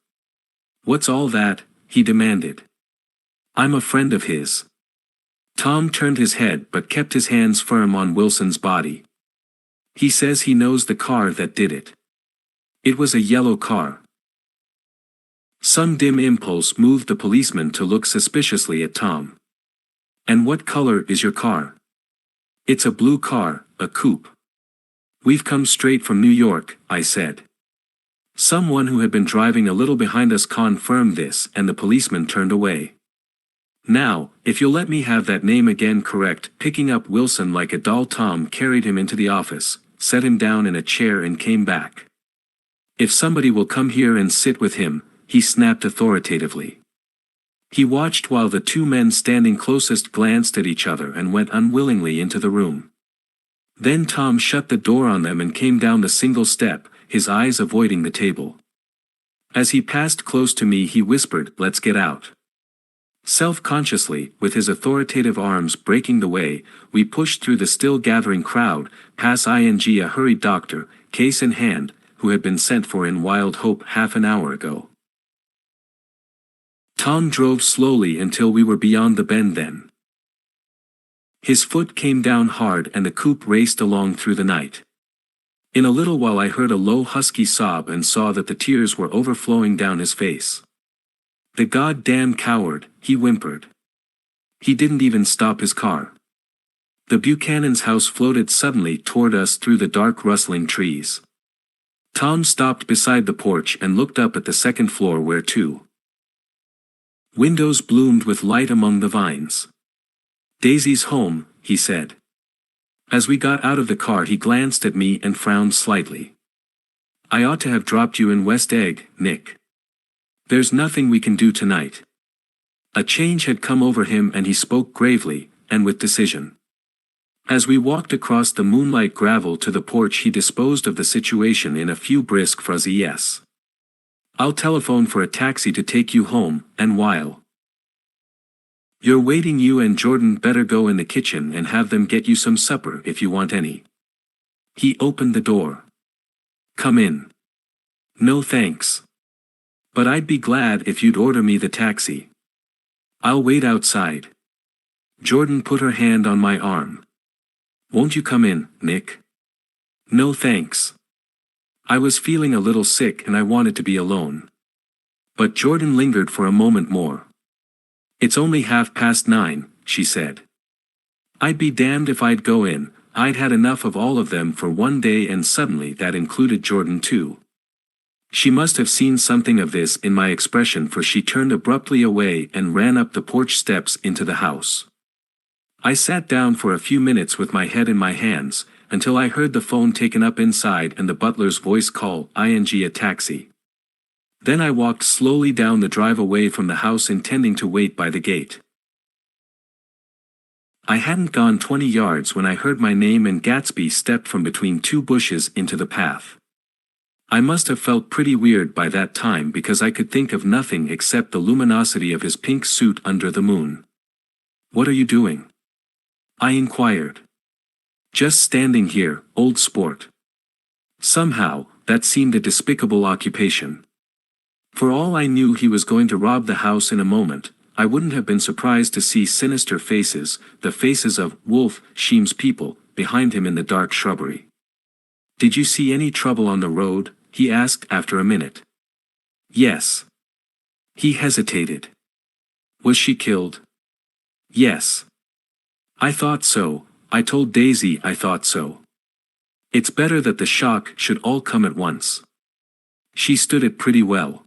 "What's all that?" he demanded. "I'm a friend of his." Tom turned his head but kept his hands firm on Wilson's body. "He says he knows the car that did it. It was a yellow car." Some dim impulse moved the policeman to look suspiciously at Tom. "And what color is your car?" "It's a blue car, a coupe." "We've come straight from New York," I said. Someone who had been driving a little behind us confirmed this and the policeman turned away. "Now, if you'll let me have that name again correct." Picking up Wilson like a doll, Tom carried him into the office, set him down in a chair and came back. "If somebody will come here and sit with him," he snapped authoritatively. He watched while the 2 men standing closest glanced at each other and went unwillingly into the room. Then Tom shut the door on them and came down the single step, his eyes avoiding the table. As he passed close to me he whispered, "Let's get out." Self-consciously, with his authoritative arms breaking the way, we pushed through the still gathering crowd, past a hurried doctor, case in hand, who had been sent for in Wild Hope half an hour ago. Tom drove slowly until we were beyond the bend then. His foot came down hard and the coupe raced along through the night. In a little while I heard a low husky sob and saw that the tears were overflowing down his face. "The goddamn coward," he whimpered. "He didn't even stop his car." The Buchanan's house floated suddenly toward us through the dark rustling trees. Tom stopped beside the porch and looked up at the second floor where 2 windows bloomed with light among the vines. "Daisy's home," he said. As we got out of the car he glanced at me and frowned slightly. "I ought to have dropped you in West Egg, Nick. There's nothing we can do tonight." A change had come over him and he spoke gravely, and with decision. As we walked across the moonlight gravel to the porch he disposed of the situation in a few brisk fuzzy yes. "I'll telephone for a taxi to take you home, and while you're waiting you and Jordan better go in the kitchen and have them get you some supper if you want any." He opened the door. "Come in." "No thanks. But I'd be glad if you'd order me the taxi. I'll wait outside." Jordan put her hand on my arm. "Won't you come in, Nick?" "No thanks. I was feeling a little sick and I wanted to be alone." But Jordan lingered for a moment more. "It's only 9:30, she said. I'd be damned if I'd go in. I'd had enough of all of them for one day, and suddenly that included Jordan too. She must have seen something of this in my expression, for she turned abruptly away and ran up the porch steps into the house. I sat down for a few minutes with my head in my hands, until I heard the phone taken up inside and the butler's voice call a taxi. Then I walked slowly down the drive away from the house, intending to wait by the gate. I hadn't gone 20 yards when I heard my name, and Gatsby stepped from between two bushes into the path. I must have felt pretty weird by that time, because I could think of nothing except the luminosity of his pink suit under the moon. "What are you doing?" I inquired. "Just standing here, old sport." Somehow, that seemed a despicable occupation. For all I knew he was going to rob the house in a moment, I wouldn't have been surprised to see sinister faces, the faces of Wolf Sheem's people, behind him in the dark shrubbery. "Did you see any trouble on the road?" he asked after a minute. "Yes." He hesitated. "Was she killed?" "Yes. I thought so. I told Daisy I thought so. It's better that the shock should all come at once. She stood it pretty well."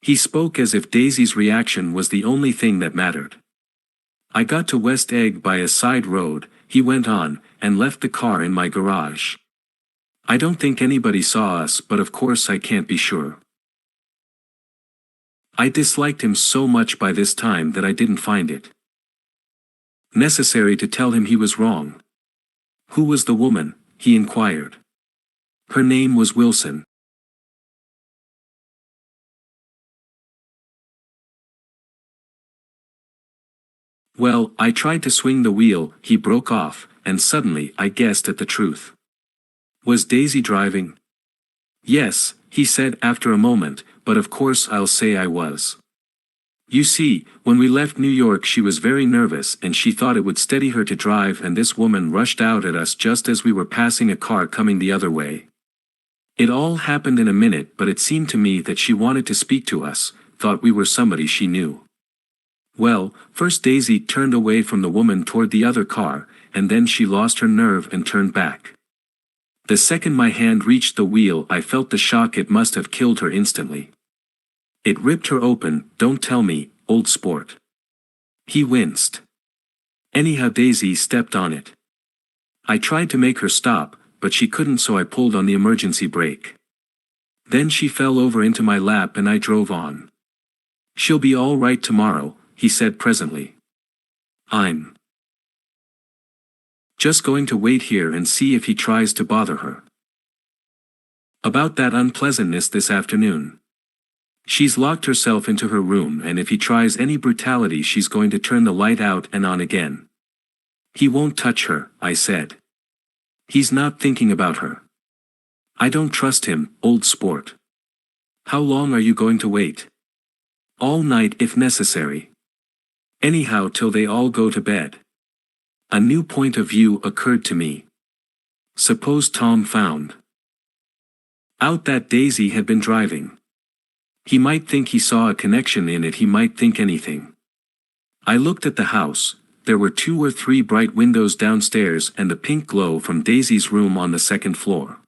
He spoke as if Daisy's reaction was the only thing that mattered. "I got to West Egg by a side road," he went on, "and left the car in my garage. I don't think anybody saw us, but of course I can't be sure." I disliked him so much by this time that I didn't find it necessary to tell him he was wrong. "Who was the woman?" he inquired. "Her name was Wilson." "Well, I tried to swing the wheel," he broke off, and suddenly I guessed at the truth. "Was Daisy driving?" "Yes," he said after a moment, "but of course I'll say I was. You see, when we left New York she was very nervous and she thought it would steady her to drive, and this woman rushed out at us just as we were passing a car coming the other way. It all happened in a minute, but it seemed to me that she wanted to speak to us, thought we were somebody she knew. Well, first Daisy turned away from the woman toward the other car, and then she lost her nerve and turned back. The second my hand reached the wheel I felt the shock. It must have killed her instantly. It ripped her open. Don't tell me, old sport." He winced. "Anyhow, Daisy stepped on it. I tried to make her stop, but she couldn't, so I pulled on the emergency brake. Then she fell over into my lap and I drove on. She'll be all right tomorrow," he said presently. "I'm just going to wait here and see if he tries to bother her about that unpleasantness this afternoon. She's locked herself into her room, and if he tries any brutality she's going to turn the light out and on again." "He won't touch her," I said. "He's not thinking about her." "I don't trust him, old sport." "How long are you going to wait?" "All night if necessary. Anyhow, till they all go to bed." A new point of view occurred to me. Suppose Tom found out that Daisy had been driving. He might think he saw a connection in it. He might think anything. I looked at the house. There were 2 or 3 bright windows downstairs and the pink glow from Daisy's room on the second floor.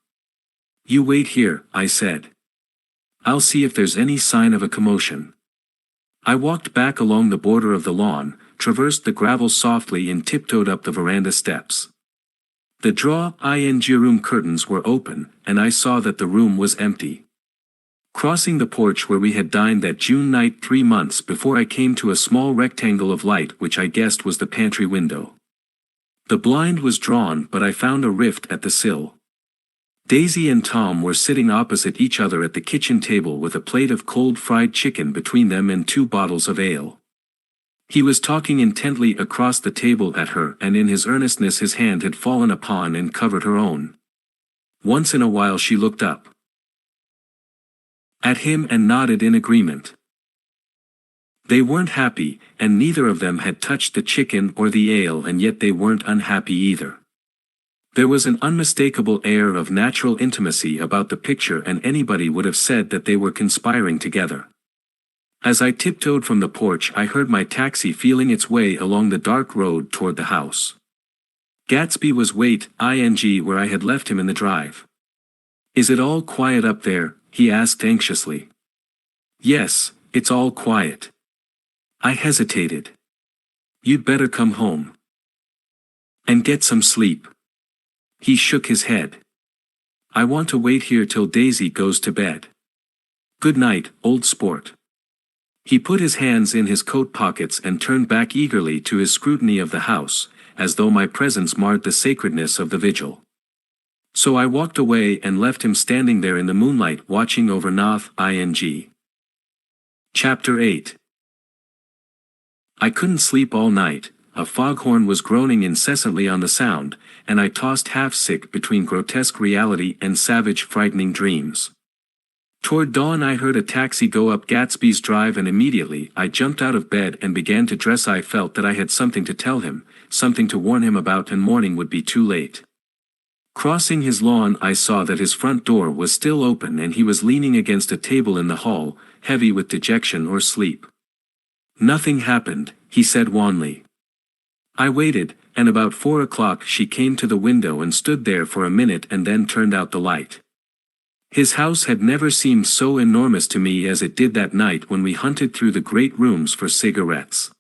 "You wait here," I said. "I'll see if there's any sign of a commotion." I walked back along the border of the lawn, traversed the gravel softly, and tiptoed up the veranda steps. The draw-in room curtains were open, and I saw that the room was empty. Crossing the porch where we had dined that June night 3 months before, I came to a small rectangle of light which I guessed was the pantry window. The blind was drawn, but I found a rift at the sill. Daisy and Tom were sitting opposite each other at the kitchen table with a plate of cold fried chicken between them and 2 bottles of ale. He was talking intently across the table at her, and in his earnestness his hand had fallen upon and covered her own. Once in a while she looked up at him and nodded in agreement. They weren't happy, and neither of them had touched the chicken or the ale, and yet they weren't unhappy either. There was an unmistakable air of natural intimacy about the picture, and anybody would have said that they were conspiring together. As I tiptoed from the porch, I heard my taxi feeling its way along the dark road toward the house. Gatsby was where I had left him in the drive. "Is it all quiet up there?" he asked anxiously. "Yes, it's all quiet." I hesitated. "You'd better come home and get some sleep." He shook his head. "I want to wait here till Daisy goes to bed. Good night, old sport." He put his hands in his coat pockets and turned back eagerly to his scrutiny of the house, as though my presence marred the sacredness of the vigil. So I walked away and left him standing there in the moonlight watching over Nath ing. Chapter 8. I couldn't sleep all night. A foghorn was groaning incessantly on the sound, and I tossed half-sick between grotesque reality and savage, frightening dreams. Toward dawn I heard a taxi go up Gatsby's drive, and immediately I jumped out of bed and began to dress. I felt that I had something to tell him, something to warn him about, and morning would be too late. Crossing his lawn, I saw that his front door was still open and he was leaning against a table in the hall, heavy with dejection or sleep. "Nothing happened," he said wanly. I waited, and about 4 o'clock she came to the window and stood there for a minute and then turned out the light. His house had never seemed so enormous to me as it did that night when we hunted through the great rooms for cigarettes.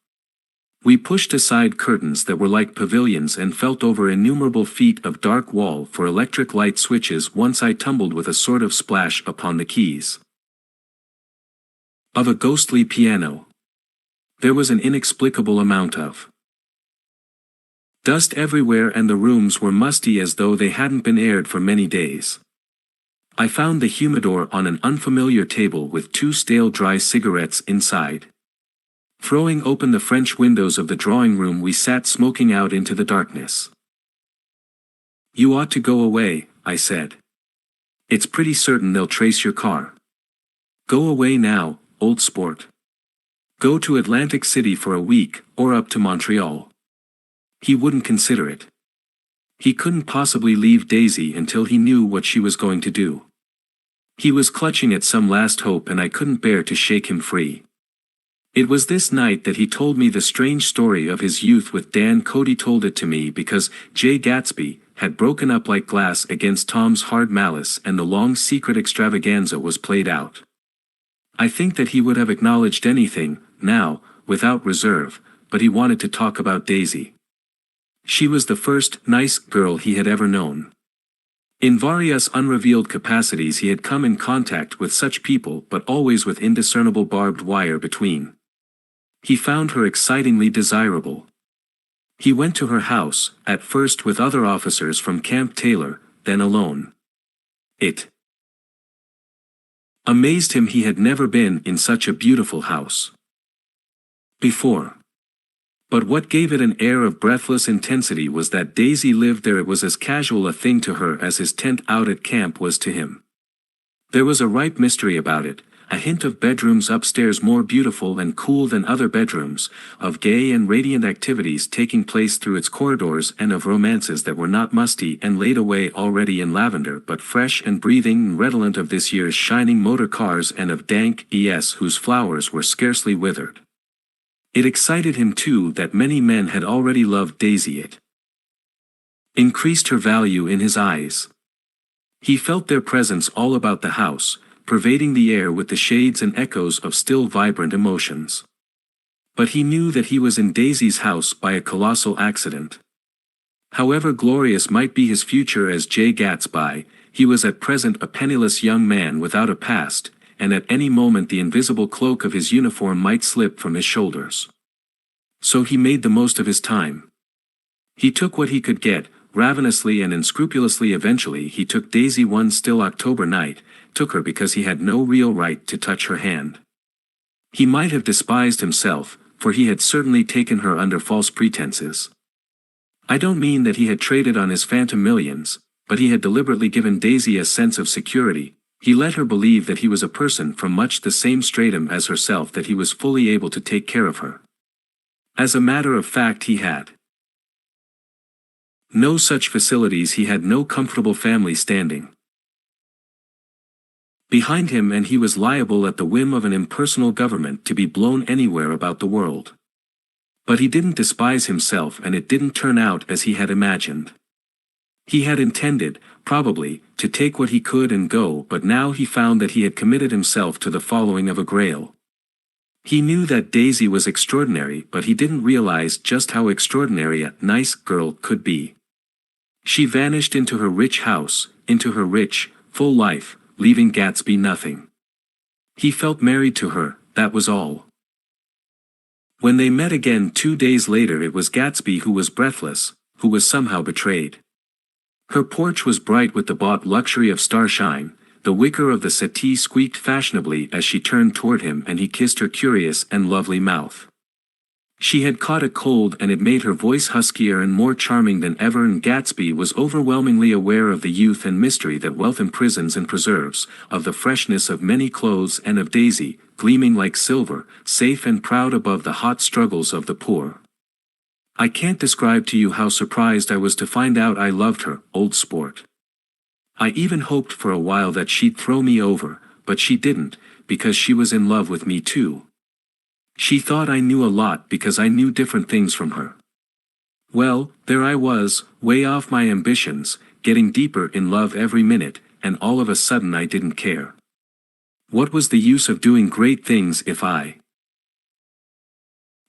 We pushed aside curtains that were like pavilions and felt over innumerable feet of dark wall for electric light switches. Once I tumbled with a sort of splash upon the keys of a ghostly piano. There was an inexplicable amount of dust everywhere, and the rooms were musty as though they hadn't been aired for many days. I found the humidor on an unfamiliar table with 2 stale dry cigarettes inside. Throwing open the French windows of the drawing room, we sat smoking out into the darkness. "You ought to go away," I said. "It's pretty certain they'll trace your car. Go away now, old sport. Go to Atlantic City for a week, or up to Montreal." He wouldn't consider it. He couldn't possibly leave Daisy until he knew what she was going to do. He was clutching at some last hope, and I couldn't bear to shake him free. It was this night that he told me the strange story of his youth with Dan. Cody told it to me because Jay Gatsby had broken up like glass against Tom's hard malice, and the long secret extravaganza was played out. I think that he would have acknowledged anything, now, without reserve, but he wanted to talk about Daisy. She was the first nice girl he had ever known. In various unrevealed capacities he had come in contact with such people, but always with indiscernible barbed wire between. He found her excitingly desirable. He went to her house, at first with other officers from Camp Taylor, then alone. It amazed him. He had never been in such a beautiful house before. But what gave it an air of breathless intensity was that Daisy lived there. It was as casual a thing to her as his tent out at camp was to him. There was a ripe mystery about it, a hint of bedrooms upstairs more beautiful and cool than other bedrooms, of gay and radiant activities taking place through its corridors, and of romances that were not musty and laid away already in lavender but fresh and breathing and redolent of this year's shining motor cars, and of dank whose flowers were scarcely withered. It excited him too that many men had already loved Daisy. It increased her value in his eyes. He felt their presence all about the house, pervading the air with the shades and echoes of still vibrant emotions. But he knew that he was in Daisy's house by a colossal accident. However glorious might be his future as Jay Gatsby, he was at present a penniless young man without a past, and at any moment the invisible cloak of his uniform might slip from his shoulders. So he made the most of his time. He took what he could get, ravenously and unscrupulously. Eventually he took Daisy one still October night, took her because he had no real right to touch her hand. He might have despised himself, for he had certainly taken her under false pretenses. I don't mean that he had traded on his phantom millions, but he had deliberately given Daisy a sense of security. He let her believe that he was a person from much the same stratum as herself, that he was fully able to take care of her. As a matter of fact, he had no such facilities. He had no comfortable family standing behind him, and he was liable at the whim of an impersonal government to be blown anywhere about the world. But he didn't despise himself, and it didn't turn out as he had imagined. He had intended, probably, to take what he could and go, but now he found that he had committed himself to the following of a grail. He knew that Daisy was extraordinary, but he didn't realize just how extraordinary a nice girl could be. She vanished into her rich house, into her rich, full life, leaving Gatsby nothing. He felt married to her, that was all. When they met again 2 days later, it was Gatsby who was breathless, who was somehow betrayed. Her porch was bright with the bought luxury of starshine. The wicker of the settee squeaked fashionably as she turned toward him, and he kissed her curious and lovely mouth. She had caught a cold, and it made her voice huskier and more charming than ever, and Gatsby was overwhelmingly aware of the youth and mystery that wealth imprisons and preserves, of the freshness of many clothes, and of Daisy, gleaming like silver, safe and proud above the hot struggles of the poor. I can't describe to you how surprised I was to find out I loved her, old sport. I even hoped for a while that she'd throw me over, but she didn't, because she was in love with me too. She thought I knew a lot because I knew different things from her. Well, there I was, way off my ambitions, getting deeper in love every minute, and all of a sudden I didn't care. What was the use of doing great things if I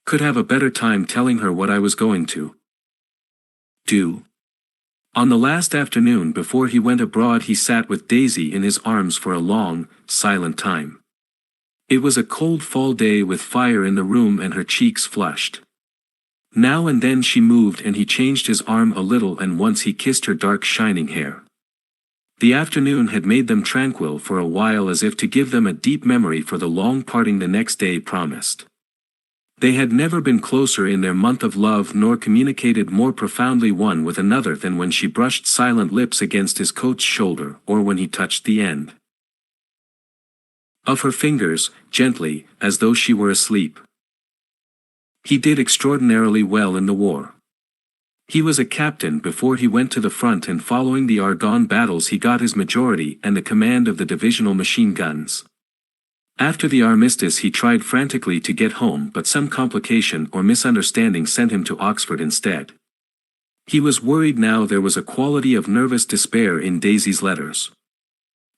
could have a better time telling her what I was going to do? On the last afternoon before he went abroad, he sat with Daisy in his arms for a long, silent time. It was a cold fall day with fire in the room, and her cheeks flushed. Now and then she moved, and he changed his arm a little, and once he kissed her dark shining hair. The afternoon had made them tranquil for a while, as if to give them a deep memory for the long parting the next day promised. They had never been closer in their month of love, nor communicated more profoundly one with another than when she brushed silent lips against his coat's shoulder, or when he touched the end of her fingers, gently, as though she were asleep. He did extraordinarily well in the war. He was a captain before he went to the front, and following the Argonne battles he got his majority and the command of the divisional machine guns. After the armistice he tried frantically to get home, but some complication or misunderstanding sent him to Oxford instead. He was worried now. There was a quality of nervous despair in Daisy's letters.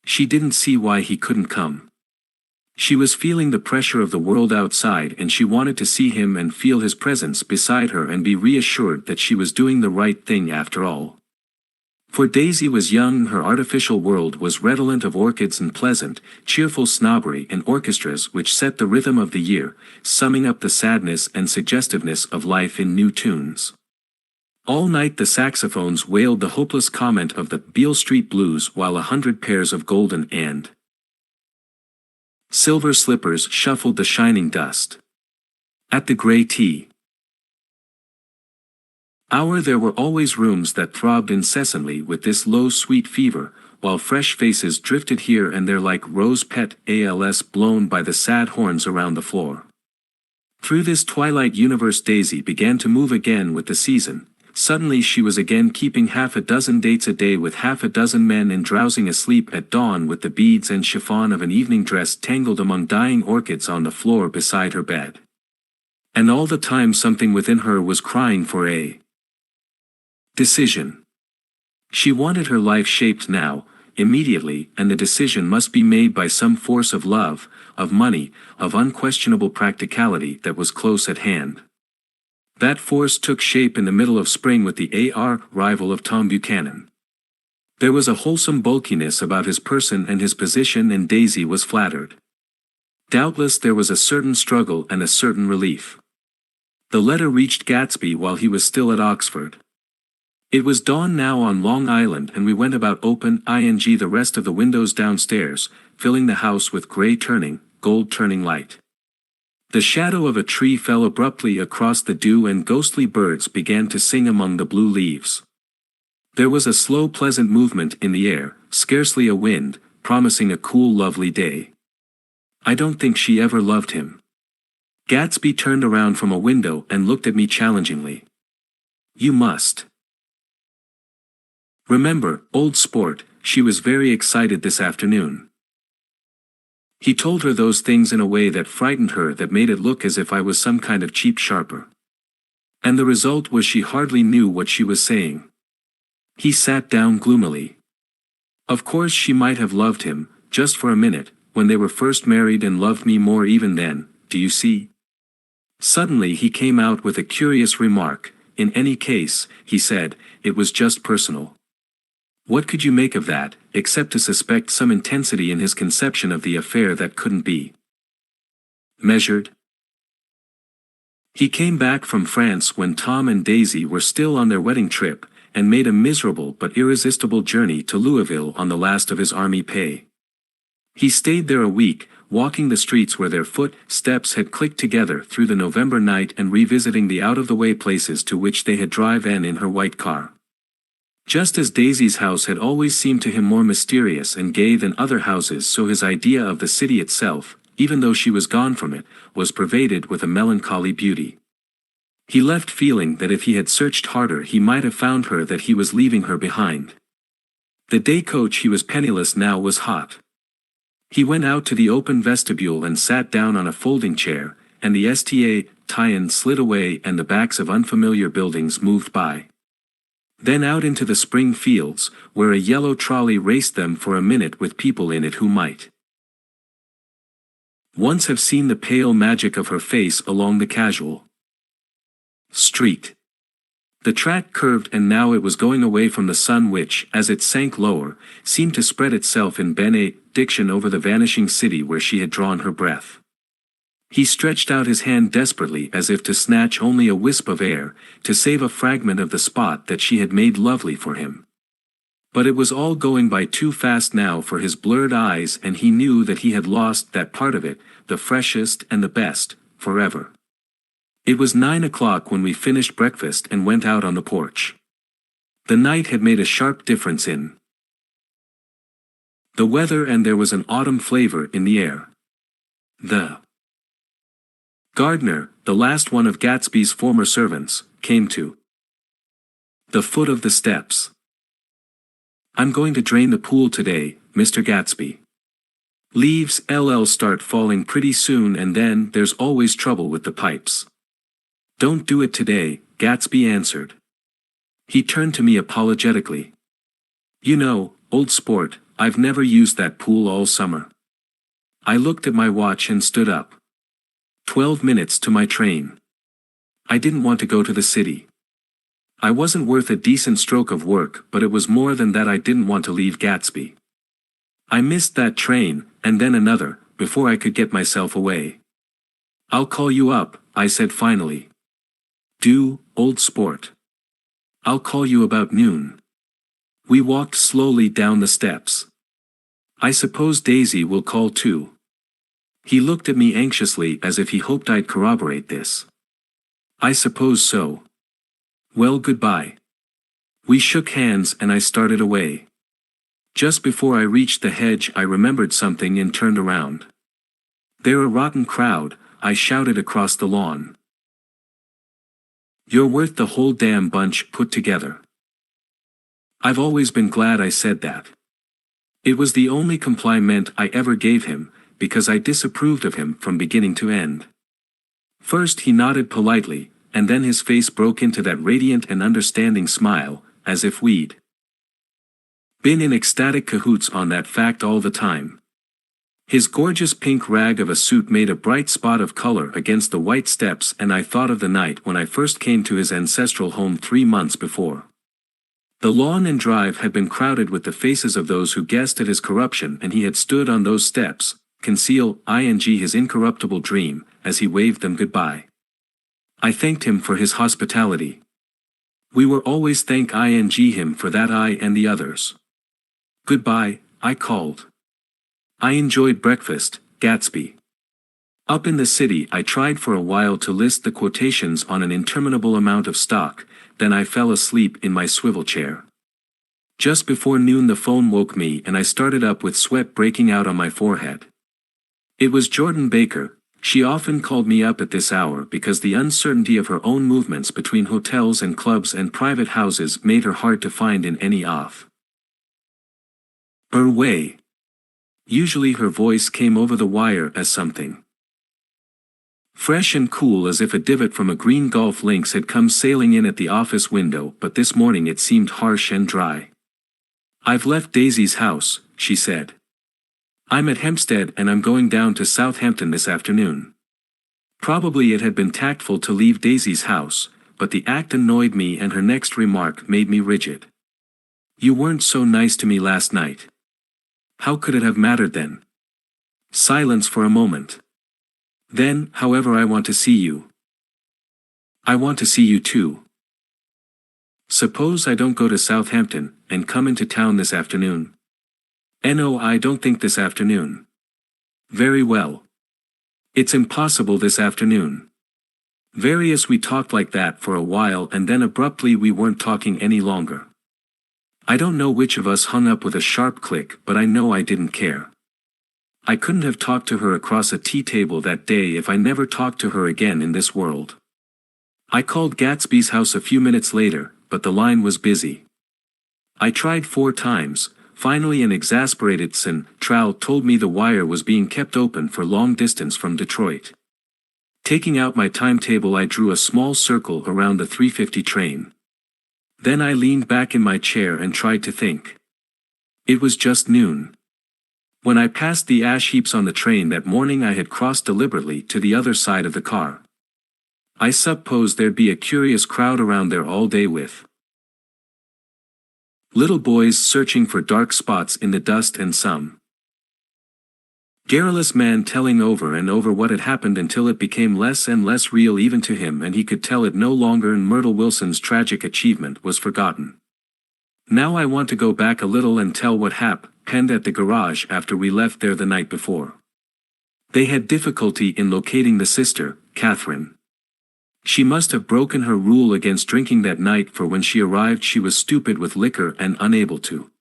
She didn't see why he couldn't come. She was feeling the pressure of the world outside, and she wanted to see him and feel his presence beside her and be reassured that she was doing the right thing after all. For Daisy was young, her artificial world was redolent of orchids and pleasant, cheerful snobbery and orchestras which set the rhythm of the year, summing up the sadness and suggestiveness of life in new tunes. All night the saxophones wailed the hopeless comment of the Beale Street Blues, while 100 pairs of golden and silver slippers shuffled the shining dust. At the grey tea hour there were always rooms that throbbed incessantly with this low sweet fever, while fresh faces drifted here and there like rose pet als blown by the sad horns around the floor. Through this twilight universe Daisy began to move again with the season. Suddenly she was again keeping half a dozen dates a day with half a dozen men, and drowsing asleep at dawn with the beads and chiffon of an evening dress tangled among dying orchids on the floor beside her bed. And all the time something within her was crying for a decision. She wanted her life shaped now, immediately, and the decision must be made by some force of love, of money, of unquestionable practicality that was close at hand. That force took shape in the middle of spring with the arrival of Tom Buchanan. There was a wholesome bulkiness about his person and his position, and Daisy was flattered. Doubtless there was a certain struggle and a certain relief. The letter reached Gatsby while he was still at Oxford. It was dawn now on Long Island, and we went about open the rest of the windows downstairs, filling the house with grey turning, gold turning light. The shadow of a tree fell abruptly across the dew, and ghostly birds began to sing among the blue leaves. There was a slow pleasant movement in the air, scarcely a wind, promising a cool lovely day. I don't think she ever loved him. Gatsby turned around from a window and looked at me challengingly. You must. Remember, old sport, she was very excited this afternoon. He told her those things in a way that frightened her, that made it look as if I was some kind of cheap sharper. And the result was she hardly knew what she was saying. He sat down gloomily. Of course she might have loved him, just for a minute, when they were first married, and loved me more even then, do you see? Suddenly he came out with a curious remark. In any case, he said, it was just personal. What could you make of that, except to suspect some intensity in his conception of the affair that couldn't be measured? He came back from France when Tom and Daisy were still on their wedding trip, and made a miserable but irresistible journey to Louisville on the last of his army pay. He stayed there a week, walking the streets where their footsteps had clicked together through the November night, and revisiting the out-of-the-way places to which they had driven in her white car. Just as Daisy's house had always seemed to him more mysterious and gay than other houses, so his idea of the city itself, even though she was gone from it, was pervaded with a melancholy beauty. He left feeling that if he had searched harder he might have found her, that he was leaving her behind. The day coach, he was penniless now, was hot. He went out to the open vestibule and sat down on a folding chair, and the STA tie-in slid away and the backs of unfamiliar buildings moved by. Then out into the spring fields, where a yellow trolley raced them for a minute with people in it who might once have seen the pale magic of her face along the casual street. The track curved, and now it was going away from the sun which, as it sank lower, seemed to spread itself in benediction over the vanishing city where she had drawn her breath. He stretched out his hand desperately, as if to snatch only a wisp of air, to save a fragment of the spot that she had made lovely for him. But it was all going by too fast now for his blurred eyes, and he knew that he had lost that part of it, the freshest and the best, forever. It was 9 o'clock when we finished breakfast and went out on the porch. The night had made a sharp difference in the weather, and there was an autumn flavor in the air. The gardener, the last one of Gatsby's former servants, came to the foot of the steps. I'm going to drain the pool today, Mr. Gatsby. Leaves start falling pretty soon, and then there's always trouble with the pipes. Don't do it today, Gatsby answered. He turned to me apologetically. You know, old sport, I've never used that pool all summer. I looked at my watch and stood up. 12 minutes to my train. I didn't want to go to the city. I wasn't worth a decent stroke of work, but it was more than that. I didn't want to leave Gatsby. I missed that train, and then another, before I could get myself away. I'll call you up, I said finally. Do, old sport. I'll call you about noon. We walked slowly down the steps. I suppose Daisy will call too. He looked at me anxiously, as if he hoped I'd corroborate this. I suppose so. Well, goodbye. We shook hands and I started away. Just before I reached the hedge I remembered something and turned around. They're a rotten crowd, I shouted across the lawn. You're worth the whole damn bunch put together. I've always been glad I said that. It was the only compliment I ever gave him, because I disapproved of him from beginning to end. First he nodded politely, and then his face broke into that radiant and understanding smile, as if we'd been in ecstatic cahoots on that fact all the time. His gorgeous pink rag of a suit made a bright spot of color against the white steps, and I thought of the night when I first came to his ancestral home 3 months before. The lawn and drive had been crowded with the faces of those who guessed at his corruption, and he had stood on those steps, conceal his incorruptible dream, as he waved them goodbye. I thanked him for his hospitality. We were always thank him for that, I and the others. Goodbye, I called. I enjoyed breakfast, Gatsby. Up in the city I tried for a while to list the quotations on an interminable amount of stock, then I fell asleep in my swivel chair. Just before noon the phone woke me and I started up with sweat breaking out on my forehead. It was Jordan Baker. She often called me up at this hour because the uncertainty of her own movements between hotels and clubs and private houses made her hard to find in any off her way. Usually her voice came over the wire as something fresh and cool, as if a divot from a green golf links had come sailing in at the office window, but this morning it seemed harsh and dry. "I've left Daisy's house," she said. "I'm at Hempstead and I'm going down to Southampton this afternoon." Probably it had been tactful to leave Daisy's house, but the act annoyed me and her next remark made me rigid. "You weren't so nice to me last night." How could it have mattered then? Silence for a moment. "Then, however, I want to see you." "I want to see you too." "Suppose I don't go to Southampton, and come into town this afternoon?" "No, I don't think this afternoon." "Very well. It's impossible this afternoon." We talked like that for a while and then abruptly we weren't talking any longer. I don't know which of us hung up with a sharp click, but I know I didn't care. I couldn't have talked to her across a tea table that day if I never talked to her again in this world. I called Gatsby's house a few minutes later, but the line was busy. I tried 4 times. Finally an exasperated Trowel told me the wire was being kept open for long distance from Detroit. Taking out my timetable, I drew a small circle around the 3:50 train. Then I leaned back in my chair and tried to think. It was just noon. When I passed the ash heaps on the train that morning, I had crossed deliberately to the other side of the car. I supposed there'd be a curious crowd around there all day with little boys searching for dark spots in the dust and some garrulous man telling over and over what had happened until it became less and less real even to him and he could tell it no longer, and Myrtle Wilson's tragic achievement was forgotten. Now I want to go back a little and tell what happened at the garage after we left there the night before. They had difficulty in locating the sister, Catherine. She must have broken her rule against drinking that night, for when she arrived she was stupid with liquor and unable to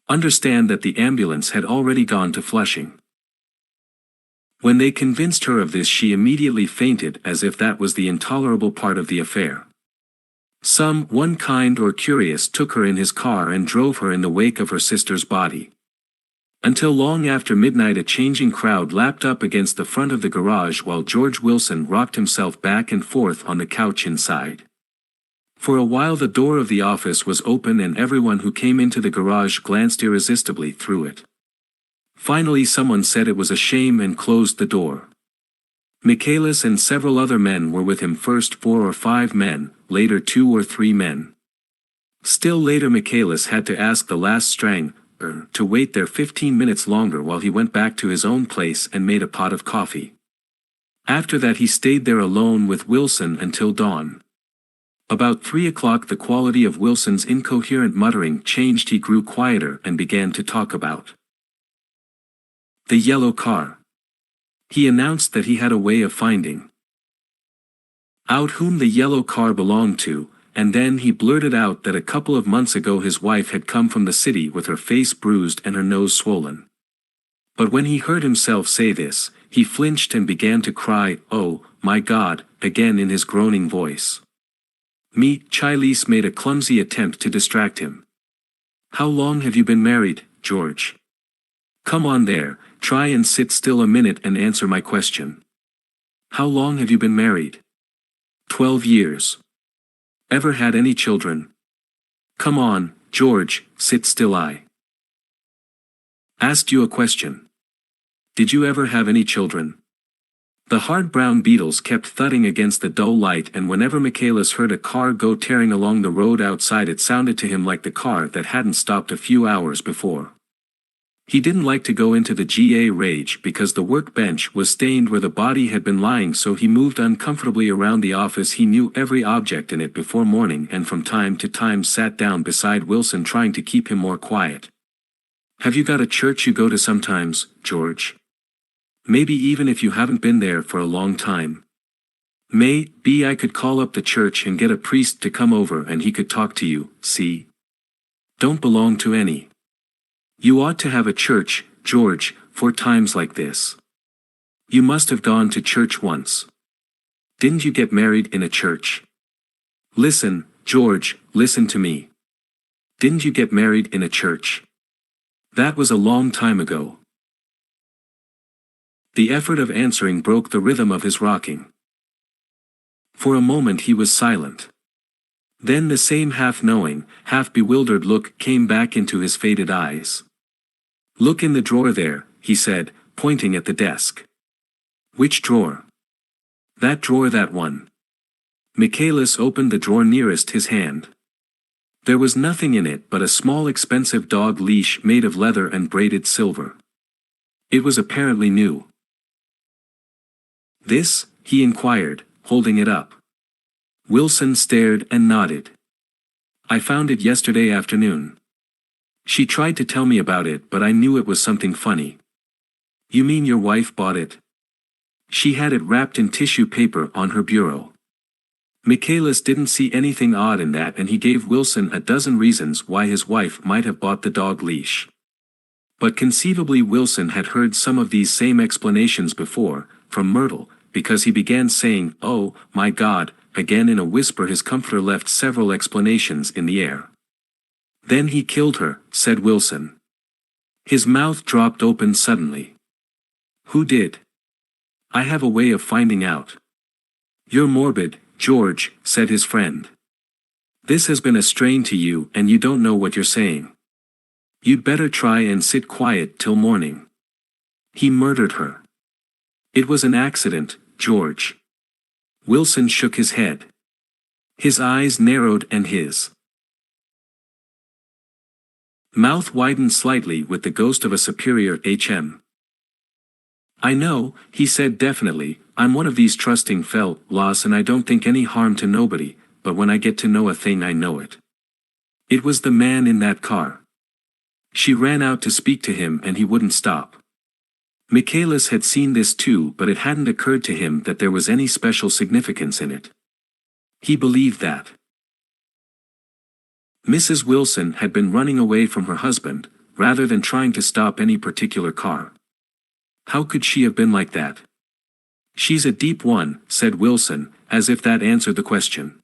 understand that the ambulance had already gone to Flushing. When they convinced her of this, she immediately fainted, as if that was the intolerable part of the affair. Someone kind or curious took her in his car and drove her in the wake of her sister's body. Until long after midnight a changing crowd lapped up against the front of the garage while George Wilson rocked himself back and forth on the couch inside. For a while the door of the office was open and everyone who came into the garage glanced irresistibly through it. Finally someone said it was a shame and closed the door. Michaelis and several other men were with him, first 4 or 5 men, later 2 or 3 men. Still later Michaelis had to ask the last stranger to wait there 15 minutes longer while he went back to his own place and made a pot of coffee. After that he stayed there alone with Wilson until dawn. About 3 o'clock the quality of Wilson's incoherent muttering changed. He grew quieter and began to talk about the yellow car. He announced that he had a way of finding out whom the yellow car belonged to, and then he blurted out that a couple of months ago his wife had come from the city with her face bruised and her nose swollen. But when he heard himself say this, he flinched and began to cry, "Oh, my God," again in his groaning voice. Michaelis made a clumsy attempt to distract him. "How long have you been married, George? Come on there, try and sit still a minute and answer my question. How long have you been married?" 12 years. Ever had any children? Come on, George, sit still. I asked you a question. Did you ever have any children? The hard brown beetles kept thudding against the dull light, and whenever Michaelis heard a car go tearing along the road outside it sounded to him like the car that hadn't stopped a few hours before. He didn't like to go into the garage because the workbench was stained where the body had been lying, so he moved uncomfortably around the office. He knew every object in it before morning and from time to time sat down beside Wilson trying to keep him more quiet. "Have you got a church you go to sometimes, George? Maybe even if you haven't been there for a long time. Maybe I could call up the church and get a priest to come over and he could talk to you, see? Don't belong to any. You ought to have a church, George, for times like this. You must have gone to church once. Didn't you get married in a church? Listen, George, listen to me. Didn't you get married in a church? That was a long time ago. The effort of answering broke the rhythm of his rocking. For a moment he was silent. Then the same half-knowing, half-bewildered look came back into his faded eyes. Look in the drawer there, he said, pointing at the desk. Which drawer? That drawer, that one. Michaelis opened the drawer nearest his hand. There was nothing in it but a small expensive dog leash made of leather and braided silver. It was apparently new. This? He inquired, holding it up. Wilson stared and nodded. I found it yesterday afternoon. She tried to tell me about it, but I knew it was something funny. You mean your wife bought it? She had it wrapped in tissue paper on her bureau. Michaelis didn't see anything odd in that, and he gave Wilson a dozen reasons why his wife might have bought the dog leash. But conceivably Wilson had heard some of these same explanations before, from Myrtle, because he began saying, "Oh, my God," again in a whisper. His comforter left several explanations in the air. Then he killed her, said Wilson. His mouth dropped open suddenly. Who did? I have a way of finding out. You're morbid, George, said his friend. This has been a strain to you, and you don't know what you're saying. You'd better try and sit quiet till morning. He murdered her. It was an accident, George. Wilson shook his head. His eyes narrowed and his mouth widened slightly with the ghost of a superior I know, he said definitely, I'm one of these trusting fellows and I don't think any harm to nobody, but when I get to know a thing I know it. It was the man in that car. She ran out to speak to him and he wouldn't stop. Michaelis had seen this too, but it hadn't occurred to him that there was any special significance in it. He believed that Mrs. Wilson had been running away from her husband, rather than trying to stop any particular car. How could she have been like that? She's a deep one, said Wilson, as if that answered the question.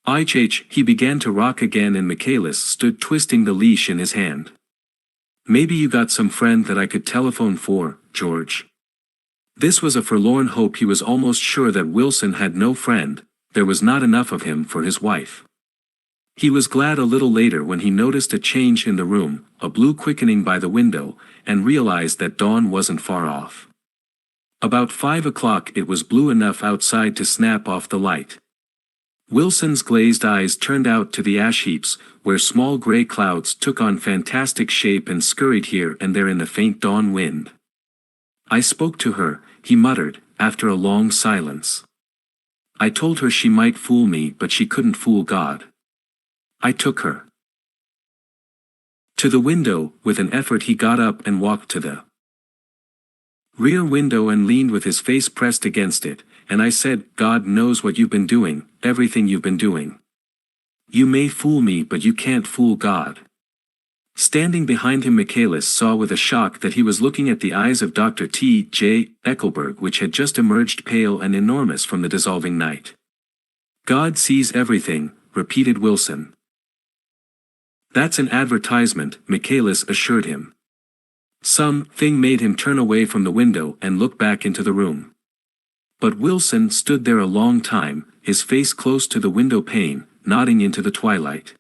He began to rock again and Michaelis stood twisting the leash in his hand. Maybe you got some friend that I could telephone for, George. This was a forlorn hope. He was almost sure that Wilson had no friend, there was not enough of him for his wife. He was glad a little later when he noticed a change in the room, a blue quickening by the window, and realized that dawn wasn't far off. About 5 o'clock it was blue enough outside to snap off the light. Wilson's glazed eyes turned out to the ash heaps, where small gray clouds took on fantastic shape and scurried here and there in the faint dawn wind. I spoke to her, he muttered, after a long silence. I told her she might fool me, but she couldn't fool God. I took her to the window. With an effort he got up and walked to the rear window and leaned with his face pressed against it, and I said, God knows what you've been doing, everything you've been doing. You may fool me, but you can't fool God. Standing behind him, Michaelis saw with a shock that he was looking at the eyes of Dr. T.J. Eckelberg, which had just emerged pale and enormous from the dissolving night. God sees everything, repeated Wilson. That's an advertisement, Michaelis assured him. Something made him turn away from the window and look back into the room. But Wilson stood there a long time, his face close to the window pane, nodding into the twilight.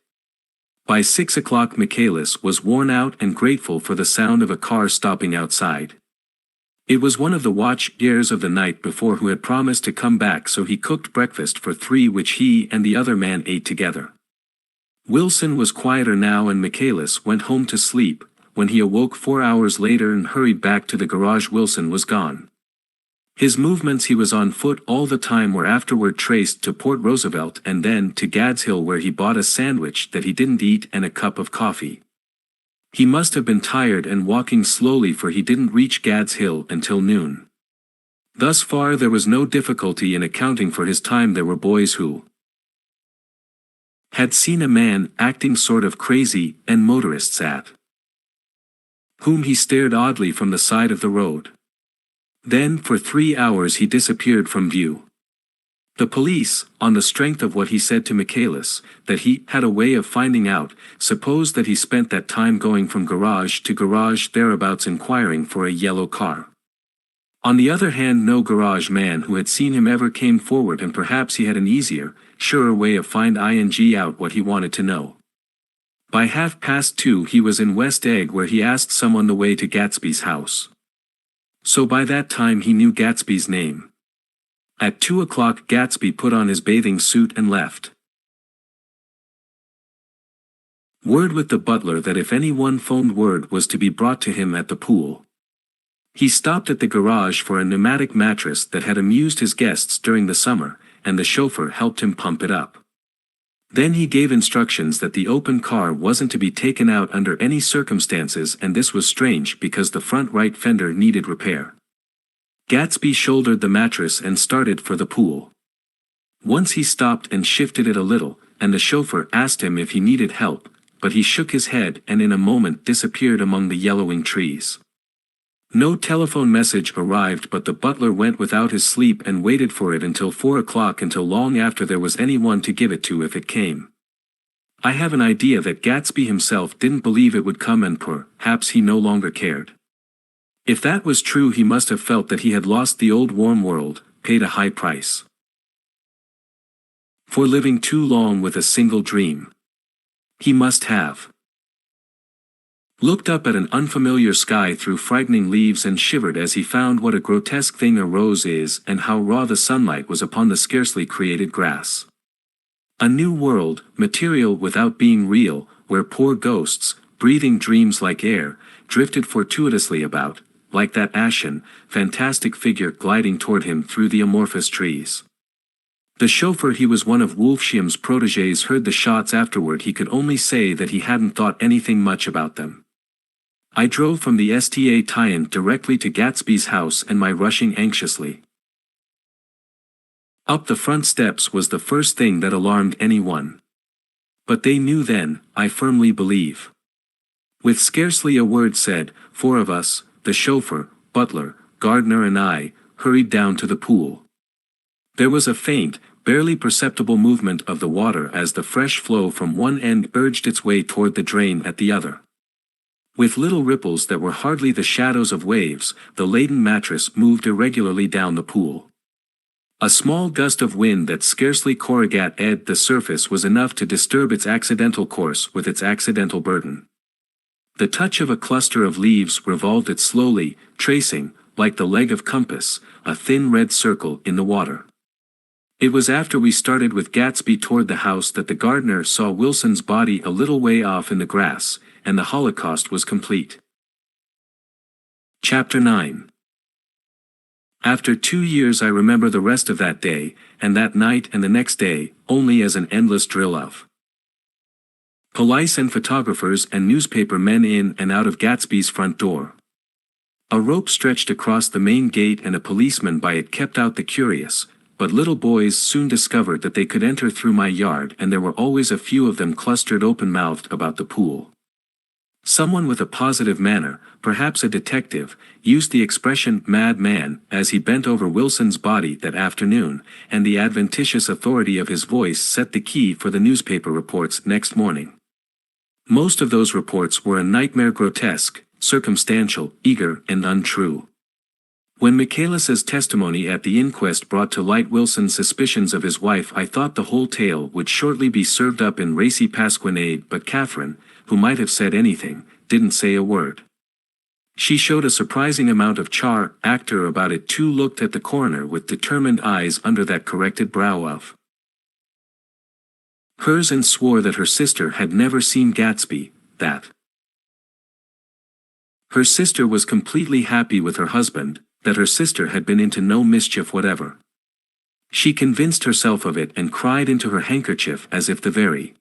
By 6 o'clock Michaelis was worn out and grateful for the sound of a car stopping outside. It was one of the watchers of the night before who had promised to come back, so he cooked breakfast for 3 which he and the other man ate together. Wilson was quieter now and Michaelis went home to sleep. When he awoke 4 hours later and hurried back to the garage, Wilson was gone. His movements, he was on foot all the time, were afterward traced to Port Roosevelt and then to Gads Hill, where he bought a sandwich that he didn't eat and a cup of coffee. He must have been tired and walking slowly, for he didn't reach Gads Hill until noon. Thus far there was no difficulty in accounting for his time. There were boys who Had seen a man acting sort of crazy, and motorists at whom he stared oddly from the side of the road. Then for 3 hours he disappeared from view. The police, on the strength of what he said to Michaelis, that he had a way of finding out, supposed that he spent that time going from garage to garage thereabouts inquiring for a yellow car. On the other hand, no garage man who had seen him ever came forward, and perhaps he had an easier, surer way of find out what he wanted to know. By 2:30 he was in West Egg, where he asked someone the way to Gatsby's house. So by that time he knew Gatsby's name. At 2 o'clock Gatsby put on his bathing suit and left. Word with the butler that if any one phoned word was to be brought to him at the pool. He stopped at the garage for a pneumatic mattress that had amused his guests during the summer, and the chauffeur helped him pump it up. Then he gave instructions that the open car wasn't to be taken out under any circumstances, and this was strange because the front right fender needed repair. Gatsby shouldered the mattress and started for the pool. Once he stopped and shifted it a little, and the chauffeur asked him if he needed help, but he shook his head and in a moment disappeared among the yellowing trees. No telephone message arrived, but the butler went without his sleep and waited for it until 4 o'clock, until long after there was anyone to give it to if it came. I have an idea that Gatsby himself didn't believe it would come, and perhaps he no longer cared. If that was true, he must have felt that he had lost the old warm world, paid a high price for living too long with a single dream. He must have looked up at an unfamiliar sky through frightening leaves and shivered as he found what a grotesque thing a rose is, and how raw the sunlight was upon the scarcely created grass. A new world, material without being real, where poor ghosts, breathing dreams like air, drifted fortuitously about, like that ashen, fantastic figure gliding toward him through the amorphous trees. The chauffeur, he was one of Wolfschium's protégés, heard the shots afterward. He could only say that he hadn't thought anything much about them. I drove from the Sta tie-in directly to Gatsby's house, and my rushing anxiously up the front steps was the first thing that alarmed anyone. But they knew then, I firmly believe. With scarcely a word said, 4 of us, the chauffeur, butler, gardener and I, hurried down to the pool. There was a faint, barely perceptible movement of the water as the fresh flow from one end urged its way toward the drain at the other. With little ripples that were hardly the shadows of waves, the laden mattress moved irregularly down the pool. A small gust of wind that scarcely corrugated the surface was enough to disturb its accidental course with its accidental burden. The touch of a cluster of leaves revolved it slowly, tracing, like the leg of compass, a thin red circle in the water. It was after we started with Gatsby toward the house that the gardener saw Wilson's body a little way off in the grass, and the Holocaust was complete. Chapter 9. After 2 years I remember the rest of that day, and that night and the next day, only as an endless drill of police and photographers and newspaper men in and out of Gatsby's front door. A rope stretched across the main gate, and a policeman by it kept out the curious, but little boys soon discovered that they could enter through my yard, and there were always a few of them clustered open-mouthed about the pool. Someone with a positive manner, perhaps a detective, used the expression "mad man" as he bent over Wilson's body that afternoon, and the adventitious authority of his voice set the key for the newspaper reports next morning. Most of those reports were a nightmare, grotesque, circumstantial, eager, and untrue. When Michaelis's testimony at the inquest brought to light Wilson's suspicions of his wife, I thought the whole tale would shortly be served up in racy pasquinade, but Catherine, who might have said anything, didn't say a word. She showed a surprising amount of character about it too, looked at the coroner with determined eyes under that corrected brow of hers, and swore that her sister had never seen Gatsby, that her sister was completely happy with her husband, that her sister had been into no mischief whatever. She convinced herself of it and cried into her handkerchief as if the very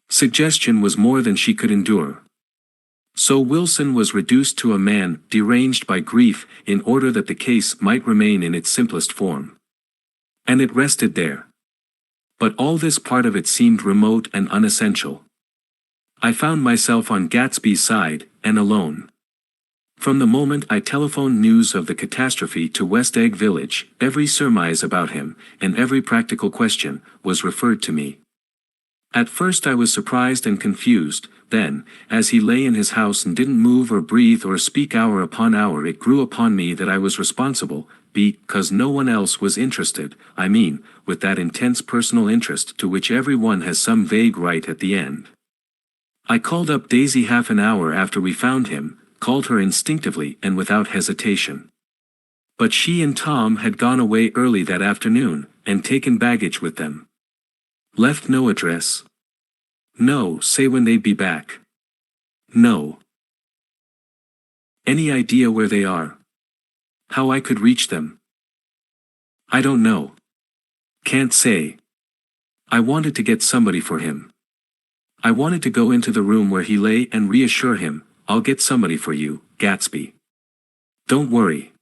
suggestion was more than she could endure. So Wilson was reduced to a man deranged by grief in order that the case might remain in its simplest form. And it rested there. But all this part of it seemed remote and unessential. I found myself on Gatsby's side, and alone. From the moment I telephoned news of the catastrophe to West Egg Village, every surmise about him, and every practical question, was referred to me. At first I was surprised and confused, then, as he lay in his house and didn't move or breathe or speak hour upon hour, it grew upon me that I was responsible, because no one else was interested, I mean, with that intense personal interest to which everyone has some vague right at the end. I called up Daisy half an hour after we found him, called her instinctively and without hesitation. But she and Tom had gone away early that afternoon, and taken baggage with them. Left no address. No, say when they'd be back. No. Any idea where they are? How I could reach them? I don't know. Can't say. I wanted to get somebody for him. I wanted to go into the room where he lay and reassure him, I'll get somebody for you, Gatsby. Don't worry.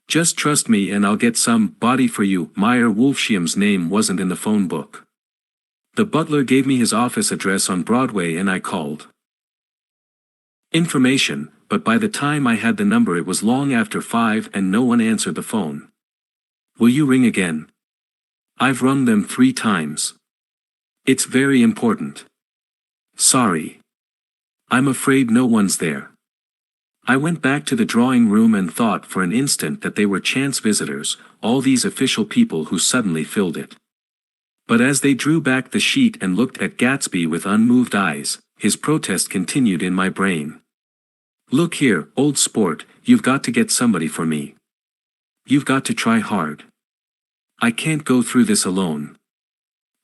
Just trust me and I'll get some body for you. Meyer Wolfshiem's name wasn't in the phone book. The butler gave me his office address on Broadway and I called. Information, but by the time I had the number it was long after 5 and no one answered the phone. Will you ring again? I've rung them 3 times. It's very important. Sorry. I'm afraid no one's there. I went back to the drawing room and thought for an instant that they were chance visitors, all these official people who suddenly filled it. But as they drew back the sheet and looked at Gatsby with unmoved eyes, his protest continued in my brain. Look here, old sport, you've got to get somebody for me. You've got to try hard. I can't go through this alone.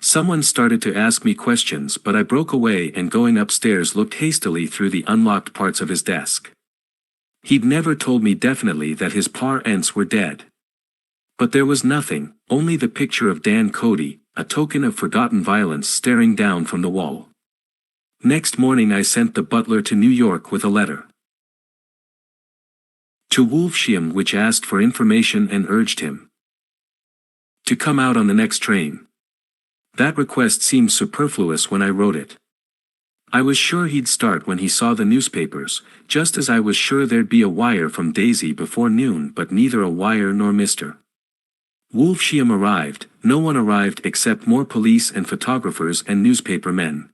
Someone started to ask me questions but I broke away and going upstairs looked hastily through the unlocked parts of his desk. He'd never told me definitely that his parents were dead. But there was nothing, only the picture of Dan Cody, a token of forgotten violence staring down from the wall. Next morning I sent the butler to New York with a letter to Wolfshiem which asked for information and urged him to come out on the next train. That request seemed superfluous when I wrote it. I was sure he'd start when he saw the newspapers, just as I was sure there'd be a wire from Daisy before noon, but neither a wire nor Mr. Wolfshiem arrived. No one arrived except more police and photographers and newspaper men.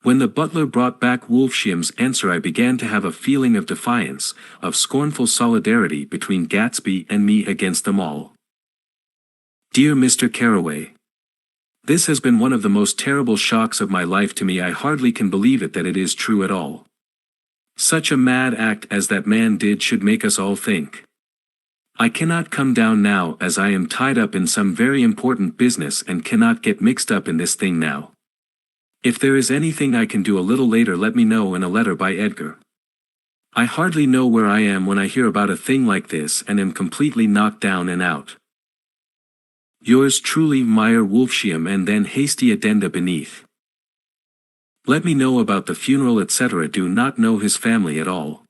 When the butler brought back Wolfshiem's answer I began to have a feeling of defiance, of scornful solidarity between Gatsby and me against them all. Dear Mr. Carraway, this has been one of the most terrible shocks of my life to me. I hardly can believe it that it is true at all. Such a mad act as that man did should make us all think. I cannot come down now as I am tied up in some very important business and cannot get mixed up in this thing now. If there is anything I can do a little later let me know in a letter by Edgar. I hardly know where I am when I hear about a thing like this and am completely knocked down and out. Yours truly Meyer Wolfshiem, and then hasty addenda beneath. Let me know about the funeral etc. Do not know his family at all.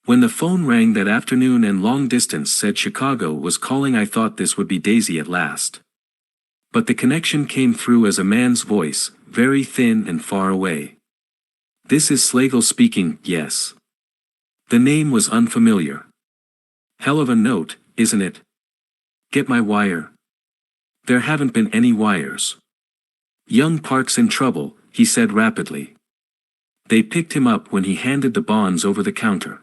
When the phone rang that afternoon and long distance said Chicago was calling I thought this would be Daisy at last. But the connection came through as a man's voice, very thin and far away. This is Slagle speaking, yes. The name was unfamiliar. Hell of a note, isn't it? Get my wire. There haven't been any wires. Young Park's in trouble, he said rapidly. They picked him up when he handed the bonds over the counter.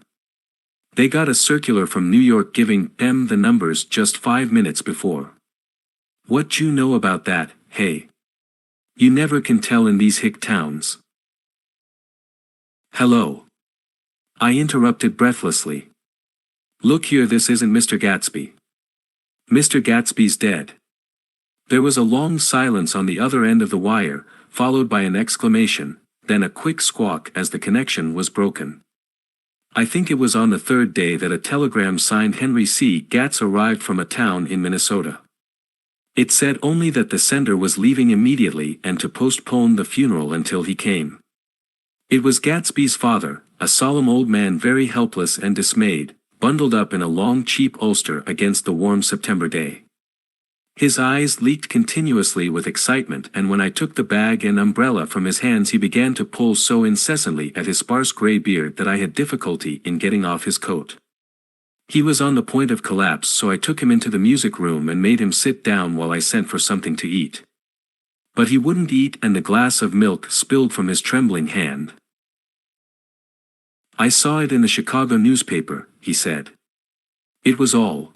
They got a circular from New York giving them the numbers just 5 minutes before. What you know about that, hey? You never can tell in these hick towns. Hello. I interrupted breathlessly. Look here, this isn't Mr. Gatsby. Mr. Gatsby's dead. There was a long silence on the other end of the wire, followed by an exclamation, then a quick squawk as the connection was broken. I think it was on the 3rd day that a telegram signed Henry C. Gats arrived from a town in Minnesota. It said only that the sender was leaving immediately and to postpone the funeral until he came. It was Gatsby's father, a solemn old man very helpless and dismayed, bundled up in a long cheap ulster against the warm September day. His eyes leaked continuously with excitement, and when I took the bag and umbrella from his hands he began to pull so incessantly at his sparse gray beard that I had difficulty in getting off his coat. He was on the point of collapse, so I took him into the music room and made him sit down while I sent for something to eat. But he wouldn't eat, and the glass of milk spilled from his trembling hand. "I saw it in the Chicago newspaper," he said. It was all.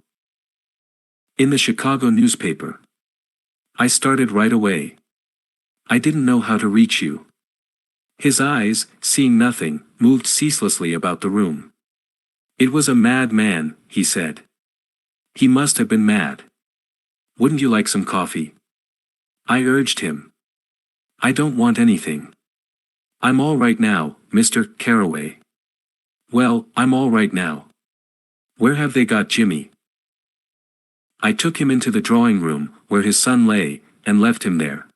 In the Chicago newspaper. I started right away. I didn't know how to reach you. His eyes, seeing nothing, moved ceaselessly about the room. "It was a mad man," he said. "He must have been mad. Wouldn't you like some coffee?" I urged him. "I don't want anything. I'm all right now, Mr. Carraway." "Well, I'm all right now. Where have they got Jimmy?" I took him into the drawing room, where his son lay, and left him there.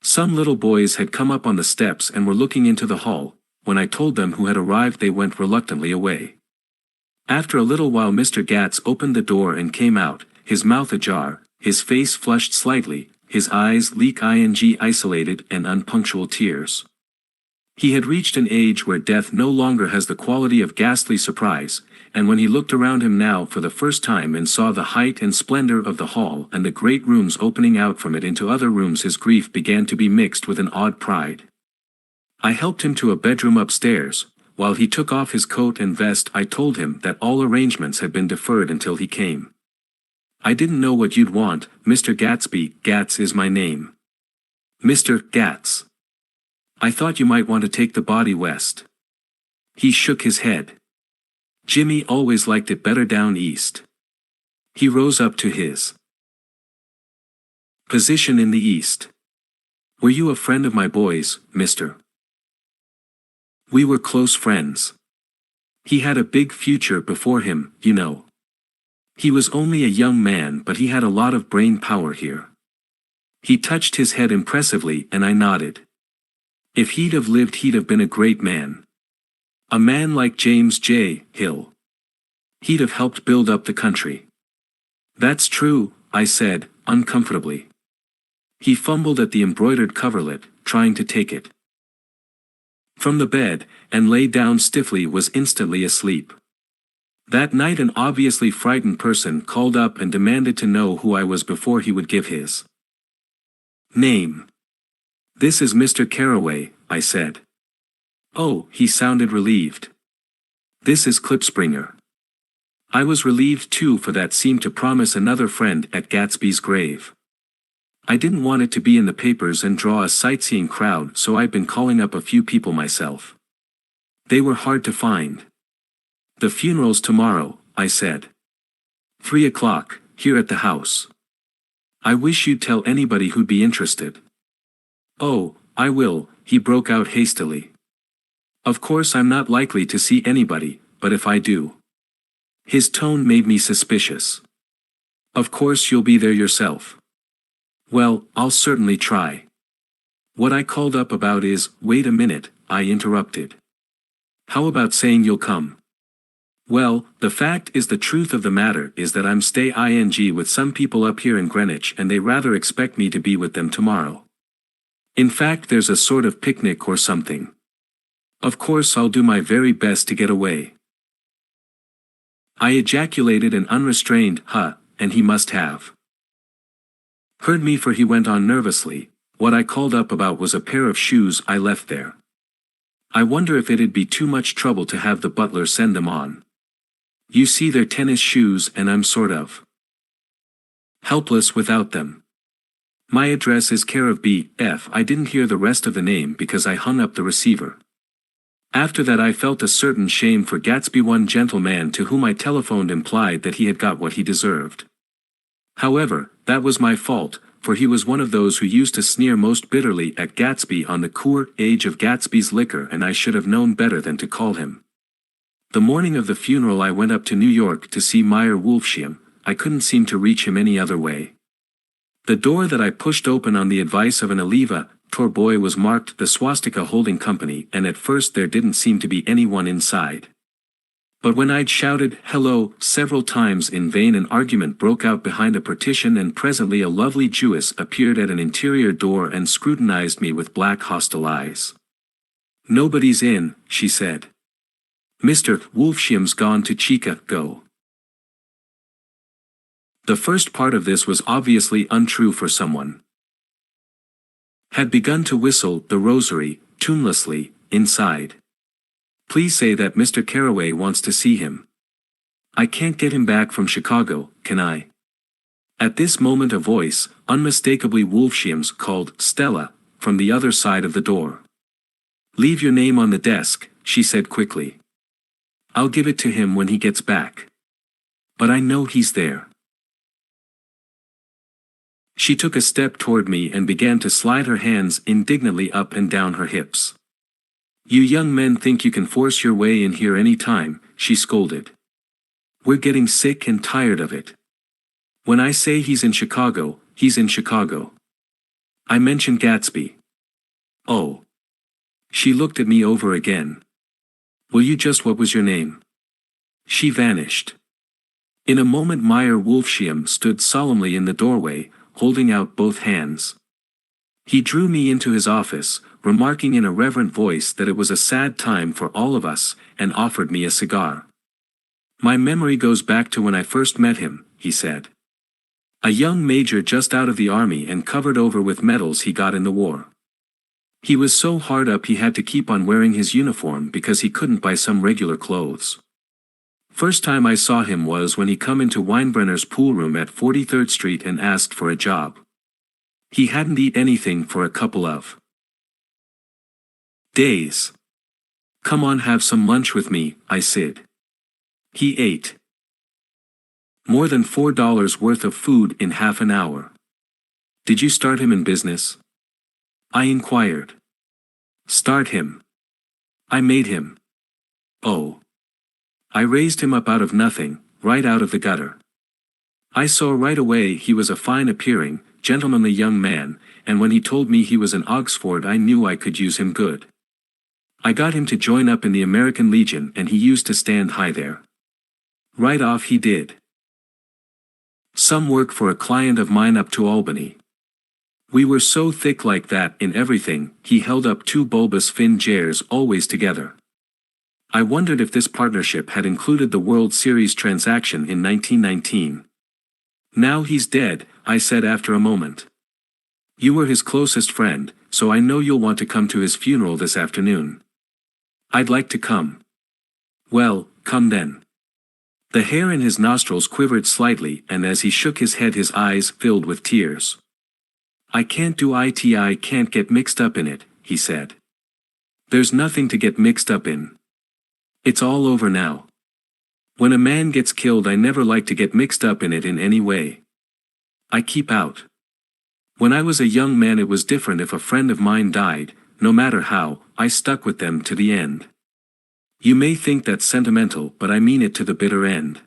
Some little boys had come up on the steps and were looking into the hall. When I told them who had arrived they went reluctantly away. After a little while Mr. Gatz opened the door and came out, his mouth ajar, his face flushed slightly, his eyes leak isolated and unpunctual tears. He had reached an age where death no longer has the quality of ghastly surprise, and when he looked around him now for the first time and saw the height and splendor of the hall and the great rooms opening out from it into other rooms, his grief began to be mixed with an odd pride. I helped him to a bedroom upstairs. While he took off his coat and vest I told him that all arrangements had been deferred until he came. "I didn't know what you'd want, Mr. Gatsby. Gatz is my name." "Mr. Gatz. I thought you might want to take the body west." He shook his head. "Jimmy always liked it better down east." He rose up to his position in the east. "Were you a friend of my boy's, Mr.?" "We were close friends. He had a big future before him, you know. He was only a young man, but he had a lot of brain power here." He touched his head impressively and I nodded. "If he'd have lived he'd have been a great man. A man like James J. Hill. He'd have helped build up the country." "That's true," I said, uncomfortably. He fumbled at the embroidered coverlet, trying to take it from the bed, and lay down stiffly, was instantly asleep. That night an obviously frightened person called up and demanded to know who I was before he would give his name. "This is Mr. Carraway," I said. "Oh," he sounded relieved. "This is Klipspringer." I was relieved too, for that seemed to promise another friend at Gatsby's grave. I didn't want it to be in the papers and draw a sightseeing crowd, so I'd been calling up a few people myself. They were hard to find. "The funeral's tomorrow," I said. 3 o'clock, here at the house. I wish you'd tell anybody who'd be interested." "Oh, I will," he broke out hastily. "Of course I'm not likely to see anybody, but if I do." His tone made me suspicious. "Of course you'll be there yourself." "Well, I'll certainly try." "What I called up about is—" "Wait a minute," I interrupted. "How about saying you'll come?" "Well, the fact is, the truth of the matter is that I'm staying with some people up here in Greenwich and they rather expect me to be with them tomorrow. In fact, there's a sort of picnic or something. Of course I'll do my very best to get away." I ejaculated an unrestrained "huh," and he must have heard me, for he went on nervously. "What I called up about was a pair of shoes I left there. I wonder if it'd be too much trouble to have the butler send them on. You see, they're tennis shoes and I'm sort of helpless without them. My address is care of B.F. I didn't hear the rest of the name because I hung up the receiver. After that I felt a certain shame for Gatsby. One gentleman to whom I telephoned implied that he had got what he deserved. However, that was my fault, for he was one of those who used to sneer most bitterly at Gatsby on the cool age of Gatsby's liquor, and I should have known better than to call him. The morning of the funeral I went up to New York to see Meyer Wolfsheim. I couldn't seem to reach him any other way. The door that I pushed open on the advice of an elevator boy was marked the Swastika Holding Company, and at first there didn't seem to be anyone inside. But when I'd shouted, "Hello," several times in vain, an argument broke out behind a partition, and presently a lovely Jewess appeared at an interior door and scrutinized me with black hostile eyes. "Nobody's in," she said. "Mr. Wolfshiam's gone to Chica, go." The first part of this was obviously untrue, for someone had begun to whistle The Rosary, tunelessly, inside. "Please say that Mr. Carraway wants to see him. I can't get him back from Chicago, can I?" At this moment a voice, unmistakably Wolfshiam's, called "Stella," from the other side of the door. "Leave your name on the desk," she said quickly. "I'll give it to him when he gets back. But I know he's there." She took a step toward me and began to slide her hands indignantly up and down her hips. "You young men think you can force your way in here any time," she scolded. "We're getting sick and tired of it. When I say he's in Chicago, he's in Chicago. I mentioned Gatsby." "Oh." She looked at me over again. "Will you just what was your name?" She vanished. In a moment Meyer Wolfshiam stood solemnly in the doorway, holding out both hands. He drew me into his office, remarking in a reverent voice that it was a sad time for all of us, and offered me a cigar. "My memory goes back to when I first met him," he said. "A young major just out of the army and covered over with medals he got in the war. He was so hard up he had to keep on wearing his uniform because he couldn't buy some regular clothes. First time I saw him was when he come into Weinbrenner's pool room at 43rd Street and asked for a job. He hadn't eat anything for a couple of days. 'Come on, have some lunch with me,' I said. He ate more than $4 worth of food in half an hour." "Did you start him in business?" I inquired. "Start him? I made him." "Oh. I raised him up out of nothing, right out of the gutter. I saw right away he was a fine-appearing, gentlemanly young man, and when he told me he was an Oxford I knew I could use him good. I got him to join up in the American Legion and he used to stand high there. Right off he did some work for a client of mine up to Albany. We were so thick like that in everything, he held up two bulbous fin jars always together. I wondered if this partnership had included the World Series transaction in 1919. "Now he's dead," I said after a moment. "You were his closest friend, so I know you'll want to come to his funeral this afternoon." "I'd like to come." "Well, come then." The hair in his nostrils quivered slightly, and as he shook his head his eyes filled with tears. "I can't do it, I can't get mixed up in it," he said. "There's nothing to get mixed up in. It's all over now. When a man gets killed I never like to get mixed up in it in any way. I keep out. When I was a young man it was different. If a friend of mine died, no matter how, I stuck with them to the end. You may think that's sentimental, but I mean it to the bitter end.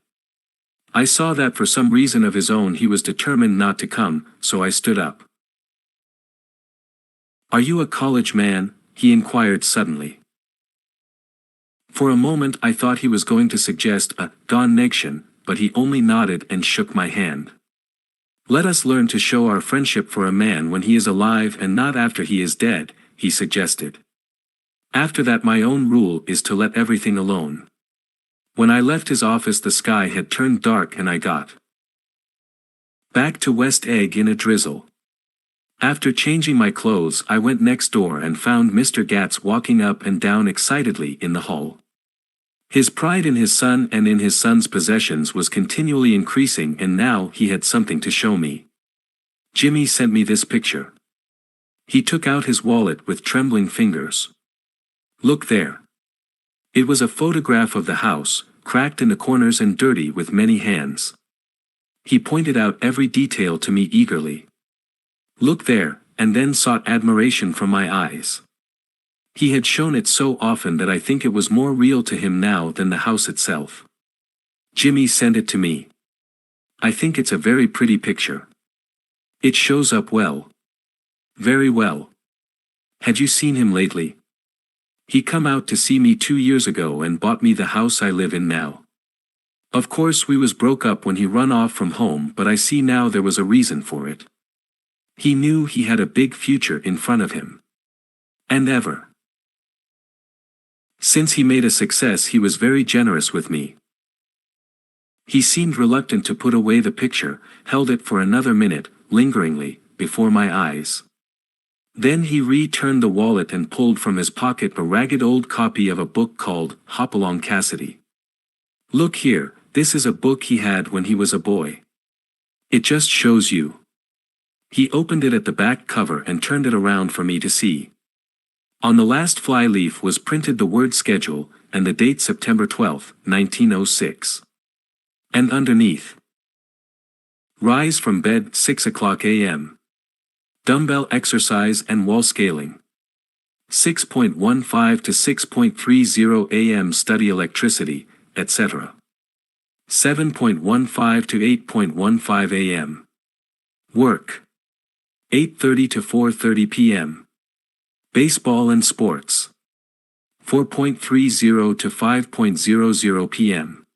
I saw that for some reason of his own he was determined not to come, so I stood up." "Are you a college man?" he inquired suddenly. For a moment I thought he was going to suggest a donation, but he only nodded and shook my hand. "Let us learn to show our friendship for a man when he is alive and not after he is dead," he suggested. After that my own rule is to let everything alone. When I left his office the sky had turned dark and I got back to West Egg in a drizzle. After changing my clothes I went next door and found Mr. Gatz walking up and down excitedly in the hall. His pride in his son and in his son's possessions was continually increasing, and now he had something to show me. "Jimmy sent me this picture." He took out his wallet with trembling fingers. "Look there." It was a photograph of the house, cracked in the corners and dirty with many hands. He pointed out every detail to me eagerly. "Look there," and then sought admiration from my eyes. He had shown it so often that I think it was more real to him now than the house itself. "Jimmy sent it to me. I think it's a very pretty picture. It shows up well." "Very well. Had you seen him lately?" He come out to see me 2 years ago and bought me the house I live in now. Of course we was broke up when he run off from home, but I see now there was a reason for it. He knew he had a big future in front of him. And ever since he made a success he was very generous with me. He seemed reluctant to put away the picture, held it for another minute, lingeringly, before my eyes. Then he returned the wallet and pulled from his pocket a ragged old copy of a book called Hopalong Cassidy. Look here, this is a book he had when he was a boy. It just shows you. He opened it at the back cover and turned it around for me to see. On the last flyleaf was printed the word schedule, and the date September 12, 1906. And underneath, rise from bed 6 o'clock a.m. Dumbbell exercise and wall scaling. 6.15 to 6.30 a.m. study electricity, etc. 7.15 to 8.15 a.m. work. 8:30 to 4:30 p.m. baseball and sports. 4.30 to 5.00 p.m.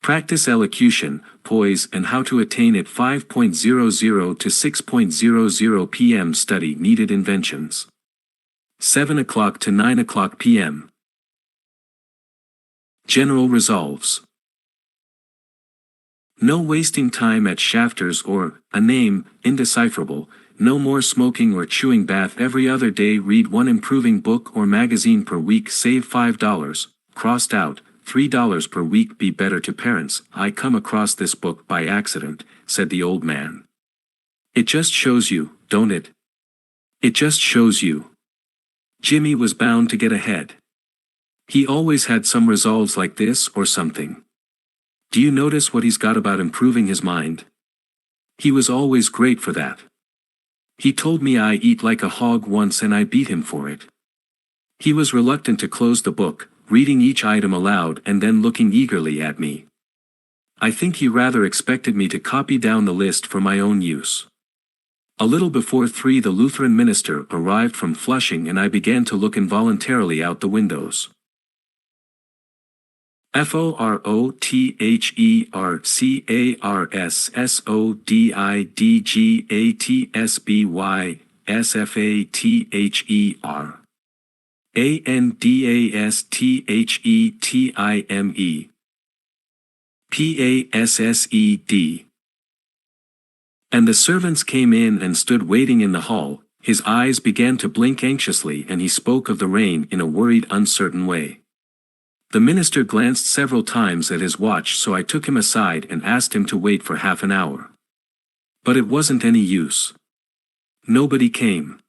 practice elocution, poise and how to attain it. 5.00 to 6.00 p.m. study needed inventions. 7 o'clock to 9 o'clock p.m. general resolves. No wasting time at shafters or, a name, indecipherable. No more smoking or chewing bath every other day. Read one improving book or magazine per week. Save $5, crossed out, $3 per week. Be better to parents. I come across this book by accident, said the old man. It just shows you, don't it? It just shows you. Jimmy was bound to get ahead. He always had some resolves like this or something. Do you notice what he's got about improving his mind? He was always great for that. He told me I eat like a hog once and I beat him for it. He was reluctant to close the book, reading each item aloud and then looking eagerly at me. I think he rather expected me to copy down the list for my own use. A little before 3 the Lutheran minister arrived from Flushing and I began to look involuntarily out the windows. FOROTHERCARSSODIDGATSBY SFATHERANDASTHETIME PASSED. And the servants came in and stood waiting in the hall. His eyes began to blink anxiously and he spoke of the rain in a worried, uncertain way. The minister glanced several times at his watch, so I took him aside and asked him to wait for half an hour. But it wasn't any use. Nobody came.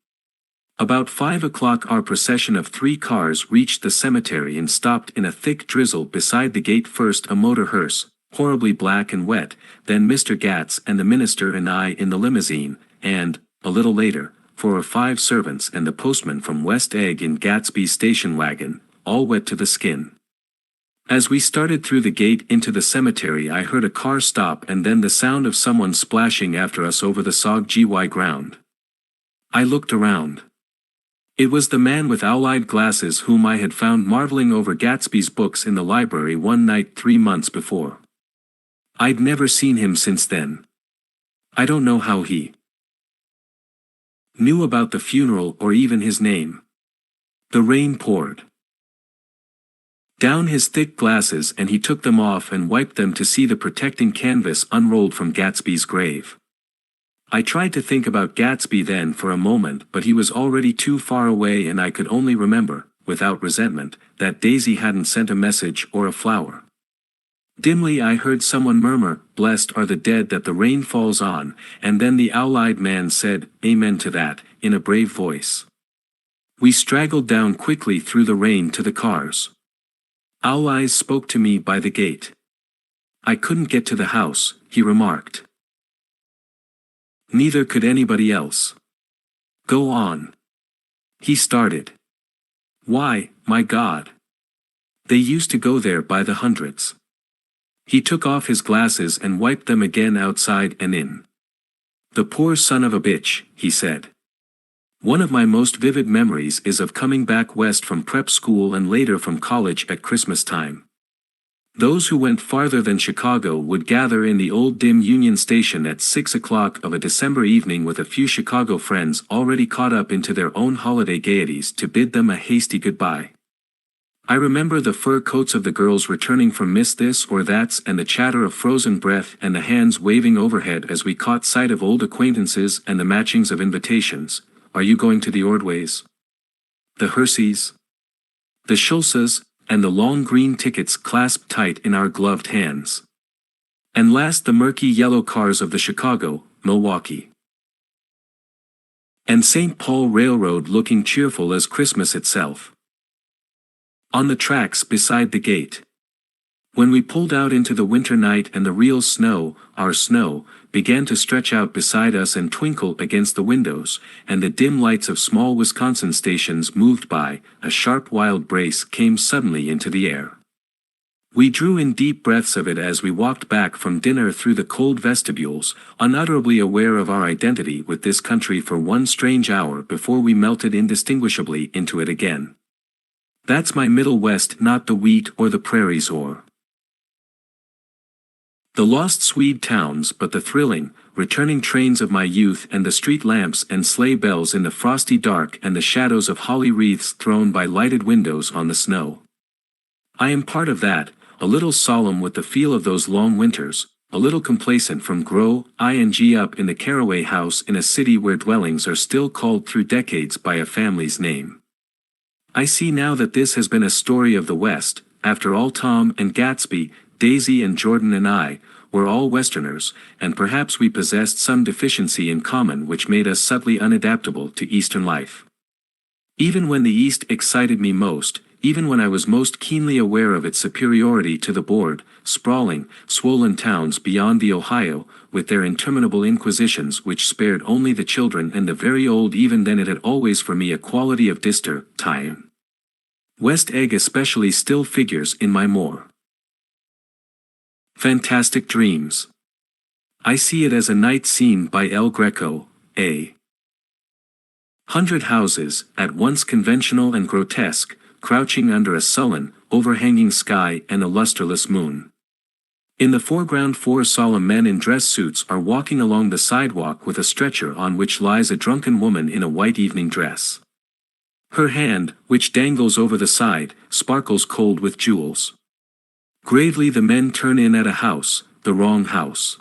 About 5 o'clock our procession of 3 cars reached the cemetery and stopped in a thick drizzle beside the gate. First a motor hearse, horribly black and wet, then Mr. Gatz and the minister and I in the limousine, and, a little later, 4 or 5 servants and the postman from West Egg in Gatsby's station wagon, all wet to the skin. As we started through the gate into the cemetery I heard a car stop and then the sound of someone splashing after us over the soggy ground. I looked around. It was the man with owl-eyed glasses whom I had found marveling over Gatsby's books in the library one night 3 months before. I'd never seen him since then. I don't know how he knew about the funeral or even his name. The rain poured down his thick glasses and he took them off and wiped them to see the protecting canvas unrolled from Gatsby's grave. I tried to think about Gatsby then for a moment, but he was already too far away and I could only remember, without resentment, that Daisy hadn't sent a message or a flower. Dimly I heard someone murmur, "Blessed are the dead that the rain falls on," and then the owl-eyed man said, "Amen to that," in a brave voice. We straggled down quickly through the rain to the cars. Owl Eyes spoke to me by the gate. "I couldn't get to the house," he remarked. "Neither could anybody else." "Go on," he started. "Why, my God. They used to go there by the hundreds." He took off his glasses and wiped them again outside and in. "The poor son of a bitch," he said. One of my most vivid memories is of coming back west from prep school and later from college at Christmas time. Those who went farther than Chicago would gather in the old dim Union Station at 6 o'clock of a December evening with a few Chicago friends already caught up into their own holiday gaieties to bid them a hasty goodbye. I remember the fur coats of the girls returning from Miss This or That's and the chatter of frozen breath and the hands waving overhead as we caught sight of old acquaintances and the matchings of invitations. Are you going to the Ordways? The Herseys? The Schulzes? And the long green tickets clasped tight in our gloved hands. And last the murky yellow cars of the Chicago, Milwaukee, and St. Paul Railroad looking cheerful as Christmas itself. On the tracks beside the gate. When we pulled out into the winter night and the real snow, our snow, began to stretch out beside us and twinkle against the windows, and the dim lights of small Wisconsin stations moved by, a sharp wild brace came suddenly into the air. We drew in deep breaths of it as we walked back from dinner through the cold vestibules, unutterably aware of our identity with this country for one strange hour before we melted indistinguishably into it again. That's my Middle West, not the wheat or the prairies or the lost Swede towns, but the thrilling, returning trains of my youth and the street lamps and sleigh bells in the frosty dark and the shadows of holly wreaths thrown by lighted windows on the snow. I am part of that, a little solemn with the feel of those long winters, a little complacent from grow ing up in the Caraway house in a city where dwellings are still called through decades by a family's name. I see now that this has been a story of the West. After all, Tom and Gatsby, Daisy and Jordan and I, were all Westerners, and perhaps we possessed some deficiency in common which made us subtly unadaptable to Eastern life. Even when the East excited me most, even when I was most keenly aware of its superiority to the bored, sprawling, swollen towns beyond the Ohio, with their interminable inquisitions which spared only the children and the very old, even then it had always for me a quality of distor time. West Egg especially still figures in my more fantastic dreams. I see it as a night scene by El Greco, a hundred houses, at once conventional and grotesque, crouching under a sullen, overhanging sky and a lusterless moon. In the foreground 4 solemn men in dress suits are walking along the sidewalk with a stretcher on which lies a drunken woman in a white evening dress. Her hand, which dangles over the side, sparkles cold with jewels. Gravely the men turn in at a house, the wrong house.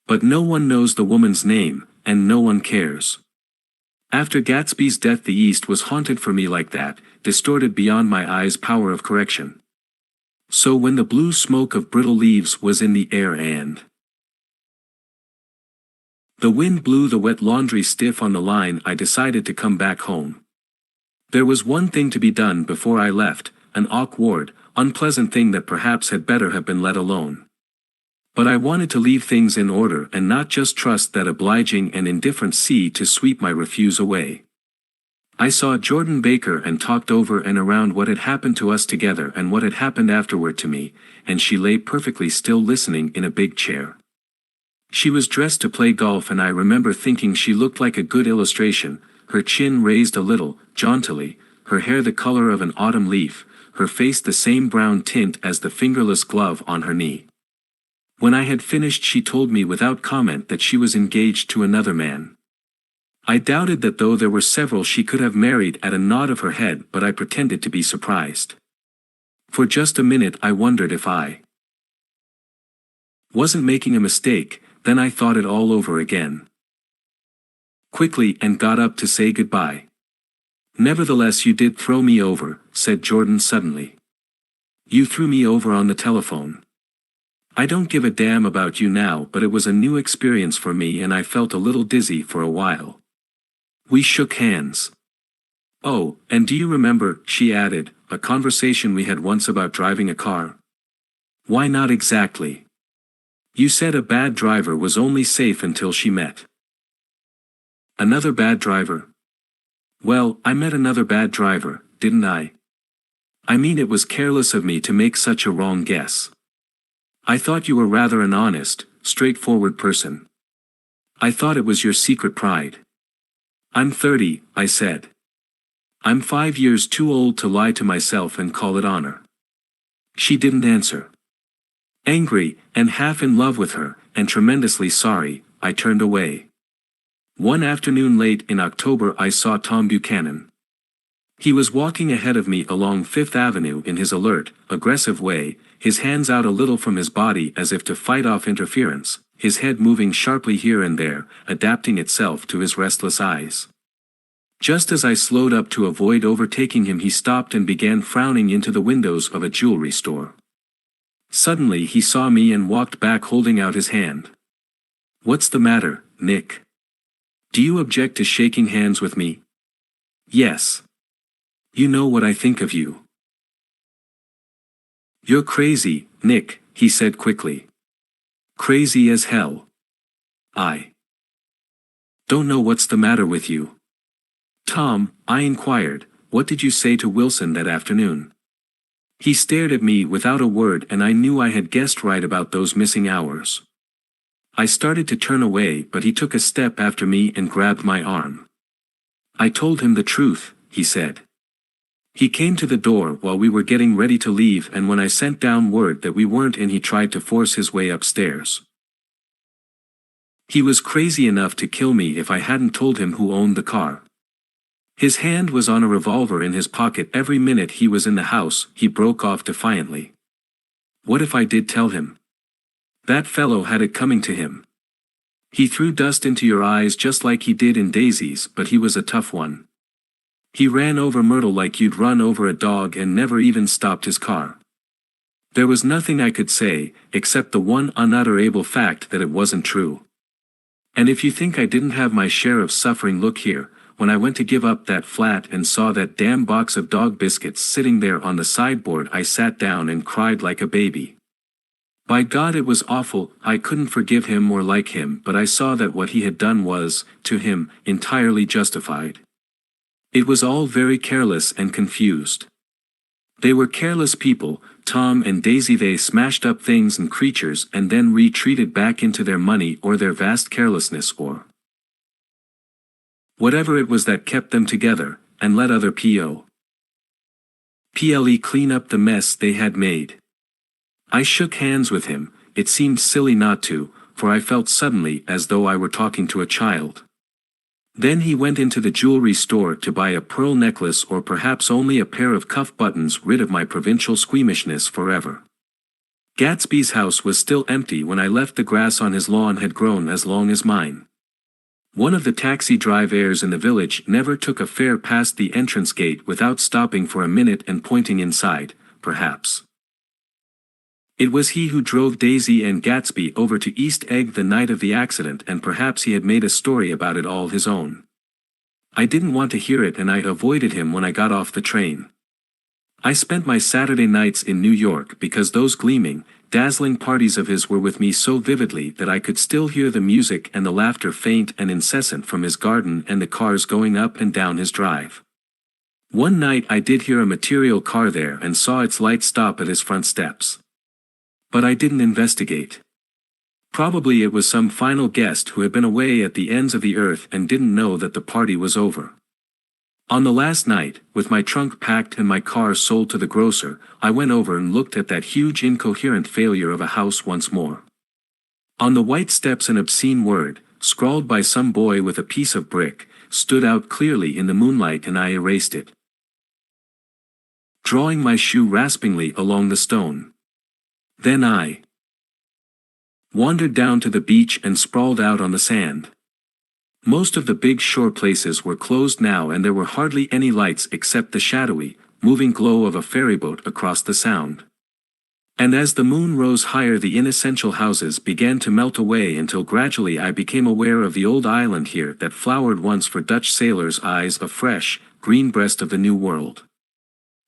But no one knows the woman's name, and no one cares. After Gatsby's death the East was haunted for me like that, distorted beyond my eyes' power of correction. So when the blue smoke of brittle leaves was in the air and the wind blew the wet laundry stiff on the line, I decided to come back home. There was one thing to be done before I left, an awkward, unpleasant thing that perhaps had better have been let alone. But I wanted to leave things in order and not just trust that obliging and indifferent sea to sweep my refuse away. I saw Jordan Baker and talked over and around what had happened to us together and what had happened afterward to me, and she lay perfectly still listening in a big chair. She was dressed to play golf, and I remember thinking she looked like a good illustration, her chin raised a little, jauntily, her hair the color of an autumn leaf, her face the same brown tint as the fingerless glove on her knee. When I had finished she told me without comment that she was engaged to another man. I doubted that though there were several she could have married at a nod of her head, but I pretended to be surprised. For just a minute I wondered if I wasn't making a mistake, then I thought it all over again quickly and got up to say goodbye. Nevertheless, you did throw me over, said Jordan suddenly. You threw me over on the telephone. I don't give a damn about you now, but it was a new experience for me and I felt a little dizzy for a while. We shook hands. Oh, and do you remember, she added, a conversation we had once about driving a car? Why not exactly? You said a bad driver was only safe until she met another bad driver. Well, I met another bad driver, didn't I? I mean, it was careless of me to make such a wrong guess. I thought you were rather an honest, straightforward person. I thought it was your secret pride. I'm 30, I said. I'm 5 years too old to lie to myself and call it honor. She didn't answer. Angry, and half in love with her, and tremendously sorry, I turned away. One afternoon late in October I saw Tom Buchanan. He was walking ahead of me along Fifth Avenue in his alert, aggressive way, his hands out a little from his body as if to fight off interference, his head moving sharply here and there, adapting itself to his restless eyes. Just as I slowed up to avoid overtaking him, he stopped and began frowning into the windows of a jewelry store. Suddenly he saw me and walked back holding out his hand. "What's the matter, Nick? Do you object to shaking hands with me?" "Yes. You know what I think of you." "You're crazy, Nick," he said quickly. "Crazy as hell. I don't know what's the matter with you." "Tom," I inquired, "what did you say to Wilson that afternoon?" He stared at me without a word, and I knew I had guessed right about those missing hours. I started to turn away, but he took a step after me and grabbed my arm. "I told him the truth," he said. He came to the door while we were getting ready to leave, and when I sent down word that we weren't in, he tried to force his way upstairs. He was crazy enough to kill me if I hadn't told him who owned the car. His hand was on a revolver in his pocket every minute he was in the house. He broke off defiantly. What if I did tell him? That fellow had it coming to him. He threw dust into your eyes just like he did in Daisy's, but he was a tough one. He ran over Myrtle like you'd run over a dog and never even stopped his car. There was nothing I could say, except the one unutterable fact that it wasn't true. And if you think I didn't have my share of suffering, look here. When I went to give up that flat and saw that damn box of dog biscuits sitting there on the sideboard, I sat down and cried like a baby. By God, it was awful. I couldn't forgive him or like him, but I saw that what he had done was, to him, entirely justified. It was all very careless and confused. They were careless people, Tom and Daisy. They smashed up things and creatures and then retreated back into their money or their vast carelessness or whatever it was that kept them together, and let other POPLE clean up the mess they had made. I shook hands with him. It seemed silly not to, for I felt suddenly as though I were talking to a child. Then he went into the jewelry store to buy a pearl necklace or perhaps only a pair of cuff buttons, rid of my provincial squeamishness forever. Gatsby's house was still empty when I left. The grass on his lawn had grown as long as mine. One of the taxi drivers in the village never took a fare past the entrance gate without stopping for a minute and pointing inside, perhaps. It was he who drove Daisy and Gatsby over to East Egg the night of the accident, and perhaps he had made a story about it all his own. I didn't want to hear it, and I avoided him when I got off the train. I spent my Saturday nights in New York because those gleaming, dazzling parties of his were with me so vividly that I could still hear the music and the laughter, faint and incessant, from his garden and the cars going up and down his drive. One night I did hear a material car there and saw its light stop at his front steps. But I didn't investigate. Probably it was some final guest who had been away at the ends of the earth and didn't know that the party was over. On the last night, with my trunk packed and my car sold to the grocer, I went over and looked at that huge incoherent failure of a house once more. On the white steps an obscene word, scrawled by some boy with a piece of brick, stood out clearly in the moonlight, and I erased it, drawing my shoe raspingly along the stone. Then I wandered down to the beach and sprawled out on the sand. Most of the big shore places were closed now, and there were hardly any lights except the shadowy, moving glow of a ferryboat across the sound. And as the moon rose higher, the inessential houses began to melt away until gradually I became aware of the old island here that flowered once for Dutch sailors' eyes, a fresh, green breast of the New World.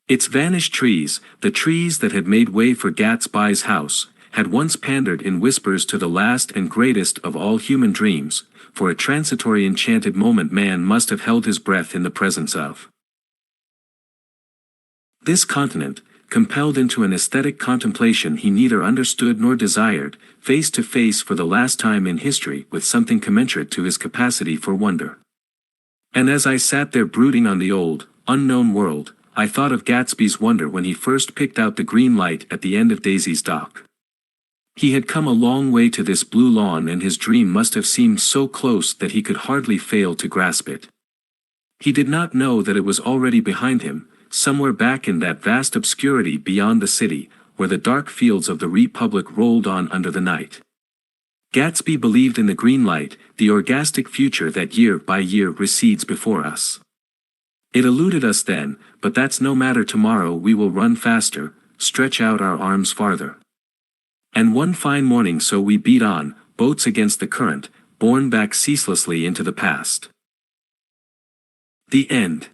Its vanished trees, the trees that had made way for Gatsby's house, had once pandered in whispers to the last and greatest of all human dreams. For a transitory enchanted moment man must have held his breath in the presence of this continent, compelled into an aesthetic contemplation he neither understood nor desired, face to face for the last time in history with something commensurate to his capacity for wonder. And as I sat there brooding on the old, unknown world, I thought of Gatsby's wonder when he first picked out the green light at the end of Daisy's dock. He had come a long way to this blue lawn, and his dream must have seemed so close that he could hardly fail to grasp it. He did not know that it was already behind him, somewhere back in that vast obscurity beyond the city, where the dark fields of the Republic rolled on under the night. Gatsby believed in the green light, the orgastic future that year by year recedes before us. It eluded us then, but that's no matter. Tomorrow we will run faster, stretch out our arms farther. And one fine morning so we beat on, boats against the current, borne back ceaselessly into the past. The end.